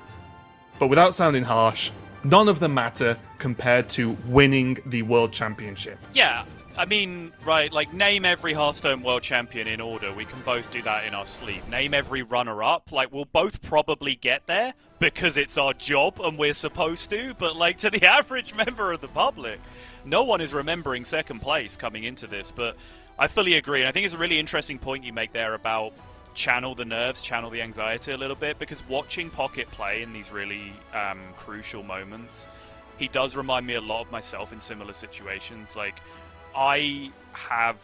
But without sounding harsh, none of them matter compared to winning the World Championship. Yeah, I mean, right, like, name every Hearthstone World Champion in order. We can both do that in our sleep. Name every runner-up. Like, we'll both probably get there because it's our job and we're supposed to. But, like, to the average member of the public, no one is remembering second place coming into this. But I fully agree. And I think it's a really interesting point you make there about channel the nerves, channel the anxiety a little bit. Because watching Pocket play in these really crucial moments, he does remind me a lot of myself in similar situations. Like, I have,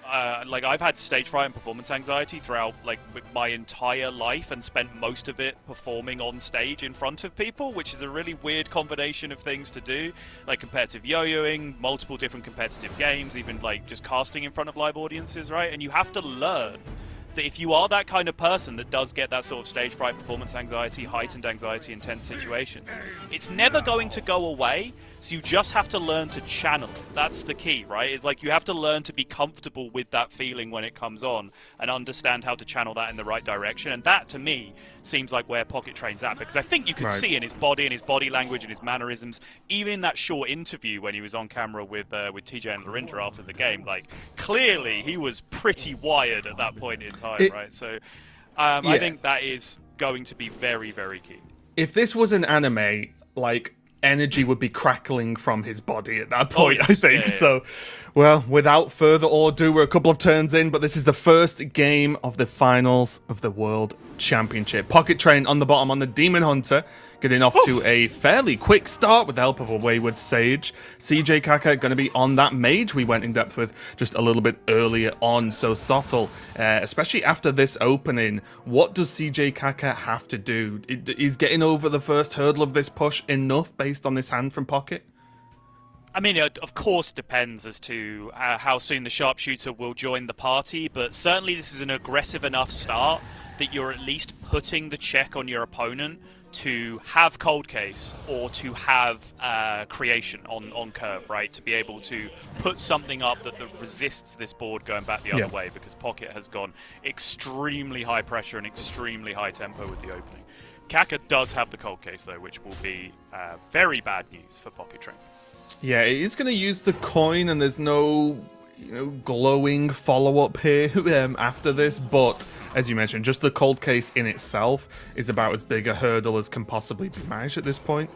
I've had stage fright and performance anxiety throughout, like, my entire life and spent most of it performing on stage in front of people, which is a really weird combination of things to do, like competitive yo-yoing, multiple different competitive games, even, like, just casting in front of live audiences, right? And you have to learn that if you are that kind of person that does get that sort of stage fright, performance anxiety, heightened anxiety in tense situations, it's never going to go away, so you just have to learn to channel it. That's the key, right? It's like you have to learn to be comfortable with that feeling when it comes on and understand how to channel that in the right direction. And that, to me, seems like where Pocket trains at, because I think you could see in his body language and his mannerisms, even in that short interview when he was on camera with TJ and Lorinda after the game, like, clearly he was pretty wired at that point in time, right? So I think that is going to be very, very key. If this was an anime, like, energy would be crackling from his body at that point, I think. So, well, without further ado, we're a couple of turns in, but this is the first game of the finals of the World Championship. Pocket Train on the bottom on the Demon Hunter, getting off to a fairly quick start with the help of a Wayward Sage. CJ Kaka going to be on that Mage we went in depth with just a little bit earlier on. So Sottle, especially after this opening, what does CJ Kaka have to do? Is getting over the first hurdle of this push enough based on this hand from Pocket? I mean, it of course depends as to how soon the Sharpshooter will join the party, but certainly this is an aggressive enough start that you're at least putting the check on your opponent to have Cold Case or to have Creation on curve, right? To be able to put something up that resists this board going back the other way, because Pocket has gone extremely high pressure and extremely high tempo with the opening. Kaka does have the Cold Case, though, which will be very bad news for Pocket Train. Yeah, it is going to use the coin, and there's no, glowing follow-up here after this, but as you mentioned, just the Cold Case in itself is about as big a hurdle as can possibly be managed at this point.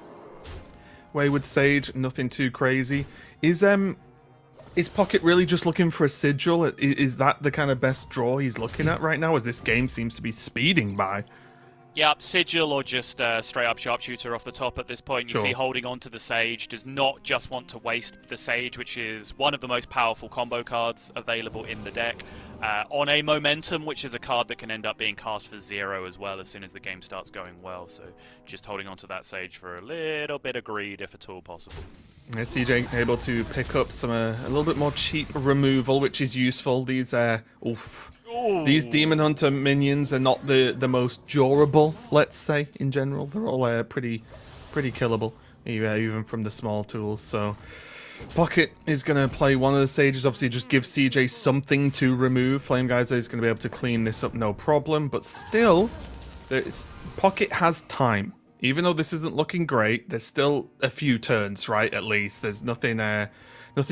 Wayward Sage, nothing too crazy. Is Pocket really just looking for a sigil? Is that the kind of best draw he's looking at right now, as this game seems to be speeding by? Yeah, Sigil or just straight up Sharpshooter off the top at this point. You see holding on to the Sage, does not just want to waste the Sage, which is one of the most powerful combo cards available in the deck, on a Momentum, which is a card that can end up being cast for 0 as well as soon as the game starts going well. So just holding on to that Sage for a little bit of greed, if at all possible. Yeah, CJ able to pick up some a little bit more cheap removal, which is useful. These These Demon Hunter minions are not the most durable, let's say, in general. They're all pretty killable, even from the small tools. So Pocket is going to play one of the Sages, obviously just give CJ something to remove. Flame Geyser is going to be able to clean this up, no problem. But still, Pocket has time. Even though this isn't looking great, there's still a few turns, right, at least. There's nothing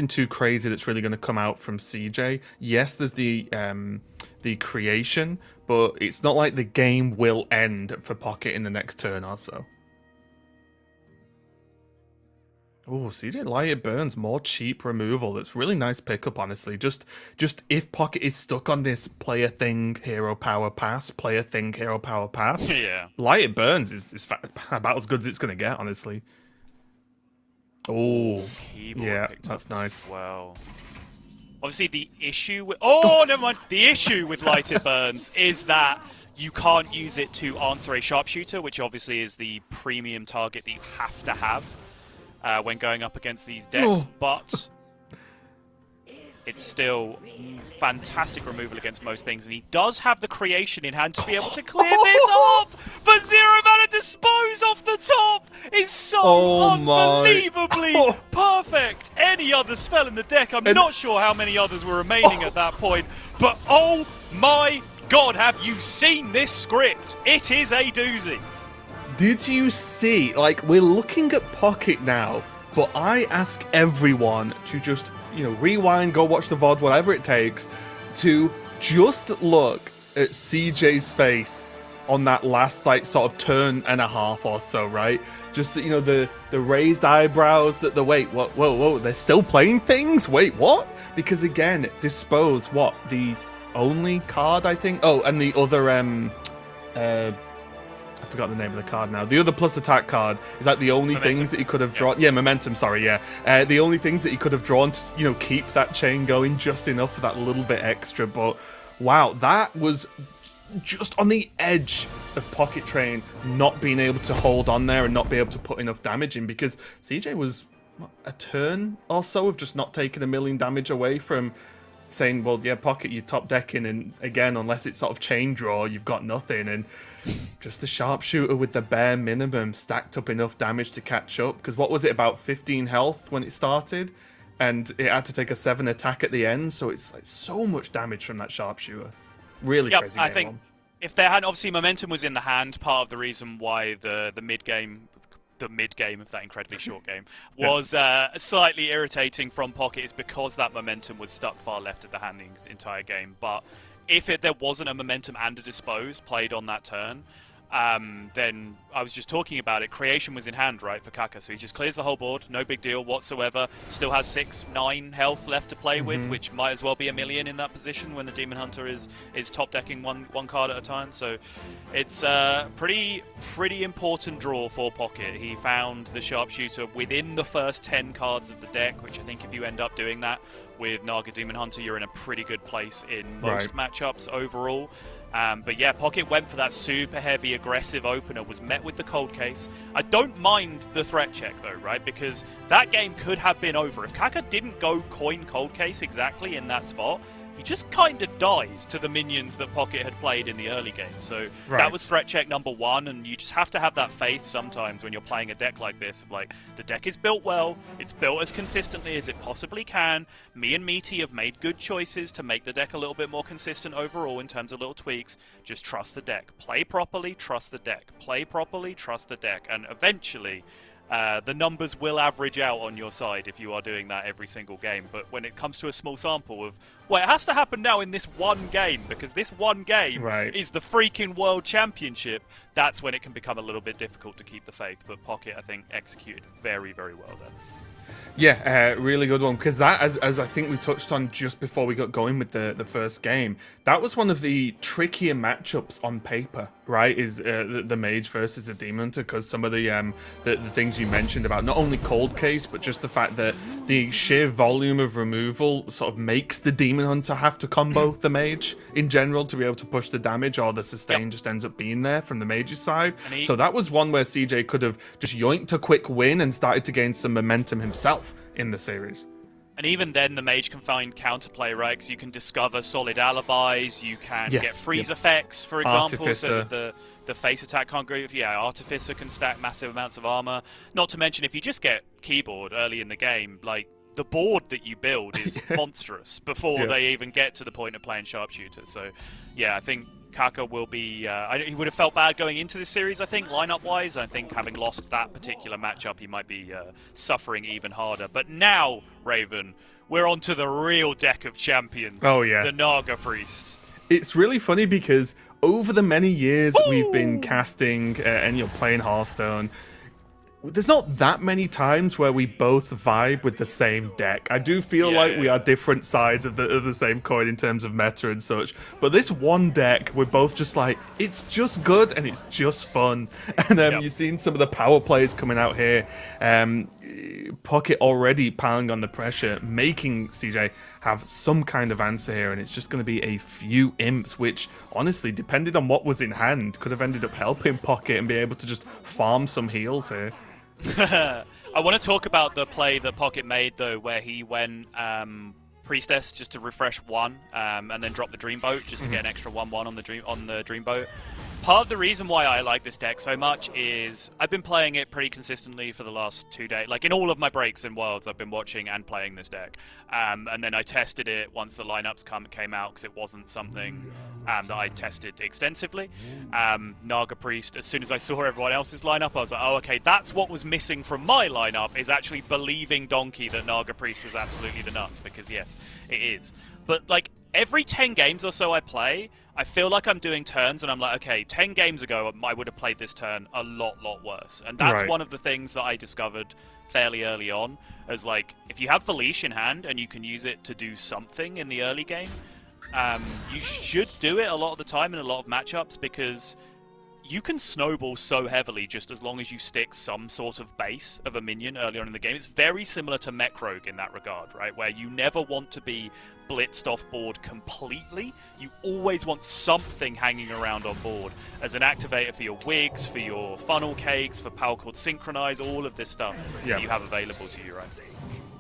too crazy that's really going to come out from CJ. Yes, there's the creation, but it's not like the game will end for Pocket in the next turn or so. Oh, CJ Light Burns, more cheap removal. That's really nice pickup, honestly. Just if Pocket is stuck on this player thing, hero power pass, player thing, hero power pass, yeah, Light Burns is about as good as it's going to get, honestly. Oh, yeah, that's nice. Well, obviously the issue with... Oh, never mind. The issue with Lighted Burns is that you can't use it to answer a Sharpshooter, which obviously is the premium target that you have to have when going up against these decks. But it's still fantastic removal against most things, and he does have the creation in hand to be able to clear this up. But Zero Mana Dispose off the top is so unbelievably perfect. Any other spell in the deck, I'm not sure how many others were remaining at that point, but oh my god, have you seen this script? It is a doozy. Did you see, like, we're looking at Pocket now, but I ask everyone to just, rewind, go watch the VOD, whatever it takes, to just look at CJ's face on that last, sort of turn and a half or so, right? Just, the raised eyebrows, that the, wait, what, whoa, they're still playing things? Wait, what? Because again, Dispose, the only card, I think? Oh, and the other, I forgot the name of the card now. The other plus attack card is like the only things that he could have drawn. Yeah, Momentum, sorry, yeah. The only things that he could have drawn to, keep that chain going just enough for that little bit extra. But wow, that was just on the edge of Pocket Train not being able to hold on there and not be able to put enough damage in, because CJ was a turn or so of just not taking a million damage away from saying, well, yeah, Pocket, you're top decking, and again, unless it's sort of chain draw, you've got nothing. And just the sharpshooter with the bare minimum stacked up enough damage to catch up, because what was it, about 15 health when it started, and it had to take a 7 attack at the end, so it's like so much damage from that sharpshooter. Really crazy. I think if there hadn't, obviously Momentum was in the hand, part of the reason why the mid game of that incredibly short game was slightly irritating from Pocket, is because that Momentum was stuck far left of the hand the entire game. But if there wasn't a Momentum and a Dispose played on that turn, then I was just talking about it. Creation was in hand, right, for Kaka, so he just clears the whole board, no big deal whatsoever. Still has 6-9 health left to play with, which might as well be a million in that position when the Demon Hunter is top decking one card at a time. So it's a pretty important draw for Pocket. He found the Sharpshooter within the first 10 cards of the deck, which I think if you end up doing that with Naga Demon Hunter, you're in a pretty good place in most matchups overall. But yeah, Pocket went for that super heavy, aggressive opener, was met with the cold case. I don't mind the threat check though, right? Because that game could have been over. If Kaka didn't go coin cold case exactly in that spot, he just kind of died to the minions that Pocket had played in the early game. So that was threat check number 1, and you just have to have that faith sometimes when you're playing a deck like this. Of like, the deck is built well, it's built as consistently as it possibly can. Me and Meaty have made good choices to make the deck a little bit more consistent overall in terms of little tweaks. Just trust the deck. Play properly, trust the deck. Play properly, trust the deck. And eventually, the numbers will average out on your side if you are doing that every single game. But when it comes to a small sample of, well, it has to happen now in this one game, because this one game is the freaking World Championship, that's when it can become a little bit difficult to keep the faith. But Pocket, I think, executed very, very well there. Yeah, really good one, because that, as I think we touched on just before we got going with the first game, that was one of the trickier matchups on paper, right? Is the Mage versus the Demon Hunter, because some of the things you mentioned about not only cold case, but just the fact that the sheer volume of removal sort of makes the Demon Hunter have to combo the Mage in general to be able to push the damage, or the sustain just ends up being there from the Mage's side. So that was one where CJ could have just yoinked a quick win and started to gain some momentum himself in the series. And even then, the Mage can find counterplay, right? Because you can discover solid alibis, you can get freeze effects, for example, Artificer. so that the face attack can't go. Yeah, Artificer can stack massive amounts of armor. Not to mention, if you just get keyboard early in the game, like, the board that you build is monstrous before they even get to the point of playing Sharpshooter. So, yeah, I think Kaka will be... he would have felt bad going into this series, I think, lineup-wise. I think having lost that particular matchup, he might be suffering even harder. But now, Raven, we're on to the real deck of champions. Oh, yeah. The Naga Priest. It's really funny because over the many years we've been casting and playing Hearthstone, there's not that many times where we both vibe with the same deck. I do feel like we are different sides of the same coin in terms of meta and such. But this one deck, we're both just like, it's just good and it's just fun. And you've seen some of the power plays coming out here. Pocket already piling on the pressure, making CJ have some kind of answer here, and it's just going to be a few imps, which honestly, depending on what was in hand, could have ended up helping Pocket and be able to just farm some heals here. I want to talk about the play that Pocket made, though, where he went Priestess just to refresh 1, and then drop the Dreamboat just to get an extra 1/1 on the Dreamboat. Part of the reason why I like this deck so much is I've been playing it pretty consistently for the last 2 days. Like in all of my breaks in Worlds, I've been watching and playing this deck. And then I tested it once the lineups came out because it wasn't something that I tested extensively. Naga Priest, as soon as I saw everyone else's lineup, I was like, oh, okay, that's what was missing from my lineup, is actually believing Donkey that Naga Priest was absolutely the nuts, because yes, it is. But like every 10 games or so I play, I feel like I'm doing turns and I'm like, okay, 10 games ago I would have played this turn a lot worse. And that's one of the things that I discovered fairly early on, as like, if you have Felice in hand and you can use it to do something in the early game, you should do it a lot of the time in a lot of matchups, because you can snowball so heavily just as long as you stick some sort of base of a minion early on in the game. It's very similar to Mech Rogue in that regard, right? Where you never want to be blitzed off board completely. You always want something hanging around on board as an activator for your wigs, for your funnel cakes, for Power Chord Synchronize, all of this stuff that you have available to you, right?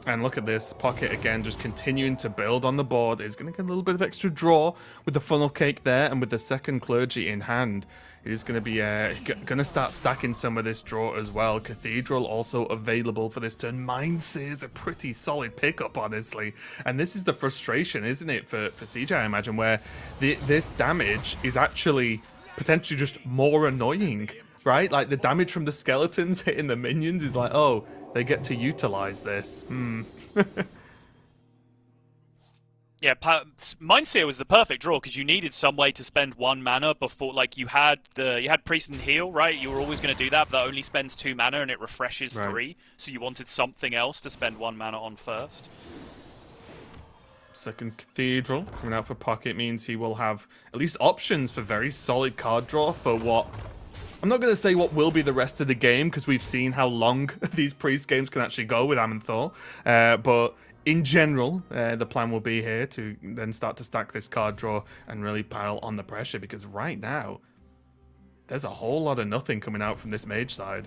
And look at this, Pocket again just continuing to build on the board. Is going to get a little bit of extra draw with the funnel cake there, and with the second Clergy in hand. It is going to be going to start stacking some of this draw as well. Cathedral also available for this turn. Mindseer is a pretty solid pickup, honestly. And this is the frustration, isn't it, for CJ, I imagine, where this damage is actually potentially just more annoying, right? Like the damage from the skeletons hitting the minions is like, oh, they get to utilize this. Yeah, Mindseer was the perfect draw because you needed some way to spend 1 mana before, like you had Priest and Heal, right? You were always going to do that, but that only spends 2 mana and it refreshes 3. So you wanted something else to spend 1 mana on first. Second Cathedral coming out for Pocket means he will have at least options for very solid card draw for what... I'm not going to say what will be the rest of the game, because we've seen how long these Priest games can actually go with Amanthor. But in general, the plan will be here to then start to stack this card draw and really pile on the pressure, because right now, there's a whole lot of nothing coming out from this mage side.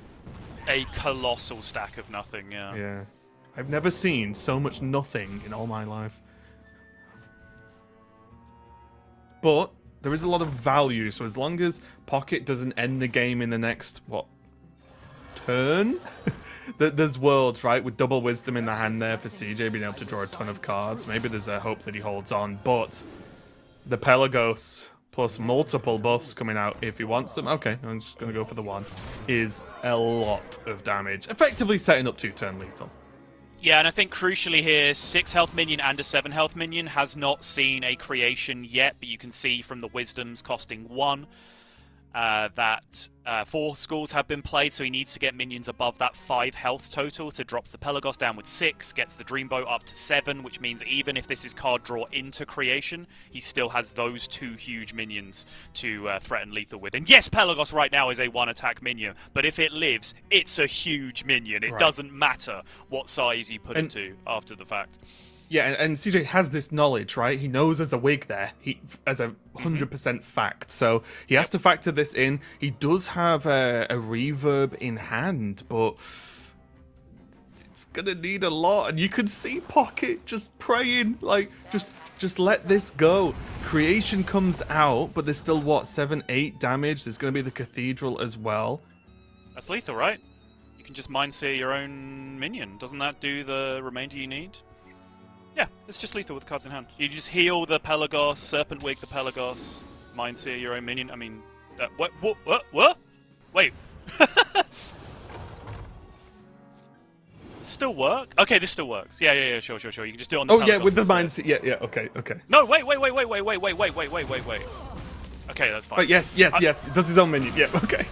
A colossal stack of nothing, yeah. Yeah. I've never seen so much nothing in all my life. But there is a lot of value, so as long as Pocket doesn't end the game in the next, turn? There's Worlds, right, with double Wisdom in the hand there for CJ being able to draw a ton of cards. Maybe there's a hope that he holds on, but the Pelagos plus multiple buffs coming out if he wants them. Okay, I'm just going to go for the 1. Is a lot of damage. Effectively setting up 2-turn lethal. Yeah, and I think crucially here, 6 health minion and a 7 health minion has not seen a creation yet, but you can see from the Wisdoms costing 1 that 4 schools have been played, so he needs to get minions above that 5 health total, so drops the Pelagos down with 6, gets the Dreamboat up to 7, which means even if this is card draw into creation, he still has those 2 huge minions to threaten lethal with. And yes, Pelagos right now is a 1-attack minion, but if it lives, it's a huge minion. It doesn't matter what size you put it to after the fact. Yeah, and CJ has this knowledge, right? He knows there's a wig there, as a 100% fact. So he has to factor this in. He does have a reverb in hand, but it's gonna need a lot. And you can see Pocket just praying, like just let this go. Creation comes out, but there's still 7-8 damage. There's gonna be the Cathedral as well. That's lethal, right? You can just Mindseer your own minion. Doesn't that do the remainder you need? Yeah, it's just lethal with cards in hand. You just heal the Pelagos, Serpent Wig the Pelagos, Mindseer your own minion. I mean, what? Wait. Still work? Okay, this still works. Yeah, sure. You can just do it on the Pelagos. Yeah, with the instead. Mindseer. Yeah, okay. No, wait. Okay, that's fine. Oh, yes. He does his own minion. Yeah, okay.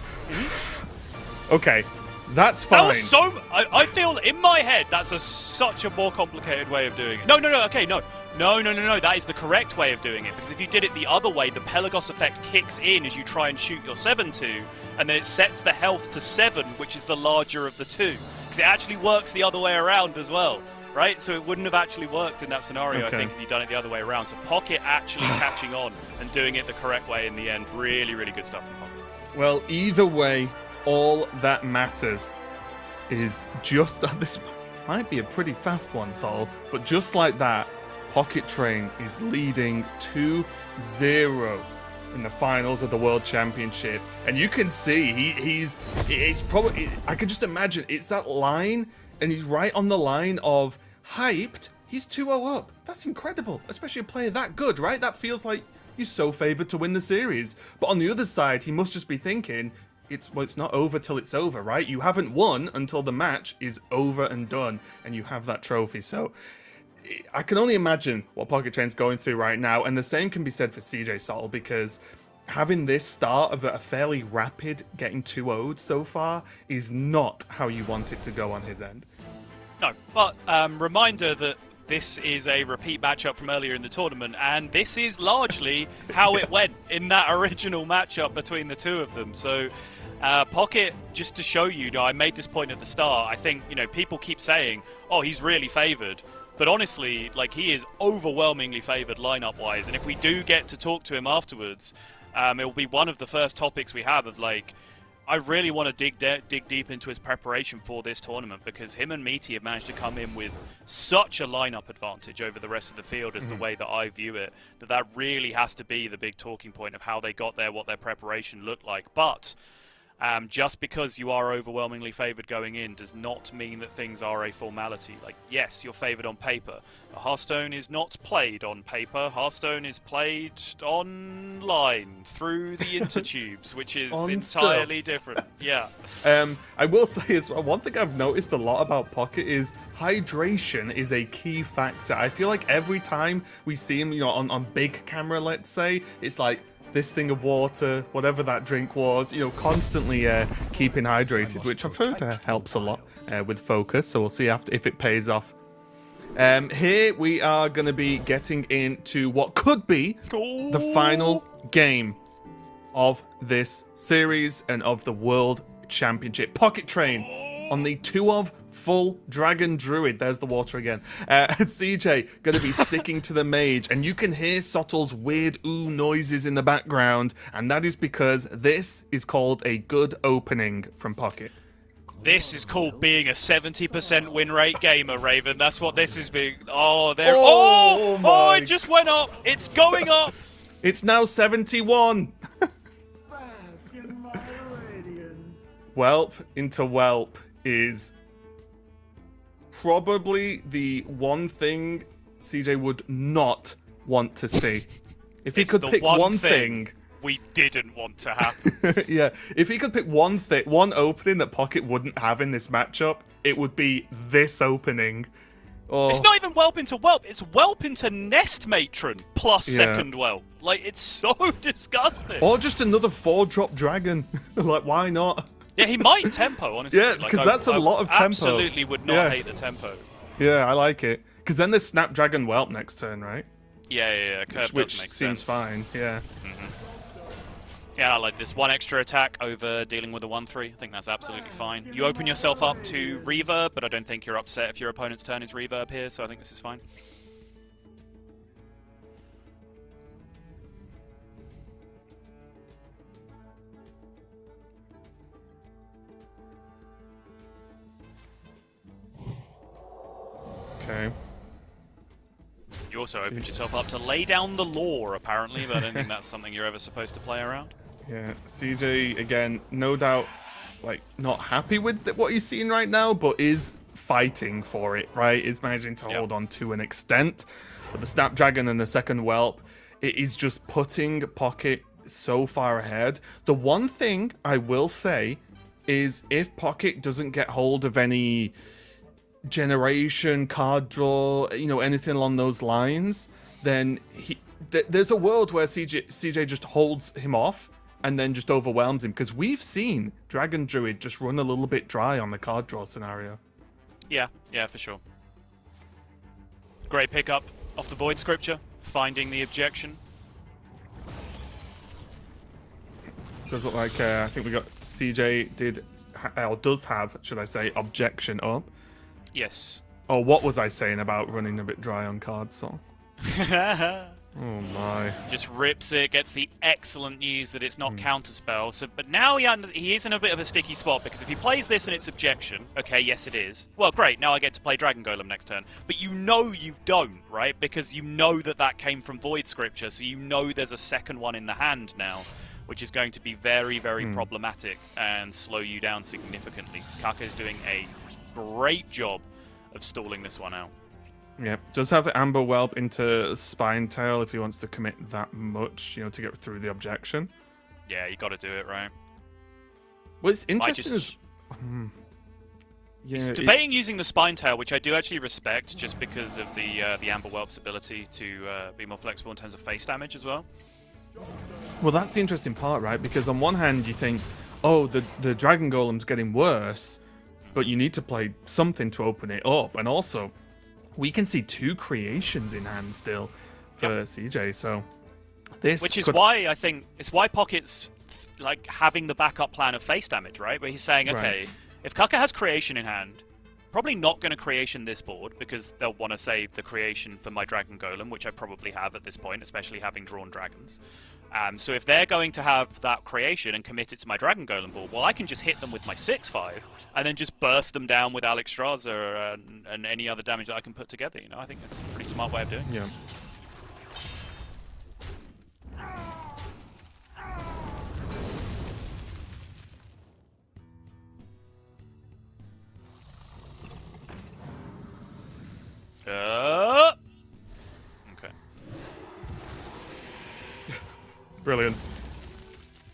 Okay. That's fine. That was so... I feel in my head that's such a more complicated way of doing it. No, okay, no. No, that is the correct way of doing it. Because if you did it the other way, the Pelagos effect kicks in as you try and shoot your 7-2, and then it sets the health to 7, which is the larger of the 2. Because it actually works the other way around as well, right? So it wouldn't have actually worked in that scenario, I think, if you'd done it the other way around. So Pocket actually catching on and doing it the correct way in the end. Really, really good stuff from Pocket. Well, either way, all that matters is just... This might be a pretty fast one, Sol, but just like that, Pocket Train is leading 2-0 in the finals of the World Championship. And you can see he's probably, I can just imagine it's that line, and he's right on the line of hyped. He's 2-0 up. That's incredible, especially a player that good, right? That feels like you're so favored to win the series. But on the other side, he must just be thinking, it's not over till it's over, right? You haven't won until the match is over and done, and you have that trophy. So I can only imagine what Pocket Train's going through right now, and the same can be said for CJ Sol, because having this start of a fairly rapid getting 2-0'd so far is not how you want it to go on his end. No, but reminder that this is a repeat matchup from earlier in the tournament, and this is largely how it went in that original matchup between the two of them. So Pocket, just to show you, I made this point at the start, I think, people keep saying, oh, he's really favoured. But honestly, like, he is overwhelmingly favoured lineup-wise. And if we do get to talk to him afterwards, it will be one of the first topics we have of, like, I really want to dig deep into his preparation for this tournament, because him and Meaty have managed to come in with such a lineup advantage over the rest of the field as the way that I view it, that really has to be the big talking point of how they got there, what their preparation looked like. But just because you are overwhelmingly favoured going in does not mean that things are a formality. Like, yes, you're favoured on paper. But Hearthstone is not played on paper. Hearthstone is played online through the intertubes, which is entirely different. Yeah. I will say as well, one thing I've noticed a lot about Pocket is hydration is a key factor. I feel like every time we see him, on big camera, let's say, it's like, this thing of water, whatever that drink was, constantly keeping hydrated, which I've heard helps a lot with focus. So we'll see if it pays off. Here we are going to be getting into what could be the final game of this series and of the World Championship. Pocket Train on the 2-of full Dragon Druid. There's the water again. CJ going to be sticking to the mage, and you can hear Sottle's weird ooh noises in the background, and that is because this is called a good opening from Pocket. This is called being a 70% win rate gamer, Raven. That's what this is being. Oh, there. Oh, it just went up. It's going up. It's now 71. Whelp into Whelp is probably the one thing CJ would not want to see. If he could pick one thing we didn't want to happen. Yeah, if he could pick one opening that Pocket wouldn't have in this matchup, it would be this opening. Oh. It's not even Whelp into Whelp, it's Whelp into Nest Matron plus second Whelp. Like, it's so disgusting. Or just another 4-drop dragon. Like, why not? Yeah, he might tempo, honestly. Yeah, because that's a lot of tempo. Absolutely would not hate the tempo. Yeah, I like it. Because then there's Snapdragon Whelp next turn, right? Yeah. Curve which does make seems sense. fine, yeah. Yeah, I like this. One extra attack over dealing with a 1-3. I think that's absolutely fine. You open yourself up to reverb, but I don't think you're upset if your opponent's turn is reverb here, so I think this is fine. Okay. You also opened yourself up to lay down the law, apparently, but I don't think that's something you're ever supposed to play around. Yeah, CJ, again, no doubt, like, not happy with what he's seeing right now, but is fighting for it, right? Is managing to hold on to an extent. But the Snapdragon and the second Whelp, it is just putting Pocket so far ahead. The one thing I will say is if Pocket doesn't get hold of any generation, card draw, anything along those lines, then there's a world where CJ just holds him off and then just overwhelms him, because we've seen Dragon Druid just run a little bit dry on the card draw scenario. Yeah, for sure. Great pickup off the Void Scripture, finding the objection. Does look like I think we got CJ does have, should I say, objection up. Yes. Oh, what was I saying about running a bit dry on cards? So Oh my. Just rips it, gets the excellent news that it's not counterspell. So, but now he is in a bit of a sticky spot, because if he plays this and it's objection, okay, yes it is. Well, great, now I get to play Dragon Golem next turn. But you know you don't, right? Because you know that came from Void Scripture, so you know there's a second one in the hand now, which is going to be very, very problematic and slow you down significantly. Kaka is doing a great job of stalling this one out. Yeah, does have Amber Whelp into Spine Tail if he wants to commit that much, to get through the objection. Yeah, you got to do it, right? Well, it's interesting. He's debating using the Spine Tail, which I do actually respect, just because of the Amber Whelp's ability to be more flexible in terms of face damage as well. Well, that's the interesting part, right? Because on one hand, you think, oh, the Dragon Golem's getting worse, but you need to play something to open it up, and also, we can see 2 creations in hand still for CJ, so this Which is why I think it's why Pocket's like having the backup plan of face damage, right? Where he's saying, okay, if Kaka has creation in hand, probably not going to creation this board because they'll want to save the creation for my Dragon Golem, which I probably have at this point, especially having drawn dragons. So if they're going to have that creation and commit it to my Dragon Golem board, well, I can just hit them with my 6/5 and then just burst them down with Alexstrasza and any other damage that I can put together. I think that's a pretty smart way of doing it. Yeah. Okay. Brilliant.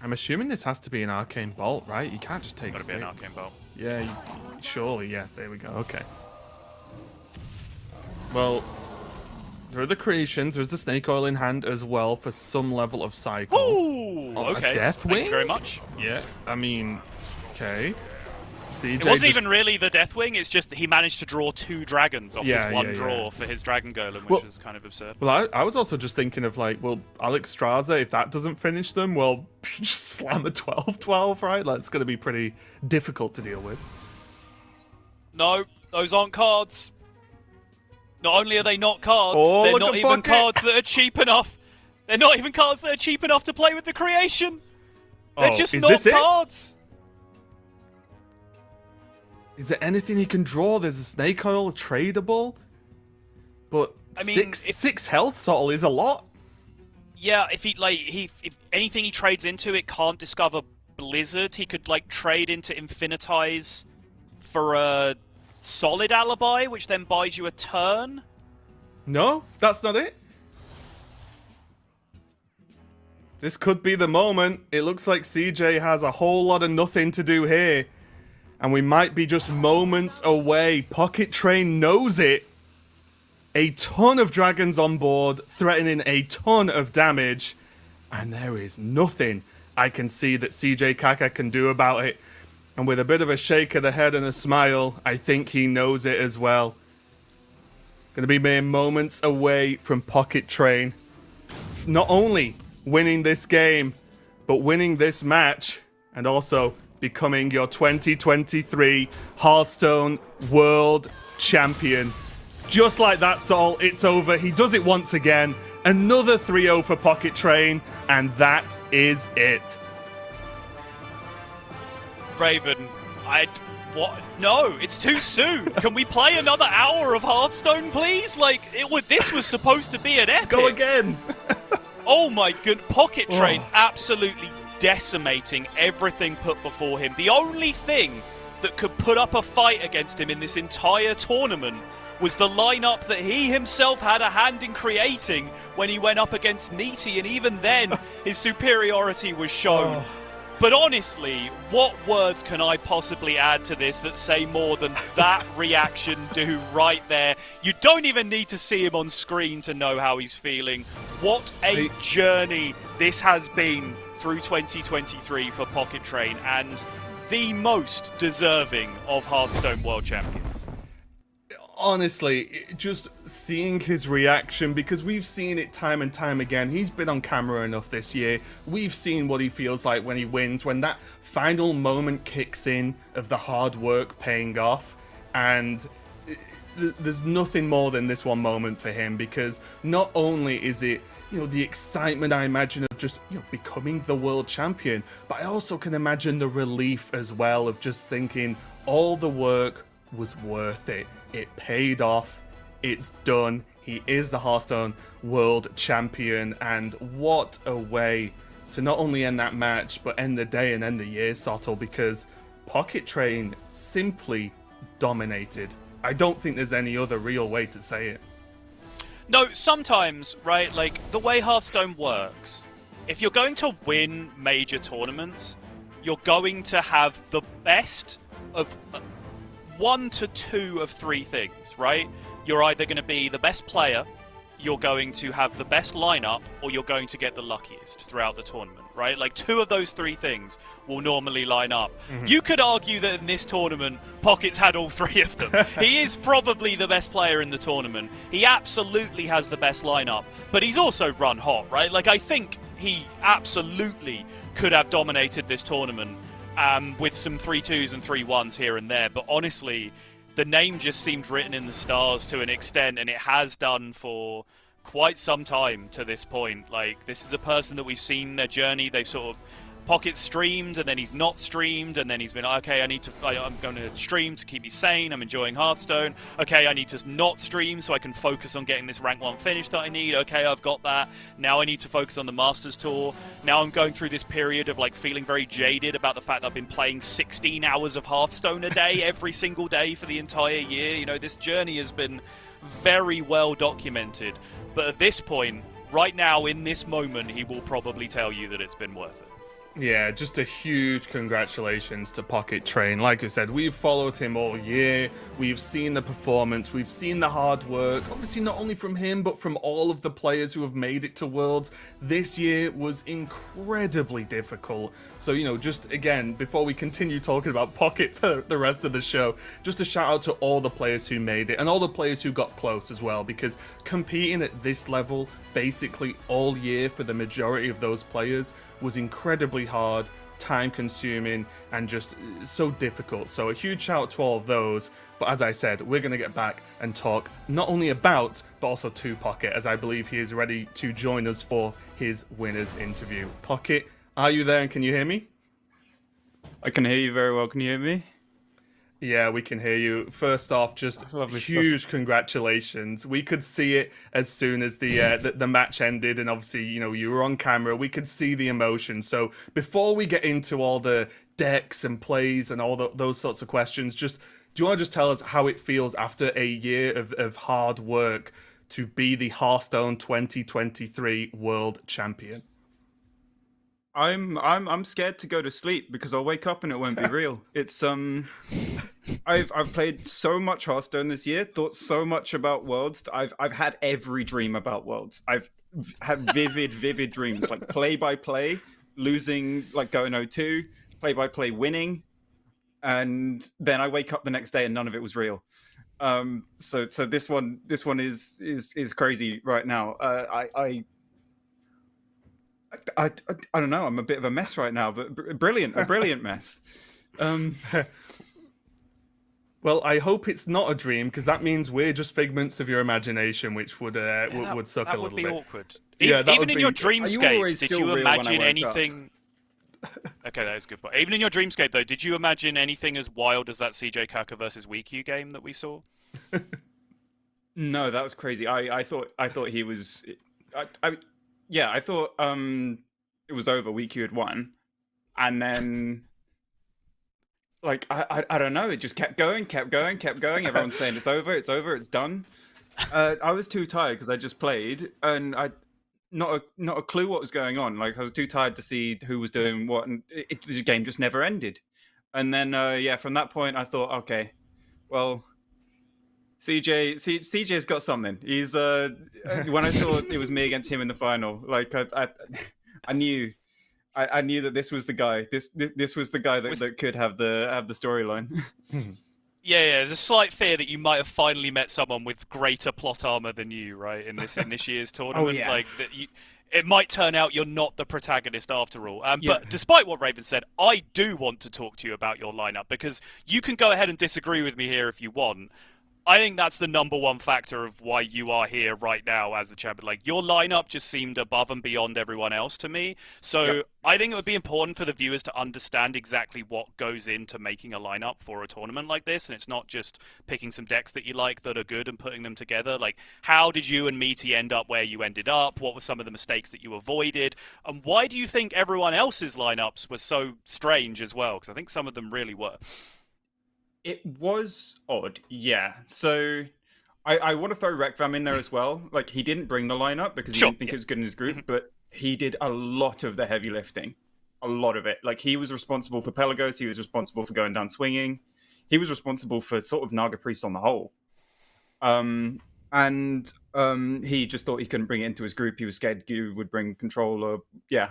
I'm assuming this has to be an Arcane Bolt, right? You can't just take Gotta 6. be an Arcane Bolt. Yeah, surely. Yeah, there we go. Okay. Well, there are the creations. There's the Snake Oil in hand as well for some level of cycle. Ooh, okay. A Deathwing? Thank you very much. Yeah, I mean, okay. CJ It wasn't even really the Deathwing, it's just that he managed to draw 2 dragons off his one draw for his Dragon Golem, which is kind of absurd. Well, I was also just thinking of like, well, Alexstrasza, if that doesn't finish them, well, just slam a 12/12, right? That's going to be pretty difficult to deal with. No, those aren't cards. Not only are they not cards, Oh, they're look not at even Bucket. cards that are cheap enough. They're not even cards that are cheap enough to play with the creation. They're just is not this it? cards. Is there anything he can draw? There's a Snake Oil tradable, but I mean, six health sort is a lot. Yeah, if if anything he trades into, it can't discover Blizzard. He could trade into Infinitize for a solid alibi, which then buys you a turn. No, that's not it. This could be the moment. It looks like CJ has a whole lot of nothing to do here. And we might be just moments away. Pocket Train knows it. A ton of dragons on board, threatening a ton of damage. And there is nothing I can see that CJ Kaka can do about it. And with a bit of a shake of the head and a smile, I think he knows it as well. Going to be mere moments away from Pocket Train. Not only winning this game, but winning this match. And also becoming your 2023 Hearthstone World Champion. Just like that, Sol, it's over. He does it once again. Another 3-0 for Pocket Train, and that is it. Raven, what? No, it's too soon. Can we play another hour of Hearthstone, please? This was supposed to be an epic. Go again. Oh my good, Pocket Train absolutely decimating everything put before him. The only thing that could put up a fight against him in this entire tournament was the lineup that he himself had a hand in creating when he went up against Meaty, and even then his superiority was shown. But honestly, what words can I possibly add to this that say more than that reaction do right there? You don't even need to see him on screen to know how he's feeling. What a journey this has been through 2023 for Pocket Train, and the most deserving of Hearthstone World Champions. Honestly, just seeing his reaction, because we've seen it time and time again. He's been on camera enough this year. We've seen what he feels like when he wins, when that final moment kicks in of the hard work paying off. And there's nothing more than this one moment for him, because not only is it the excitement I imagine of just, becoming the world champion. But I also can imagine the relief as well of just thinking all the work was worth it. It paid off. It's done. He is the Hearthstone world champion. And what a way to not only end that match, but end the day and end the year, Sottle, because Pocket Train simply dominated. I don't think there's any other real way to say it. No, sometimes, right, like, the way Hearthstone works, if you're going to win major tournaments, you're going to have the best of one to two of three things, right? You're either going to be the best player, you're going to have the best lineup, or you're going to get the luckiest throughout the tournament, right? Like, two of those three things will normally line up. Mm-hmm. You could argue that in this tournament, Pocket's had all three of them. He is probably the best player in the tournament. He absolutely has the best lineup, but he's also run hot, right? Like, I think he absolutely could have dominated this tournament with some 3-2s and 3-1s here and there, but honestly, the name just seemed written in the stars to an extent, and it has done for quite some time to this point. Like, this is a person that we've seen their journey. They've sort of Pocket streamed, and then he's not streamed, and then he's been like, okay, I'm going to stream to keep me sane. I'm enjoying Hearthstone. Okay, I need to not stream so I can focus on getting this rank 1 finish that I need. Okay, I've got that. Now I need to focus on the Masters Tour. Now I'm going through this period of like feeling very jaded about the fact that I've been playing 16 hours of Hearthstone a day every single day for the entire year. This journey has been very well documented. But at this point, right now, in this moment, he will probably tell you that it's been worth it. Yeah, just a huge congratulations to Pocket Train. Like I said, we've followed him all year. We've seen the performance. We've seen the hard work. Obviously, not only from him, but from all of the players who have made it to Worlds. This year was incredibly difficult. So, just again, before we continue talking about Pocket for the rest of the show, just a shout out to all the players who made it and all the players who got close as well, because competing at this level basically all year for the majority of those players was incredibly hard, time consuming, and just so difficult. So a huge shout out to all of those. But as I said, we're going to get back and talk not only about, but also to Pocket, as I believe he is ready to join us for his winners interview. Pocket, are you there and can you hear me? I can hear you very well. Can you hear me? Yeah, we can hear you. First off, just huge congratulations. We could see it as soon as the match ended, and obviously, you were on camera. We could see the emotion. So before we get into all the decks and plays and all those sorts of questions, do you want to just tell us how it feels after a year of hard work to be the Hearthstone 2023 World Champion? I'm scared to go to sleep because I'll wake up and it won't be real. It's I've played so much Hearthstone this year, thought so much about Worlds. I've had every dream about Worlds. I've had vivid dreams, like play by play, losing, like going 0-2, play by play winning, and then I wake up the next day and none of it was real. So this one is crazy right now. I don't know. I'm a bit of a mess right now, but a brilliant mess. Well, I hope it's not a dream, because that means we're just figments of your imagination, which would suck a little bit. That would be awkward. Yeah, even in your dreamscape, did you imagine anything? Up? Okay, that is a good point. Even in your dreamscape, though, did you imagine anything as wild as that CJ Kaka versus WeQ game that we saw? No, that was crazy. I thought he was. I thought it was over. WeQ had won, and then like I don't know. It just kept going. Everyone's saying it's over, it's done. I was too tired because I just played, and I not a clue what was going on. Like I was too tired to see who was doing what, and the game just never ended. And then from that point I thought, okay, well, CJ's got something. He's when I saw it was me against him in the final, like I knew that this was the guy. This was the guy that could have the storyline. Yeah, there's a slight fear that you might have finally met someone with greater plot armor than you, right? In this year's tournament, Oh, yeah. like that, it might turn out you're not the protagonist after all. But despite what Raven said, I do want to talk to you about your lineup, because you can go ahead and disagree with me here if you want. I think that's the number one factor of why you are here right now as the champion. Like, your lineup just seemed above and beyond everyone else to me. So Yep. I think it would be important for the viewers to understand exactly what goes into making a lineup for a tournament like this. And it's not just picking some decks that you like that are good and putting them together. Like, how did you and Meaty end up where you ended up? What were some of the mistakes that you avoided? And why do you think everyone else's lineups were so strange as well? Because I think some of them really were. It was odd, yeah. So I want to throw Rekvam in there as well. Like, he didn't bring the lineup because he Sure, didn't think yeah. it was good in his group, but he did a lot of the heavy lifting. A lot of it. Like, he was responsible for Pelagos, he was responsible for going down swinging. He was responsible for sort of Naga Priest on the whole. And he just thought he couldn't bring it into his group. He was scared Gu would bring control or, yeah,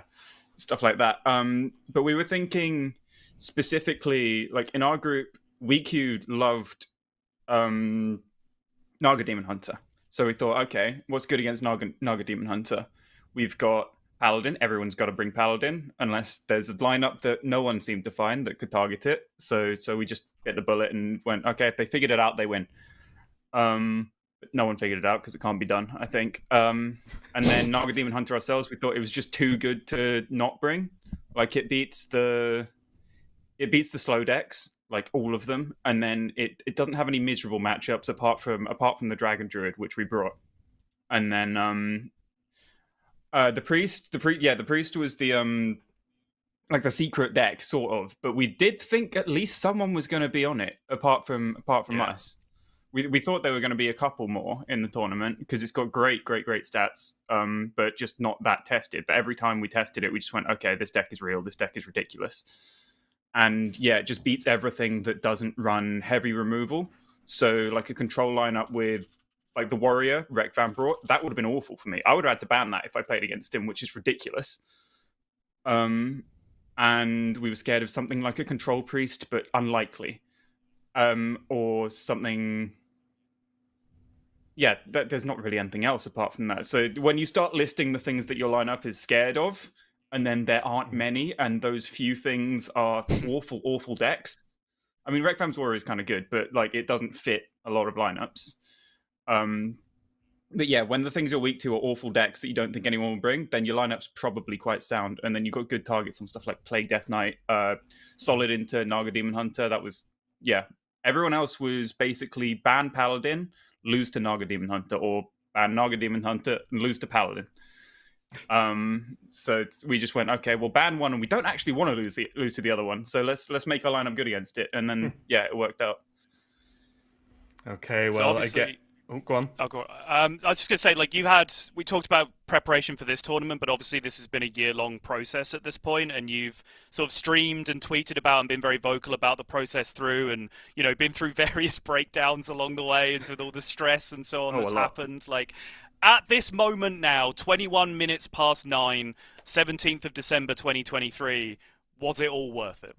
stuff like that. But we were thinking specifically, like, in our group, WeQ loved Naga Demon Hunter. So we thought, okay, what's good against Naga Demon Hunter? We've got Paladin. Everyone's got to bring Paladin, unless there's a lineup that no one seemed to find that could target it. So we just bit the bullet and went, okay, if they figured it out, they win. But no one figured it out because it can't be done, I think. And then Naga Demon Hunter ourselves, we thought it was just too good to not bring. Like, it beats the slow decks, like all of them, and then it doesn't have any miserable matchups apart from the Dragon Druid, which we brought. And then the priest was the like the secret deck sort of, but we did think at least someone was going to be on it apart from us. We thought there were going to be a couple more in the tournament because it's got great stats, but just not that tested. But every time we tested it, we just went, okay, this deck is real, this deck is ridiculous. And yeah, it just beats everything that doesn't run heavy removal. So like a control lineup with like the warrior Rekvam brought, that would have been awful for me. I would have had to ban that if I played against him, which is ridiculous. And we were scared of something like a control priest, but unlikely. Or something. Yeah, there's not really anything else apart from that. So when you start listing the things that your lineup is scared of, and then there aren't many, and those few things are awful decks. I mean, Rekvam's Warrior is kind of good, but like it doesn't fit a lot of lineups. But yeah, when the things you're weak to are awful decks that you don't think anyone will bring, then your lineup's probably quite sound. And then you've got good targets on stuff like Plague Death Knight, solid into Naga Demon Hunter. That was, yeah. Everyone else was basically ban Paladin, lose to Naga Demon Hunter, or ban Naga Demon Hunter and lose to Paladin. So we just went, okay, we'll ban one, and we don't actually want to lose to the other one. So let's make our lineup good against it, and then yeah, it worked out. Okay, So well, obviously- go on. Oh, go on. I was just going to say, like, we talked about preparation for this tournament, but obviously this has been a year-long process at this point, and you've sort of streamed and tweeted about and been very vocal about the process through, and, you know, been through various breakdowns along the way, and with all the stress and so on that's happened. Like, at this moment now, 21 minutes past 9, 17th of December 2023, was it all worth it?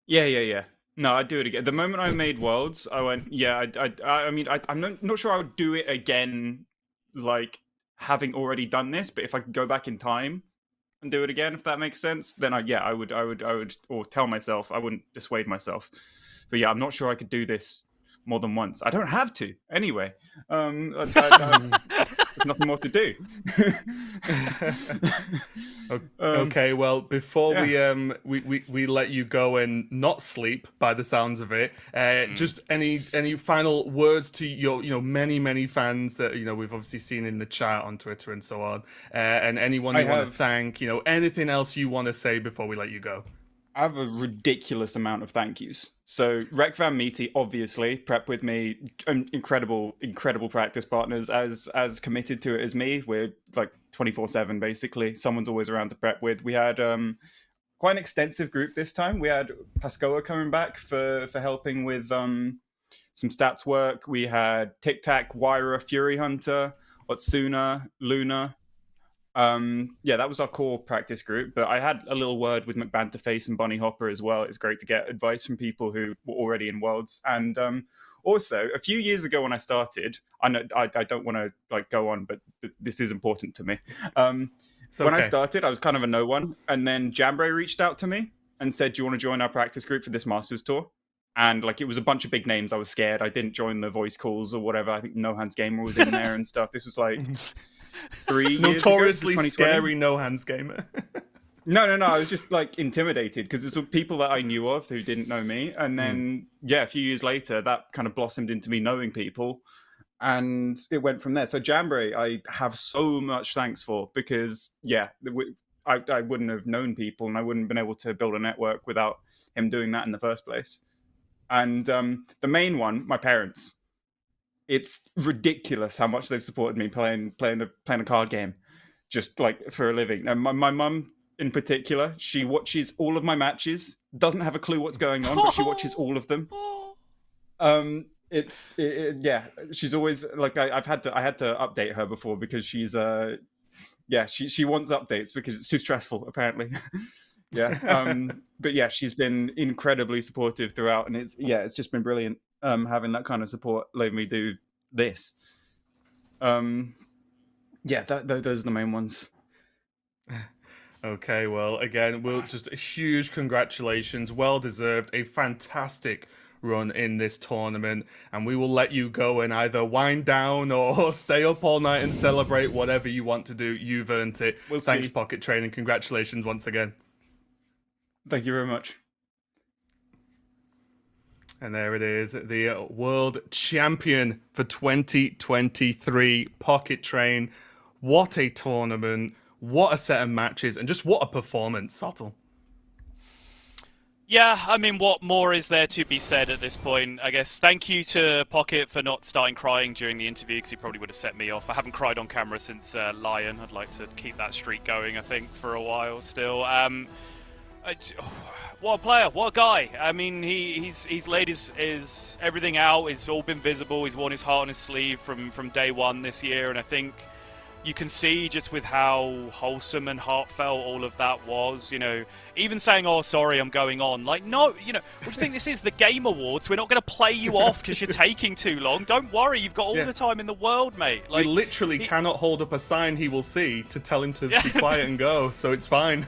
Yeah. No, I'd do it again. The moment I made Worlds, I went, yeah, I mean, I'm not sure I would do it again, like, having already done this, but if I could go back in time and do it again, if that makes sense, then I would, or tell myself, I wouldn't dissuade myself. But yeah, I'm not sure I could do this more than once. I don't have to, anyway. There's nothing more to do. Okay, well, before we let you go and not sleep, by the sounds of it, just any final words to your many fans that we've obviously seen in the chat on Twitter and so on, and anyone you want to thank, anything else you want to say before we let you go. I have a ridiculous amount of thank yous. So Rekvam Meaty, obviously, prep with me, incredible practice partners, as committed to it as me. We're like 24/7 basically. Someone's always around to prep with. We had quite an extensive group this time. We had Pascoa coming back for helping with some stats work. We had Tic Tac, Wyra, Fury Hunter, Otsuna, Luna. That was our core practice group, but I had a little word with McBanterface and Bunny Hopper as well. It's great to get advice from people who were already in Worlds. And also, a few years ago when I started, I know I don't want to like go on, but this is important to me. When I started, I was kind of a no one, and then Jambray reached out to me and said, "Do you want to join our practice group for this Masters tour?" And like it was a bunch of big names. I was scared. I didn't join the voice calls or whatever. I think No Hands Gamer was in there and stuff. This was like 3 years ago, Notoriously 2020. scary No Hands Gamer. No. I was just like intimidated because it's people that I knew of who didn't know me. And then, a few years later, that kind of blossomed into me knowing people. And it went from there. So Jamboree, I have so much thanks for because, I wouldn't have known people and I wouldn't have been able to build a network without him doing that in the first place. And the main one, my parents. It's ridiculous how much they've supported me playing a card game, just like for a living. And my mum in particular, she watches all of my matches, doesn't have a clue what's going on, but she watches all of them. She's always like I had to update her before because she's she wants updates because it's too stressful apparently. But she's been incredibly supportive throughout, and it's just been brilliant having that kind of support letting me do this. Those are the main ones. Okay, well, again, just a huge congratulations, well deserved, a fantastic run in this tournament, and we will let you go and either wind down or stay up all night and celebrate, whatever you want to do. You've earned it. Thanks, Pocket Train, and congratulations once again. Thank you very much. And there it is, the world champion for 2023, Pocket Train. What a tournament, what a set of matches, and just what a performance, Sottle. Yeah, I mean, what more is there to be said at this point? I guess thank you to Pocket for not starting crying during the interview, because he probably would have set me off. I haven't cried on camera since Lion. I'd like to keep that streak going, I think, for a while still. What a player, what a guy. I mean, he's laid his everything out. It's all been visible. He's worn his heart on his sleeve from day one this year, and I think you can see just with how wholesome and heartfelt all of that was, even saying, oh, sorry, I'm going on. Like, no, what do you think this is? The Game Awards? We're not going to play you off because you're taking too long. Don't worry, you've got all the time in the world, mate. Like, we literally cannot hold up a sign he will see to tell him to be quiet and go, so it's fine.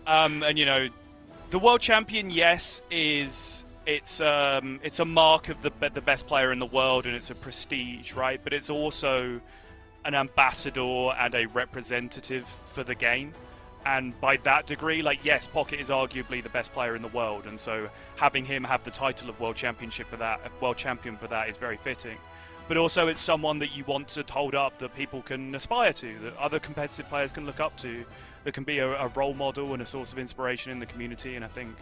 And, the world champion, yes, it's a mark of the best player in the world, and it's a prestige, right? But it's also an ambassador and a representative for the game, and by that degree, yes, Pocket is arguably the best player in the world, and so having him have the title of world champion for that is very fitting. But also it's someone that you want to hold up, that people can aspire to, that other competitive players can look up to, that can be a role model and a source of inspiration in the community, and I think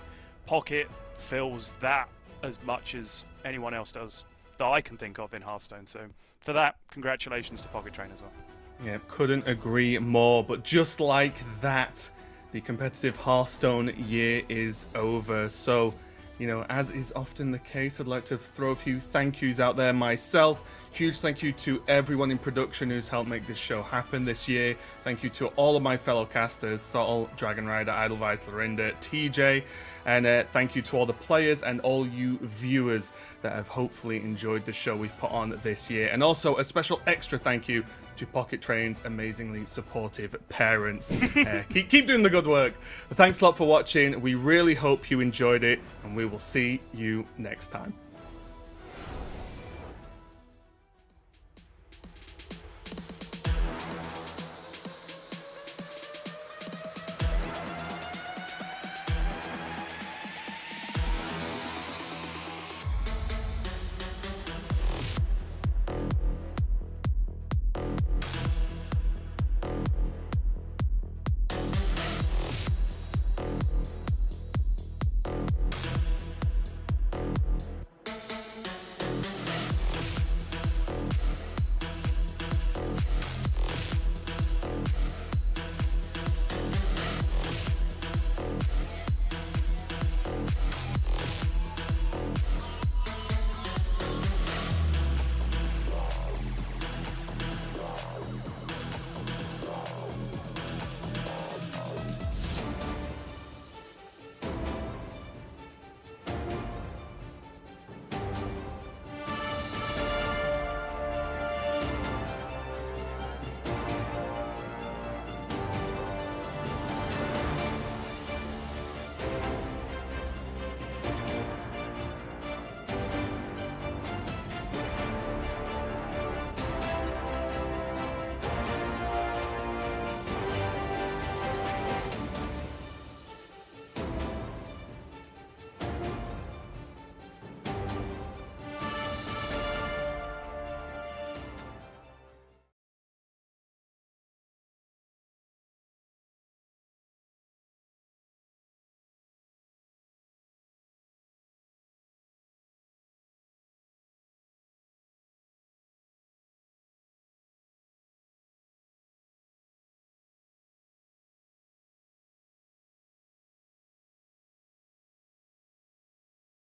Pocket fills that as much as anyone else does that I can think of in Hearthstone. So for that, congratulations to Pocket Train as well. Yeah, couldn't agree more. But just like that, the competitive Hearthstone year is over. So, as is often the case, I'd like to throw a few thank yous out there myself. Huge thank you to everyone in production who's helped make this show happen this year. Thank you to all of my fellow casters, Sottle, Dragon Rider, Edelweiss, Lorinda, TJ. And thank you to all the players and all you viewers that have hopefully enjoyed the show we've put on this year. And also a special extra thank you to Pocket Train's amazingly supportive parents. Keep doing the good work. Thanks a lot for watching. We really hope you enjoyed it, and we will see you next time.